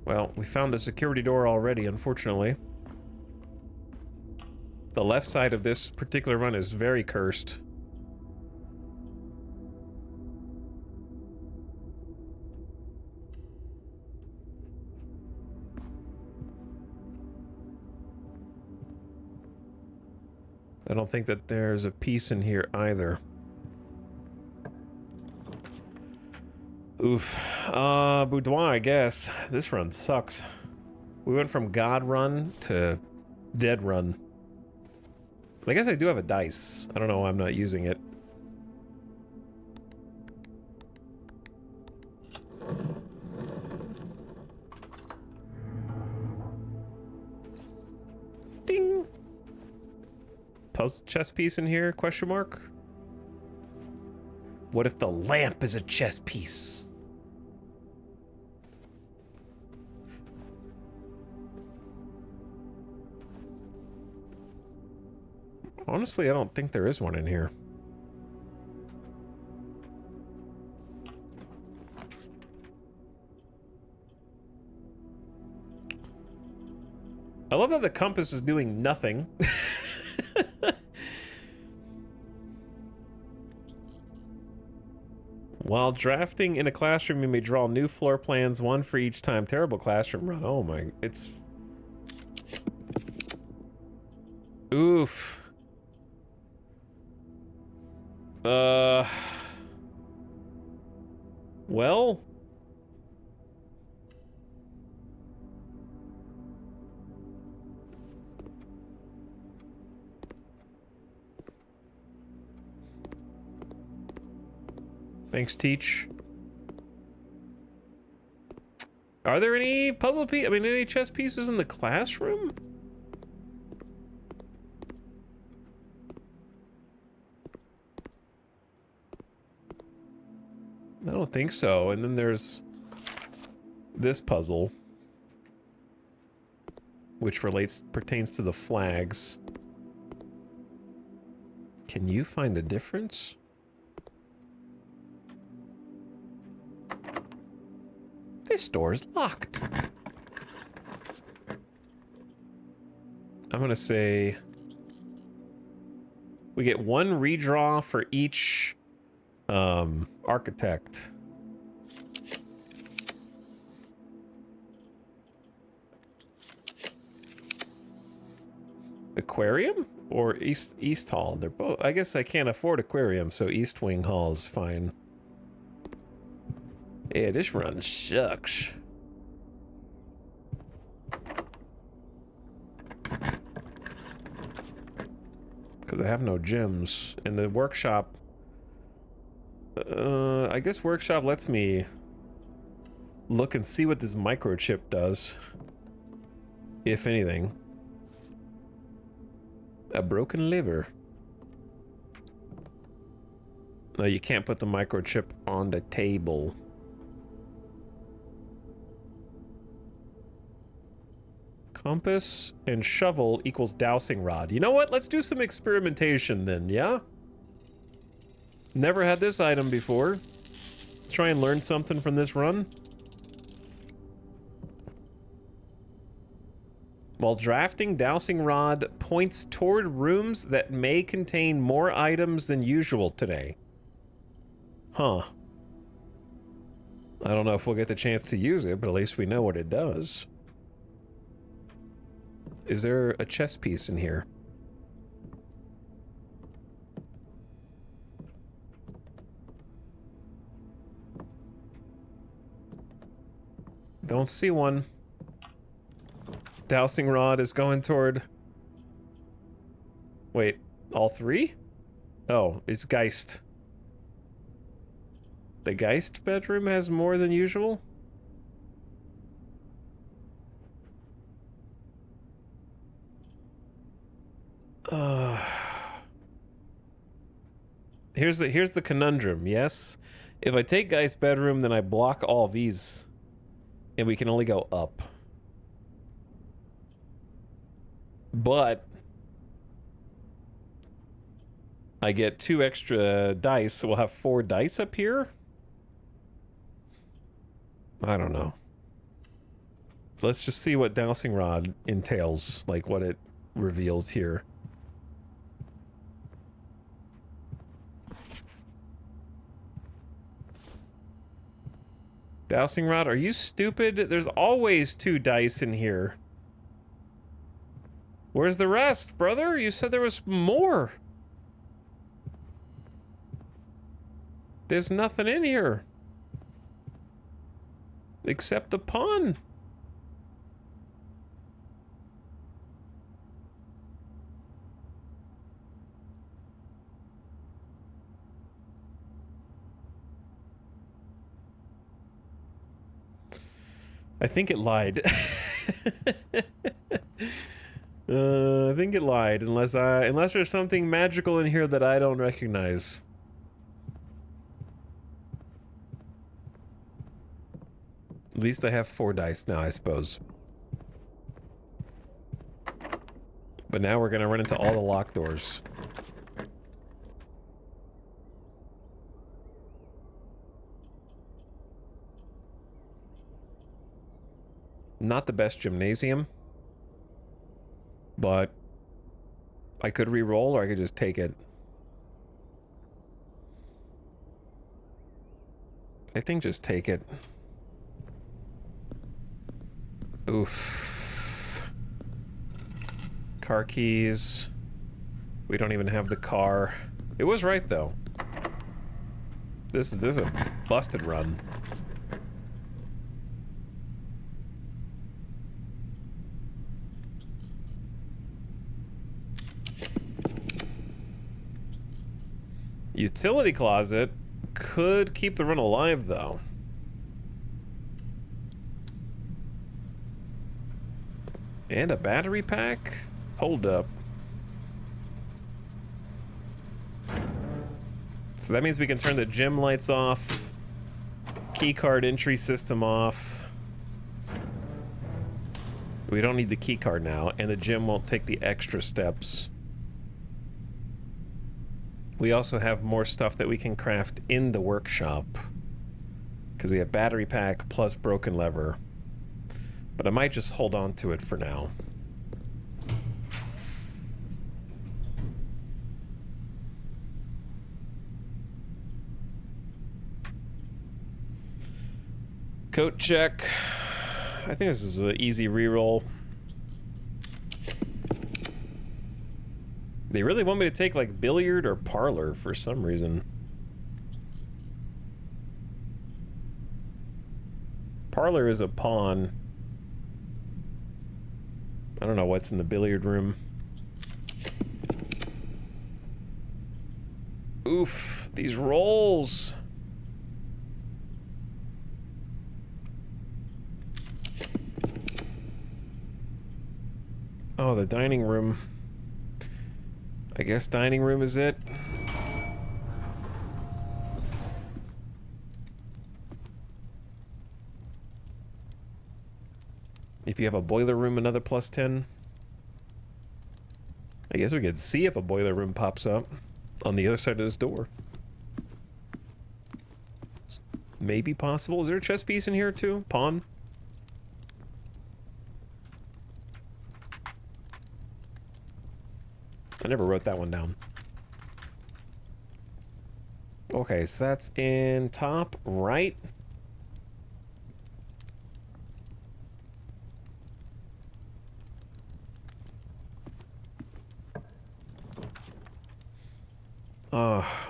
Well, we found a security door already, unfortunately. The left side of this particular run is very cursed. I don't think that there's a piece in here either. Oof. Boudoir, I guess. This run sucks. We went from God run to dead run. I guess I do have a dice. I don't know why I'm not using it. Ding! Puzzle chess piece in here? Question mark? What if the lamp is a chess piece? Honestly, I don't think there is one in here. I love that the compass is doing nothing. While drafting in a classroom, you may draw new floor plans, one for each time. Terrible classroom run. Oh my, it's... Oof. Well... Thanks, Teach. Are there any puzzle pieces? I mean, any chess pieces in the classroom? I don't think so. And then there's this puzzle, which pertains to the flags. Can you find the difference? This door's locked. I'm gonna say we get one redraw for each architect. Aquarium or East Hall? They're both. I guess I can't afford aquarium, so East Wing Hall is fine. Yeah, this run sucks. Because I have no gems. In the workshop... I guess workshop lets me look and see what this microchip does. If anything. A broken liver. No, you can't put the microchip on the table. Compass and shovel equals dowsing rod. You know what? Let's do some experimentation then, yeah? Never had this item before. Try and learn something from this run. While drafting, dowsing rod points toward rooms that may contain more items than usual today. Huh. I don't know if we'll get the chance to use it, but at least we know what it does. Is there a chess piece in here? Don't see one. Dowsing rod is going toward... Wait, all three? Oh, it's Geist. The Geist bedroom has more than usual? Here's the conundrum, yes? If I take Geist bedroom, then I block all these. And we can only go up. But I get 2 extra dice, so we'll have 4 dice up here? I don't know. Let's just see what dowsing rod entails, like what it reveals here. Dowsing rod, are you stupid? There's always 2 dice in here. Where's the rest, brother? You said there was more. There's nothing in here. Except the pawn. I think it lied. I think it lied, unless there's something magical in here that I don't recognize. At least I have 4 dice now, I suppose. But now we're gonna run into all the locked doors. Not the best gymnasium, but I could re-roll or I could just take it. I think just take it. Oof. Car keys. We don't even have the car. It was right though. This is a busted run. Utility closet could keep the run alive, though. And a battery pack? Hold up. So that means we can turn the gym lights off, keycard entry system off. We don't need the keycard now, and the gym won't take the extra steps. We also have more stuff that we can craft in the workshop, because we have battery pack plus broken lever. But I might just hold on to it for now. Coat check. I think this is an easy reroll. They really want me to take like billiard or parlor for some reason. Parlor is a pawn. I don't know what's in the billiard room. Oof, these rolls. Oh, the dining room. I guess dining room is it. If you have a boiler room, another +10. I guess we could see if a boiler room pops up on the other side of this door. Maybe possible. Is there a chess piece in here too? Pawn? I never wrote that one down. Okay, so that's in top right.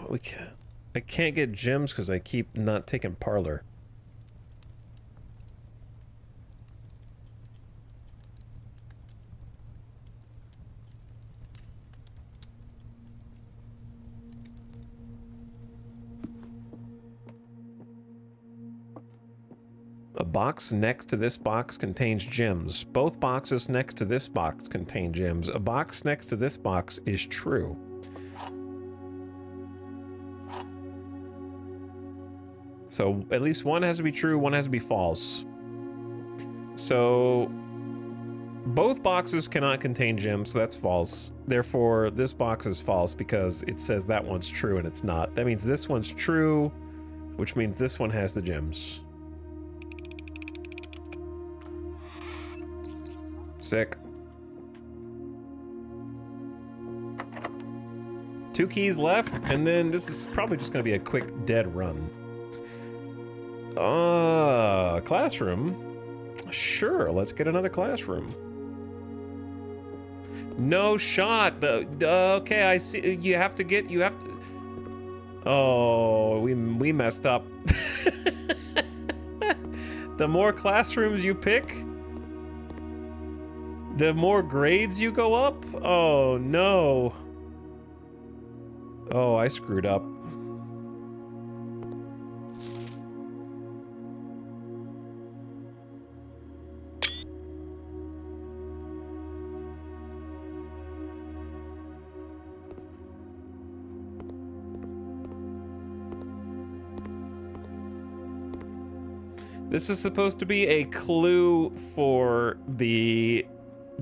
We can't. I can't get gems because I keep not taking parlor. A box next to this box contains gems. Both boxes next to this box contain gems. A box next to this box is true. So at least one has to be true, one has to be false. So both boxes cannot contain gems, so that's false. Therefore, this box is false because it says that one's true and it's not. That means this one's true, which means this one has the gems. Sick. 2 keys left, and then this is probably just gonna be a quick dead run. Classroom? Sure, let's get another classroom. No shot. Okay, I see. You have to. Oh, we messed up. The more classrooms you pick, the more grades you go up? Oh, no. Oh, I screwed up. This is supposed to be a clue for the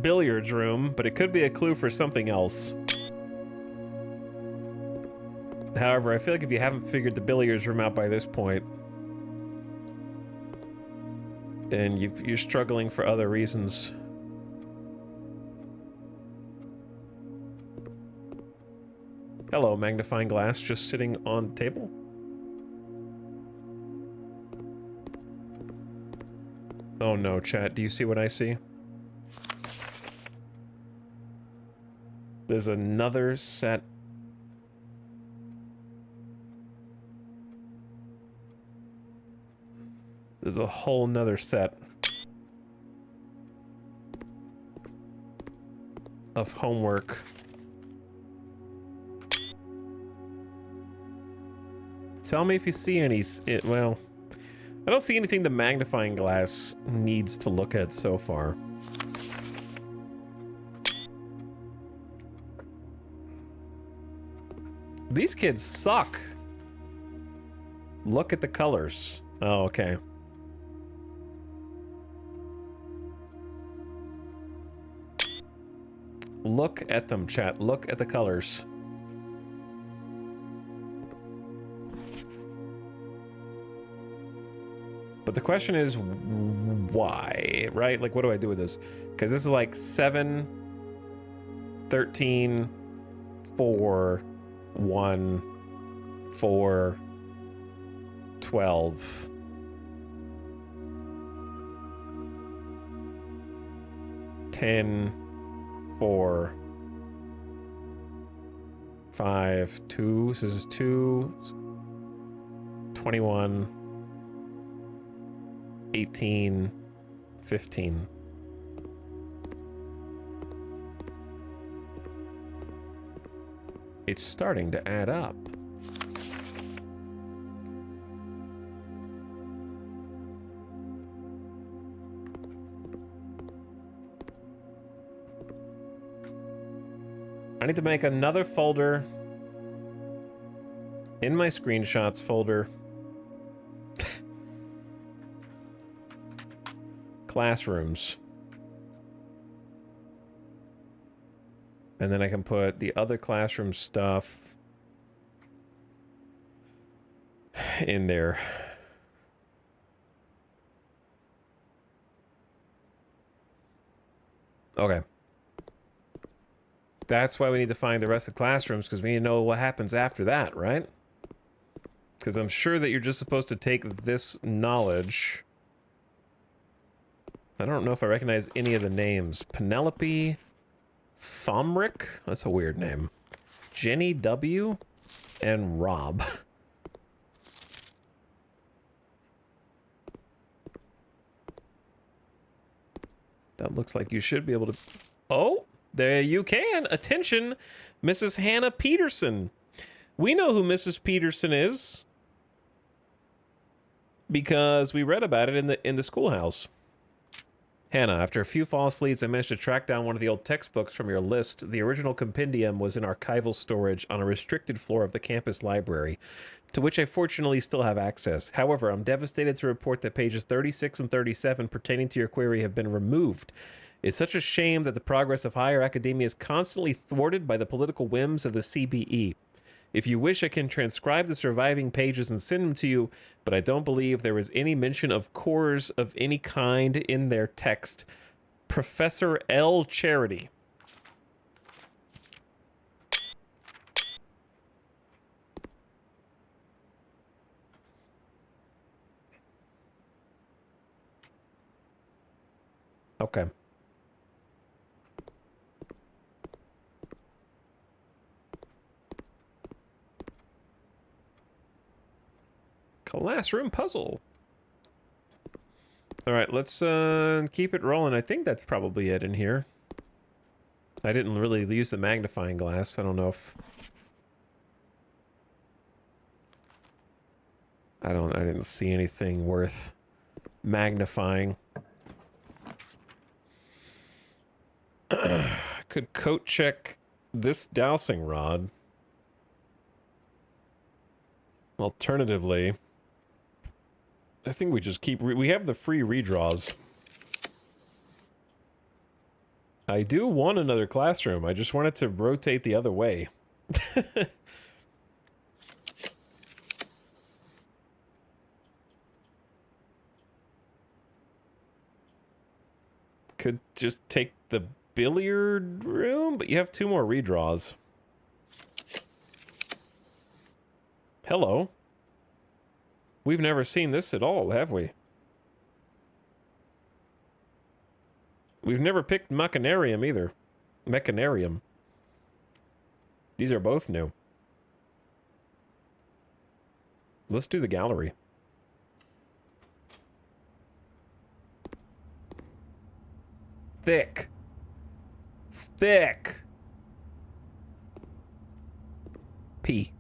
billiards room, but it could be a clue for something else. However, I feel like if you haven't figured the billiards room out by this point, then you're struggling for other reasons. Hello, magnifying glass just sitting on the table. Oh no, chat, do you see what I see? There's another set. There's a whole nother set of homework. Tell me if you see any, well, I don't see anything the magnifying glass needs to look at so far. These kids suck. Look at the colors. Oh, okay. Look at them, chat. Look at the colors. But the question is, why, right? Like, what do I do with this? Because this is like 7, 13, 4, 1, 4, 12. Ten, 4, 5, 2, so this is 2, 21, 18, 15. It's starting to add up. I need to make another folder in my screenshots folder. Classrooms. And then I can put the other classroom stuff in there. Okay. That's why we need to find the rest of the classrooms, because we need to know what happens after that, right? Because I'm sure that you're just supposed to take this knowledge. I don't know if I recognize any of the names. Penelope Thomrick? That's a weird name. Jenny W. and Rob. That looks like you should be able to... Oh, there you can. Attention, Mrs. Hannah Peterson. We know who Mrs. Peterson is because we read about it in the schoolhouse. Hannah, after a few false leads, I managed to track down one of the old textbooks from your list. The original compendium was in archival storage on a restricted floor of the campus library, to which I fortunately still have access. However, I'm devastated to report that pages 36 and 37 pertaining to your query have been removed. It's such a shame that the progress of higher academia is constantly thwarted by the political whims of the CBE. If you wish, I can transcribe the surviving pages and send them to you, but I don't believe there was any mention of cores of any kind in their text. Professor L. Charity. Okay. Classroom puzzle. All right, let's keep it rolling. I think that's probably it in here. I didn't really use the magnifying glass. I don't know if... I didn't see anything worth magnifying. Could coat check this dowsing rod. Alternatively, I think we just keep... we have the free redraws. I do want another classroom. I just want it to rotate the other way. Could just take the billiard room, but you have 2 more redraws. Hello. We've never seen this at all, have we? We've never picked Machinarium either. Mechanarium. These are both new. Let's do the gallery. Thick. Thick. P.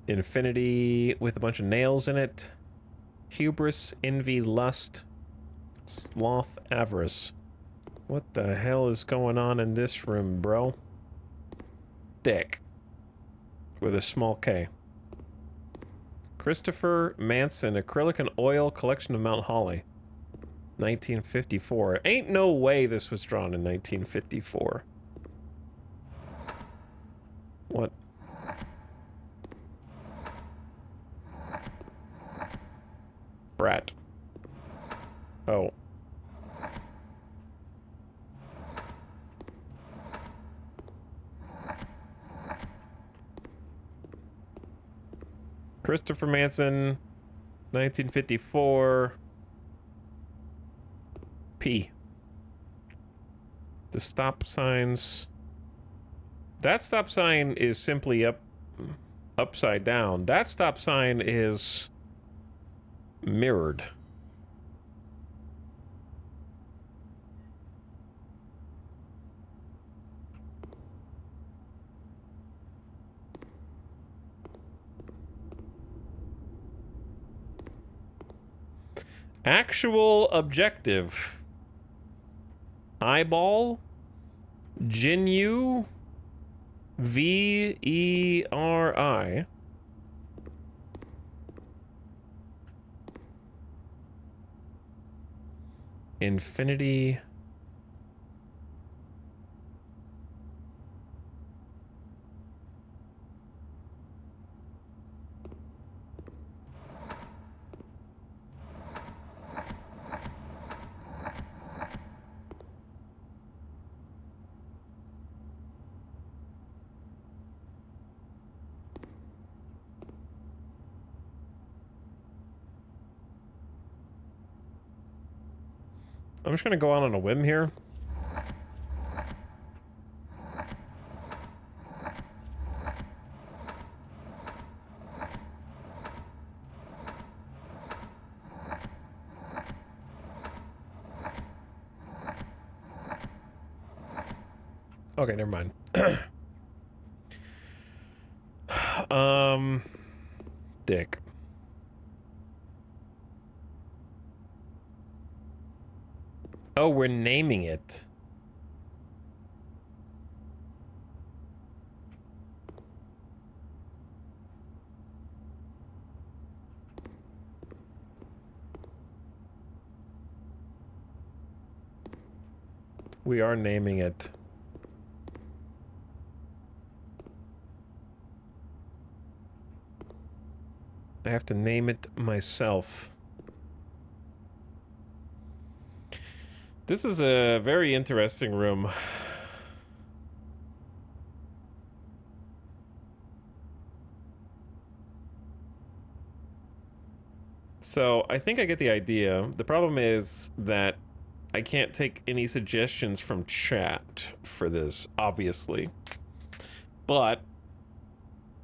Infinity with a bunch of nails in it. Hubris, envy, lust, sloth, avarice. What the hell is going on in this room, bro? Thick. With a small K. Christopher Manson, acrylic and oil collection of Mount Holly. 1954. Ain't no way this was drawn in 1954. What? Brat. Oh. Christopher Manson, 1954. P. The stop signs. That stop sign is simply upside down. That stop sign is mirrored. Actual objective. Eyeball. Ginyu. V-E-R-I. Infinity. I'm just gonna go out on a whim here. Okay, never mind. Dick. Oh, we're naming it. We are naming it. I have to name it myself. This is a very interesting room. So, I think I get the idea. The problem is that I can't take any suggestions from chat for this, obviously. But,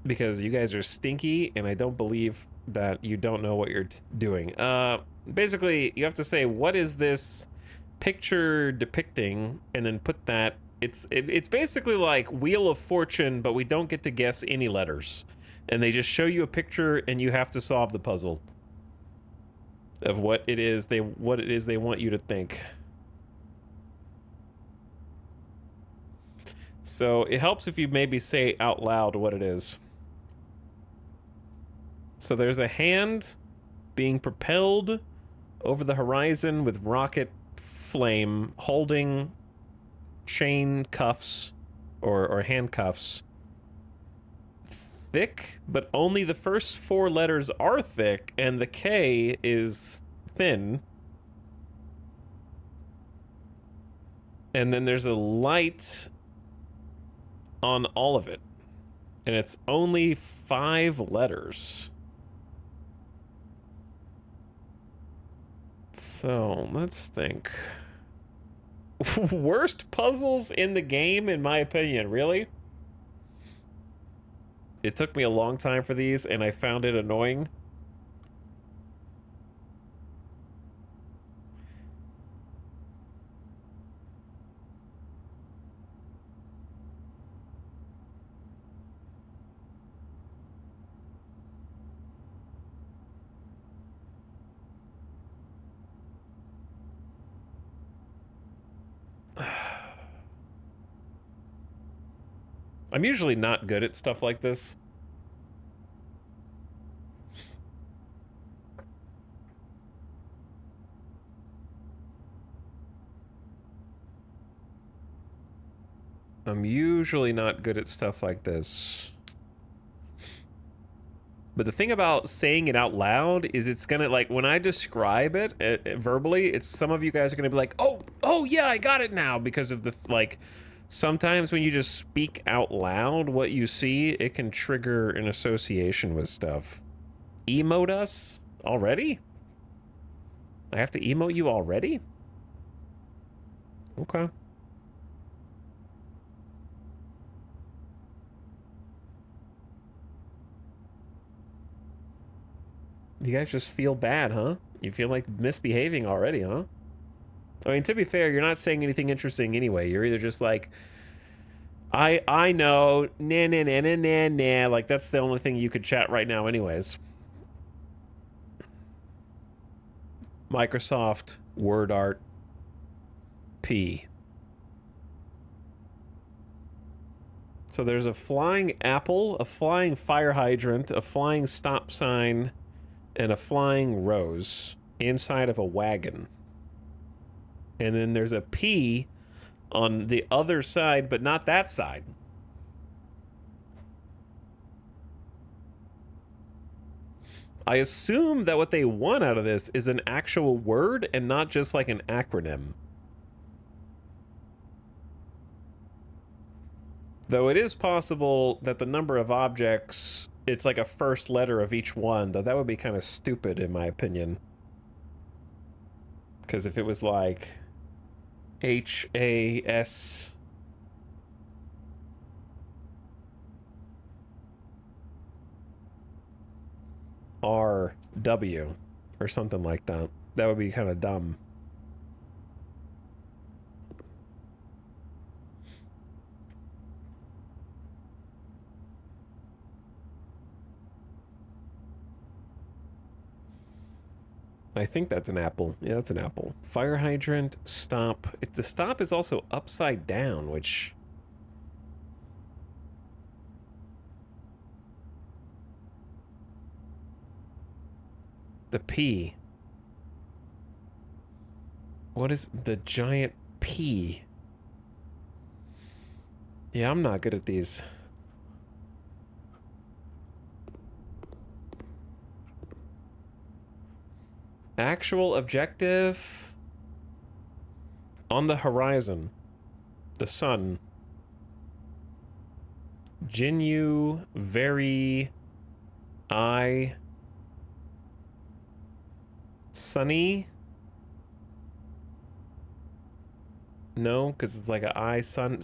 because you guys are stinky, and I don't believe that you don't know what you're doing. Basically, you have to say, what is this picture depicting, and then put that. It's basically like Wheel of Fortune, but we don't get to guess any letters, and they just show you a picture, and you have to solve the puzzle of what it is they want you to think. So it helps if you maybe say out loud what it is. So there's a hand being propelled over the horizon with rocket flame holding chain cuffs or handcuffs. Thick, but only the first 4 letters are thick, and the K is thin. And then there's a light on all of it. And it's only 5 letters. So, let's think. Worst puzzles in the game, in my opinion, really? It took me a long time for these, and I found it annoying. I'm usually not good at stuff like this. I'm usually not good at stuff like this. But the thing about saying it out loud is it's gonna, like, when I describe it verbally, it's some of you guys are gonna be like, oh yeah, I got it now, because of the, like, sometimes when you just speak out loud what you see, it can trigger an association with stuff. Emote us? Already? I have to emote you already? Okay. You guys just feel bad, huh? You feel like misbehaving already, huh? I mean, to be fair, you're not saying anything interesting anyway. You're either just like, I know, nah. Like, that's the only thing you could chat right now anyways. Microsoft Word Art P. So there's a flying apple, a flying fire hydrant, a flying stop sign, and a flying rose inside of a wagon. And then there's a P on the other side, but not that side. I assume that what they want out of this is an actual word and not just like an acronym. Though it is possible that the number of objects, it's like a first letter of each one, though that would be kind of stupid in my opinion. Because if it was like H-A-S... R-W or something like that, that would be kind of dumb. I think that's an apple. Yeah, that's an apple. Fire hydrant, stop. The stop is also upside down, which... The P. What is the giant P? Yeah, I'm not good at these. Actual objective on the horizon. The sun. Jinyu, very, I, sunny. No, because it's like a I, sun.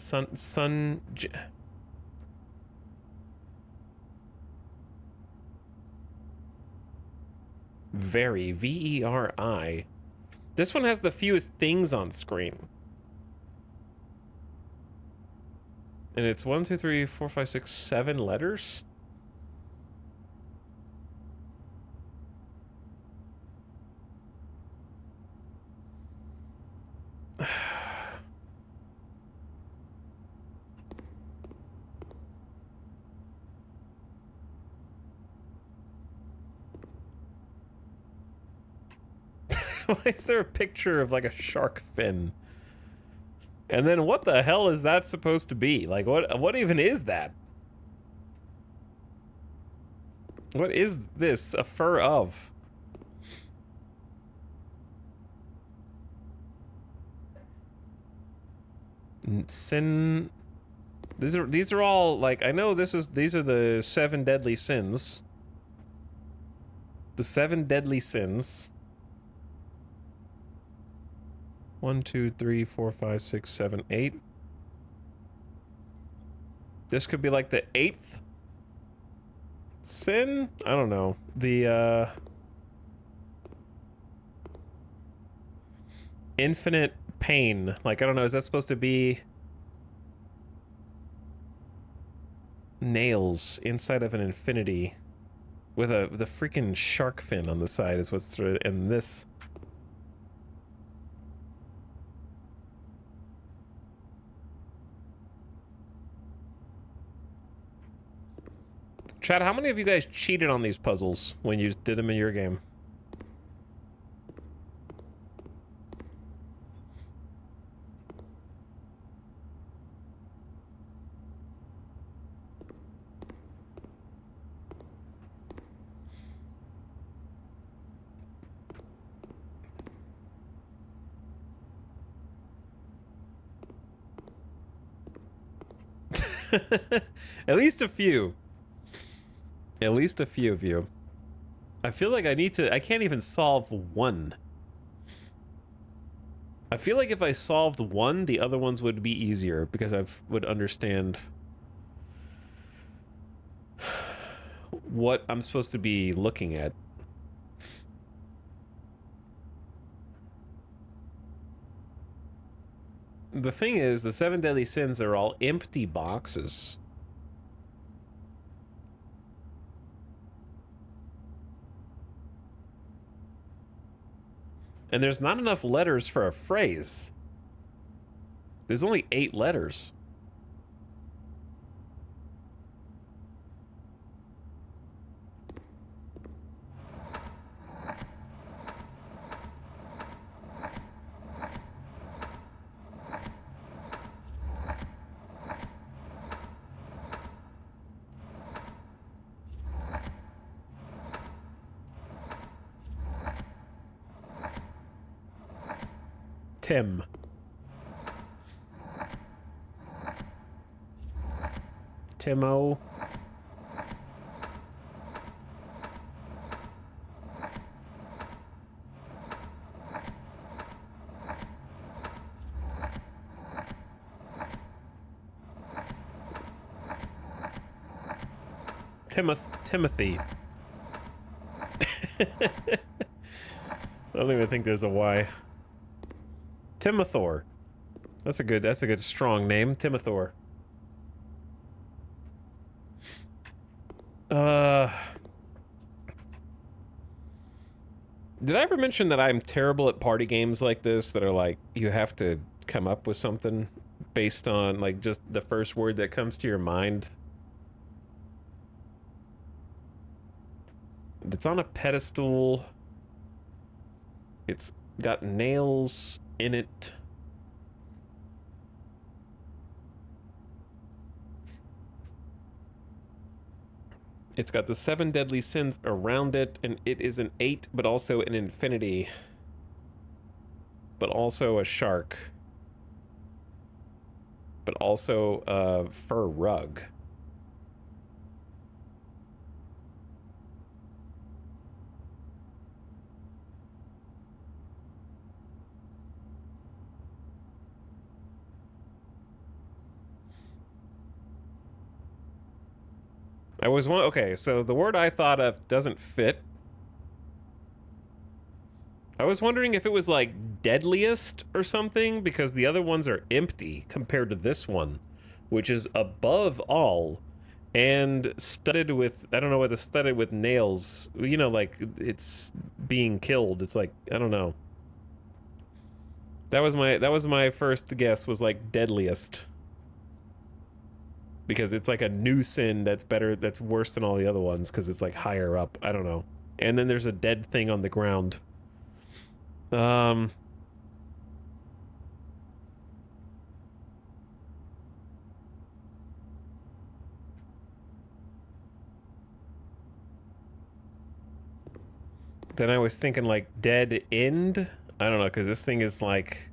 Very, V-E-R-I. This one has the fewest things on screen. And it's 1, 2, 3, 4, 5, 6, 7 letters? Why is there a picture of like a shark fin? And then what the hell is that supposed to be? Like what even is that? What is this a fur of? Sin. These are all like, I know these are the 7 deadly sins. The 7 deadly sins. 1, 2, 3, 4, 5, 6, 7, 8. This could be like the 8th sin? I don't know. The infinite pain. Like, I don't know, is that supposed to be nails inside of an infinity with the freaking shark fin on the side is what's through it, and this. Chad, how many of you guys cheated on these puzzles when you did them in your game? At least a few. At least a few of you. I feel like I can't even solve one. I feel like if I solved one, the other ones would be easier because I would understand what I'm supposed to be looking at. The thing is, the 7 deadly sins are all empty boxes. And there's not enough letters for a phrase. There's only 8 letters. Tim. Timo. Timothy. I don't even think there's a Y. Timothor. That's a good strong name, Timothor. Did I ever mention that I'm terrible at party games like this that are like you have to come up with something based on like just the first word that comes to your mind? It's on a pedestal. It's got nails in it. It's got the 7 deadly sins around it, and it is an 8, but also an infinity. But also a shark. But also a fur rug. Okay, so the word I thought of doesn't fit. I was wondering if it was like deadliest or something, because the other ones are empty compared to this one, which is above all and studded with, I don't know what the studded with nails, you know, like it's being killed. It's like, I don't know. That was my first guess, was like deadliest. Because it's like a new sin that's worse than all the other ones because it's like higher up. I don't know. And then there's a dead thing on the ground. Then I was thinking like dead end. I don't know, because this thing is like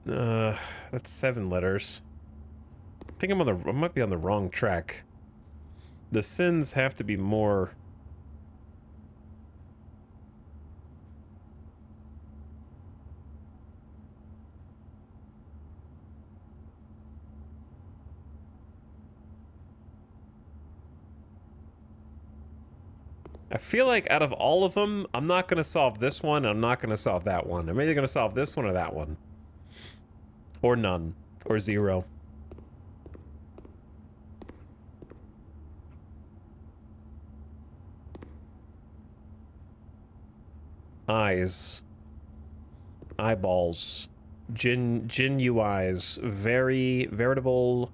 that's 7 letters. I think I might be on the wrong track. The sins have to be more. I feel like out of all of them, I'm not going to solve this one, and I'm not going to solve that one. I'm either going to solve this one or that one. Or none. Or 0. Eyes. Eyeballs. Genuize. Veritable.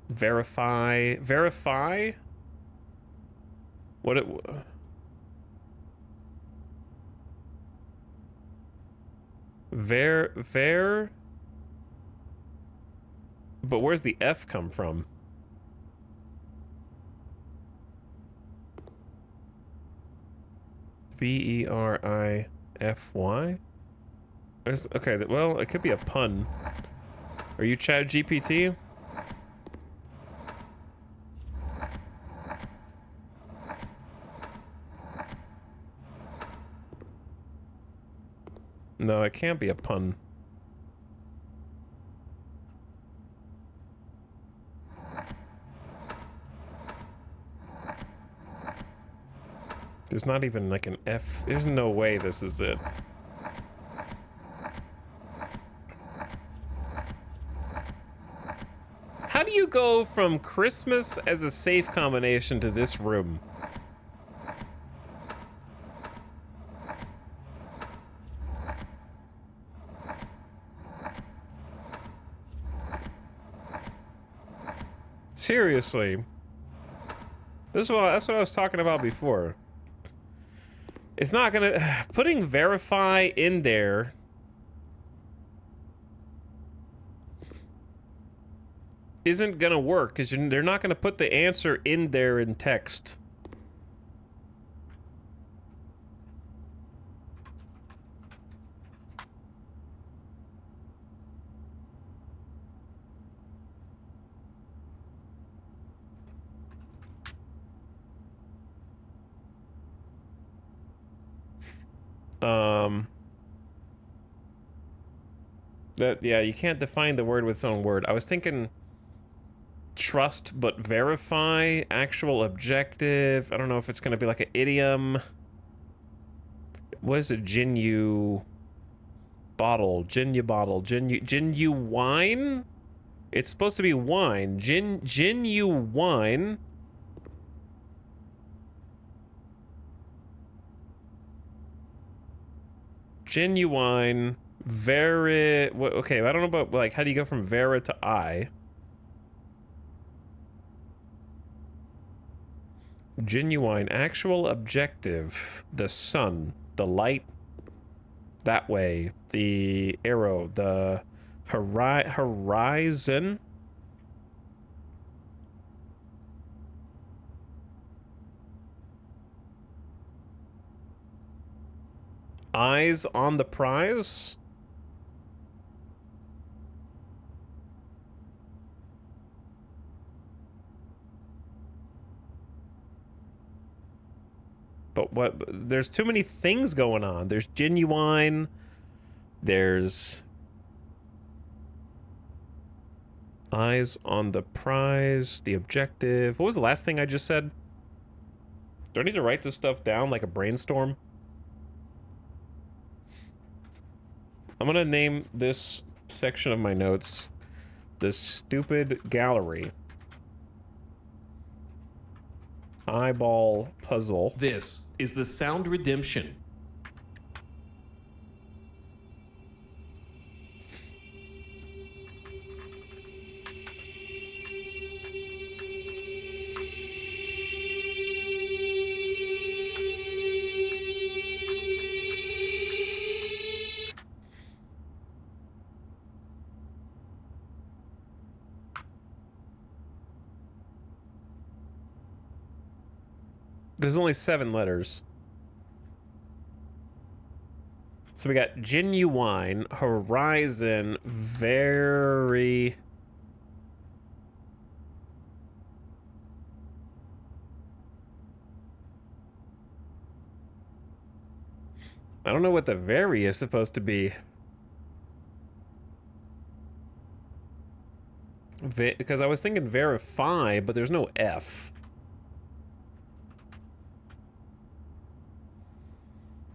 Verify. Verify? What it... But where's the F come from? Verify? Okay, well, it could be a pun. Are you Chat GPT? No, it can't be a pun. There's not even like an F. There's no way this is it. How do you go from Christmas as a safe combination to this room? Seriously. That's what I was talking about before. It's not gonna... Putting verify in there... isn't gonna work, because they're not gonna put the answer in there in text. Yeah, you can't define the word with its own word. I was thinking trust but verify, actual objective. I don't know if it's gonna be like an idiom. What is it? Genu bottle, genuine? It's supposed to be wine. Genuine. Genuine. Okay, I don't know about, like, how do you go from vera to I? Genuine, actual objective, the sun, the light, that way, the arrow, the horizon. Eyes on the prize. But what? There's too many things going on. There's genuine. There's eyes on the prize, the objective. What was the last thing I just said? Do I need to write this stuff down like a brainstorm? I'm gonna name this section of my notes the stupid gallery. Eyeball puzzle. This is the Sound Redemption. There's only 7 letters. So we got genuine, horizon, very... I don't know what the very is supposed to be. Because I was thinking verify, but there's no F.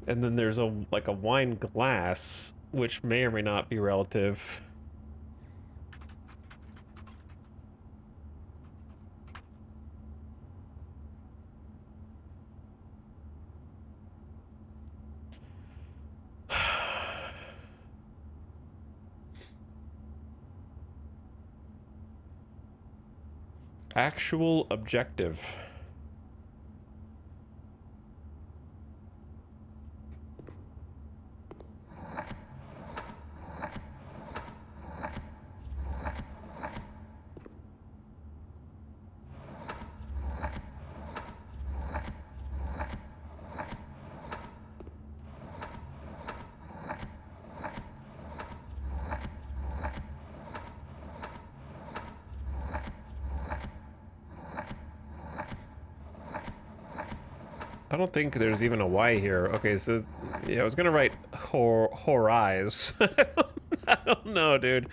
And then there's like a wine glass, which may or may not be relative. Actual objective. I don't think there's even a Y here. Okay, so yeah, I was gonna write horize. I don't know, dude.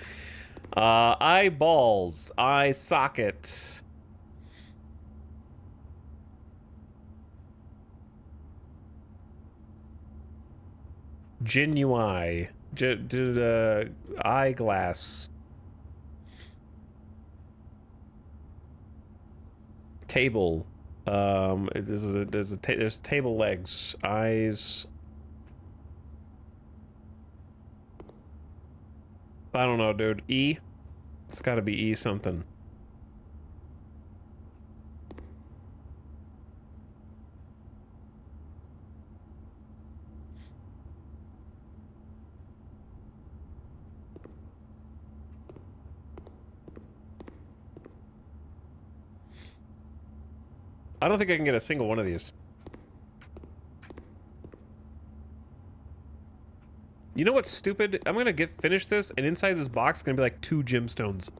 Eyeballs, eye socket. Genuine, eyeglass. Table. There's table legs, eyes. I don't know, dude. E? It's gotta be E something. I don't think I can get a single one of these. You know what's stupid? I'm gonna finish this, and inside this box is gonna be like 2 gemstones.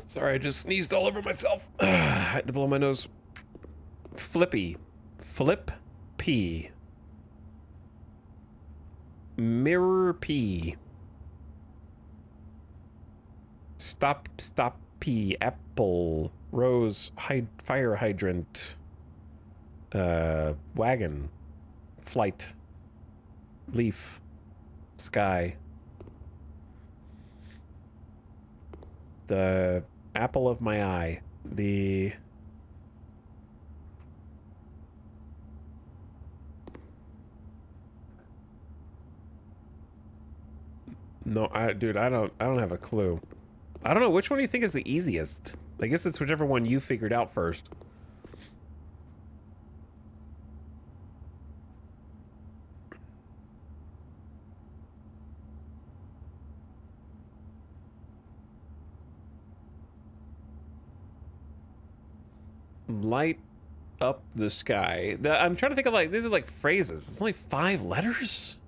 Sorry, I just sneezed all over myself. I had to blow my nose. Flippy. Flip P. Mirror P. Stop P. Apple. Rose. Fire hydrant. Wagon. Flight. Leaf. Sky. The apple of my eye. The... No, dude, I don't have a clue. I don't know, which one do you think is the easiest? I guess it's whichever one you figured out first. Light up the sky. I'm trying to think of, like, these are like phrases. It's only 5 letters?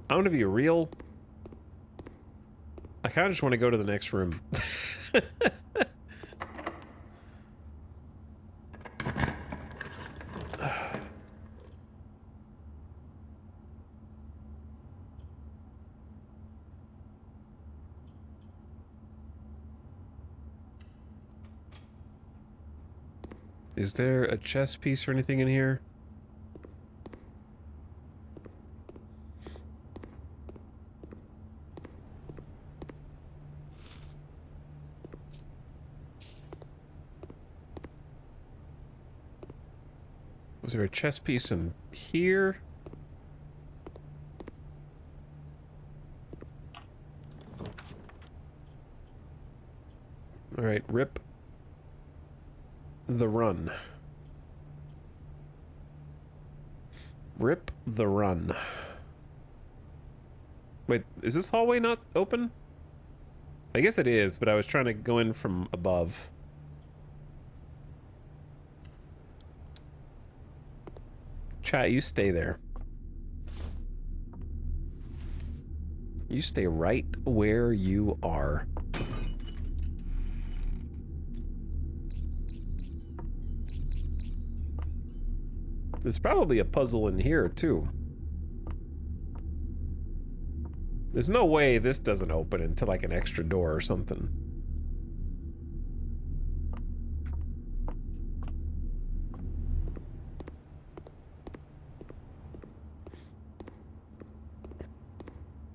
I'm gonna be real. I kind of just want to go to the next room. Is there a chess piece or anything in here? Was there a chess piece in here? All right, rip the run. Rip the run. Wait, is this hallway not open? I guess it is, but I was trying to go in from above. Chat, you stay there. You stay right where you are. There's probably a puzzle in here, too. There's no way this doesn't open into, like, an extra door or something.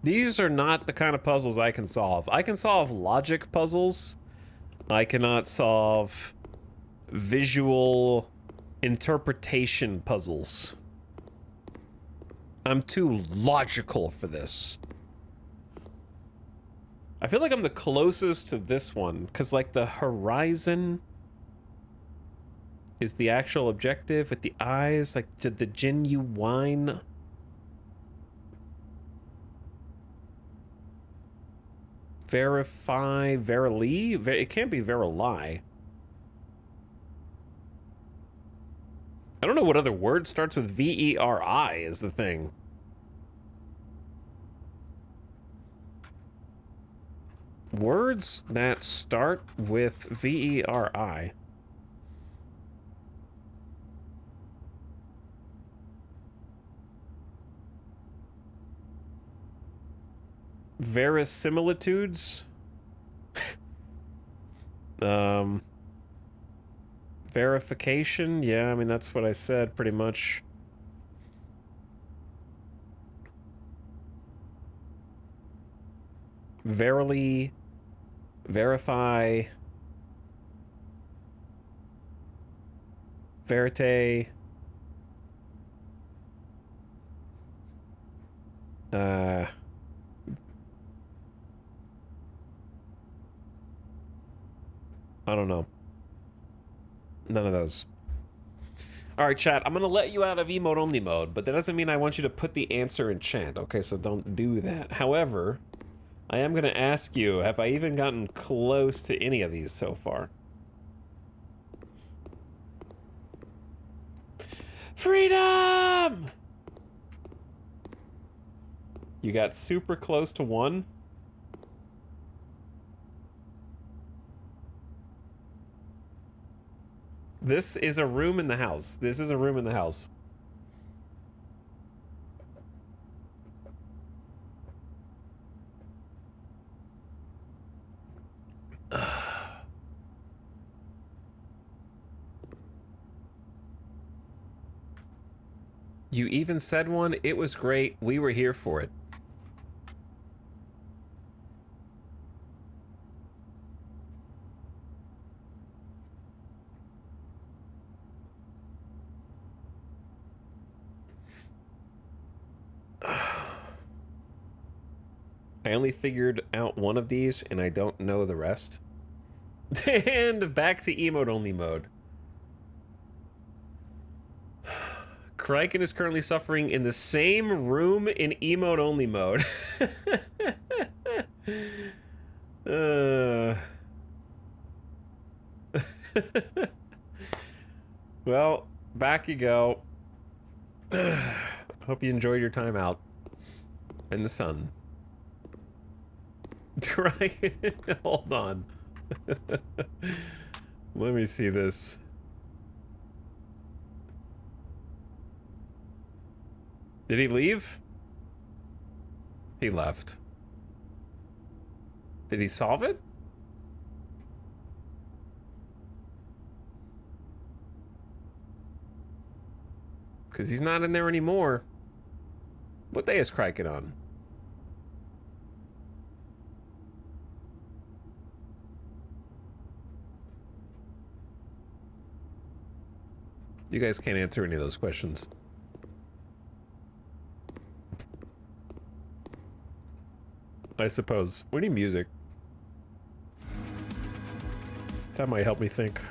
These are not the kind of puzzles I can solve. I can solve logic puzzles. I cannot solve visual interpretation puzzles. I'm too logical for this. I feel like I'm the closest to this one, because, like, the horizon is the actual objective with the eyes, like, the genuine... Verify, verily? It can't be verily. I don't know what other word starts with V-E-R-I is the thing. Words that start with V-E-R-I. Verisimilitudes? Verification? Yeah, I mean, that's what I said, pretty much. Verily. Verify. Verite. I don't know. None of those. All right, chat, I'm going to let you out of emote only mode, but that doesn't mean I want you to put the answer in chat. Okay, so don't do that. However, I am going to ask you, have I even gotten close to any of these so far? Freedom! You got super close to one? This is a room in the house. This is a room in the house. You even said one. It was great. We were here for it. I only figured out one of these, and I don't know the rest. And back to emote-only mode. Kraken is currently suffering in the same room in emote-only mode. Well, back you go. Hope you enjoyed your time out in the sun. Try it. Hold on. Let me see this. Did he leave? He left. Did he solve it? Because he's not in there anymore. What day is Kraken on? You guys can't answer any of those questions. I suppose. We need music. That might help me think.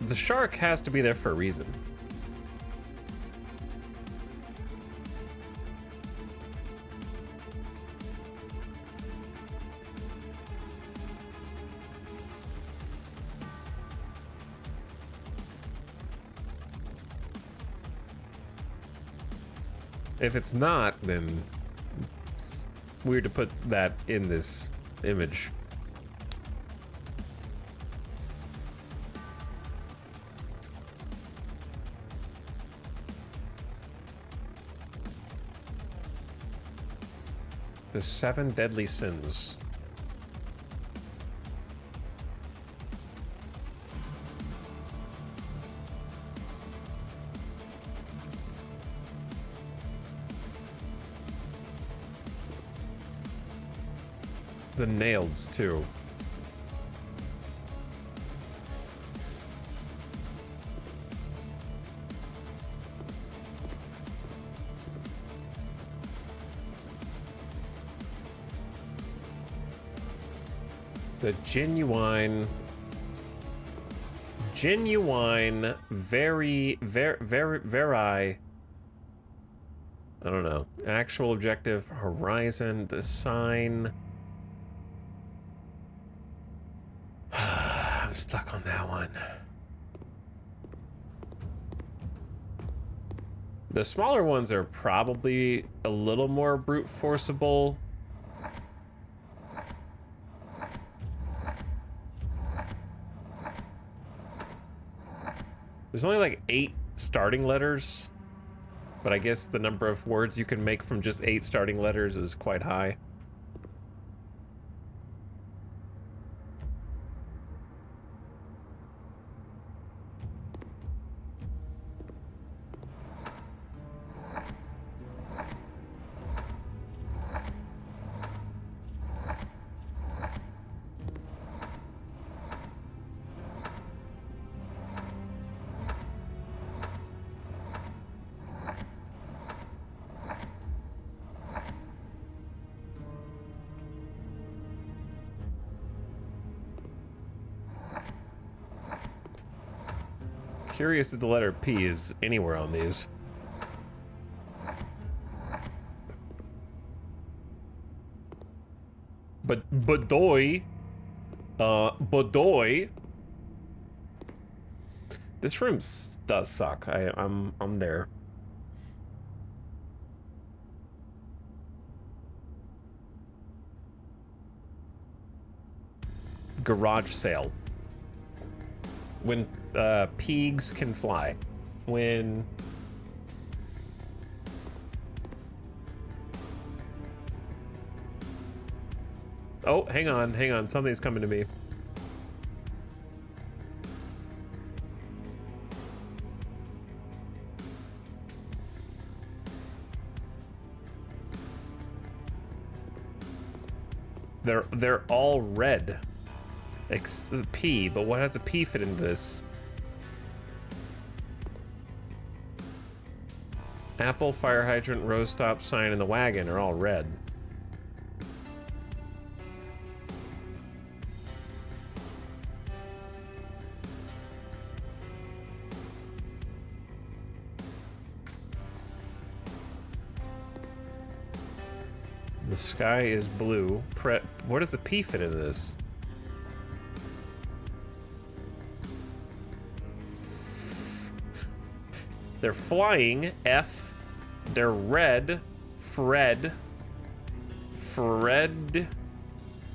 The shark has to be there for a reason. If it's not, then it's weird to put that in this image. The 7 deadly sins. The nails, too. The genuine, very, I don't know. Actual objective, horizon, the sign. I'm stuck on that one. The smaller ones are probably a little more brute forceable. There's only like 8 starting letters, but I guess the number of words you can make from just 8 starting letters is quite high. Curious if the letter P is anywhere on these. But Badoy. Badoy. This room does suck. I'm there. Garage sale. When pigs can fly. When oh, hang on, something's coming to me. They're all red. P, but what has a P fit into this? Apple, fire hydrant, row stop sign, and the wagon are all red. The sky is blue. Where does the P fit into this? They're flying, F. They're red, Fred. Fred,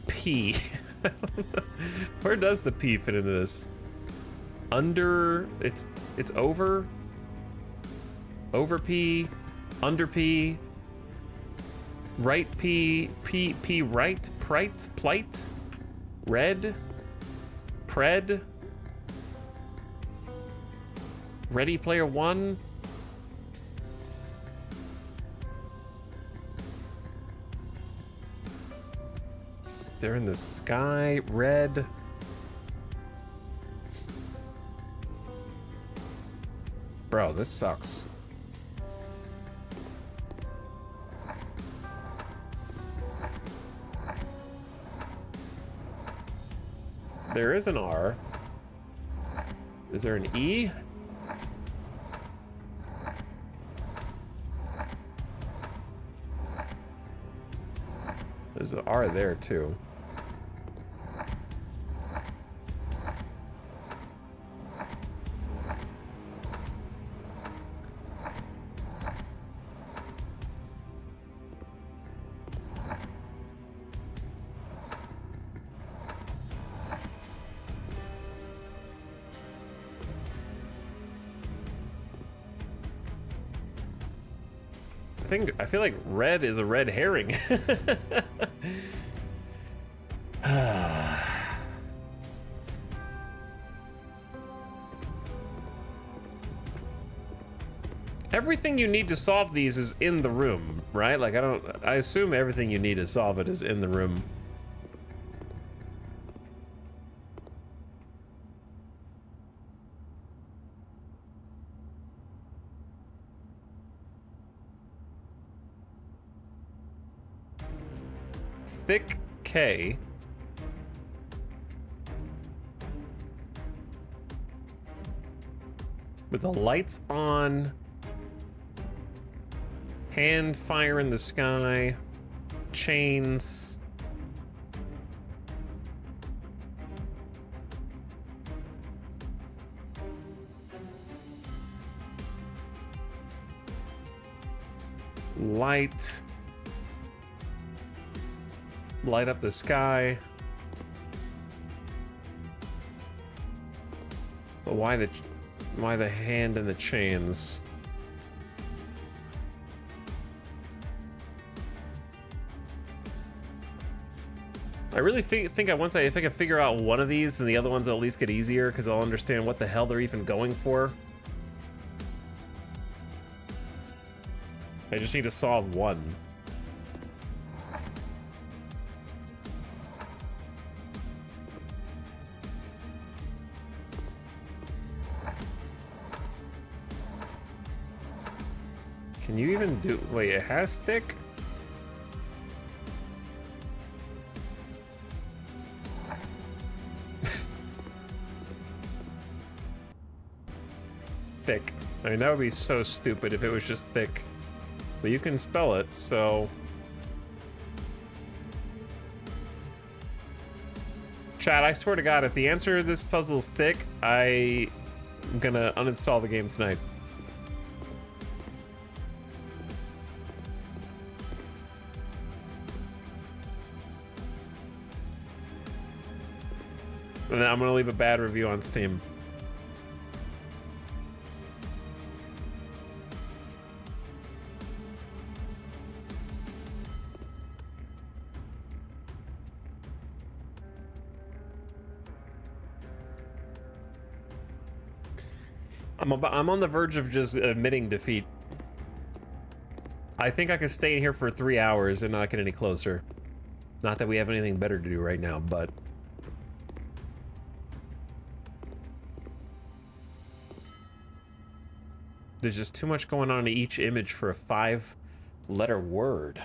P. Where does the P fit into this? Under, it's over. Over P, under P. Right P, P right, plight, red, pred. Ready Player One. They're in the sky, red. Bro, this sucks. There is an R. Is there an E? There's an R there too. I feel like red is a red herring. Everything you need to solve these is in the room, right? Like I assume everything you need to solve it is in the room. Thick K. With the lights on. Hand fire in the sky. Chains. Light. Light up the sky. But why the why the hand and the chains. I really think if I can figure out one of these, then the other ones will at least get easier because I'll understand what the hell they're even going for. I just need to solve one. Can you even do... Wait, it has stick? Thick. I mean, that would be so stupid if it was just thick. But you can spell it, so... Chat, I swear to God, if the answer to this puzzle is thick, I'm gonna uninstall the game tonight. And I'm gonna leave a bad review on Steam. I'm on the verge of just admitting defeat. I think I could stay in here for 3 hours and not get any closer. Not that we have anything better to do right now, but... There's just too much going on in each image for a 5-letter word.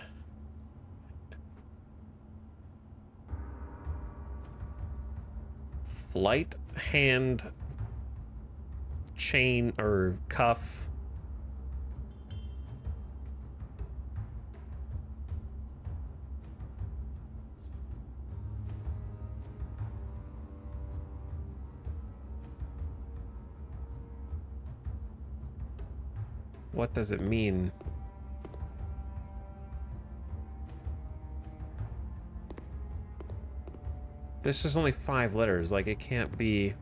Flight, hand, chain, or cuff. What does it mean? This is only 5 letters, like it can't be...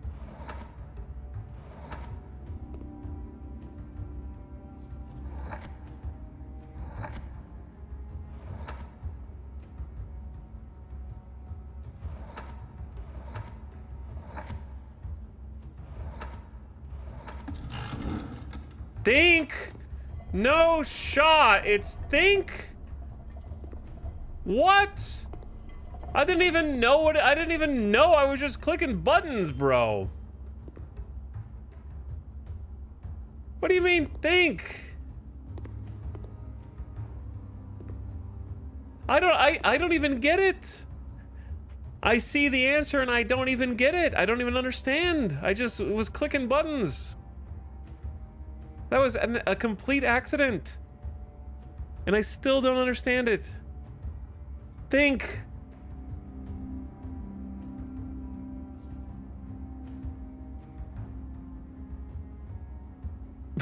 Think! No shot! It's think! What? I didn't even know what I didn't even know I was just clicking buttons, bro. What do you mean think? I don't even get it. I see the answer and I don't even get it. I don't even understand. I just was clicking buttons. That was a complete accident. And I still don't understand it. Think.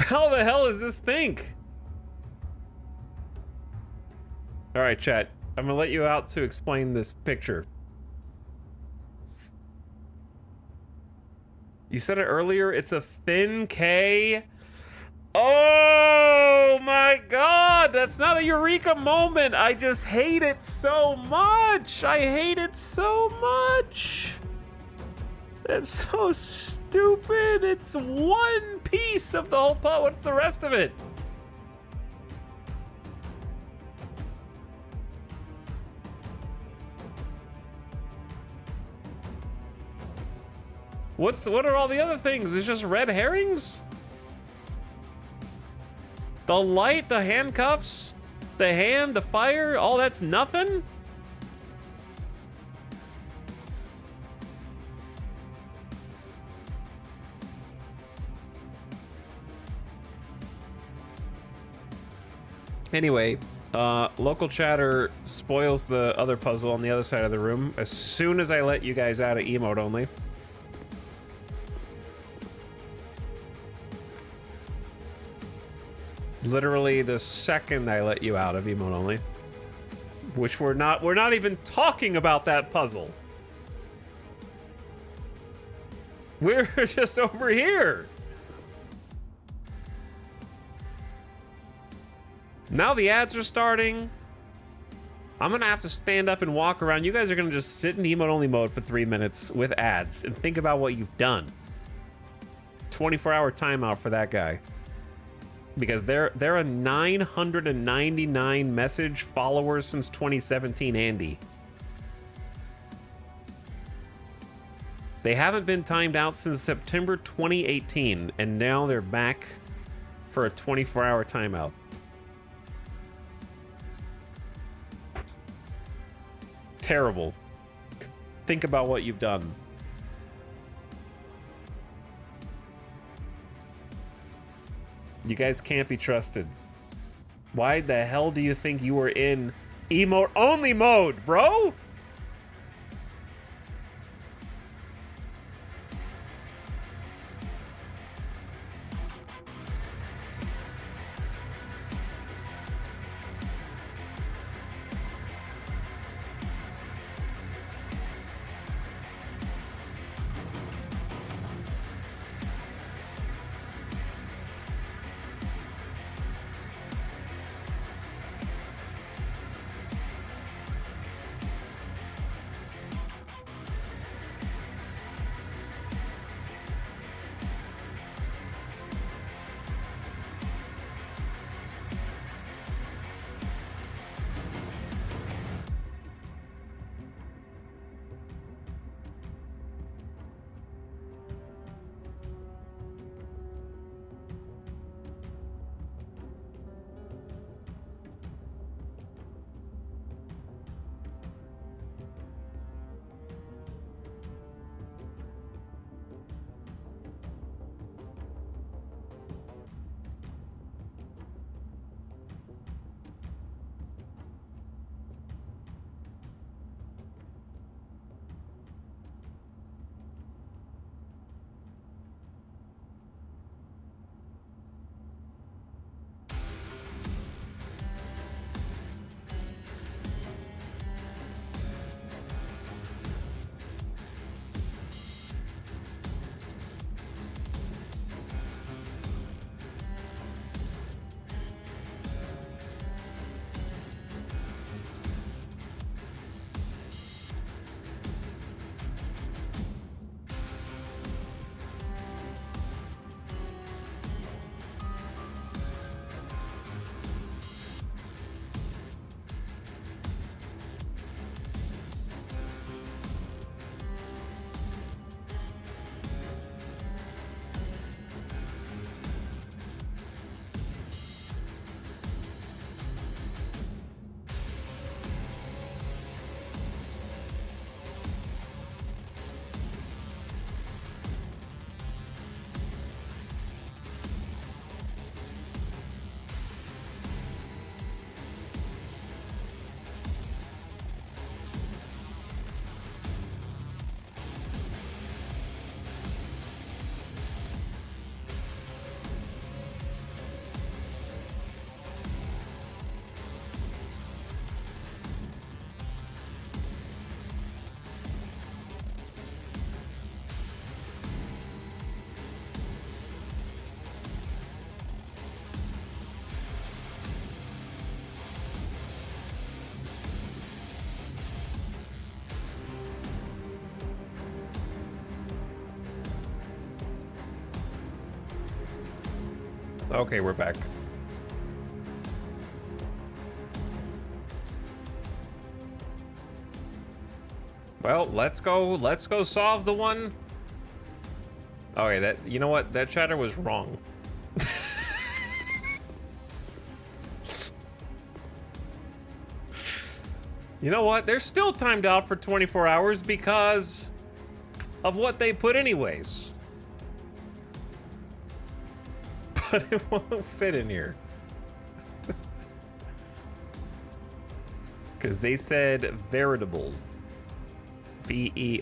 How the hell is this think? All right, chat. I'm gonna let you out to explain this picture. You said it earlier, it's a thin K. Oh my God, that's not a eureka moment. I just hate it so much. I hate it so much. That's so stupid. It's one piece of the whole puzzle. What's the rest of it? What are all the other things? It's just red herrings? The light, the handcuffs, the hand, the fire, all that's nothing? Anyway, local chatter spoils the other puzzle on the other side of the room as soon as I let you guys out of emote only. Literally the second I let you out of emote only. Which we're not even talking about that puzzle. We're just over here. Now the ads are starting. I'm gonna have to stand up and walk around. You guys are gonna just sit in emote only mode for 3 minutes with ads and think about what you've done. 24-hour timeout for that guy. Because they're a 999 message followers since 2017 Andy. They haven't been timed out since September 2018, and now they're back for a 24-hour timeout. Terrible. Think about what you've done. You guys can't be trusted. Why the hell do you think you were in emote only mode, bro? Okay, we're back. Well, let's go solve the one. Okay, that, you know what? That chatter was wrong. You know what? They're still timed out for 24 hours because of what they put anyways. But it won't fit in here. Because they said veritable. V-E-R-I-T-A-B.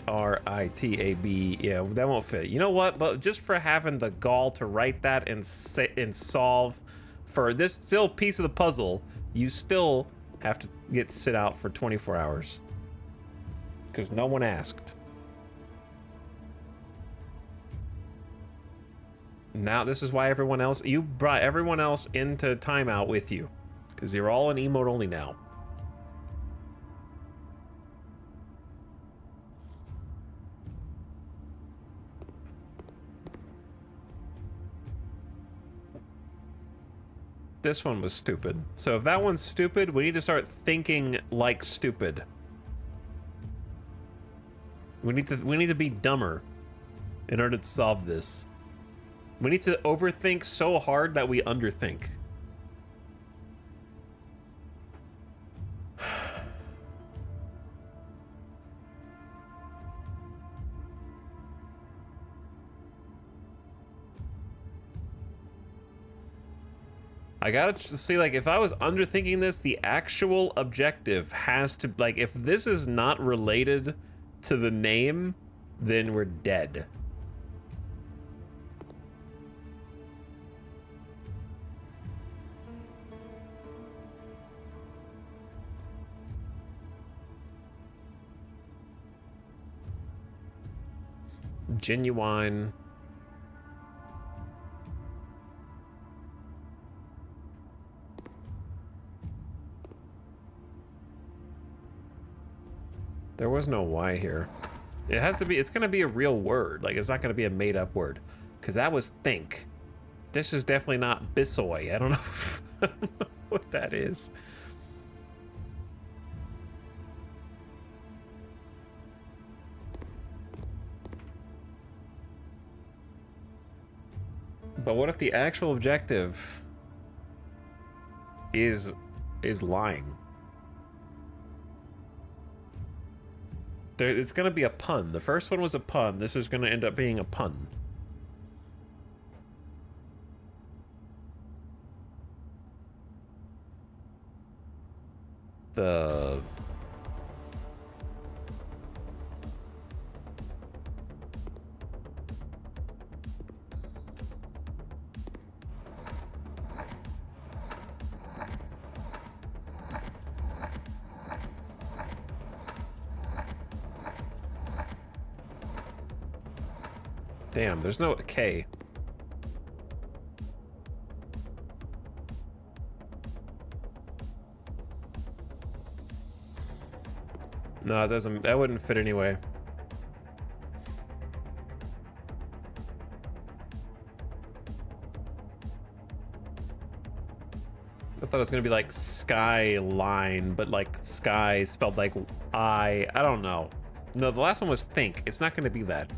Yeah, that won't fit. You know what? But just for having the gall to write that and solve for this still piece of the puzzle, you still have to sit out for 24 hours. Because no one asked. Now this is why everyone else, you brought everyone else into timeout with you. because you're all in emote only now. This one was stupid. So if that one's stupid, we need to start thinking like stupid. We need to be dumber in order to solve this. We need to overthink so hard that we underthink. I gotta see, like, if I was underthinking this, the actual objective has to, like, if this is not related to the name, then we're dead. Genuine. There was no Y here. It has to be, it's gonna be a real word. Like, it's not gonna be a made up word. Cause that was think. This is definitely not Bissoy. I don't know, I don't know what that is. But what if the actual objective is lying? It's gonna be a pun. The first one was a pun. This is gonna end up being a pun. The... Damn, there's no K. No, it doesn't. That wouldn't fit anyway. I thought it was gonna be like skyline, but like sky spelled like I don't know. No, the last one was think. It's not gonna be that.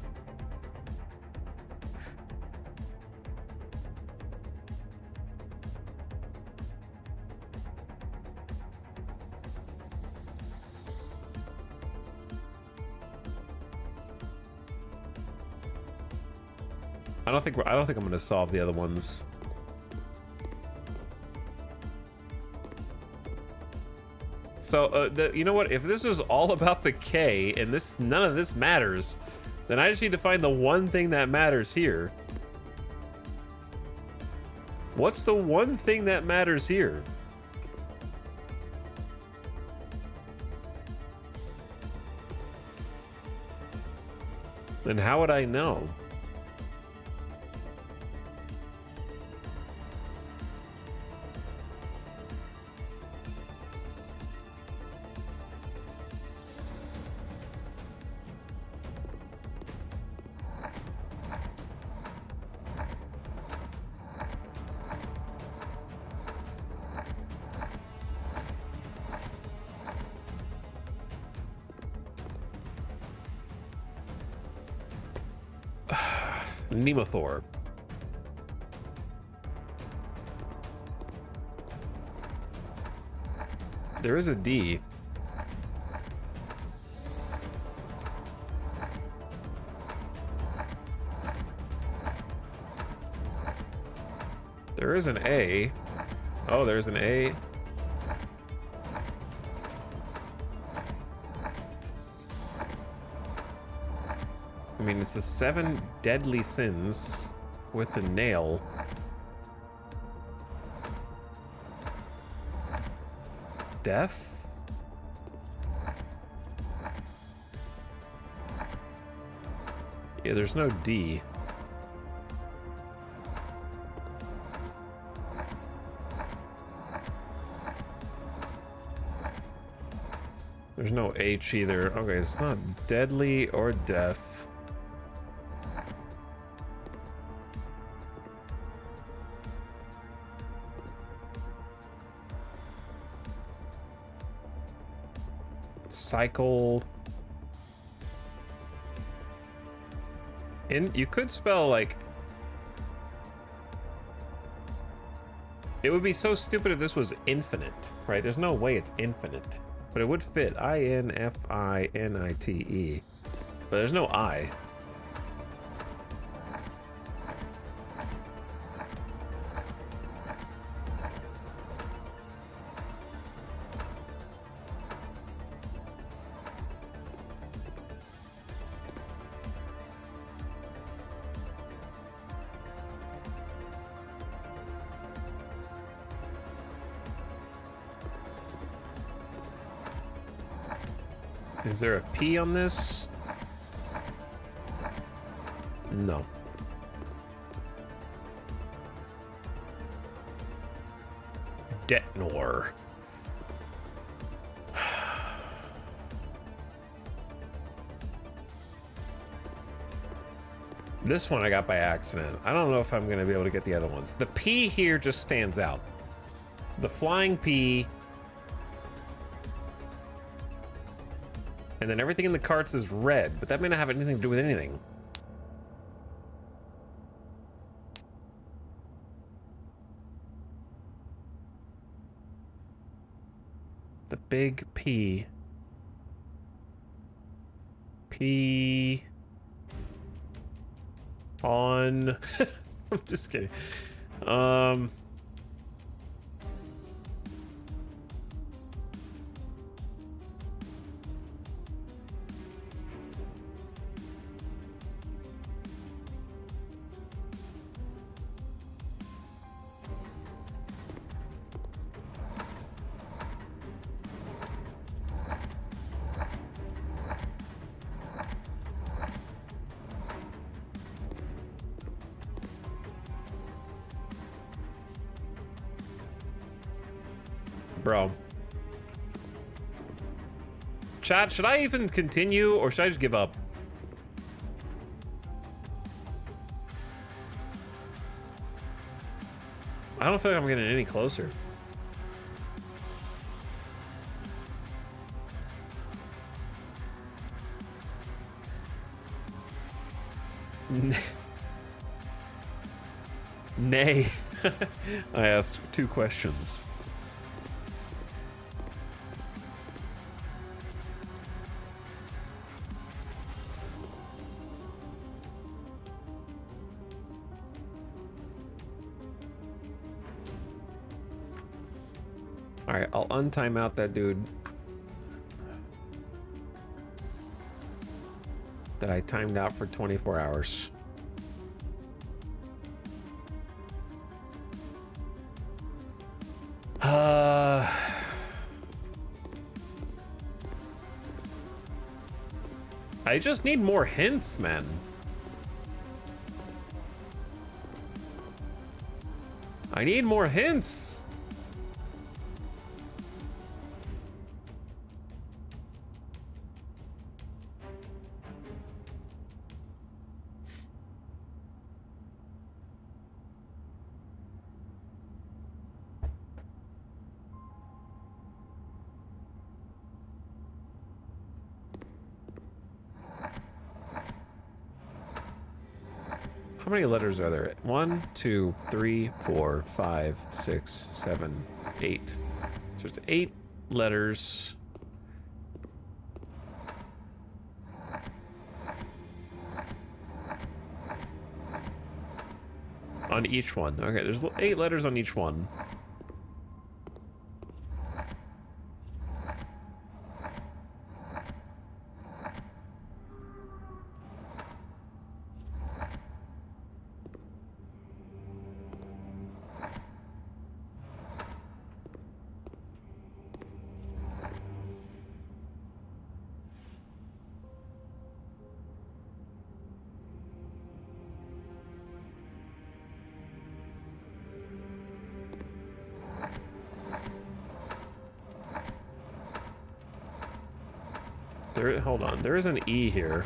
I don't think I'm gonna solve the other ones. So, you know what? If this was all about the K and none of this matters, then I just need to find the one thing that matters here. What's the one thing that matters here? And how would I know? Nemothor. There is a D. There is an A. Oh, there's an A. I mean, it's the 7 deadly sins with the nail. Death? Yeah, there's no D. There's no H either. Okay, it's not deadly or death. Cycle. You could spell like. It would be so stupid if this was infinite, right? There's no way it's infinite, but it would fit. INFINITE. But there's no I. Is there a P on this? No. Detnor. This one I got by accident. I don't know if I'm gonna be able to get the other ones. The P here just stands out. The flying P. And then everything in the carts is red, but that may not have anything to do with anything. The big P. P. On. I'm just kidding. Bro. Chat, should I even continue or should I just give up? I don't feel like I'm getting any closer. Nay. I asked 2 questions. All right, I'll untime out that dude that I timed out for 24 hours. I just need more hints, man. I need more hints. How many letters are there? 1, 2, 3, 4, 5, 6, 7, 8. So there's 8 letters. On each one. Okay, there's 8 letters on each one. Hold on. There is an E here.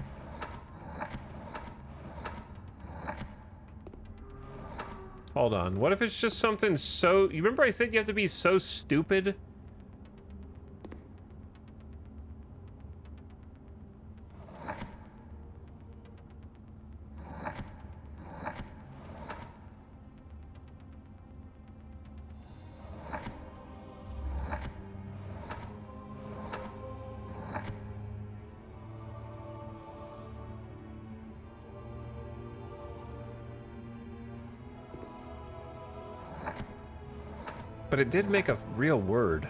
Hold on. What if it's just something so... You remember I said you have to be so stupid? But it did make a real word.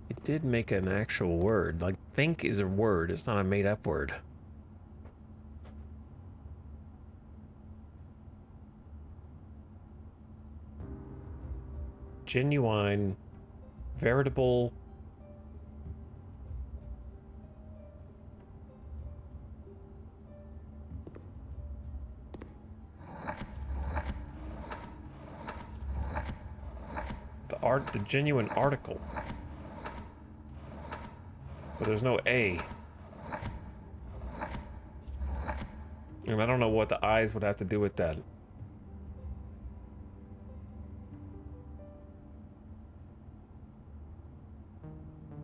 It did make an actual word. Like, think is a word. It's not a made-up word. Genuine, veritable. The genuine article. But there's no A. And I don't know what the I's would have to do with that.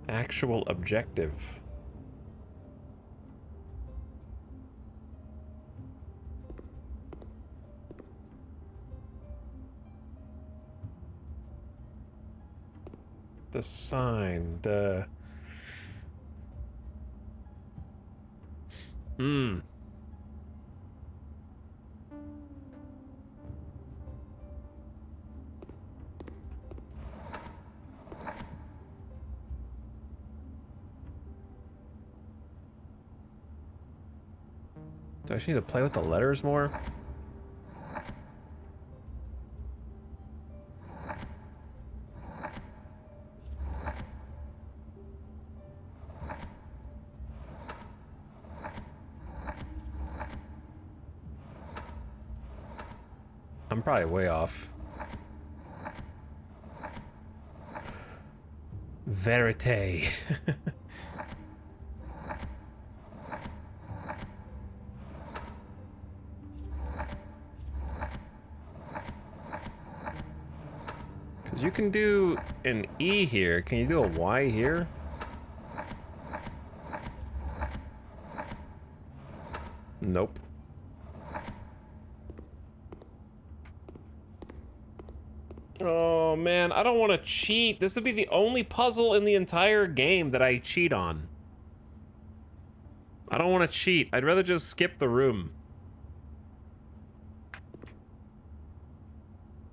Actual objective. The sign, the... Do I just need to play with the letters more? I'm probably way off. Verite. You can do an E here. Can you do a Y here? Nope. Oh man, I don't want to cheat. This would be the only puzzle in the entire game that I cheat on. I don't want to cheat. I'd rather just skip the room.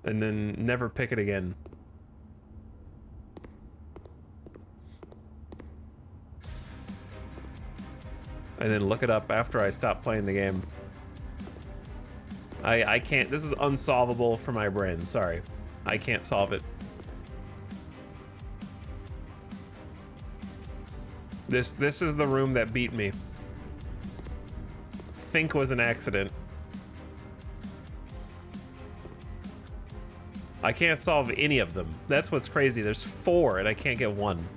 And then never pick it again. And then look it up after I stop playing the game. I can't, this is unsolvable for my brain, sorry. I can't solve it. This is the room that beat me. Think was an accident. I can't solve any of them. That's what's crazy. There's 4 and I can't get 1.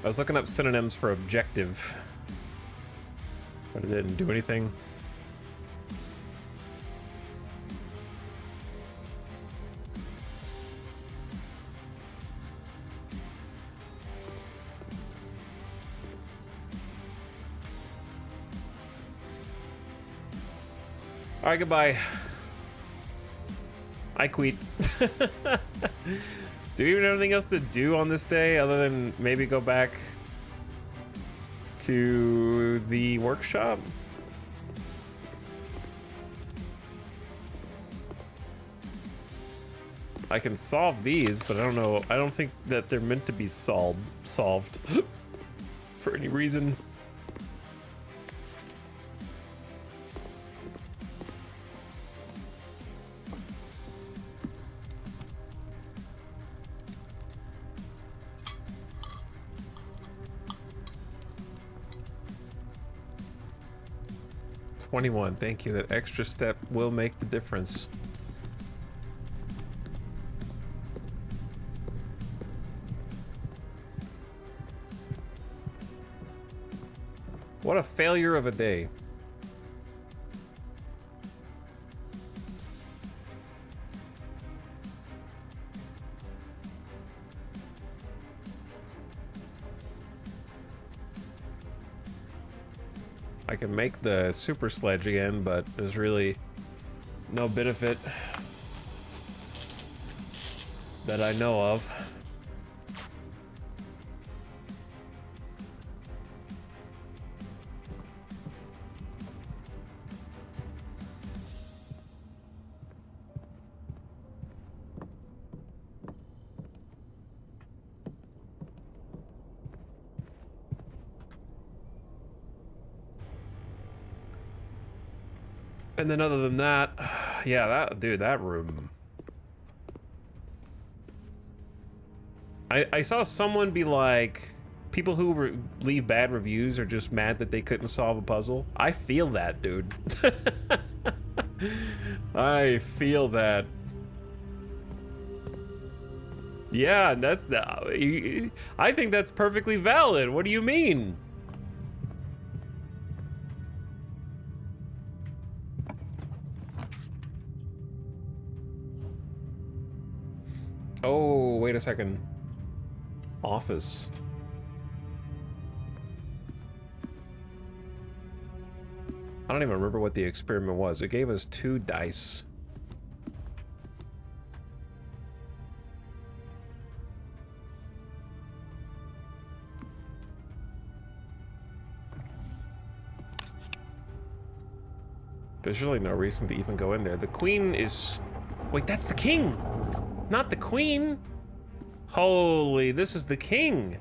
I was looking up synonyms for objective, but it didn't do anything. All right, goodbye. I quit. Do we even have anything else to do on this day other than maybe go back to the workshop? I can solve these, but I don't know. I don't think that they're meant to be solved for any reason. $21. Thank you. That extra step will make the difference. What a failure of a day. I can make the super sledge again, but there's really no benefit that I know of. And then other than that, yeah, that room. I saw someone be like, people who leave bad reviews are just mad that they couldn't solve a puzzle. I feel that, dude. I feel that. Yeah, that's, I think that's perfectly valid. What do you mean? Oh, wait a second. Office. I don't even remember what the experiment was. It gave us 2 dice. There's really no reason to even go in there. The queen is... Wait, that's the king! Not the queen! Holy, this is the king!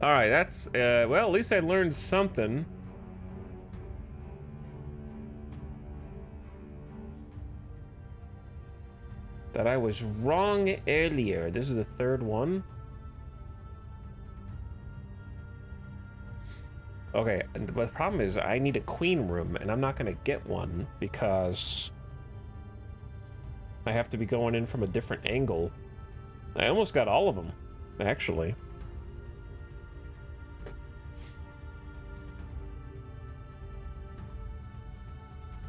Alright, that's, well, at least I learned something. That I was wrong earlier. This is the 3rd one. Okay, but the problem is I need a queen room, and I'm not gonna get one because I have to be going in from a different angle. I almost got all of them, actually.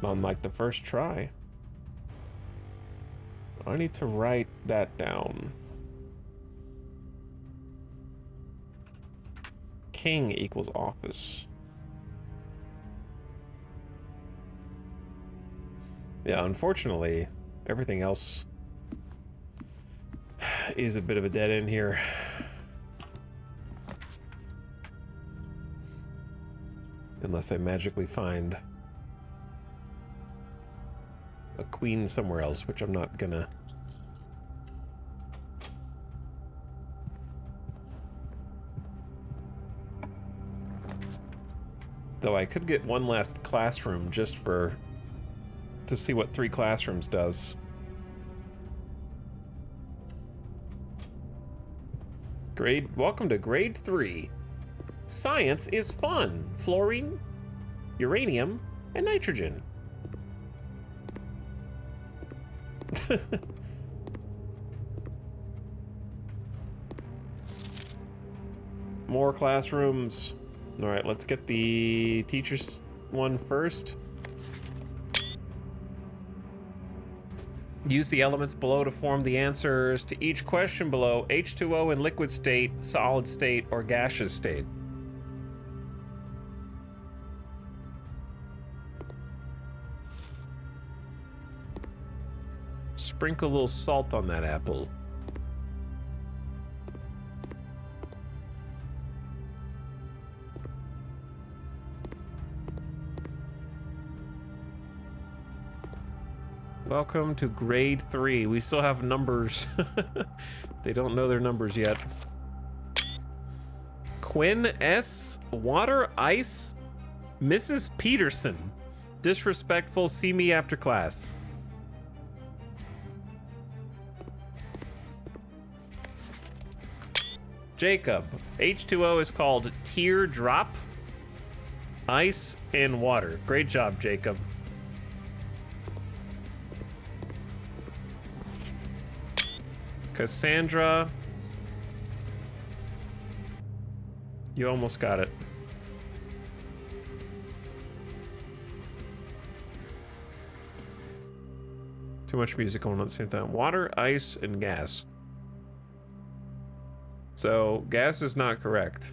On like the first try. I need to write that down. King equals office. Yeah, unfortunately, everything else is a bit of a dead end here. Unless I magically find a queen somewhere else, which I'm not gonna. Though I could get one last classroom just to see what 3 classrooms does. Welcome to grade 3. Science is fun. Fluorine, uranium, and nitrogen. More classrooms. All right, let's get the teacher's one first. Use the elements below to form the answers to each question below. H2O in liquid state, solid state, or gaseous state. sprinkle a little salt on that apple. Welcome to grade 3. We still have numbers. They don't know their numbers yet. Quinn S. Water Ice. Mrs. Peterson. Disrespectful. See me after class. Jacob. H2O is called teardrop, ice, and water. Great job, Jacob. Cassandra. You almost got it. Too much music going on at the same time. Water, ice, and gas. So, gas is not correct.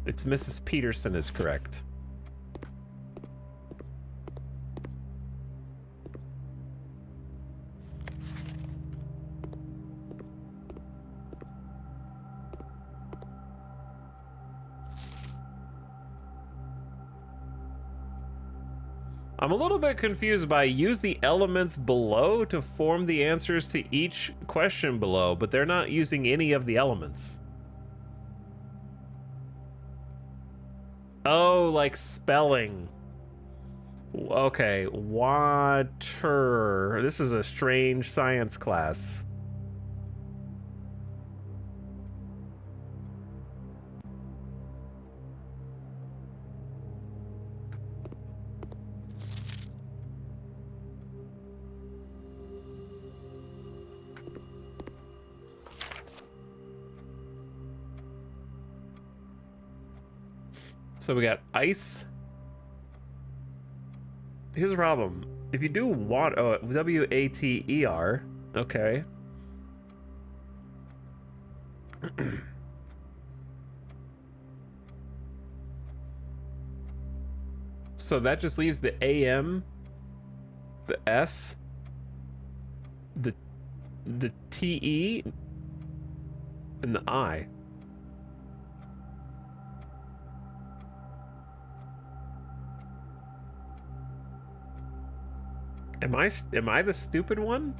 It's Mrs. Peterson is correct. I'm a little bit confused by use the elements below to form the answers to each question below, but they're not using any of the elements. Oh, like spelling. Okay, water. This is a strange science class. So we got ice. Here's the problem. If you do water, W-A-T-E-R, okay. So that just leaves the A-M, the S, the T-E, and the I. Am I the stupid one?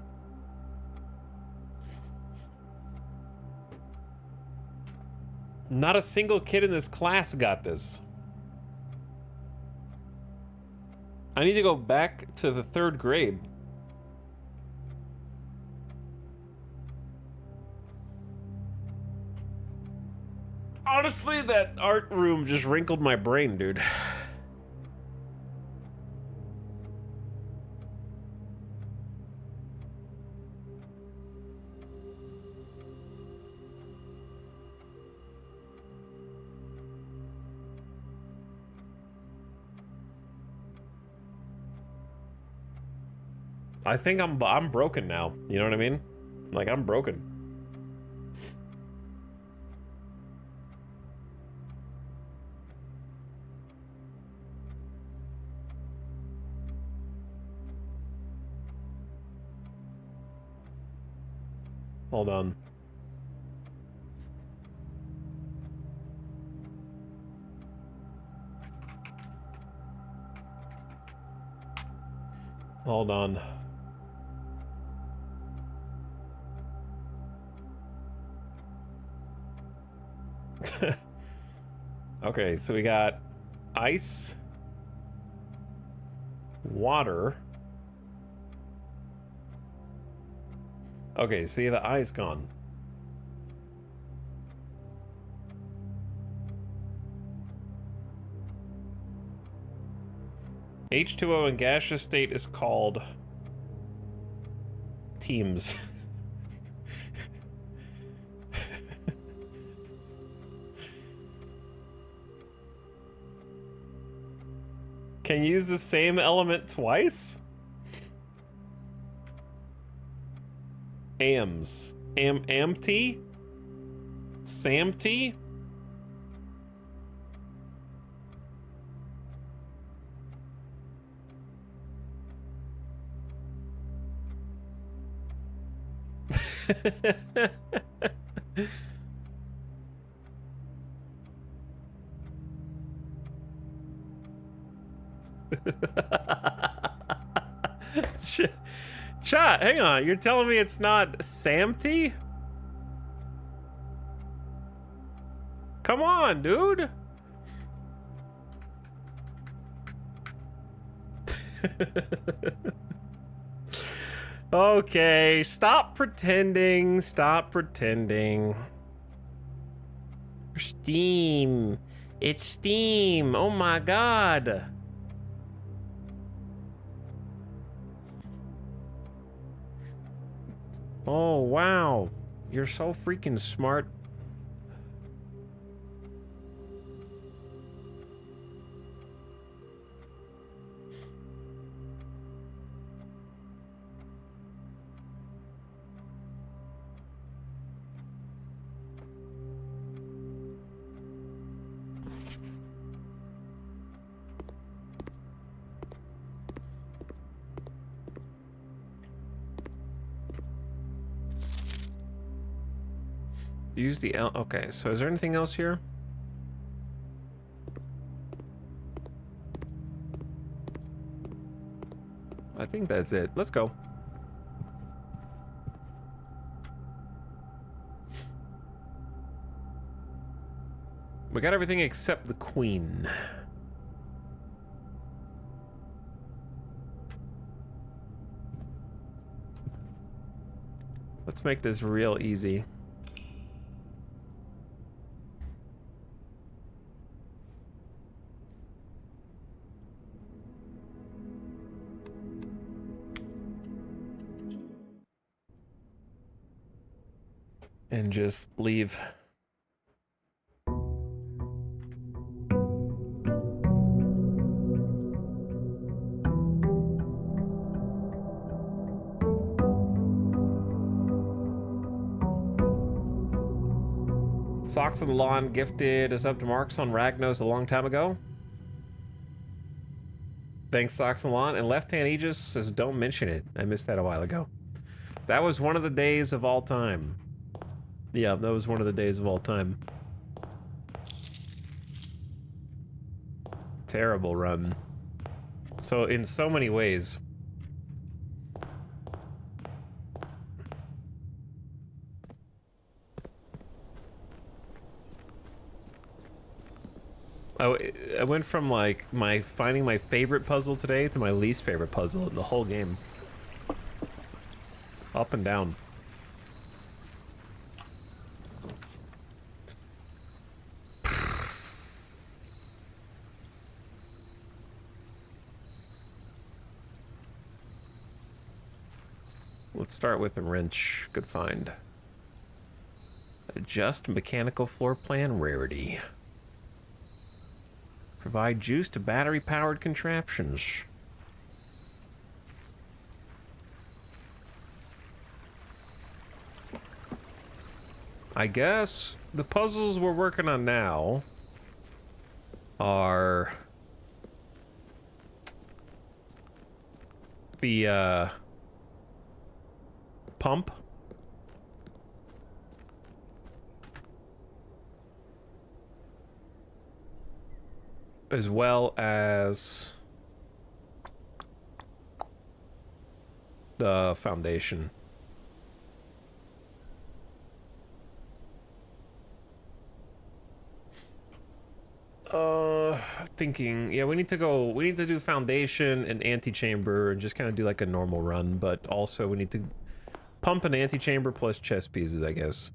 Not a single kid in this class got this. I need to go back to the 3rd grade. Honestly, that art room just wrinkled my brain, dude. I think I'm broken now. You know what I mean? Like, I'm broken. Hold on. Hold on. Okay, so we got ice, water. Okay, see, the i's gone. H2O in gaseous state is called teams. Can you use the same element twice? AMS. AMT? Samty? Chat, hang on. You're telling me it's not Samty? Come on, dude. Okay, stop pretending. Stop pretending. Steam. It's Steam. Oh my god. Oh, wow. You're so freaking smart. Use the L. Okay, so is there anything else here? I think that's it. Let's go. We got everything except the queen. Let's make this real easy. And just leave. Socks on the Lawn gifted us up to Marks on Ragnos a long time ago. Thanks, Socks on the Lawn. And Left Hand Aegis says, don't mention it. I missed that a while ago. That was one of the days of all time. Yeah, that was one of the days of all time. Terrible run. So, in so many ways. I went from like finding my favorite puzzle today to my least favorite puzzle in the whole game. Up and down. Let's start with the wrench. Good find. Adjust mechanical floor plan rarity. Provide juice to battery-powered contraptions. I guess the puzzles we're working on now are the pump. As well as the foundation. Thinking, yeah, we need to do foundation and antechamber and just kind of do like a normal run, but also we need to pump an antechamber plus chest pieces, I guess.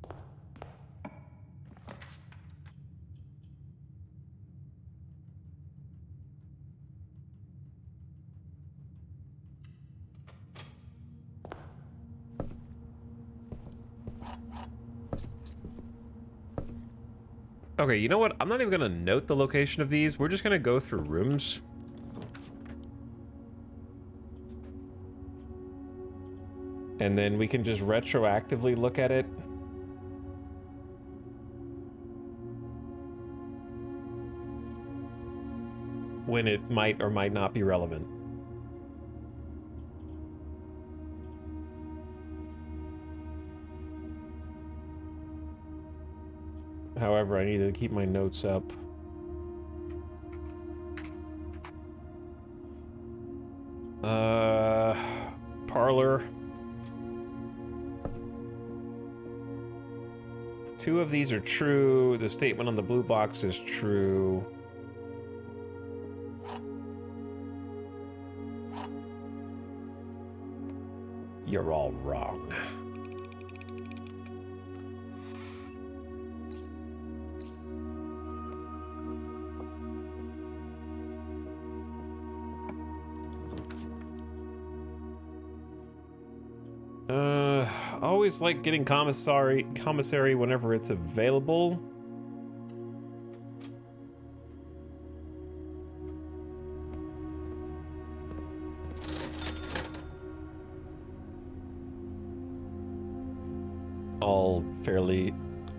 Okay, you know what? I'm not even gonna note the location of these. We're just gonna go through rooms. And then we can just retroactively look at it. when it might or might not be relevant. However, I need to keep my notes up. Parlor. 2 of these are true. The statement on the blue box is true. You're all wrong. Always like getting commissary whenever it's available. All fairly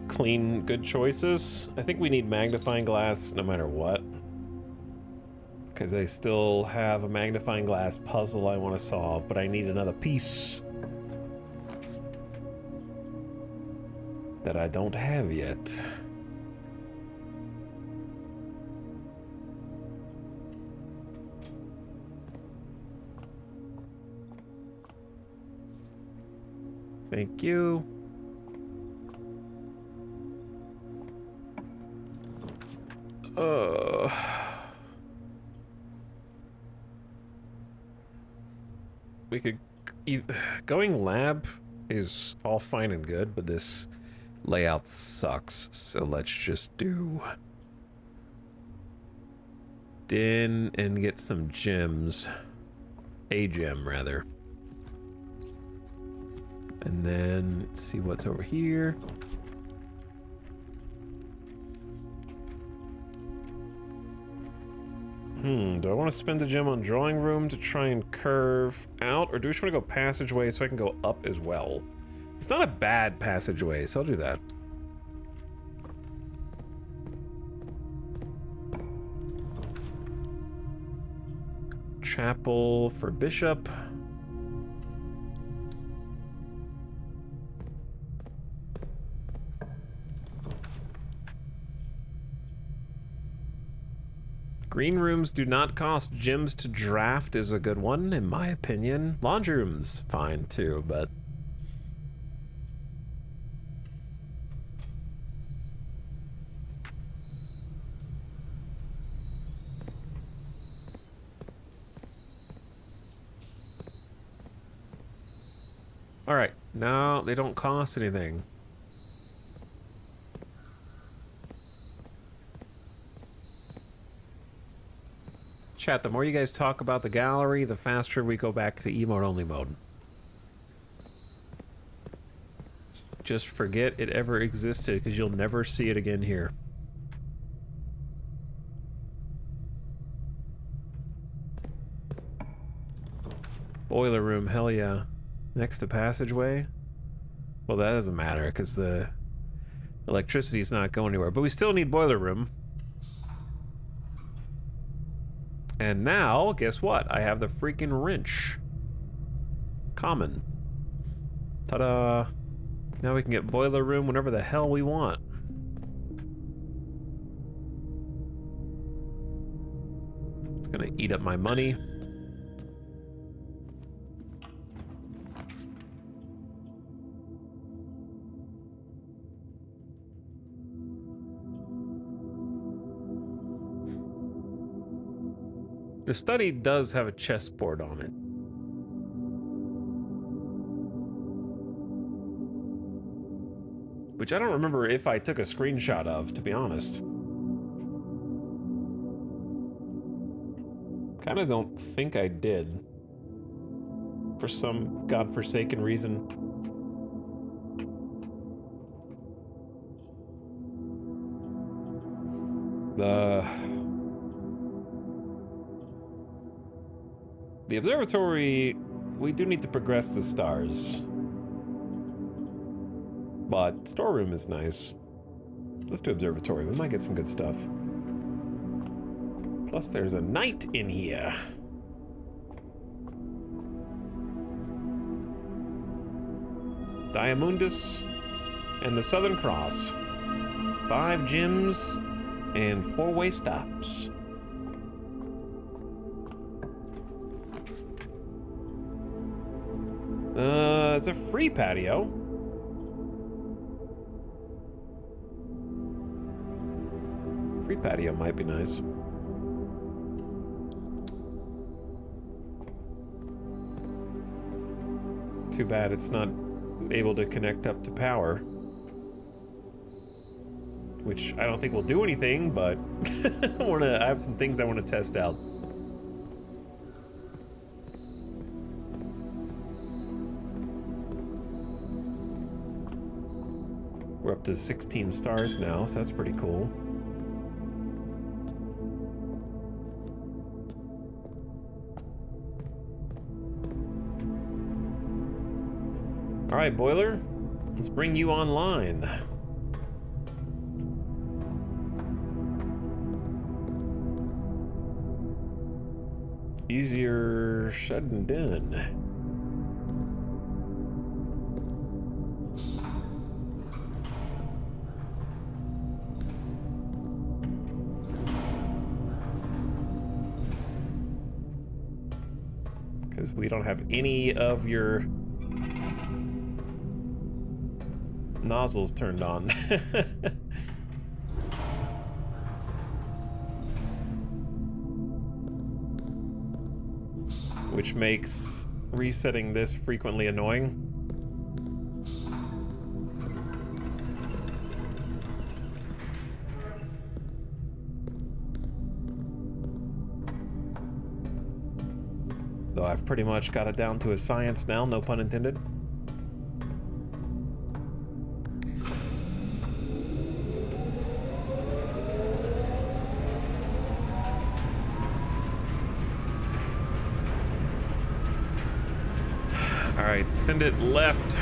clean, good choices. I think we need magnifying glass no matter what, because I still have a magnifying glass puzzle I want to solve, but I need another piece that I don't have yet. Thank you. We could... Going lab is all fine and good, but this layout sucks, so let's just do din and get some gems. A gem, rather. And then see what's over here. Do I want to spend a gem on drawing room to try and curve out, or do we just want to go passageway so I can go up as well? It's not a bad passageway, so I'll do that. Chapel for Bishop. Green rooms do not cost gems to draft is a good one, in my opinion. Laundry room's fine too, but... Alright, now they don't cost anything. Chat, the more you guys talk about the gallery, the faster we go back to emote-only mode. Just forget it ever existed, because you'll never see it again here. Boiler room, hell yeah. Next to passageway? Well, that doesn't matter, because the electricity's not going anywhere. But we still need boiler room. And now, guess what? I have the freaking wrench. Common. Ta-da! Now we can get boiler room whenever the hell we want. It's gonna eat up my money. The study does have a chessboard on it. Which I don't remember if I took a screenshot of, to be honest. Kinda don't think I did. For some godforsaken reason. The observatory, we do need to progress the stars. But storeroom is nice. Let's do observatory. We might get some good stuff. Plus, there's a knight in here. Diamondus and the Southern Cross. 5 gems and 4-way stops. It's a free patio. Free patio might be nice. Too bad it's not able to connect up to power. Which I don't think will do anything, but I have some things I want to test out. We're up to 16 stars now, so that's pretty cool. All right, boiler, let's bring you online. Easier said than done. Because we don't have any of your nozzles turned on. Which makes resetting this frequently annoying. Though I've pretty much got it down to a science now, no pun intended. All right, send it left.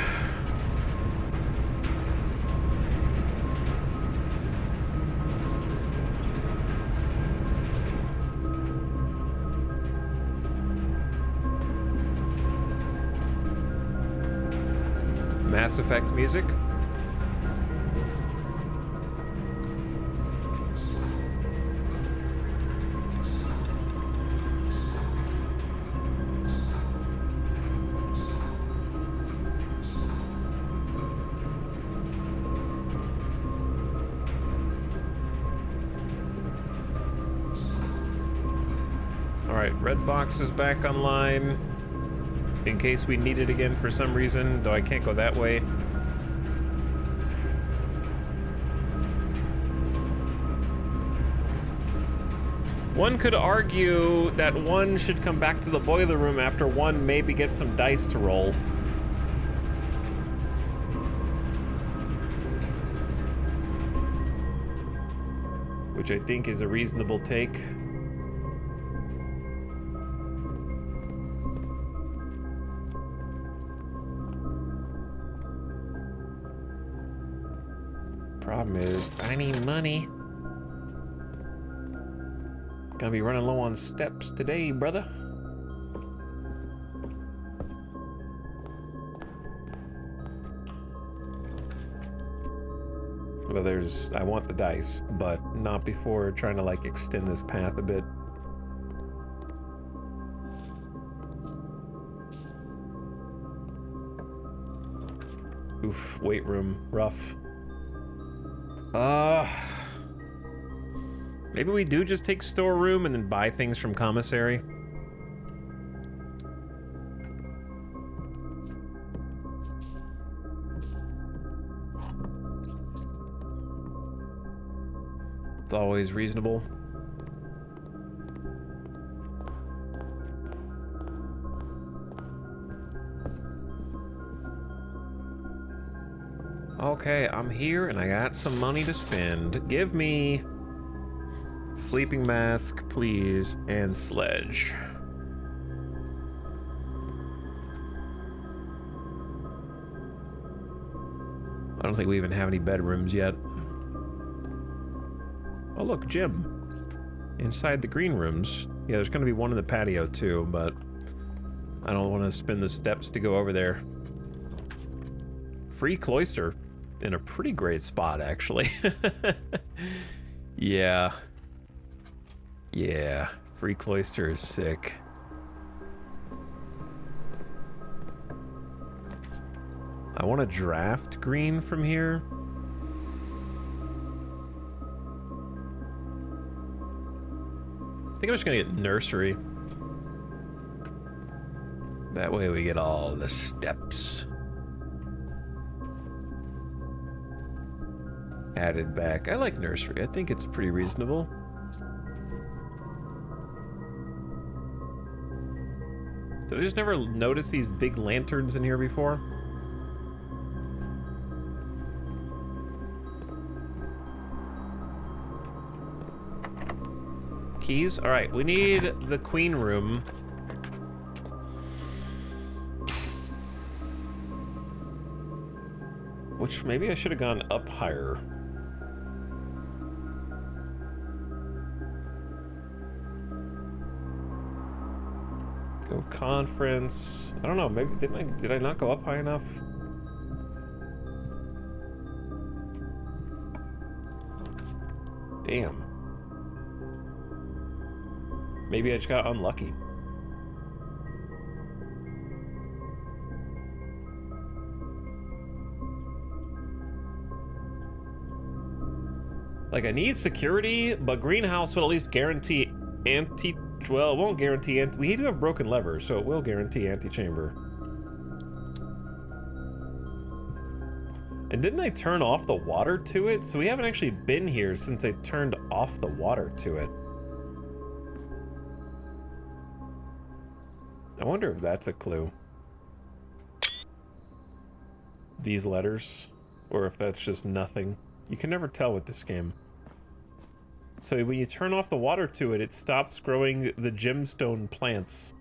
Mass Effect music. All right, red box is back online. In case we need it again for some reason, though I can't go that way. One could argue that one should come back to the boiler room after one maybe gets some dice to roll. Which I think is a reasonable take. Problem is, I need money. Gonna be running low on steps today, brother. Well, I want the dice, but not before trying to like extend this path a bit. Oof, weight room, rough. Maybe we do just take storeroom and then buy things from commissary. It's always reasonable. Okay, I'm here and I got some money to spend. Give me sleeping mask, please, and sledge. I don't think we even have any bedrooms yet. Oh look, gym. inside the green rooms. Yeah, there's gonna be one in the patio too, but I don't want to spin the steps to go over there. Free cloister in a pretty great spot, actually. Yeah. Yeah, free cloister is sick. I want to draft green from here. I think I'm just gonna get nursery. That way we get all the steps added back. I like nursery. I think it's pretty reasonable. Did I just never notice these big lanterns in here before? Keys? Alright, we need the queen room. Which maybe I should have gone up higher. Go conference. I don't know, maybe did I not go up high enough? Damn. Maybe I just got unlucky. Like, I need security, but greenhouse will at least guarantee well, it won't guarantee we do have broken levers, so it will guarantee antechamber. And didn't I turn off the water to it? So we haven't actually been here since I turned off the water to it. I wonder if that's a clue. These letters, or if that's just nothing. You can never tell with this game. So when you turn off the water to it, it stops growing the gemstone plants.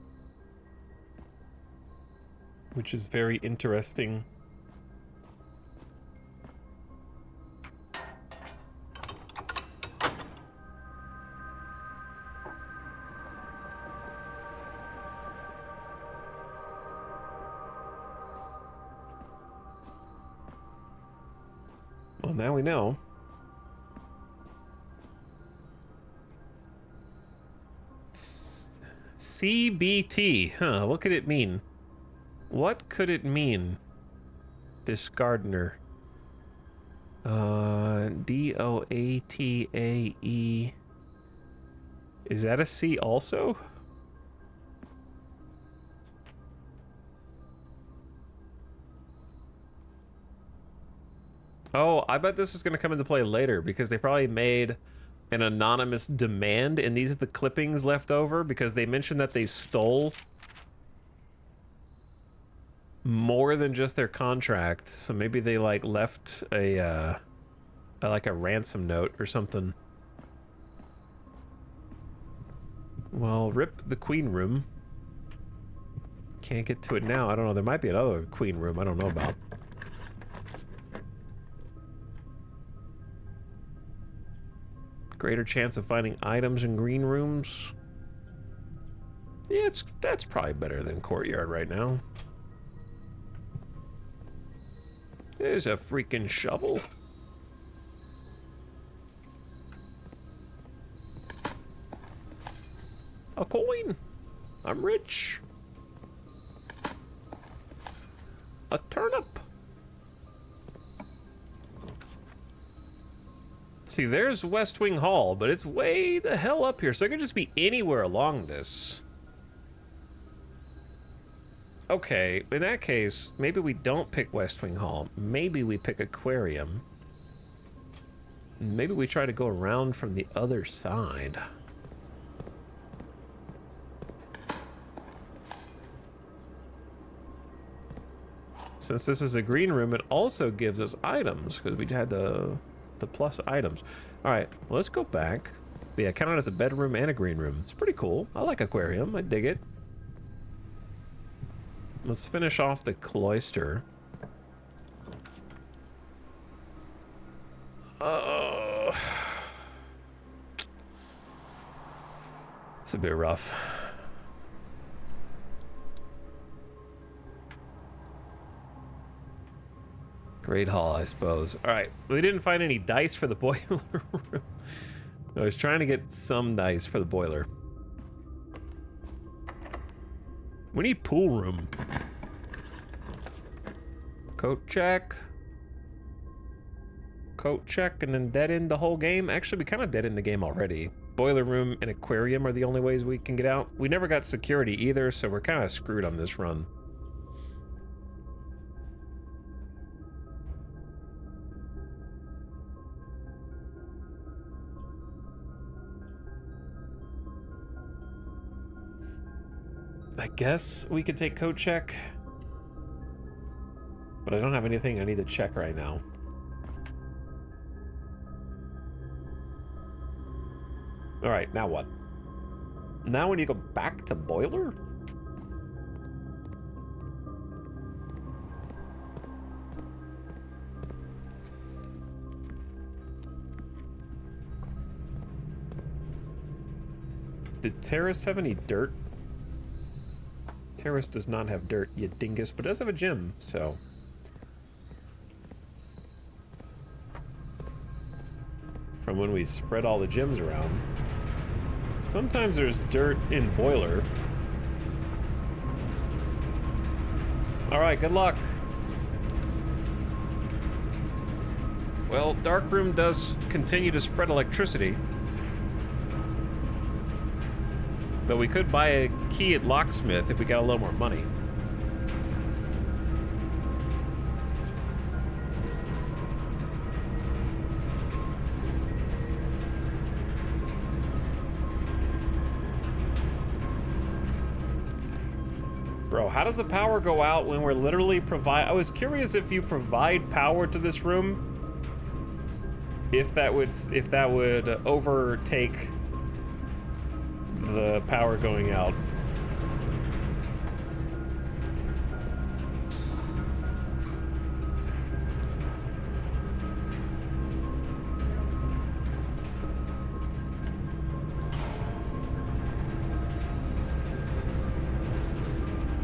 Which is very interesting. Well, now we know. CBT, huh, what could it mean? What could it mean? This gardener. D-O-A-T-A-E. Is that a C also? Oh, I bet this is going to come into play later because they probably made an anonymous demand, and these are the clippings left over because they mentioned that they stole more than just their contract. So maybe they like left a like a ransom note or something. Well, rip the queen room. Can't get to it now. I don't know. There might be another queen room I don't know about. Greater chance of finding items in green rooms. Yeah, that's probably better than courtyard right now. There's a freaking shovel. A coin. I'm rich. A turnip. See, there's West Wing Hall, but it's way the hell up here, so it could just be anywhere along this. Okay, in that case, maybe we don't pick West Wing Hall. Maybe we pick Aquarium. Maybe we try to go around from the other side. Since this is a green room, it also gives us items, because we had the plus items. All right, well, let's go back. But yeah, count it as a bedroom and a green room. It's pretty cool. I like Aquarium. I dig it. Let's finish off the cloister. It's a bit rough. Great Hall, I suppose. All right, we didn't find any dice for the boiler room. I was trying to get some dice for the boiler. We need pool room. Coat check. Coat check, and then dead end the whole game. Actually, we kind of dead end the game already. Boiler room and aquarium are the only ways we can get out. We never got security either, so we're kind of screwed on this run. I guess we could take coat check, but I don't have anything I need to check right now. All right, now what? Now we need to go back to boiler? Did Terrace have any dirt? Terrace does not have dirt, you dingus, but does have a gym, so. From when we spread all the gyms around. Sometimes there's dirt in boiler. All right, good luck. Well, Darkroom does continue to spread electricity. Though we could buy a key at Locksmith if we got a little more money. Bro, how does the power go out when we're literally I was curious if you provide power to this room, if that would overtake the power going out.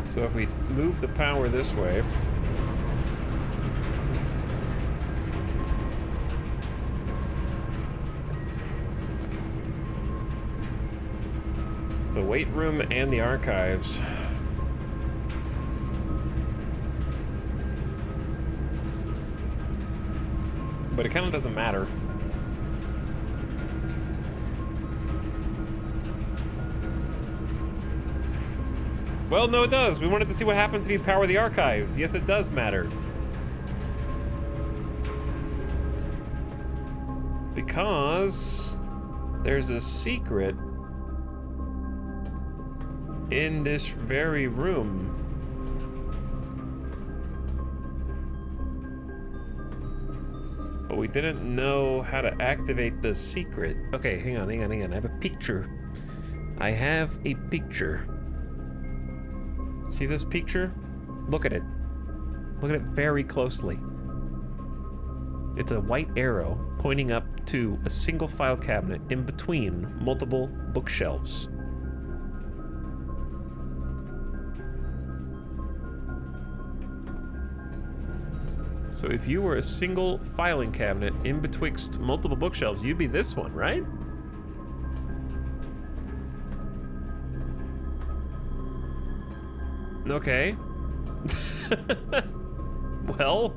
So if we move the power this way, the weight room and the archives. But it kind of doesn't matter. Well, no, it does. We wanted to see what happens if you power the archives. Yes, it does matter. Because there's a secret in this very room. But we didn't know how to activate the secret. Okay, hang on. I have a picture. I have a picture. See this picture? Look at it. Look at it very closely. It's a white arrow pointing up to a single file cabinet in between multiple bookshelves. So if you were a single filing cabinet in betwixt multiple bookshelves, you'd be this one, right? Okay. Well.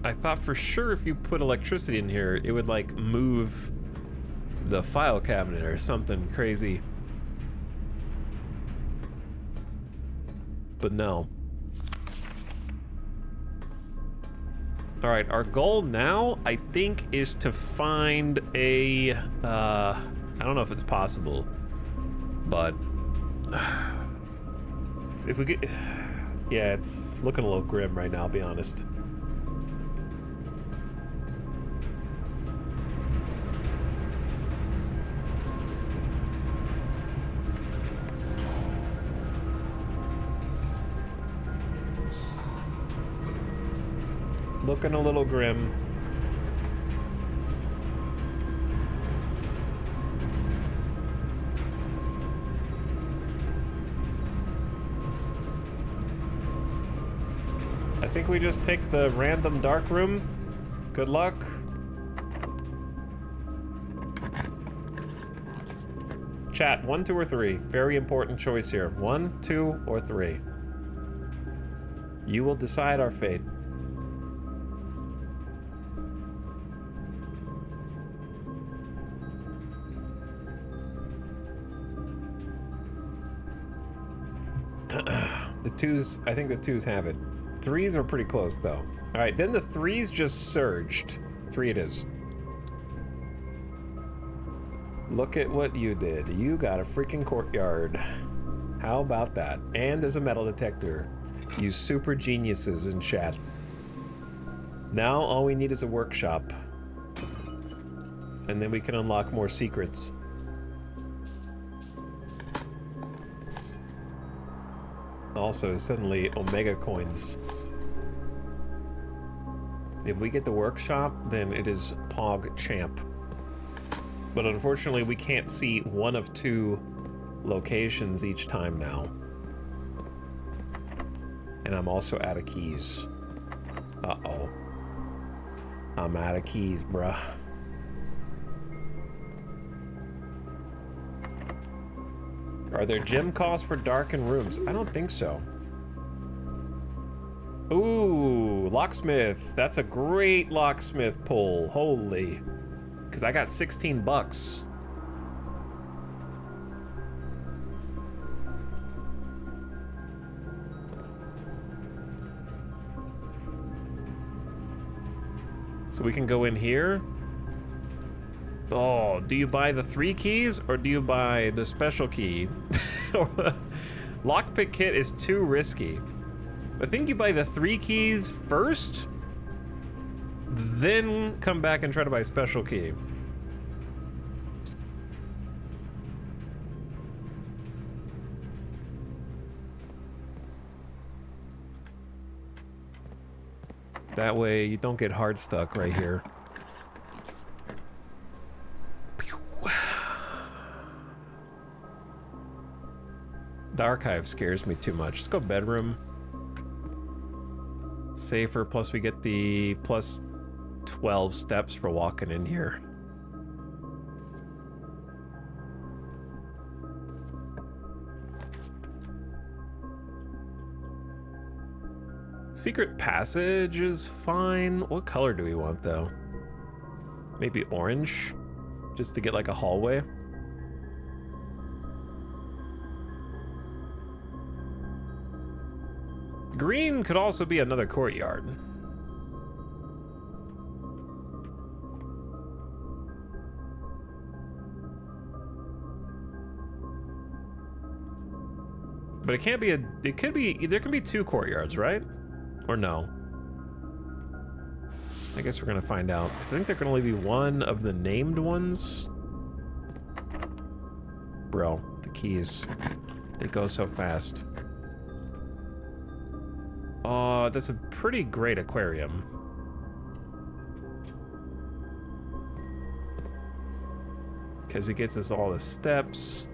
I thought for sure if you put electricity in here, it would like move the file cabinet or something crazy. But no. All right, our goal now, I think, is to find a, I don't know if it's possible, but if we get, yeah, it's looking a little grim right now, I'll be honest. Looking a little grim. I think we just take the random dark room. Good luck. Chat, 1, 2, or 3. Very important choice here. 1, 2, or 3. You will decide our fate. The 2s, I think the 2s have it. 3s are pretty close though. All right, then the 3s just surged. 3 it is. Look at what you did. You got a freaking courtyard. How about that? And there's a metal detector. You super geniuses in chat. Now all we need is a workshop. And then we can unlock more secrets. Also, suddenly, Omega coins. If we get the workshop, then it is Pog Champ. But unfortunately, we can't see one of 2 locations each time now. And I'm also out of keys. Uh-oh. I'm out of keys, bruh. Are there gem costs for darkened rooms? I don't think so. Ooh, locksmith. That's a great locksmith pull. Holy. Because I got 16 bucks. So we can go in here. Oh, do you buy the 3 keys or do you buy the special key? Lockpick kit is too risky. I think you buy the 3 keys first, then come back and try to buy a special key. That way you don't get hard stuck right here. The archive scares me too much. Let's go bedroom. Safer, plus we get the plus 12 steps for walking in here. Secret passage is fine. What color do we want though? Maybe orange, just to get like a hallway. Green could also be another courtyard. But it can't be it could be, there can be 2 courtyards, right? Or no? I guess we're gonna find out. 'Cause I think there can only be 1 of the named ones. Bro, the keys, they go so fast. Oh, that's a pretty great aquarium. Because it gets us all the steps.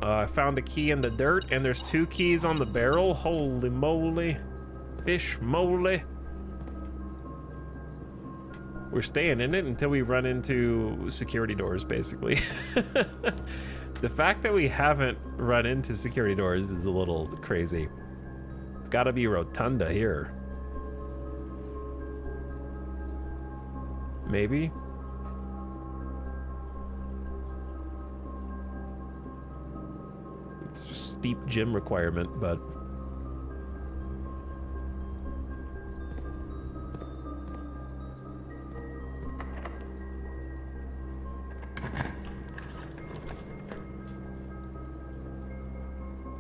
I found a key in the dirt, and there's 2 keys on the barrel. Holy moly. Fish moly. We're staying in it until we run into security doors, basically. The fact that we haven't run into security doors is a little crazy. It's gotta be Rotunda here. Maybe? It's just steep gym requirement, but...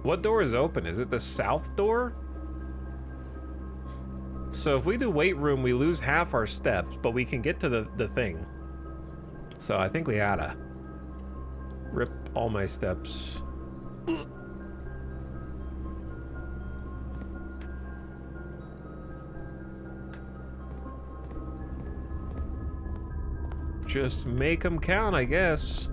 What door is open? Is it the south door? So if we do weight room, we lose half our steps, but we can get to the thing. So I think we gotta rip all my steps. Just make them count, I guess.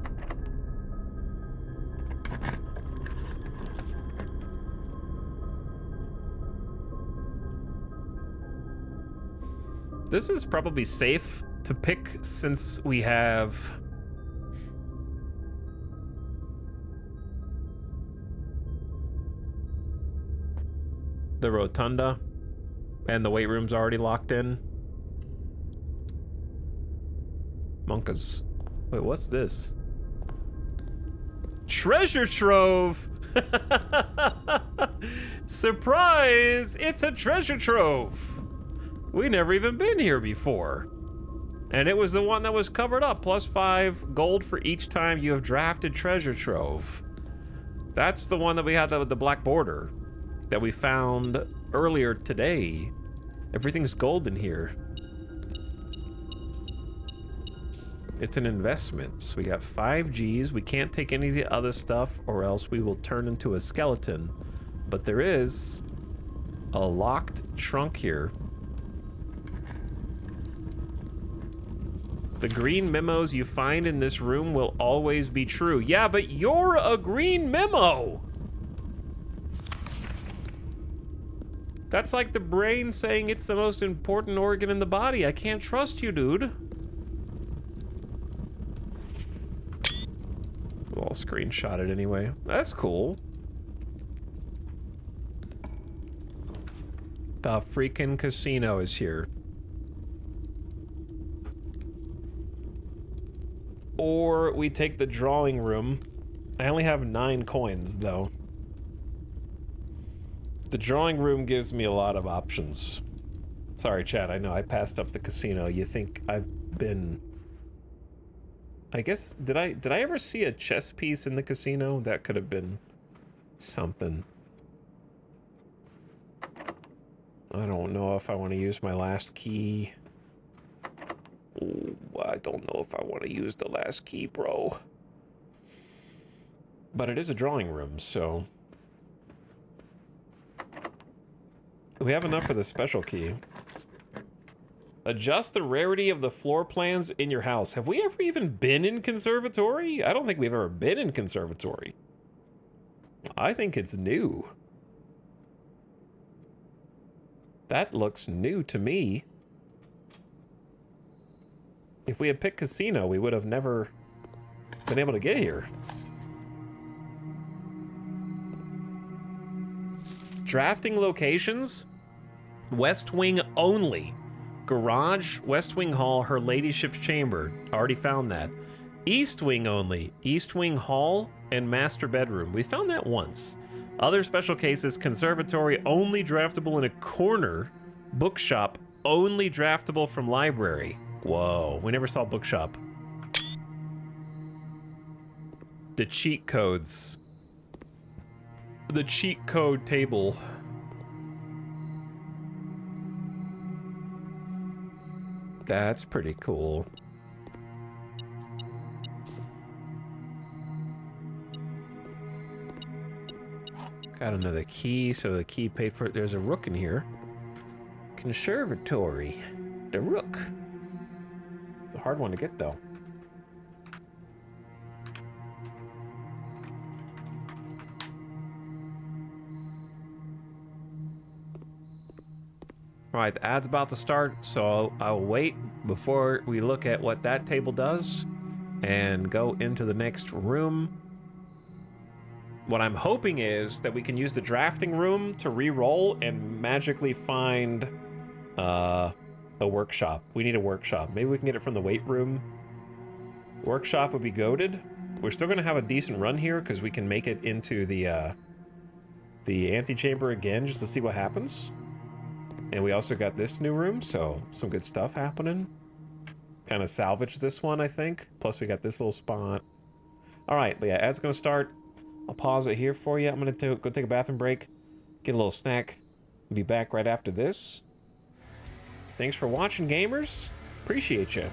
This is probably safe to pick since we have the rotunda and the weight room's already locked in. Monkas. Wait, what's this? Treasure trove! Surprise! It's a treasure trove! We never even been here before. And it was the one that was covered up. +5 gold for each time you have drafted treasure trove. That's the one that we had with the black border that we found earlier today. Everything's gold in here. It's an investment. So we got 5 Gs. We can't take any of the other stuff or else we will turn into a skeleton. But there is a locked trunk here. The green memos you find in this room will always be true. Yeah, but you're a green memo! That's like the brain saying it's the most important organ in the body. I can't trust you, dude. Well, I'll screenshot it anyway. That's cool. The freaking casino is here. Or we take the drawing room. I only have 9 coins, though. The drawing room gives me a lot of options. Sorry, chat, I know I passed up the casino. You think I've been... I guess, did I ever see a chess piece in the casino? That could have been something. I don't know if I want to use my last key. Ooh, I don't know if I want to use the last key, bro. But it is a drawing room, so... We have enough for the special key. Adjust the rarity of the floor plans in your house. Have we ever even been in Conservatory? I don't think we've ever been in Conservatory. I think it's new. That looks new to me. If we had picked Casino, we would have never been able to get here. Drafting locations? West Wing only. Garage, West Wing Hall, Her Ladyship's Chamber. Already found that. East Wing only. East Wing Hall and Master Bedroom. We found that once. Other special cases, Conservatory only draftable in a corner. Bookshop only draftable from library. Whoa, we never saw bookshop. The cheat codes. The cheat code table. That's pretty cool. Got another key, so the key paid for it. There's a rook in here. Conservatory. The rook. It's a hard one to get, though. All right, the ad's about to start, so I'll wait before we look at what that table does and go into the next room. What I'm hoping is that we can use the drafting room to re-roll and magically find a workshop. We need a workshop. Maybe we can get it from the weight room. Workshop would be goated. We're still gonna have a decent run here because we can make it into the antechamber again just to see what happens. And we also got this new room, so some good stuff happening. Kind of salvage this one, I think. Plus we got this little spot. All right, but yeah, ad's gonna start. I'll pause it here for you. I'm gonna go take a bathroom break, get a little snack, be back right after this. Thanks for watching, gamers. Appreciate you.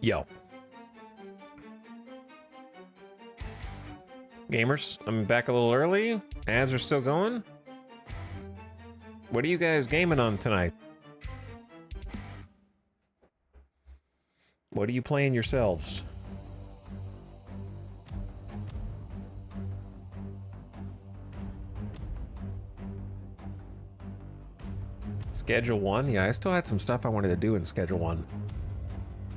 Yo. Gamers, I'm back a little early. Ads are still going. What are you guys gaming on tonight? What are you playing yourselves? Schedule 1? Yeah, I still had some stuff I wanted to do in Schedule 1.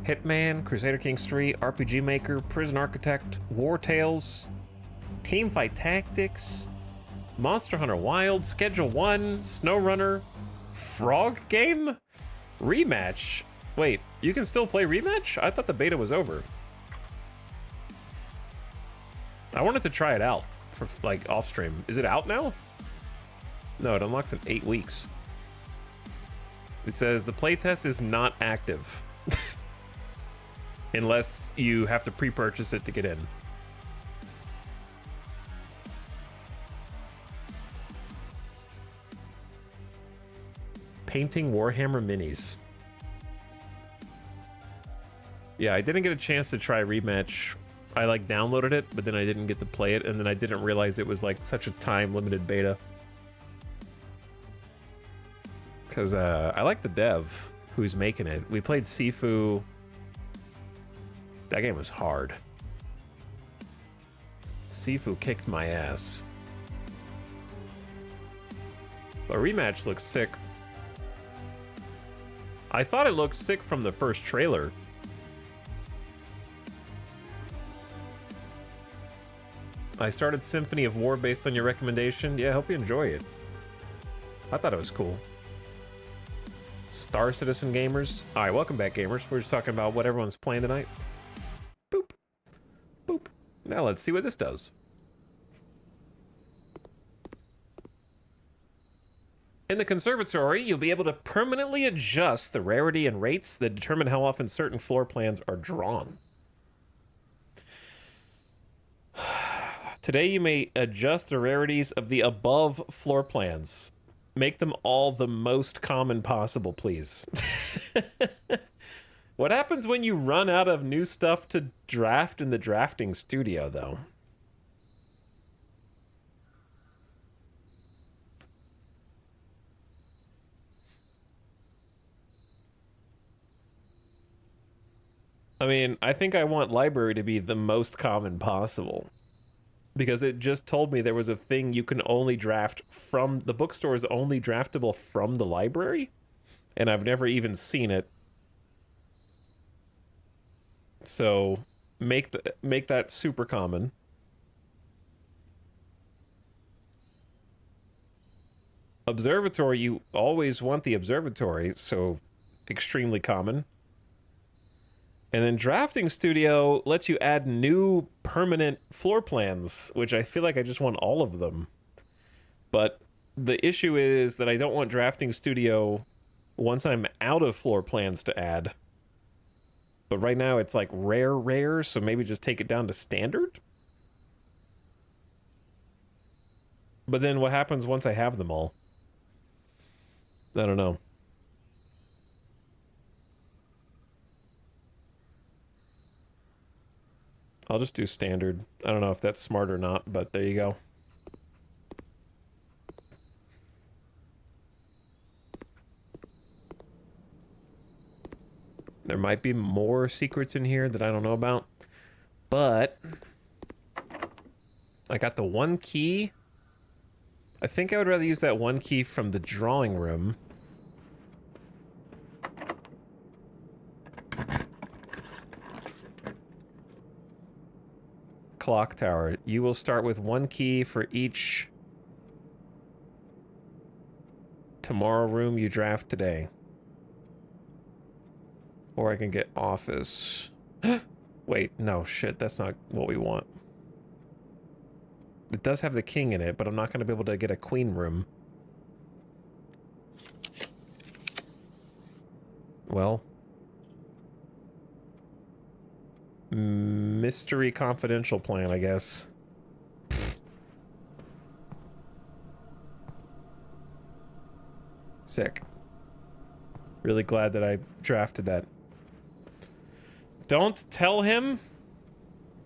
Hitman, Crusader Kings 3, RPG Maker, Prison Architect, War Tales, Teamfight Tactics, Monster Hunter Wild, Schedule 1, SnowRunner, Frog Game, Rematch. Wait, you can still play Rematch? I thought the beta was over. I wanted to try it out for like off stream. Is it out now? No, it unlocks in 8 weeks. It says the playtest is not active. Unless you have to pre-purchase it to get in. Painting Warhammer minis. Yeah, I didn't get a chance to try Rematch. I like downloaded it, but then I didn't get to play it, and then I didn't realize it was like such a time-limited beta. Because I like the dev who's making it. We played Sifu. That game was hard. Sifu kicked my ass. But Rematch looks sick. I thought it looked sick from the first trailer. I started Symphony of War based on your recommendation. Yeah, I hope you enjoy it. I thought it was cool. Star Citizen gamers. All right, welcome back, gamers. We're just talking about what everyone's playing tonight. Boop. Boop. Now let's see what this does. In the conservatory, you'll be able to permanently adjust the rarity and rates that determine how often certain floor plans are drawn. Today, you may adjust the rarities of the above floor plans. Make them all the most common possible, please. What happens when you run out of new stuff to draft in the drafting studio, though? I mean, I think I want library to be the most common possible. Because it just told me there was a thing you can only draft from... The bookstore is only draftable from the library? And I've never even seen it. So, make that super common. Observatory, you always want the observatory, so extremely common. And then Drafting Studio lets you add new permanent floor plans, which I feel like I just want all of them. But the issue is that I don't want Drafting Studio once I'm out of floor plans to add. But right now it's like rare, so maybe just take it down to standard? But then what happens once I have them all? I don't know. I'll just do standard. I don't know if that's smart or not, but there you go. There might be more secrets in here that I don't know about, but I got the one key. I think I would rather use that one key from the drawing room. Clock tower. You will start with one key for each tomorrow room you draft today. Or I can get office. Wait, no, shit, that's not what we want. It does have the king in it, but I'm not going to be able to get a queen room. Well. Mystery confidential plan, I guess. Pfft. Sick. Really glad that I drafted that. Don't tell him?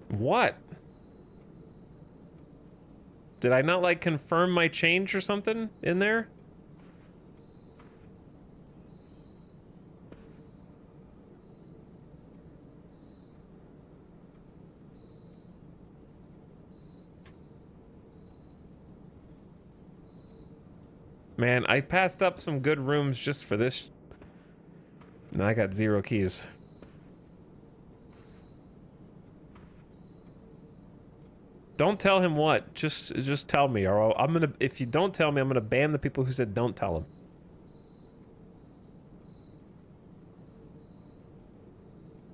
What? Did I not, like, confirm my change or something in there? Man, I passed up some good rooms just for this. Now I got 0 keys. Don't tell him what. Just tell me, or I'm gonna. If you don't tell me, I'm gonna ban the people who said don't tell him.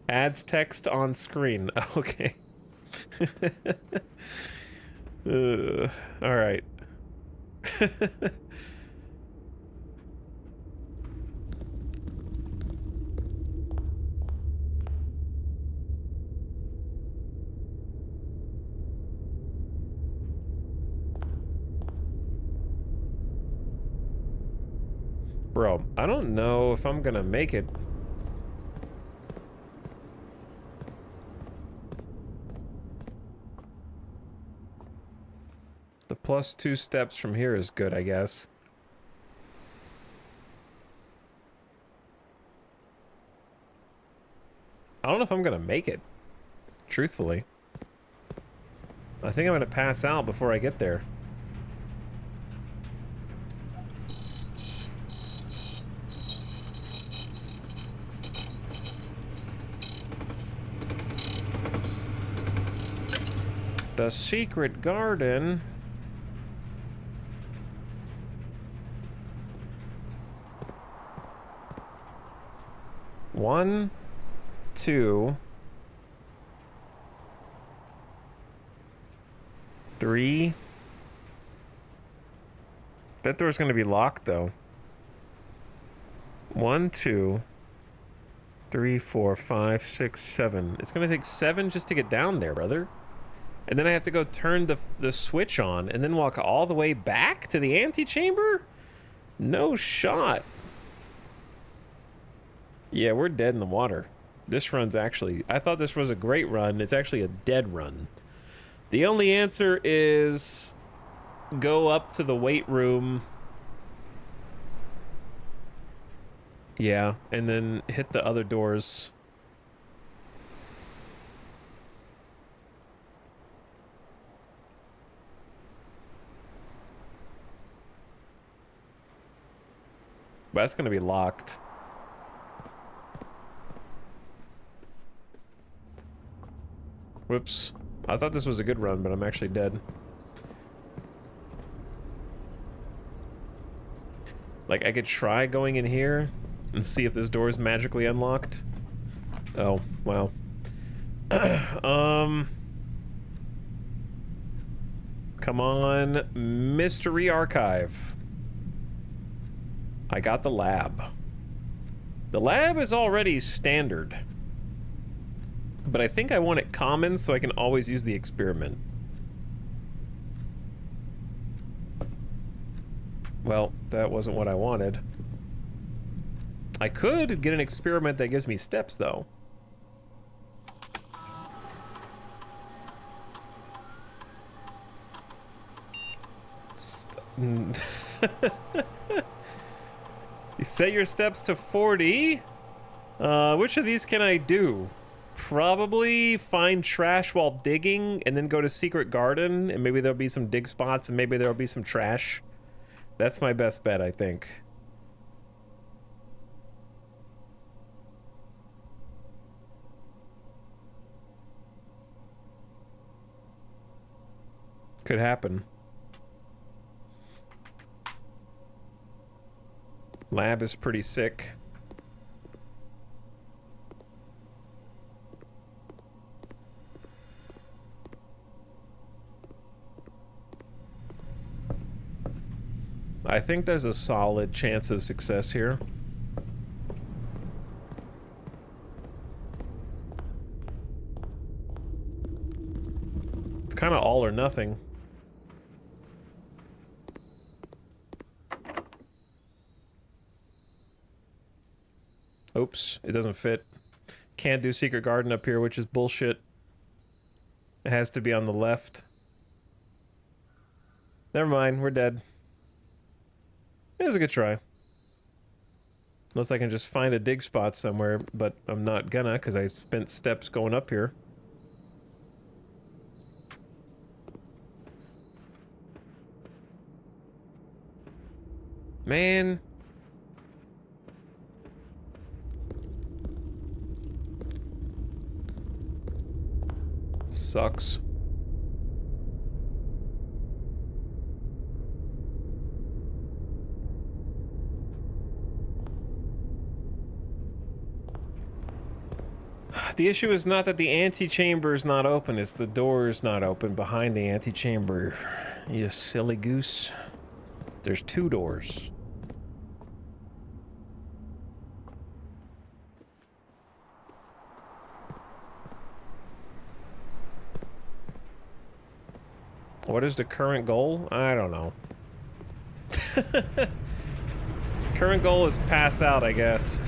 Adds text on screen. Okay. All right. Bro, I don't know if I'm gonna make it. The +2 steps from here is good, I guess. I don't know if I'm gonna make it, truthfully. I think I'm gonna pass out before I get there. The secret garden. One, 2, 3. That door's gonna be locked though. 1, 2, 3, 4, 5, 6, 7. It's gonna take 7 just to get down there, brother. And then I have to go turn the switch on and then walk all the way back to the antechamber? No shot. Yeah, we're dead in the water. This run's actually... I thought this was a great run. It's actually a dead run. The only answer is... go up to the weight room. Yeah, and then hit the other doors. But that's gonna be locked. Whoops. I thought this was a good run, but I'm actually dead. Like, I could try going in here and see if this door is magically unlocked. Oh, wow. Come on, Mystery Archive. I got the lab. The lab is already standard. But I think I want it common so I can always use the experiment. Well, that wasn't what I wanted. I could get an experiment that gives me steps, though. You set your steps to 40. Which of these can I do? Probably find trash while digging and then go to Secret Garden and maybe there'll be some dig spots and maybe there'll be some trash. That's my best bet, I think. Could happen. Lab is pretty sick. I think there's a solid chance of success here. It's kind of all or nothing. Oops, it doesn't fit. can't do secret garden up here, which is bullshit. It has to be on the left. Never mind, we're dead. It was a good try. Unless I can just find a dig spot somewhere, but I'm not gonna, because I spent steps going up here. Man. Sucks. The issue is not that the antechamber is not open, it's the door is not open behind the antechamber. You silly goose. There's 2 doors. What is the current goal? I don't know. Current goal is pass out, I guess.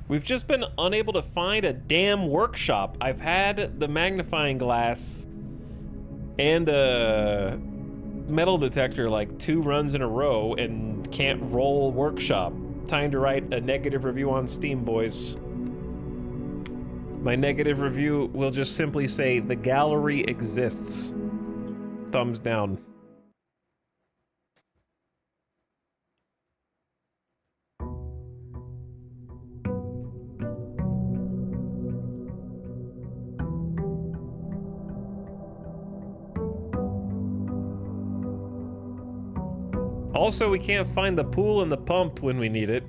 We've just been unable to find a damn workshop. I've had the magnifying glass and a metal detector like 2 runs in a row and can't roll workshop. Time to write a negative review on Steam, boys. My negative review will just simply say, the gallery exists. Thumbs down. Also, we can't find the pool and the pump when we need it.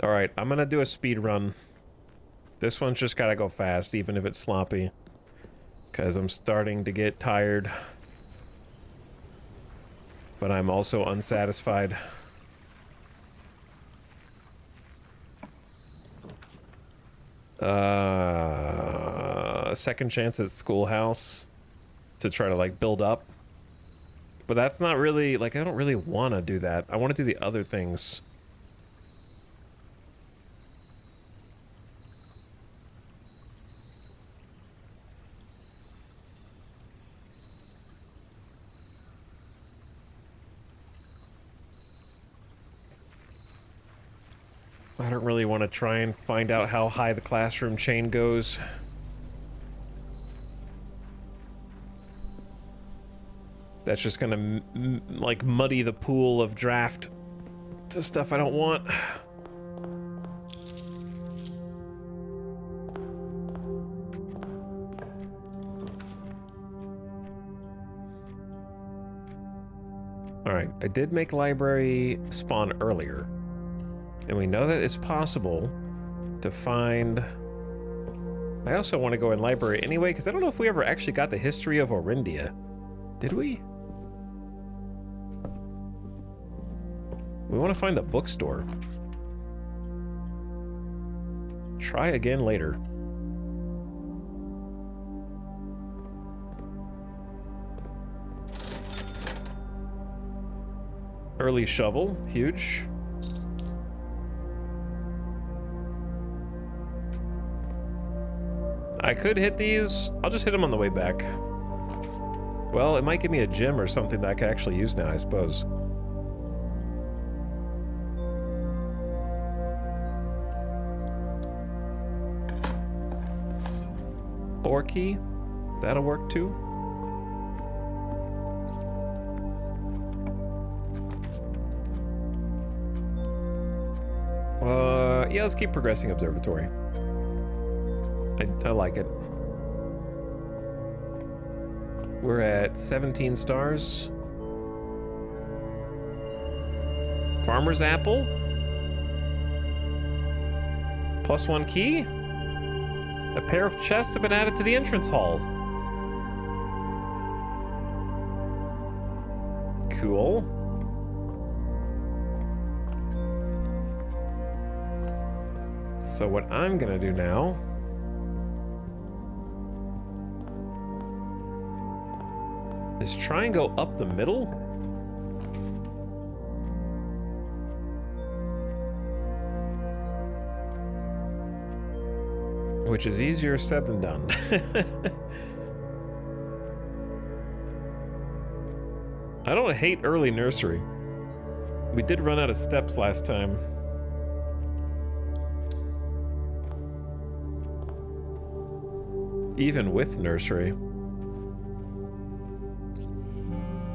Alright, I'm gonna do a speed run. This one's just gotta go fast, even if it's sloppy. Because I'm starting to get tired. But I'm also unsatisfied. Second chance at Schoolhouse to try to like build up. But that's not really, like, I don't really want to do that. I want to do the other things. I don't really want to try and find out how high the classroom chain goes. That's just gonna, like, muddy the pool of draft to stuff I don't want. Alright, I did make library spawn earlier. And we know that it's possible to find... I also want to go in library anyway, because I don't know if we ever actually got the history of Orindia. Did we? We want to find a bookstore. Try again later. Early shovel, huge. I could hit these. I'll just hit them on the way back. Well, it might give me a gem or something that I could actually use now, I suppose. Ore key, that'll work too. Yeah, let's keep progressing observatory. I like it. We're at 17 stars. Farmer's apple. +1 key. A pair of chests have been added to the entrance hall. Cool. So what I'm gonna do now is try and go up the middle. Which is easier said than done. I don't hate early nursery. We did run out of steps last time. Even with nursery.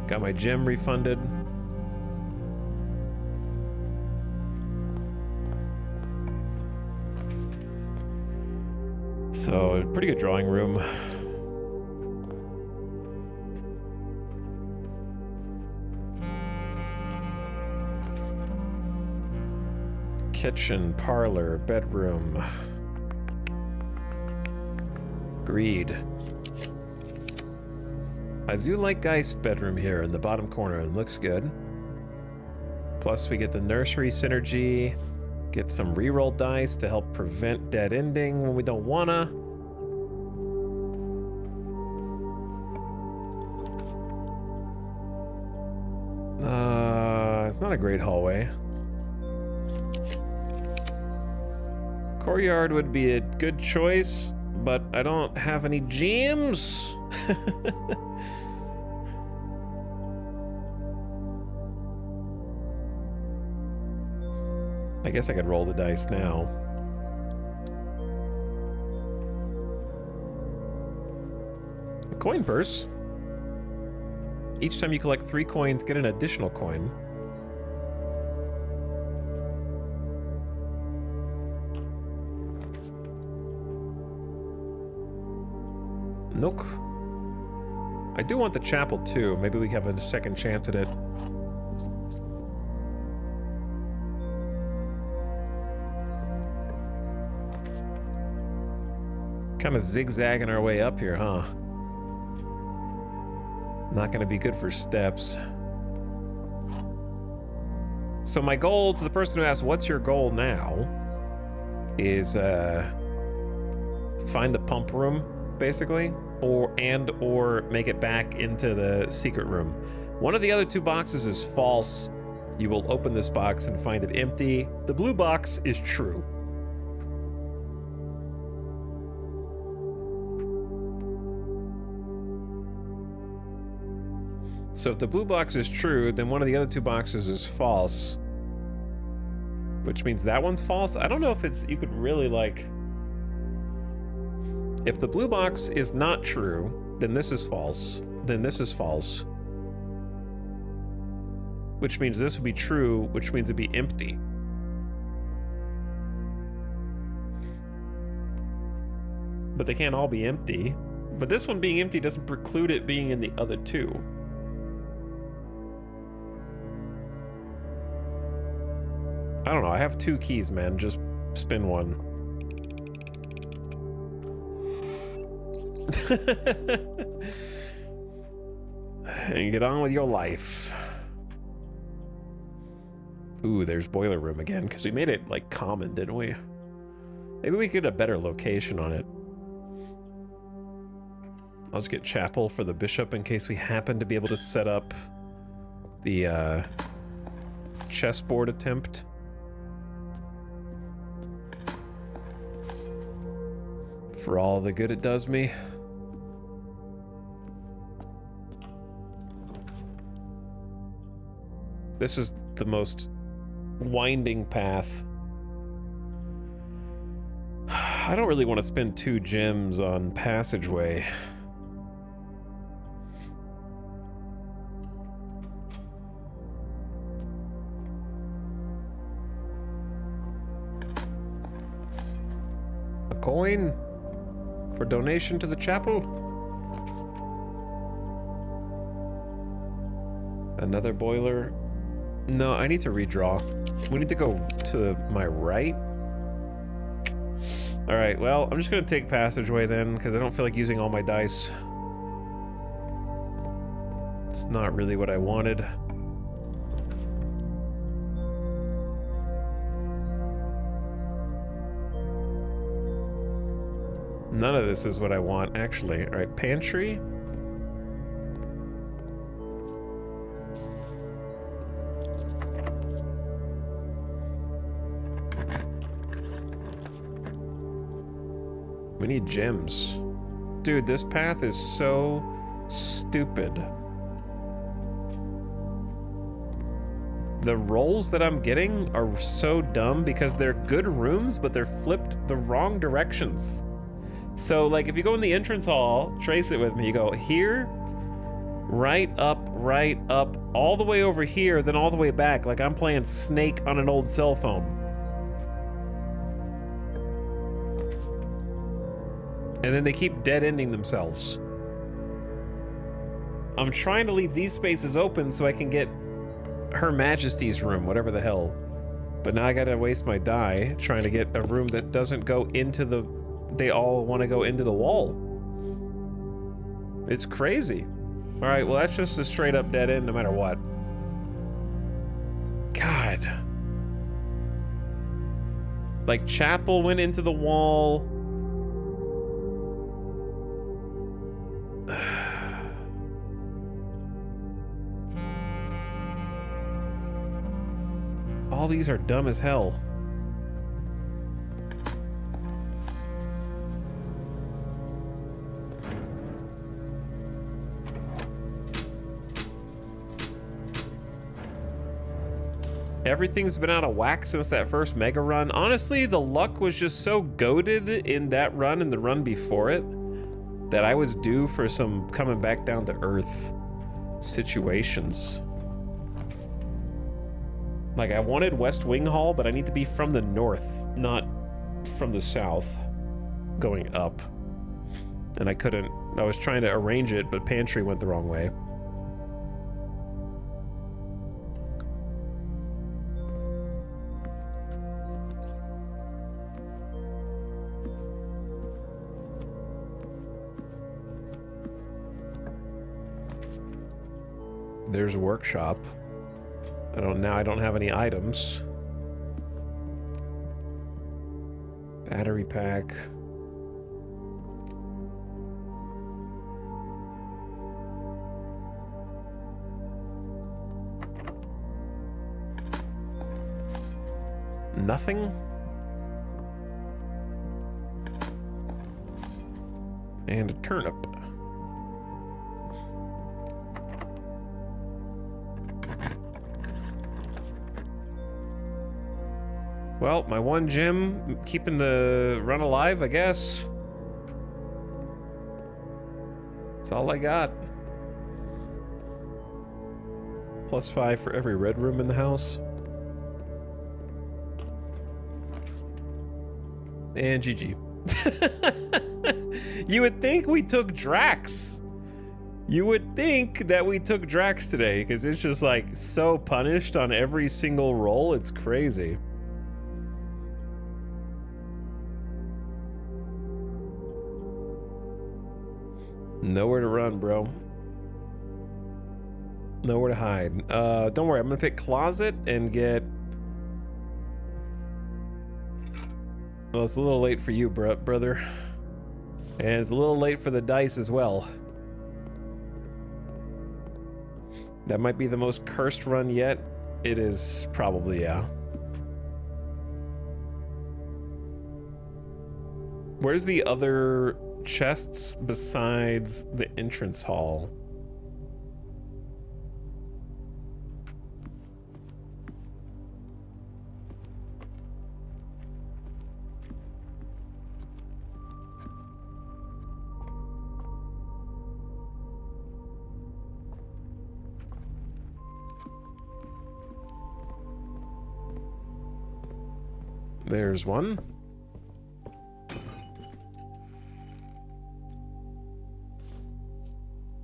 Got my gym refunded. So, pretty good drawing room. Kitchen, parlor, bedroom. Agreed. I do like Geist bedroom here in the bottom corner. It looks good. Plus we get the nursery synergy. Get some reroll dice to help prevent dead ending when we don't wanna. It's not a great hallway. Courtyard would be a good choice, but I don't have any gems. I guess I could roll the dice now. A coin purse. Each time you collect 3 coins, get an additional coin. Nook. I do want the chapel too. Maybe we have a second chance at it. Kind of zigzagging our way up here, huh? Not gonna be good for steps. So my goal, to the person who asked, what's your goal now? Is find the pump room, basically, or make it back into the secret room. One of the other 2 boxes is false. You will open this box and find it empty. The blue box is true. So if the blue box is true, then one of the other 2 boxes is false. Which means that one's false? I don't know if you could really like... If the blue box is not true, then this is false. Then this is false. Which means this would be true, which means it'd be empty. But they can't all be empty. But this one being empty doesn't preclude it being in the other 2. I don't know, I have 2 keys, man. Just spin one. And get on with your life. Ooh, there's boiler room again, because we made it, like, common, didn't we? Maybe we could get a better location on it. I'll just get chapel for the bishop in case we happen to be able to set up the chessboard attempt. For all the good it does me. This is the most winding path. I don't really want to spend 2 gems on passageway. A coin for donation to the chapel. Another boiler. No, I need to redraw. We need to go to my right. All right, well, I'm just gonna take passageway then, because I don't feel like using all my dice. It's not really what I wanted. None of this is what I want, actually. All right, pantry. We need gems. Dude, this path is so stupid. The rolls that I'm getting are so dumb because they're good rooms, but they're flipped the wrong directions. So, like, if you go in the entrance hall, trace it with me, you go here, right up, all the way over here, then all the way back, like I'm playing Snake on an old cell phone. And then they keep dead-ending themselves. I'm trying to leave these spaces open so I can get Her Majesty's room, whatever the hell. But now I gotta waste my die trying to get a room that doesn't go into the... They all want to go into the wall. It's crazy. All right, well, that's just a straight-up dead end no matter what. God. Like, chapel went into the wall... All these are dumb as hell. Everything's been out of whack since that first mega run. Honestly, the luck was just so goated in that run and the run before it that I was due for some coming back down to earth situations. Like, I wanted West Wing Hall, but I need to be from the north, not from the south, going up. And I couldn't. I was trying to arrange it, but pantry went the wrong way. There's a workshop. I don't have any items. Battery pack. Nothing? And a turnip. Well, my one gem, keeping the run alive, I guess. That's all I got. +5 for every red room in the house. And GG. You would think we took Drax. You would think that we took Drax today, because it's just like so punished on every single roll. It's crazy. Nowhere to run, bro. Nowhere to hide. Don't worry, I'm gonna pick closet and get... Well, it's a little late for you, brother. And it's a little late for the dice as well. That might be the most cursed run yet. It is probably, yeah. Where's the other chests besides the entrance hall? There's one.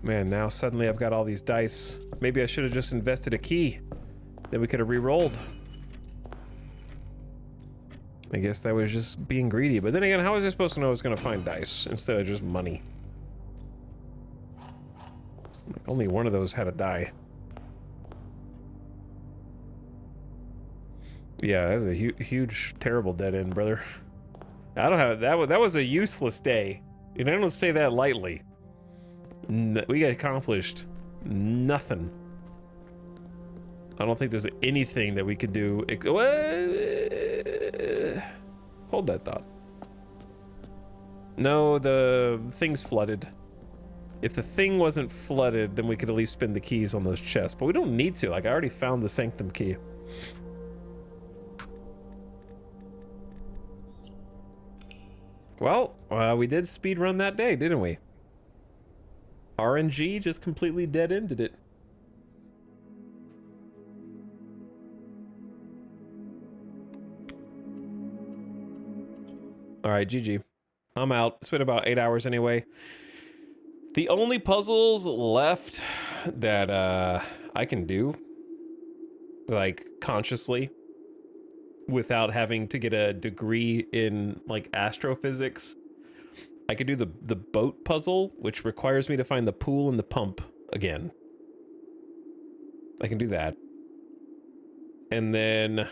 Man, now suddenly I've got all these dice. Maybe I should have just invested a key. Then we could have re-rolled. I guess that was just being greedy. But then again, how was I supposed to know I was going to find dice instead of just money? Like, only one of those had a die. Yeah, that's a huge, terrible dead end, brother. I don't have that. That was a useless day. And I don't say that lightly. We got accomplished nothing. I don't think there's anything that we could do. Hold that thought. No, the thing's flooded. If the thing wasn't flooded, then we could at least spin the keys on those chests. But we don't need to. Like, I already found the sanctum key. Well, we did speed run that day, didn't we? RNG just completely dead-ended it. All right, GG. I'm out. It's been about 8 hours anyway. The only puzzles left that I can do, like, consciously, without having to get a degree in, like, astrophysics, I could do the boat puzzle, which requires me to find the pool and the pump again. I can do that. And then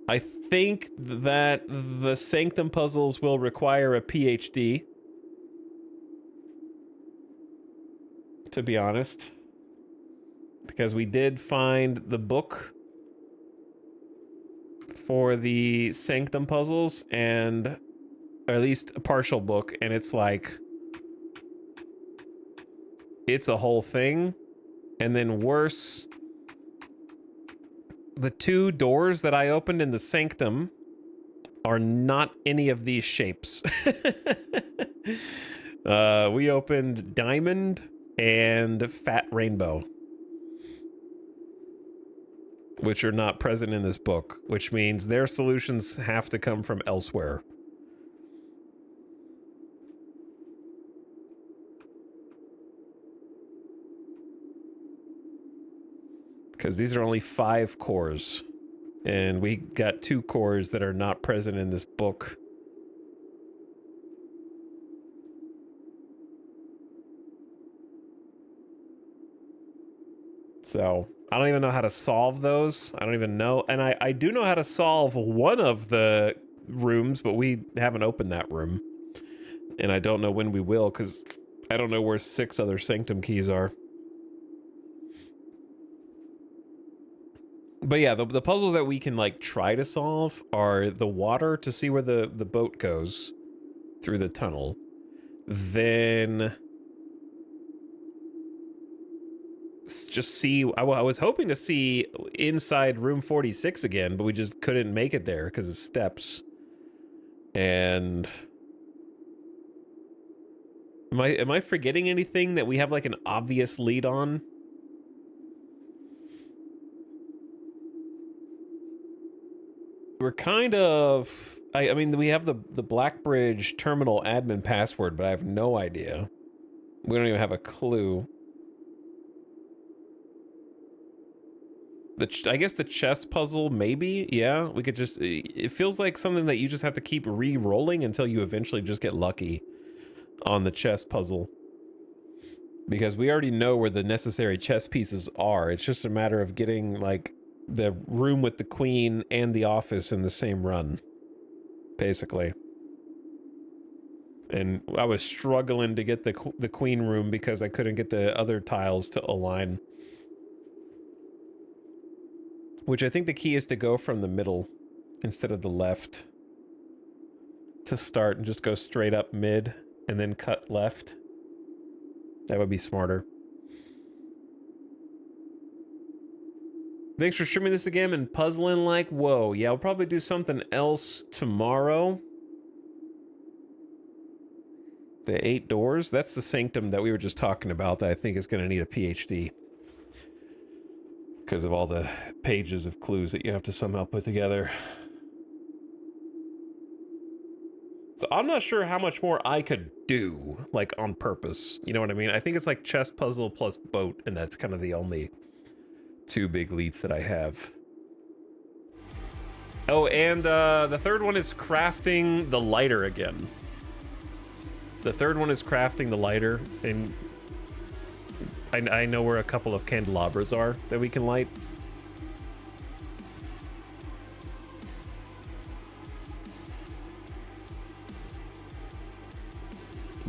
I think that the sanctum puzzles will require a PhD, to be honest, because we did find the book for the sanctum puzzles, and or at least a partial book, and it's like, it's a whole thing. And then worse, the 2 doors that I opened in the sanctum are not any of these shapes. We opened diamond and fat rainbow, which are not present in this book, which means their solutions have to come from elsewhere. Because these are only 5 cores, and we got 2 cores that are not present in this book. So I don't even know how to solve those. I don't even know. And I do know how to solve one of the rooms, but we haven't opened that room. And I don't know when we will, because I don't know where 6 other sanctum keys are. But yeah, the puzzles that we can, like, try to solve are the water to see where the boat goes through the tunnel. Then just see, I was hoping to see inside room 46 again, but we just couldn't make it there because of steps. And am I forgetting anything that we have, like, an obvious lead on? We're kind of, I mean, we have the Blackbridge terminal admin password, but I have no idea. We don't even have a clue. I guess the chess puzzle, maybe? Yeah, we could just, it feels like something that you just have to keep re-rolling until you eventually just get lucky on the chess puzzle. Because we already know where the necessary chess pieces are. It's just a matter of getting, like, the room with the queen and the office in the same run, basically. And I was struggling to get the queen room because I couldn't get the other tiles to align. Which I think the key is to go from the middle instead of the left. To start and just go straight up mid and then cut left. That would be smarter. Thanks for streaming this again and puzzling like whoa. Yeah, I'll probably do something else tomorrow. The 8 doors, that's the sanctum that we were just talking about that I think is going to need a PhD. Because of all the pages of clues that you have to somehow put together. So I'm not sure how much more I could do, like, on purpose. You know what I mean? I think it's like chess puzzle plus boat, and that's kind of the only 2 big leads that I have. Oh, and the third one is crafting the lighter again. The third one is crafting the lighter, and I know where a couple of candelabras are that we can light.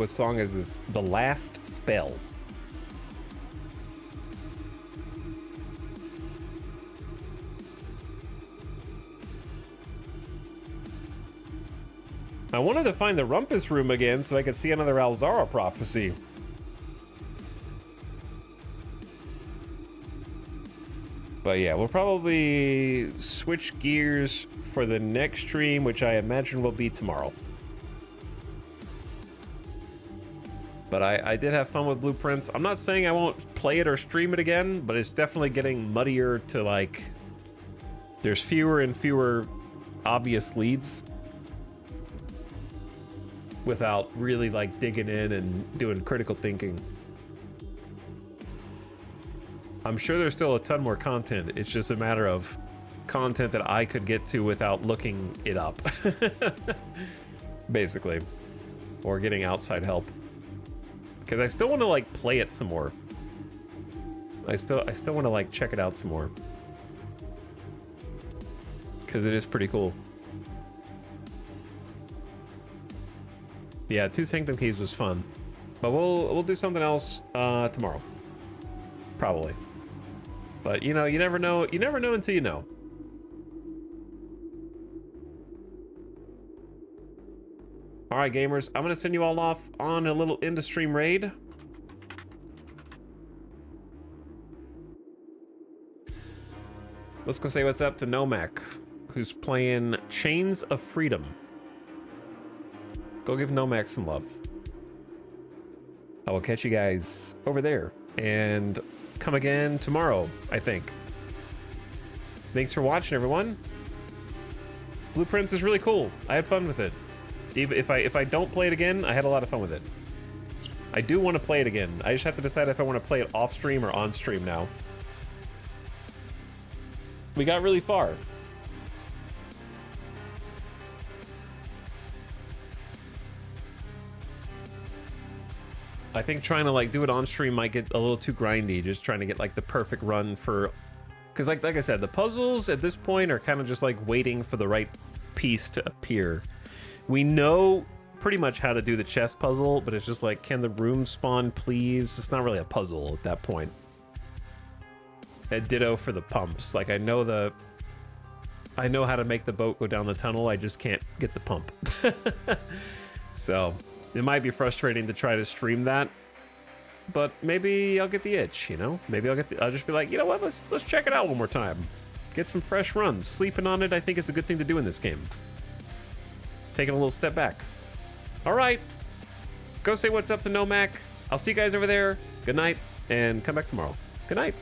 What song is this? The Last Spell. I wanted to find the Rumpus Room again so I could see another Alzara prophecy. But yeah, we'll probably switch gears for the next stream, which I imagine will be tomorrow. But I did have fun with Blueprints. I'm not saying I won't play it or stream it again, but it's definitely getting muddier to like... There's fewer and fewer obvious leads without really like digging in and doing critical thinking. I'm sure there's still a ton more content. It's just a matter of content that I could get to without looking it up. Basically. Or getting outside help. Because I still want to like play it some more. I still want to like check it out some more. Because it is pretty cool. Yeah, 2 Sanctum Keys was fun. But we'll do something else tomorrow. Probably. But you know, you never know until you know. All right, gamers, I'm gonna send you all off on a little end-of-stream raid. Let's go say what's up to Nomak, who's playing Chains of Freedom. Go give Nomak some love. I will catch you guys over there and come again tomorrow, I think. Thanks for watching, everyone. Blueprints is really cool. I had fun with it. Even if I don't play it again, I had a lot of fun with it. I do want to play it again. I just have to decide if I want to play it off stream or on stream now. We got really far. I think trying to like do it on stream might get a little too grindy, just trying to get like the perfect run for, because like I said, the puzzles at this point are kind of just like waiting for the right piece to appear. We know pretty much how to do the chest puzzle, but it's just like, can the room spawn please? It's not really a puzzle at that point. And ditto for the pumps. Like I know how to make the boat go down the tunnel, I just can't get the pump. So it might be frustrating to try to stream that, but maybe I'll get the itch, you know? Maybe I'll just be like, you know what, let's check it out one more time. Get some fresh runs. Sleeping on it, I think, is a good thing to do in this game. Taking a little step back. All right, go say what's up to Nomak. I'll see you guys over there. Good night, and come back tomorrow. Good night.